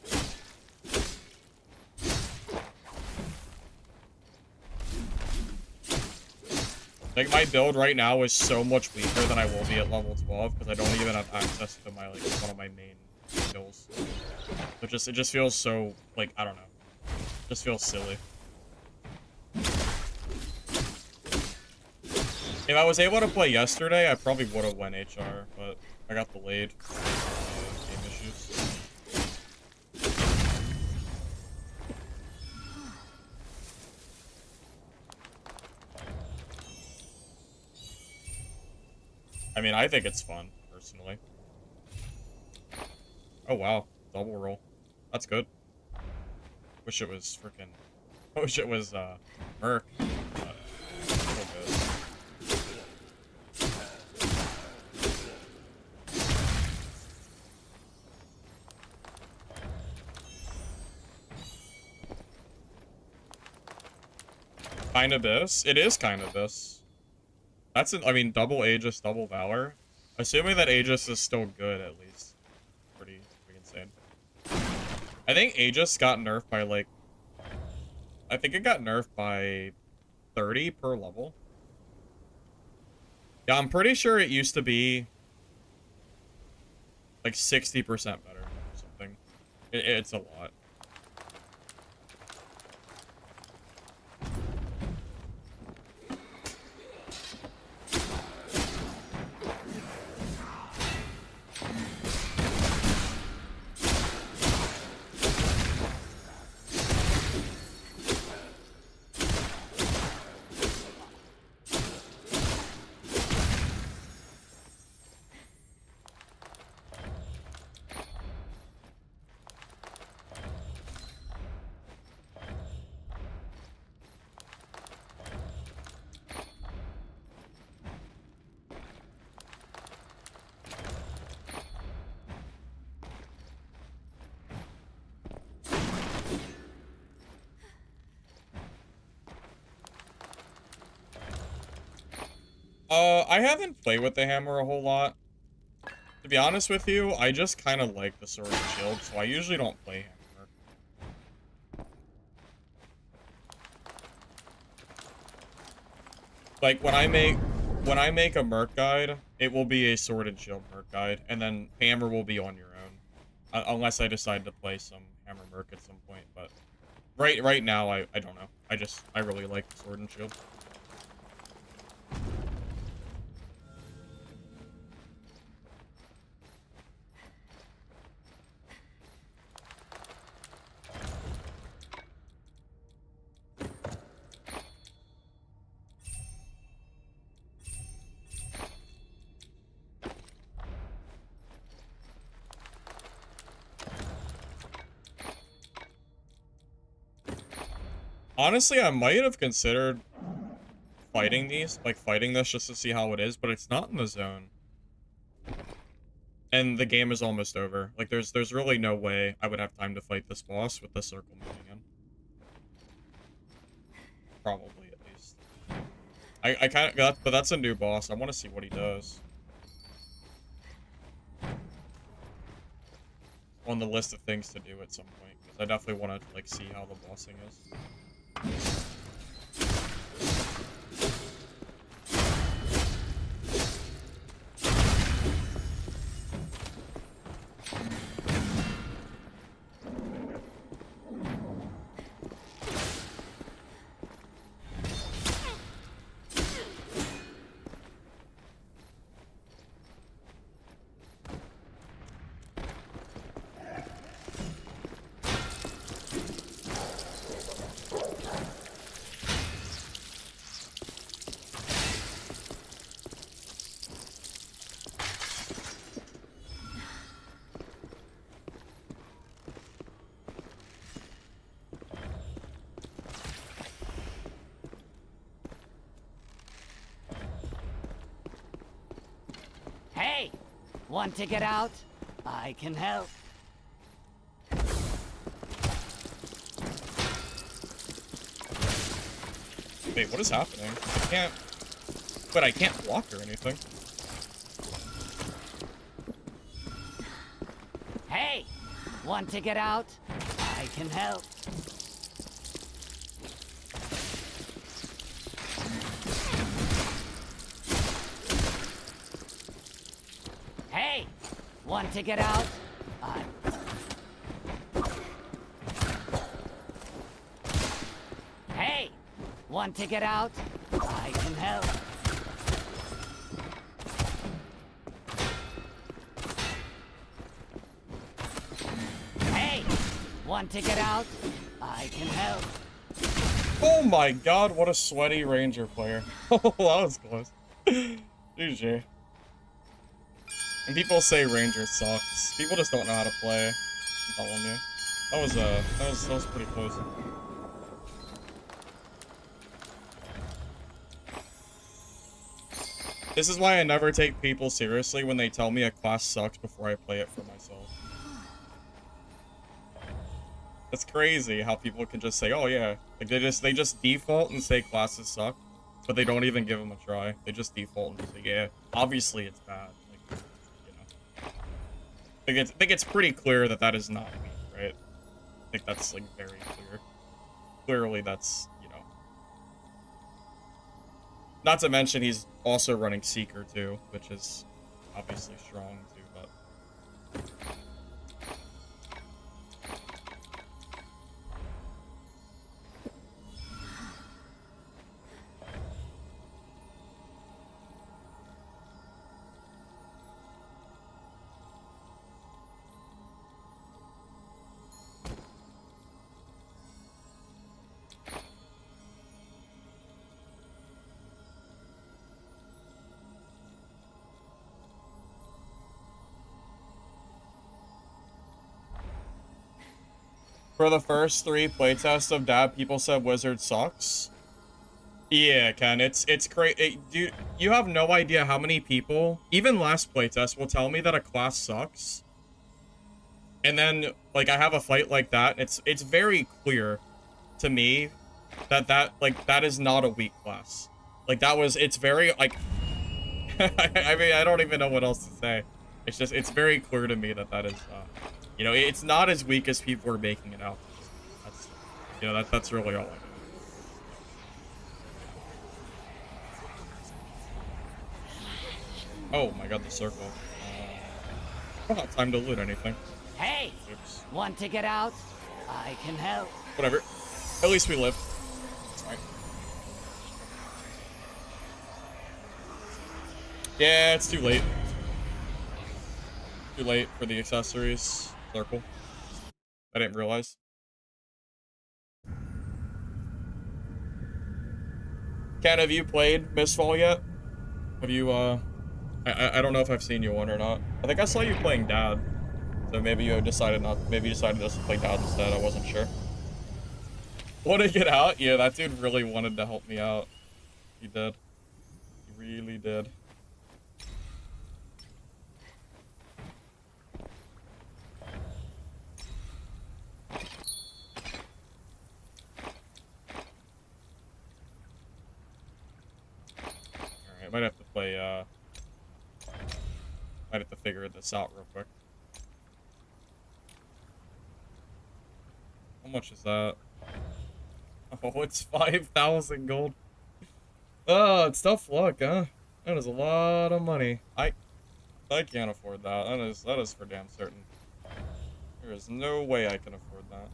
Like, my build right now is so much weaker than I will be at level 12 because I don't even have access to my, like, one of my main skills. It just feels so, like, I don't know. It just feels silly. If I was able to play yesterday, I probably would have won HR, but I got delayed. Game issues. I mean, I think it's fun, personally. Oh, wow. Double roll. That's good. Wish it was freaking... I wish it was, Merc. But still good. Kind of this. It is kind of this. That's an, I mean, double Aegis, double Valor. Assuming that Aegis is still good, at least. Pretty insane. I think Aegis got nerfed by, like... I think it got nerfed by 30 per level. Yeah, I'm pretty sure it used to be... like 60% better or something. It's a lot. I haven't played with the hammer a whole lot. To be honest with you, I just kind of like the sword and shield, so I usually don't play hammer. Like, when I make a merc guide, it will be a sword and shield merc guide, and then hammer will be on your own. Unless I decide to play some hammer merc at some point, but right now, I don't know. I really like the sword and shield. Honestly, I might have considered fighting this just to see how it is, but it's not in the zone. And the game is almost over. Like, there's really no way I would have time to fight this boss with the circle moving in. Probably, at least. I kind of, but that's a new boss. I want to see what he does. On the list of things to do at some point, because I definitely want to, like, see how the bossing is. Hey! Want to get out? I can help. Wait, what is happening? I can't... But I can't block or anything. Hey! Want to get out? I can help. Hey! Want to get out? Hey! Want to get out? I can help. Hey! Want to get out? I can help. Oh my god, what a sweaty ranger player. Oh, that was close. GG. And people say ranger sucks. People just don't know how to play. I'm telling you. That was pretty close. This is why I never take people seriously when they tell me a class sucks before I play it for myself. That's crazy how people can just say, oh yeah, like they just default and say classes suck, but they don't even give them a try. They just default and say, yeah, obviously it's bad. Like, you know, I think it's pretty clear that that is not weak, right? I think that's like very clear. Clearly, that's, you know. Not to mention he's also running Seeker too, which is obviously strong too, but. For the first 3 playtests of Dab, people said Wizard sucks. Yeah, Ken, it's crazy. Dude, you have no idea how many people, even last playtest, will tell me that a class sucks. And then, like, I have a fight like that. It's very clear to me that that is not a weak class. Like, it's very, like, I mean, I don't even know what else to say. It's very clear to me that that is, you know, it's not as weak as people are making it out. That's, you know, that's really all I know. Oh my god, the circle. I don't have time to loot anything. Hey! Oops. Want to get out? I can help. Whatever. At least we live. Alright. Yeah, it's too late. Too late for the accessories. Circle. I didn't realize. Kat, have you played Mistfall yet? Have you, I don't know if I've seen you one or not. I think I saw you playing Dad. So maybe you decided just to play Dad instead. I wasn't sure. Want to get out? Yeah, that dude really wanted to help me out. He did. He really did. Alright, might have to play, might have to figure this out real quick. How much is that? Oh, it's 5,000 gold. Oh, it's tough luck, huh? That is a lot of money. I can't afford that. That is for damn certain. There is no way I can afford that.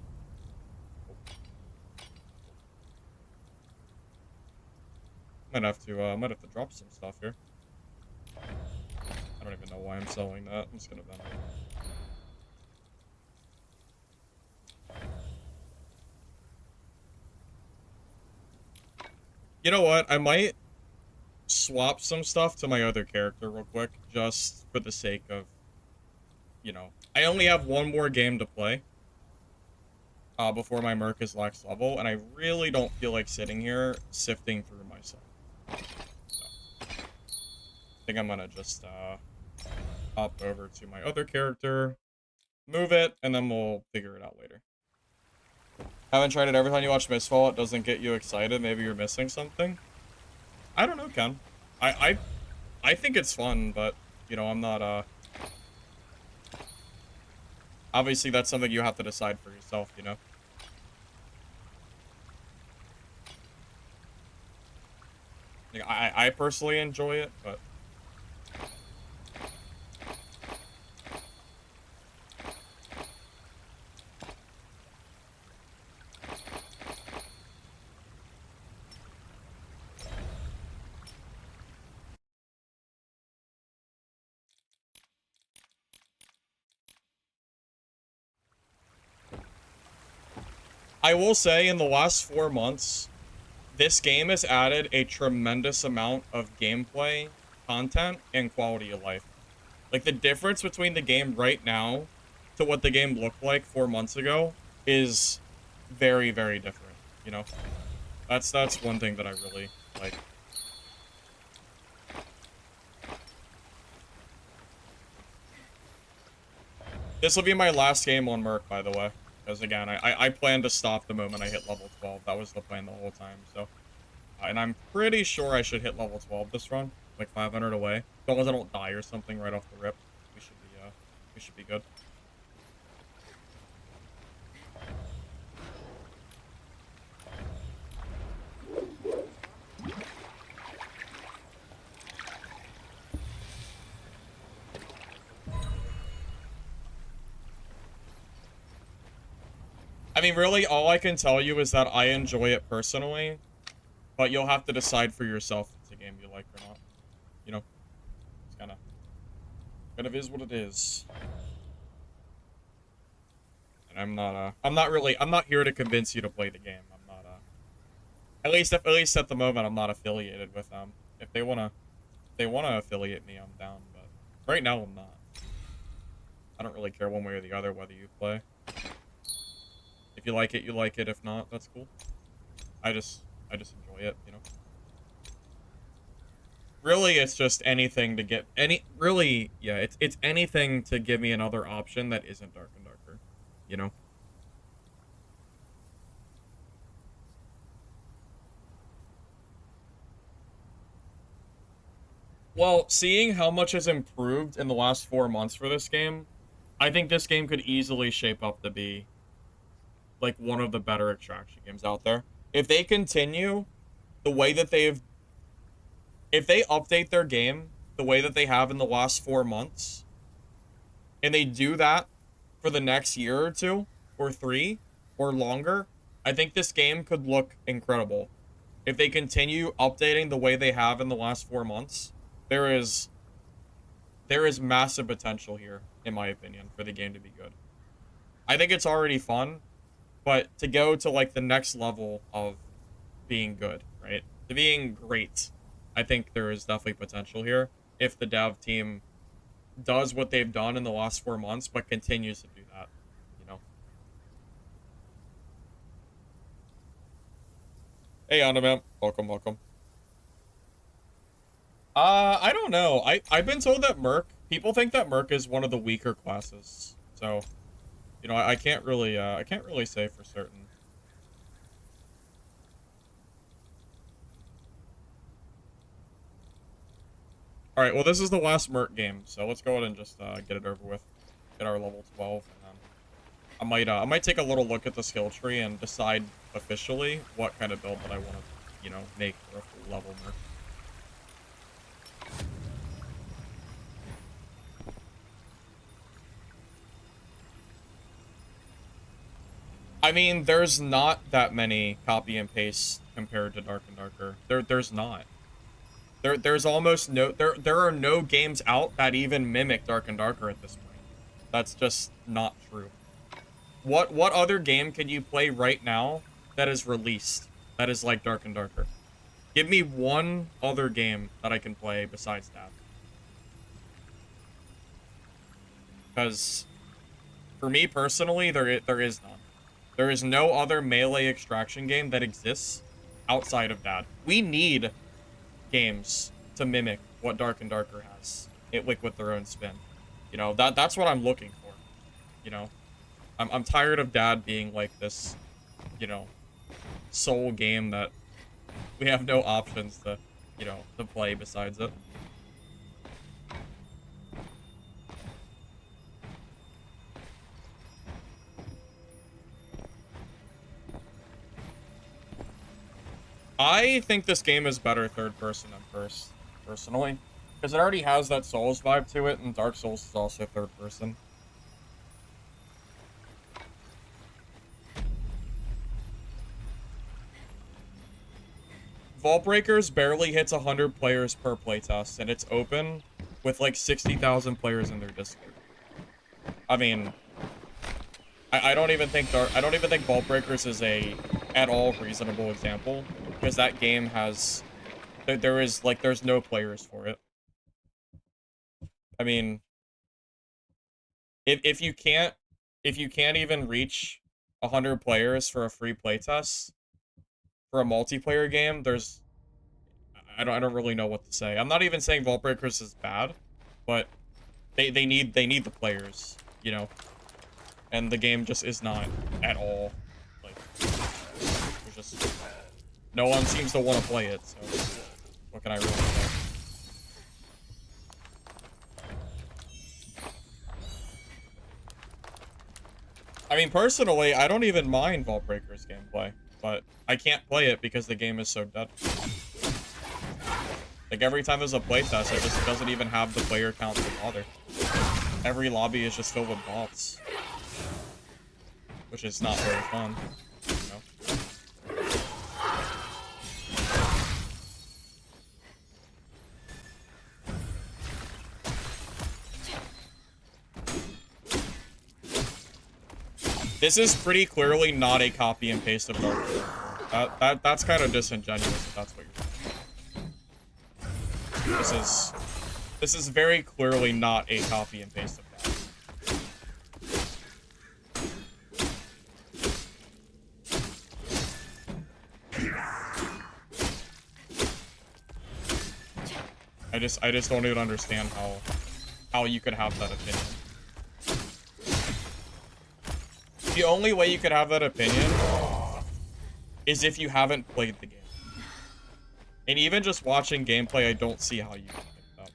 Might have to drop some stuff here. I don't even know why I'm selling that. I'm just gonna vend it. You know what? I might swap some stuff to my other character real quick, just for the sake of, you know, I only have one more game to play before my Merc is max level, and I really don't feel like sitting here sifting through myself. So, I think I'm gonna just hop over to my other character, move it, and then we'll figure it out later. Haven't tried it. Every time you watch Mistfall, it doesn't get you excited. Maybe you're missing something. I don't know, Ken. I think it's fun, but, you know, I'm not, obviously, that's something you have to decide for yourself, you know? Like, I personally enjoy it, but... I will say, in the last 4 months, this game has added a tremendous amount of gameplay, content, and quality of life. Like, the difference between the game right now to what the game looked like 4 months ago is very, very different, you know? That's one thing that I really like. This will be my last game on Merc, by the way. Because again, I plan to stop the moment I hit level 12. That was the plan the whole time. So, and I'm pretty sure I should hit level 12 this run, like 500 away. As long as I don't die or something right off the rip, we should be good. I mean, really, all I can tell you is that I enjoy it personally, but you'll have to decide for yourself if it's a game you like or not. You know, it's kind of is what it is. And I'm not here to convince you to play the game. I'm not, at least at the moment, I'm not affiliated with them. If they wanna affiliate me, I'm down, but right now I'm not. I don't really care one way or the other whether you play. If you like it, you like it. If not, that's cool. I just enjoy it, you know. Really, it's just anything to get yeah, it's anything to give me another option that isn't Dark and Darker, you know. Well, seeing how much has improved in the last 4 months for this game, I think this game could easily shape up to be like one of the better extraction games out there. If they continue the way that if they update their game the way that they have in the last 4 months, and they do that for the next year or 2 or 3 or longer, I think this game could look incredible. If they continue updating the way they have in the last 4 months, there is massive potential here, in my opinion, for the game to be good. I think it's already fun, but to go to like the next level of being good, right? To being great, I think there is definitely potential here if the dev team does what they've done in the last 4 months, but continues to do that, you know? Hey, Anima. Welcome, welcome. I don't know. I've been told that people think that Merc is one of the weaker classes. So, you know, I can't really say for certain. All right, well, this is the last Merc game, so let's go ahead and just get it over with. Get our level 12, and then I might take a little look at the skill tree and decide officially what kind of build that I want to, you know, make for a full level Merc. I mean, there's not that many copy and paste compared to Dark and Darker. There's not. There's almost no there are no games out that even mimic Dark and Darker at this point. That's just not true. What other game can you play right now that is released that is like Dark and Darker? Give me one other game that I can play besides that. Because for me personally, there is none. There is no other melee extraction game that exists outside of that. We need games to mimic what Dark and Darker has. Like with their own spin. You know, that's what I'm looking for. You know, I'm tired of Dad being like this, you know, sole game that we have no options to, you know, to play besides it. I think this game is better third person than first, personally. Because it already has that Souls vibe to it, and Dark Souls is also third person. Vault Breakers barely hits 100 players per playtest, and it's open with like 60,000 players in their Discord. I mean, I don't even think Vault Breakers is a at all reasonable example, because that game has there's no players for it. I mean, if you can't even reach 100 players for a free playtest for a multiplayer game, I don't really know what to say. I'm not even saying Vault Breakers is bad, but they need the players, you know. and the game just is not at all. Like, there's just no one seems to want to play it. So, what can I really say? I mean, personally, I don't even mind Vault Breaker's gameplay, but I can't play it because the game is so dead. Like, every time there's a playtest, it just doesn't even have the player count to bother. Every lobby is just filled with bots. Which is not very fun, you know? This is pretty clearly not a copy and paste of Dark Souls. That's kind of disingenuous if that's what you're saying. This is very clearly not a copy and paste of that. I just don't even understand how you could have that opinion. The only way you could have that opinion is if you haven't played the game. And even just watching gameplay, I don't see how you can pick it up.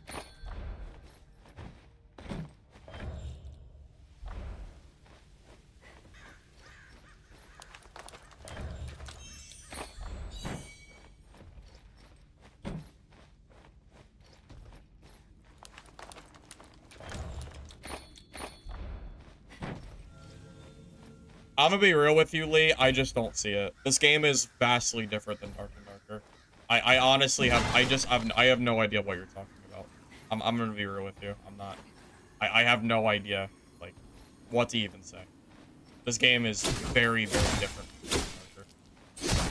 I'm gonna be real with you, Lee. I just don't see it. This game is vastly different than Dark and Darker. I honestly have, I have no idea what you're talking about. I'm gonna be real with you. I'm not, I have no idea, like, what to even say. This game is very, very different from Darker.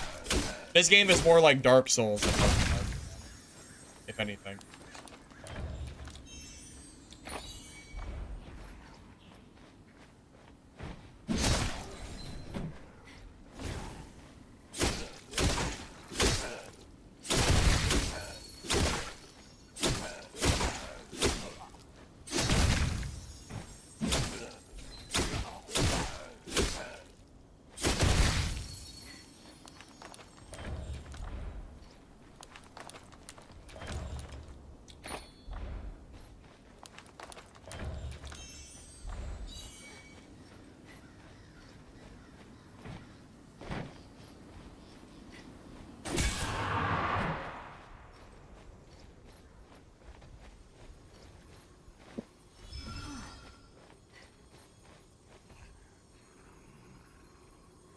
This game is more like Dark Souls than Dark and Darker, if anything.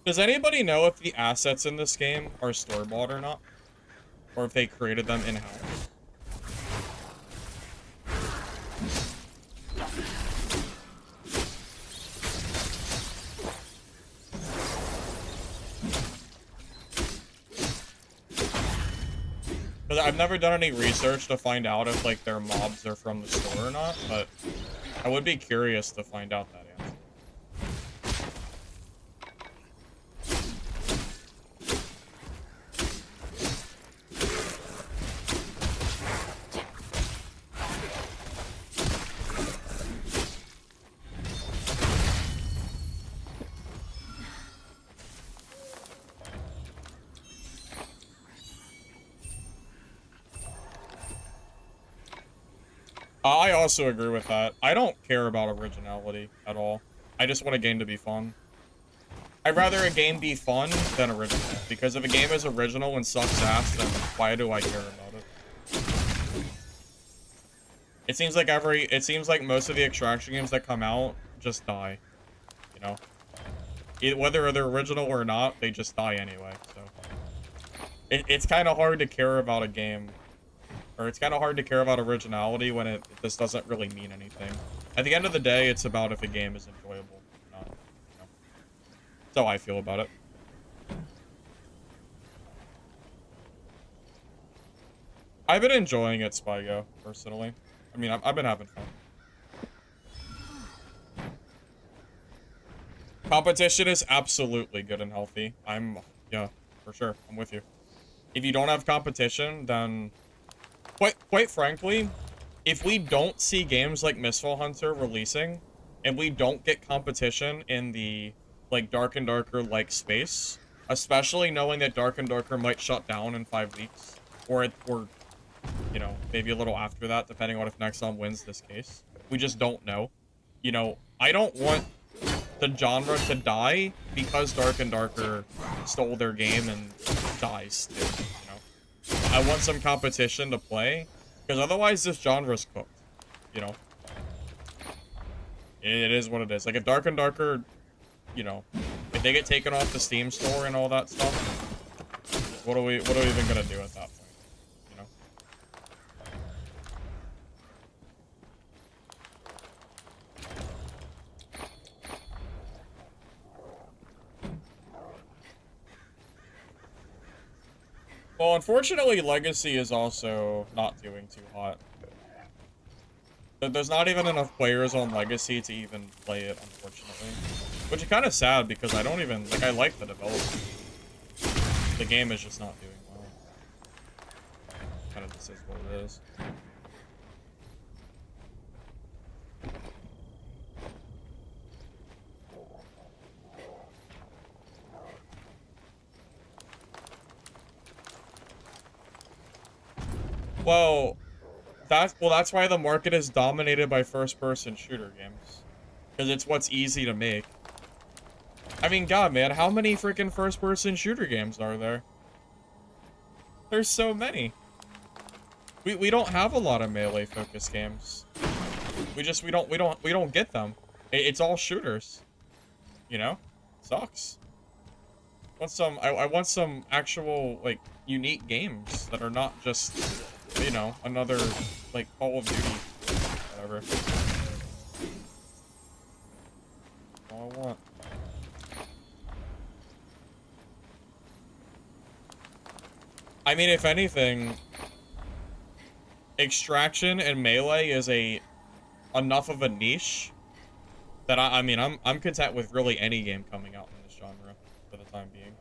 Does anybody know if the assets in this game are store-bought or not? Or if they created them in-house? Because I've never done any research to find out if, like, their mobs are from the store or not, but I would be curious to find out that answer. I also agree with that. I don't care about originality at all. I just want a game to be fun. I'd rather a game be fun than original. Because if a game is original and sucks ass, then why do I care about it? It seems like most of the extraction games that come out just die. You know? Whether they're original or not, they just die anyway, so. It's kind of hard to care about a game. Or it's kind of hard to care about originality when this doesn't really mean anything. At the end of the day, it's about if a game is enjoyable or not. You know? That's how I feel about it. I've been enjoying it, Spygo, personally. I mean, I've been having fun. Competition is absolutely good and healthy. Yeah, for sure. I'm with you. If you don't have competition, then... Quite frankly, if we don't see games like Mistfall Hunter releasing, and we don't get competition in the, like, Dark and Darker, like, space, especially knowing that Dark and Darker might shut down in 5 weeks, or, you know, maybe a little after that, depending on if Nexon wins this case. We just don't know. You know, I don't want the genre to die because Dark and Darker stole their game and dies, too, you know? I want some competition to play, because otherwise this genre's cooked, you know? It is what it is. Like, if Dark and Darker, you know, if they get taken off the Steam store and all that stuff, what are we even gonna do at that point, you know? Well, unfortunately, Legacy is also not doing too hot. There's not even enough players on Legacy to even play it, unfortunately. Which is kind of sad, because I don't even, like, I like the development. The game is just not doing well. Kind of just is what it is. Well, that's why the market is dominated by first-person shooter games. Because it's what's easy to make. I mean, God, man, how many freaking first-person shooter games are there? There's so many. We don't have a lot of melee-focused games. We don't get them. It's all shooters. You know? Sucks. I want some actual, like, unique games that are not just, you know, another, like, Call of Duty, whatever. That's all I want. I mean, if anything, Extraction and Melee is enough of a niche that I mean, I'm content with really any game coming out in this genre for the time being.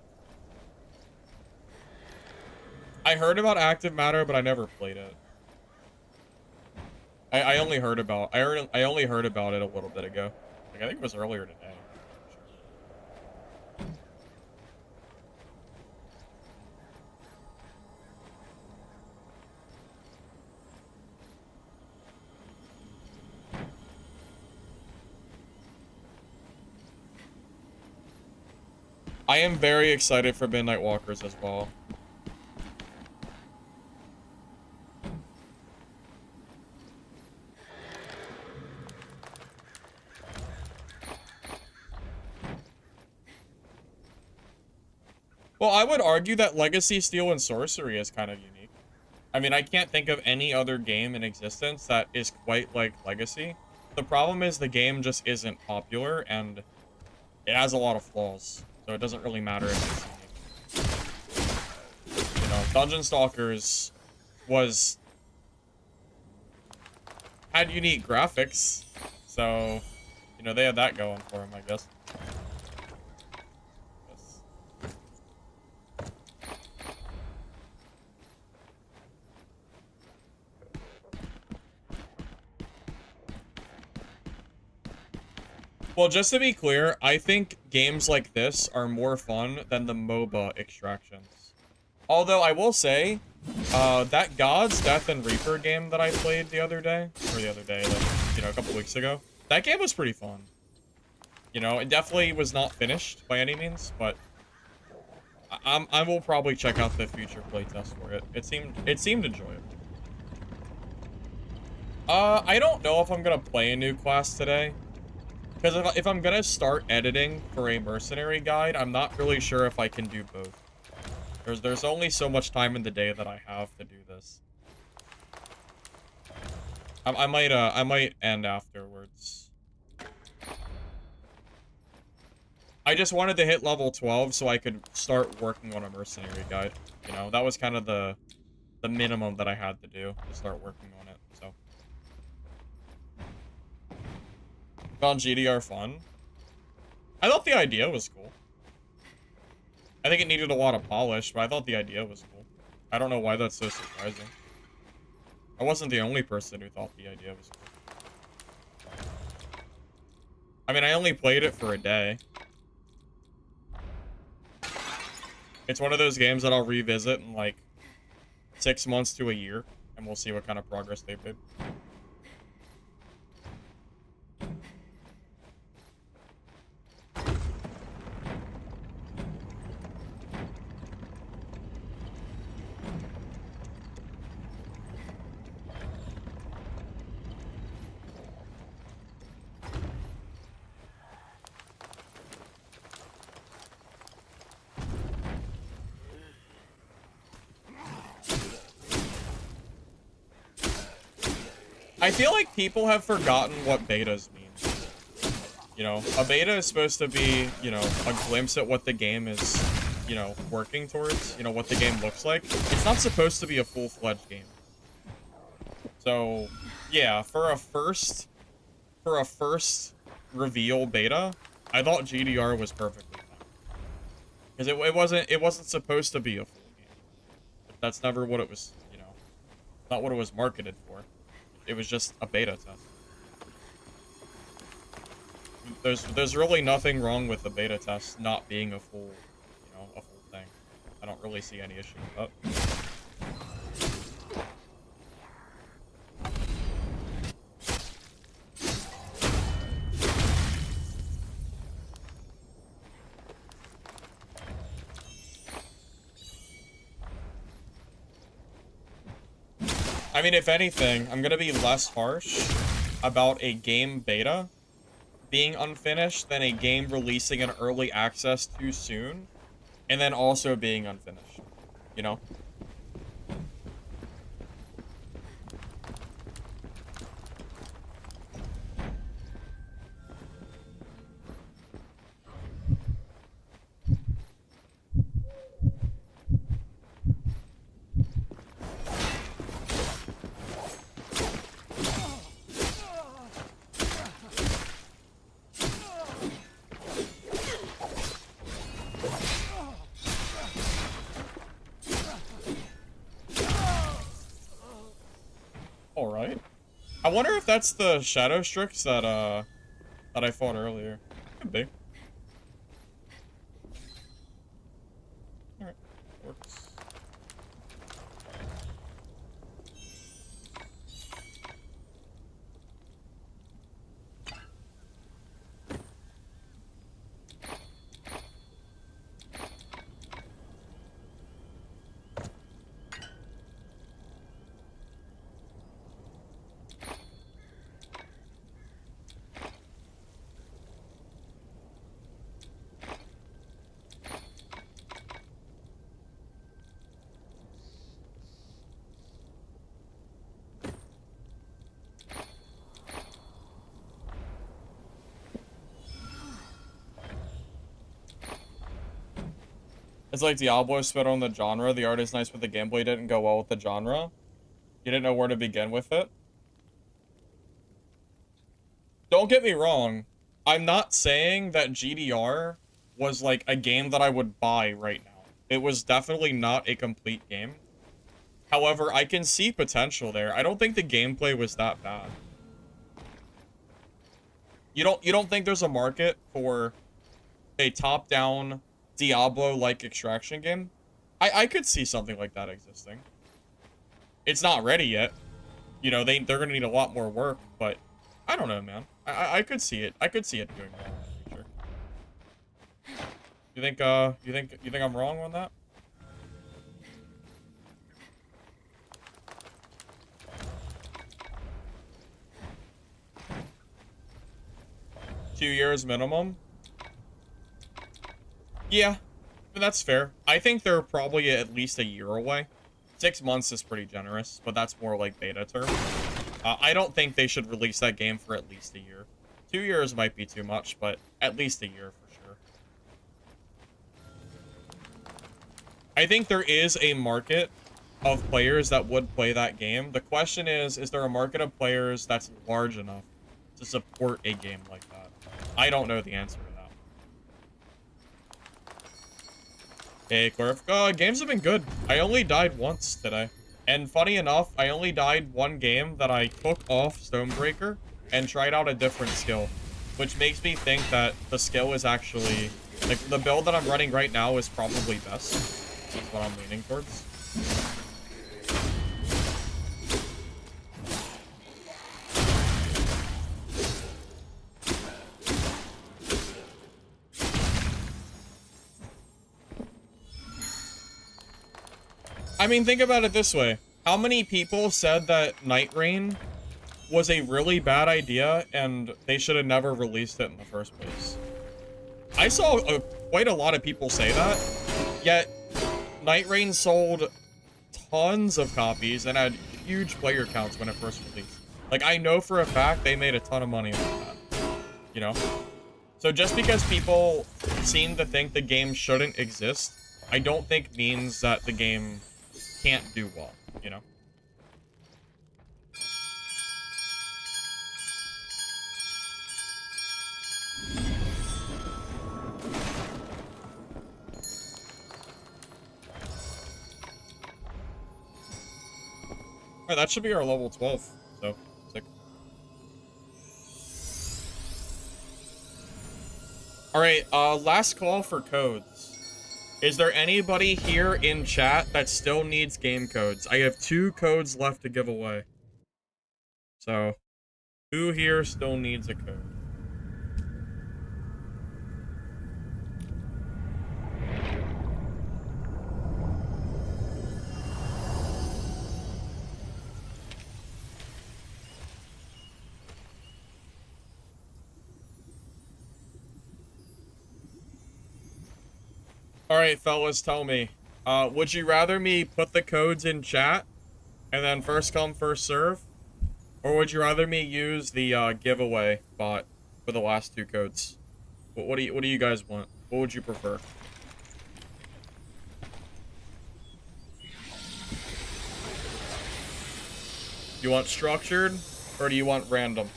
I heard about Active Matter, but I never played it. I only heard about it a little bit ago. Like, I think it was earlier today. I am very excited for Midnight Walkers as well. Well, I would argue that Legacy, Steel, and Sorcery is kind of unique. I mean, I can't think of any other game in existence that is quite like Legacy. The problem is the game just isn't popular, and it has a lot of flaws. So it doesn't really matter if it's unique. You know, Dungeon Stalkers had unique graphics. So, you know, they had that going for them, I guess. Well, just to be clear, I think games like this are more fun than the MOBA extractions. Although, I will say, that Gods, Death, and Reaper game that I played like, you know, a couple weeks ago, that game was pretty fun. You know, it definitely was not finished by any means, but I will probably check out the future playtest for it. It seemed enjoyable. I don't know if I'm gonna play a new class today. Because if I'm gonna start editing for a mercenary guide, I'm not really sure if I can do both. There's only so much time in the day that I have to do this. I might end afterwards. I just wanted to hit level 12 so I could start working on a mercenary guide. You know, that was kind of the minimum that I had to do to start working on it, so. Found GDR fun. I thought the idea was cool. I think it needed a lot of polish, but I thought the idea was cool. I don't know why that's so surprising. I wasn't the only person who thought the idea was cool. I mean, I only played it for a day. It's one of those games that I'll revisit in like 6 months to a year, and we'll see what kind of progress they've made. I feel like people have forgotten what betas mean. You know, a beta is supposed to be, you know, a glimpse at what the game is, you know, working towards, you know, what the game looks like. It's not supposed to be a full-fledged game. So, yeah, for a first reveal beta, I thought GDR was perfectly fine. Because it wasn't supposed to be a full game. That's never what it was, you know, not what it was marketed for. It was just a beta test. There's really nothing wrong with the beta test not being a full, you know, a full thing. I don't really see any issue with that. I mean, if anything, I'm gonna be less harsh about a game beta being unfinished than a game releasing in early access too soon and then also being unfinished, you know? Alright. I wonder if that's the Shadow Strix that I fought earlier. Could be. Alright. Works. It's like Diablo spit on the genre. The art is nice, but the gameplay didn't go well with the genre. You didn't know where to begin with it. Don't get me wrong. I'm not saying that GDR was like a game that I would buy right now. It was definitely not a complete game. However, I can see potential there. I don't think the gameplay was that bad. You don't think there's a market for a top-down Diablo-like extraction game? I could see something like that existing. It's not ready yet. You know, they're gonna need a lot more work, but I don't know, man. I could see it. I could see it doing well in the future. You think I'm wrong on that? Two years minimum? Yeah, that's fair. I think they're probably at least a year away. 6 months is pretty generous, but that's more like beta term. I don't think they should release that game for at least a year. 2 years might be too much, but at least a year for sure. I think there is a market of players that would play that game. The question is there a market of players that's large enough to support a game like that? I don't know the answer to that. Hey, Corf. Games have been good. I only died once today. And funny enough, I only died one game that I took off Stonebreaker and tried out a different skill. which makes me think that the skill is actually, like, the build that I'm running right now is probably best. That's what I'm leaning towards. I mean, think about it this way. How many people said that Night Rain was a really bad idea and they should have never released it in the first place? I saw quite a lot of people say that, yet Night Rain sold tons of copies and had huge player counts when it first released. Like, I know for a fact they made a ton of money off that, you know? So just because people seem to think the game shouldn't exist, I don't think means that the game can't do well, you know? Alright, that should be our level 12, so, sick. Alright, last call for codes. Is there anybody here in chat that still needs game codes? I have 2 codes left to give away. So, who here still needs a code? Alright, fellas, tell me. Would you rather me put the codes in chat and then first come, first serve? Or would you rather me use the giveaway bot for the last 2 codes? What do you guys want? What would you prefer? You want structured or do you want random?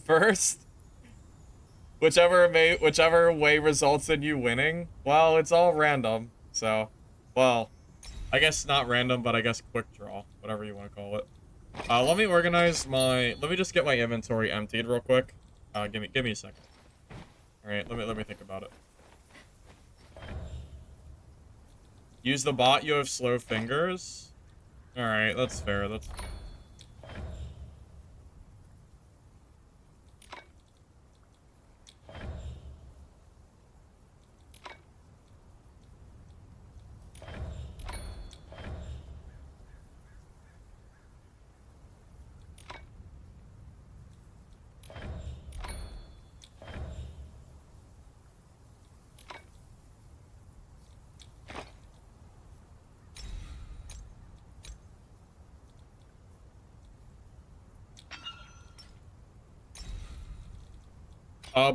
First, whichever way results in you winning. Well, it's all random, so, well, I guess not random, but I guess quick draw, whatever you want to call it. Let me organize my. Let me just get my inventory emptied real quick. Give me a second. All right, let me think about it. Use the bot. You have slow fingers. All right, that's fair. That's.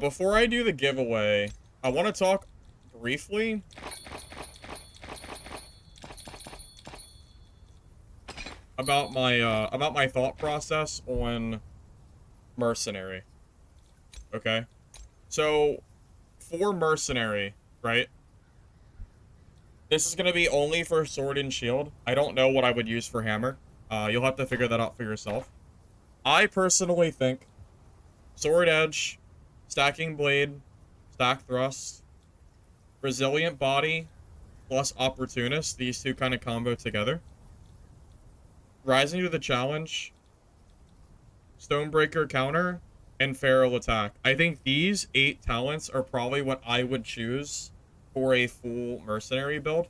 Before I do the giveaway, I want to talk briefly about my thought process on mercenary. Okay? So, for mercenary, right? This is going to be only for sword and shield. I don't know what I would use for hammer. You'll have to figure that out for yourself. I personally think sword edge, stacking blade, stack thrust, resilient body, plus opportunist, these 2 kind of combo together. Rising to the challenge, Stonebreaker counter, and feral attack. I think these 8 talents are probably what I would choose for a full mercenary build.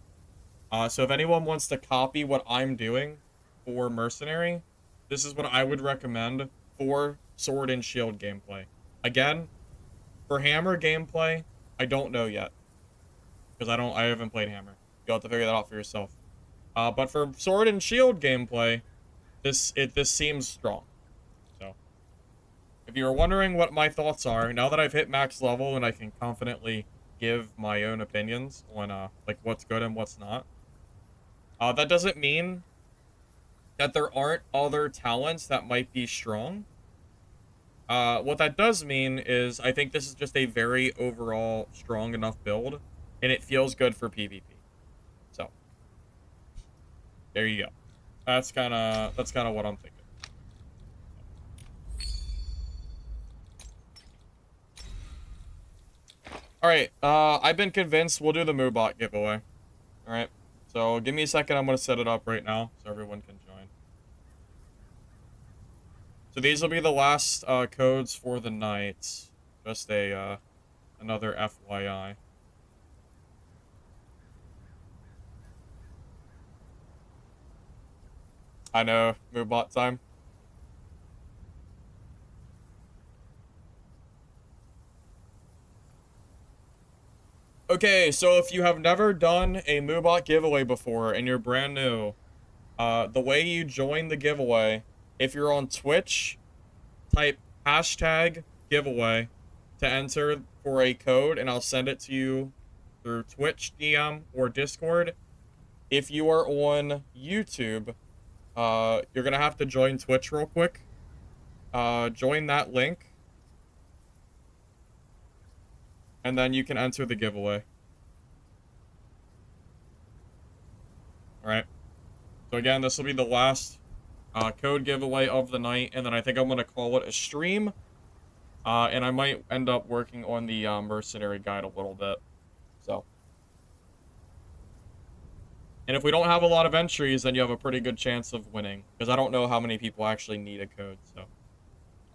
So if anyone wants to copy what I'm doing for mercenary, this is what I would recommend for sword and shield gameplay. Again, for hammer gameplay, I don't know yet, because I haven't played hammer. You'll have to figure that out for yourself. But for sword and shield gameplay, this seems strong. So, if you were wondering what my thoughts are, now that I've hit max level and I can confidently give my own opinions on like what's good and what's not, that doesn't mean that there aren't other talents that might be strong. What that does mean is I think this is just a very overall strong enough build, and it feels good for PvP. There you go. That's kind of what I'm thinking. All right. I've been convinced we'll do the Moobot giveaway. All right. So give me a second. I'm gonna set it up right now so everyone can join. So these will be the last codes for the night. Just a another FYI. I know, Moobot time. Okay, so if you have never done a Moobot giveaway before and you're brand new, the way you join the giveaway, if you're on Twitch, type hashtag giveaway to enter for a code, and I'll send it to you through Twitch DM or Discord. If you are on YouTube, you're gonna have to join Twitch real quick. Join that link, and then you can enter the giveaway. Alright. So again, this will be the last code giveaway of the night, and then I think I'm gonna call it a stream. And I might end up working on the mercenary guide a little bit. So. And if we don't have a lot of entries, then you have a pretty good chance of winning. Because I don't know how many people actually need a code, so.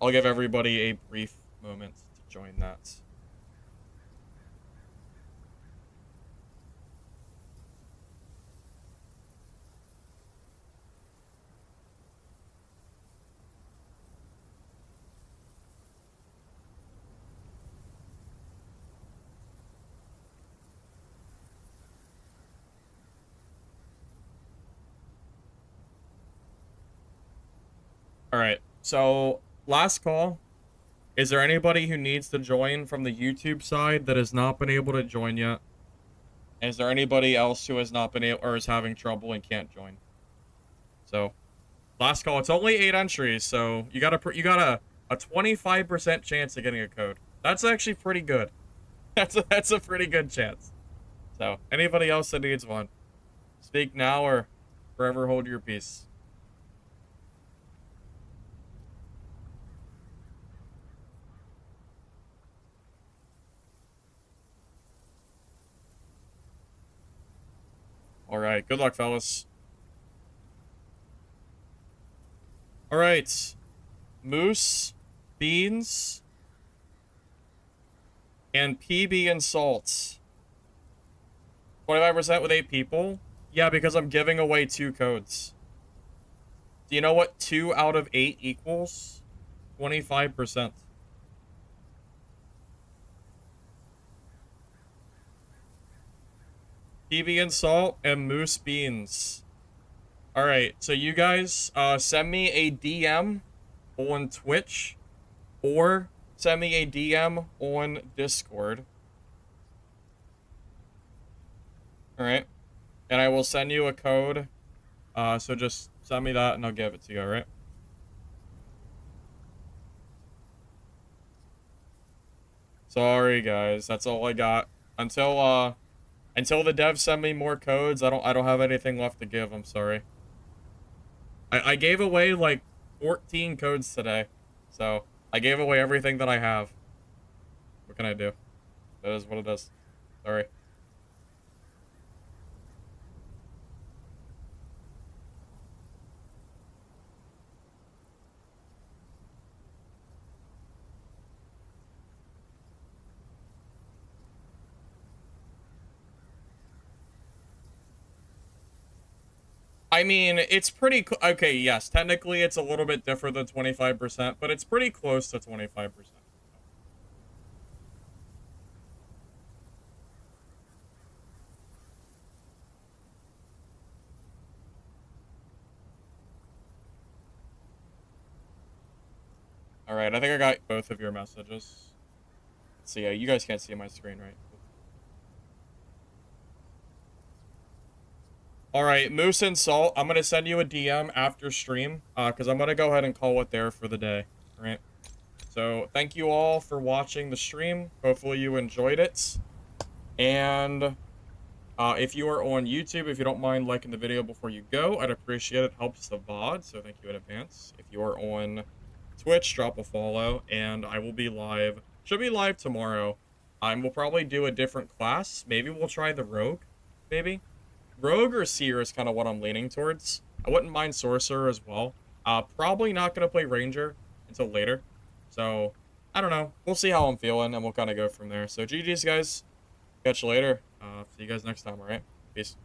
I'll give everybody a brief moment to join that. Alright, so last call. Is there anybody who needs to join from the YouTube side that has not been able to join yet? Is there anybody else who has not been able or is having trouble and can't join? So, last call. It's only 8 entries, so you got a 25% chance of getting a code. That's actually pretty good. That's a pretty good chance. So, anybody else that needs one, speak now or forever hold your peace. Alright, good luck, fellas. Alright. Moose, beans, and PB and salt. 25% with 8 people? Yeah, because I'm giving away 2 codes. Do you know what 2 out of 8 equals? 25%. PB and salt and moose beans. Alright, so you guys send me a DM on Twitch or send me a DM on Discord. Alright. And I will send you a code. So just send me that and I'll give it to you, alright? Sorry guys, that's all I got. Until the devs send me more codes, I don't have anything left to give, I'm sorry. I gave away like 14 codes today. So I gave away everything that I have. What can I do? That is what it is. Sorry. I mean, it's pretty... Okay, yes, technically it's a little bit different than 25%, but it's pretty close to 25%. Alright, I think I got both of your messages. So yeah, you guys can't see my screen, right? Alright, Moose and Salt, I'm gonna send you a DM after stream, because I'm gonna go ahead and call it there for the day, alright? So, thank you all for watching the stream. Hopefully you enjoyed it. And If you are on YouTube, if you don't mind liking the video before you go, I'd appreciate it. Helps the VOD, so thank you in advance. If you are on Twitch, drop a follow, and I will be live. Should be live tomorrow. We'll probably do a different class. Maybe we'll try the Rogue, maybe. Rogue or Seer is kind of what I'm leaning towards. I wouldn't mind Sorcerer as well. Probably not going to play Ranger until later. So, I don't know. We'll see how I'm feeling, and we'll kind of go from there. So, GG's, guys. Catch you later. See you guys next time, alright? Peace.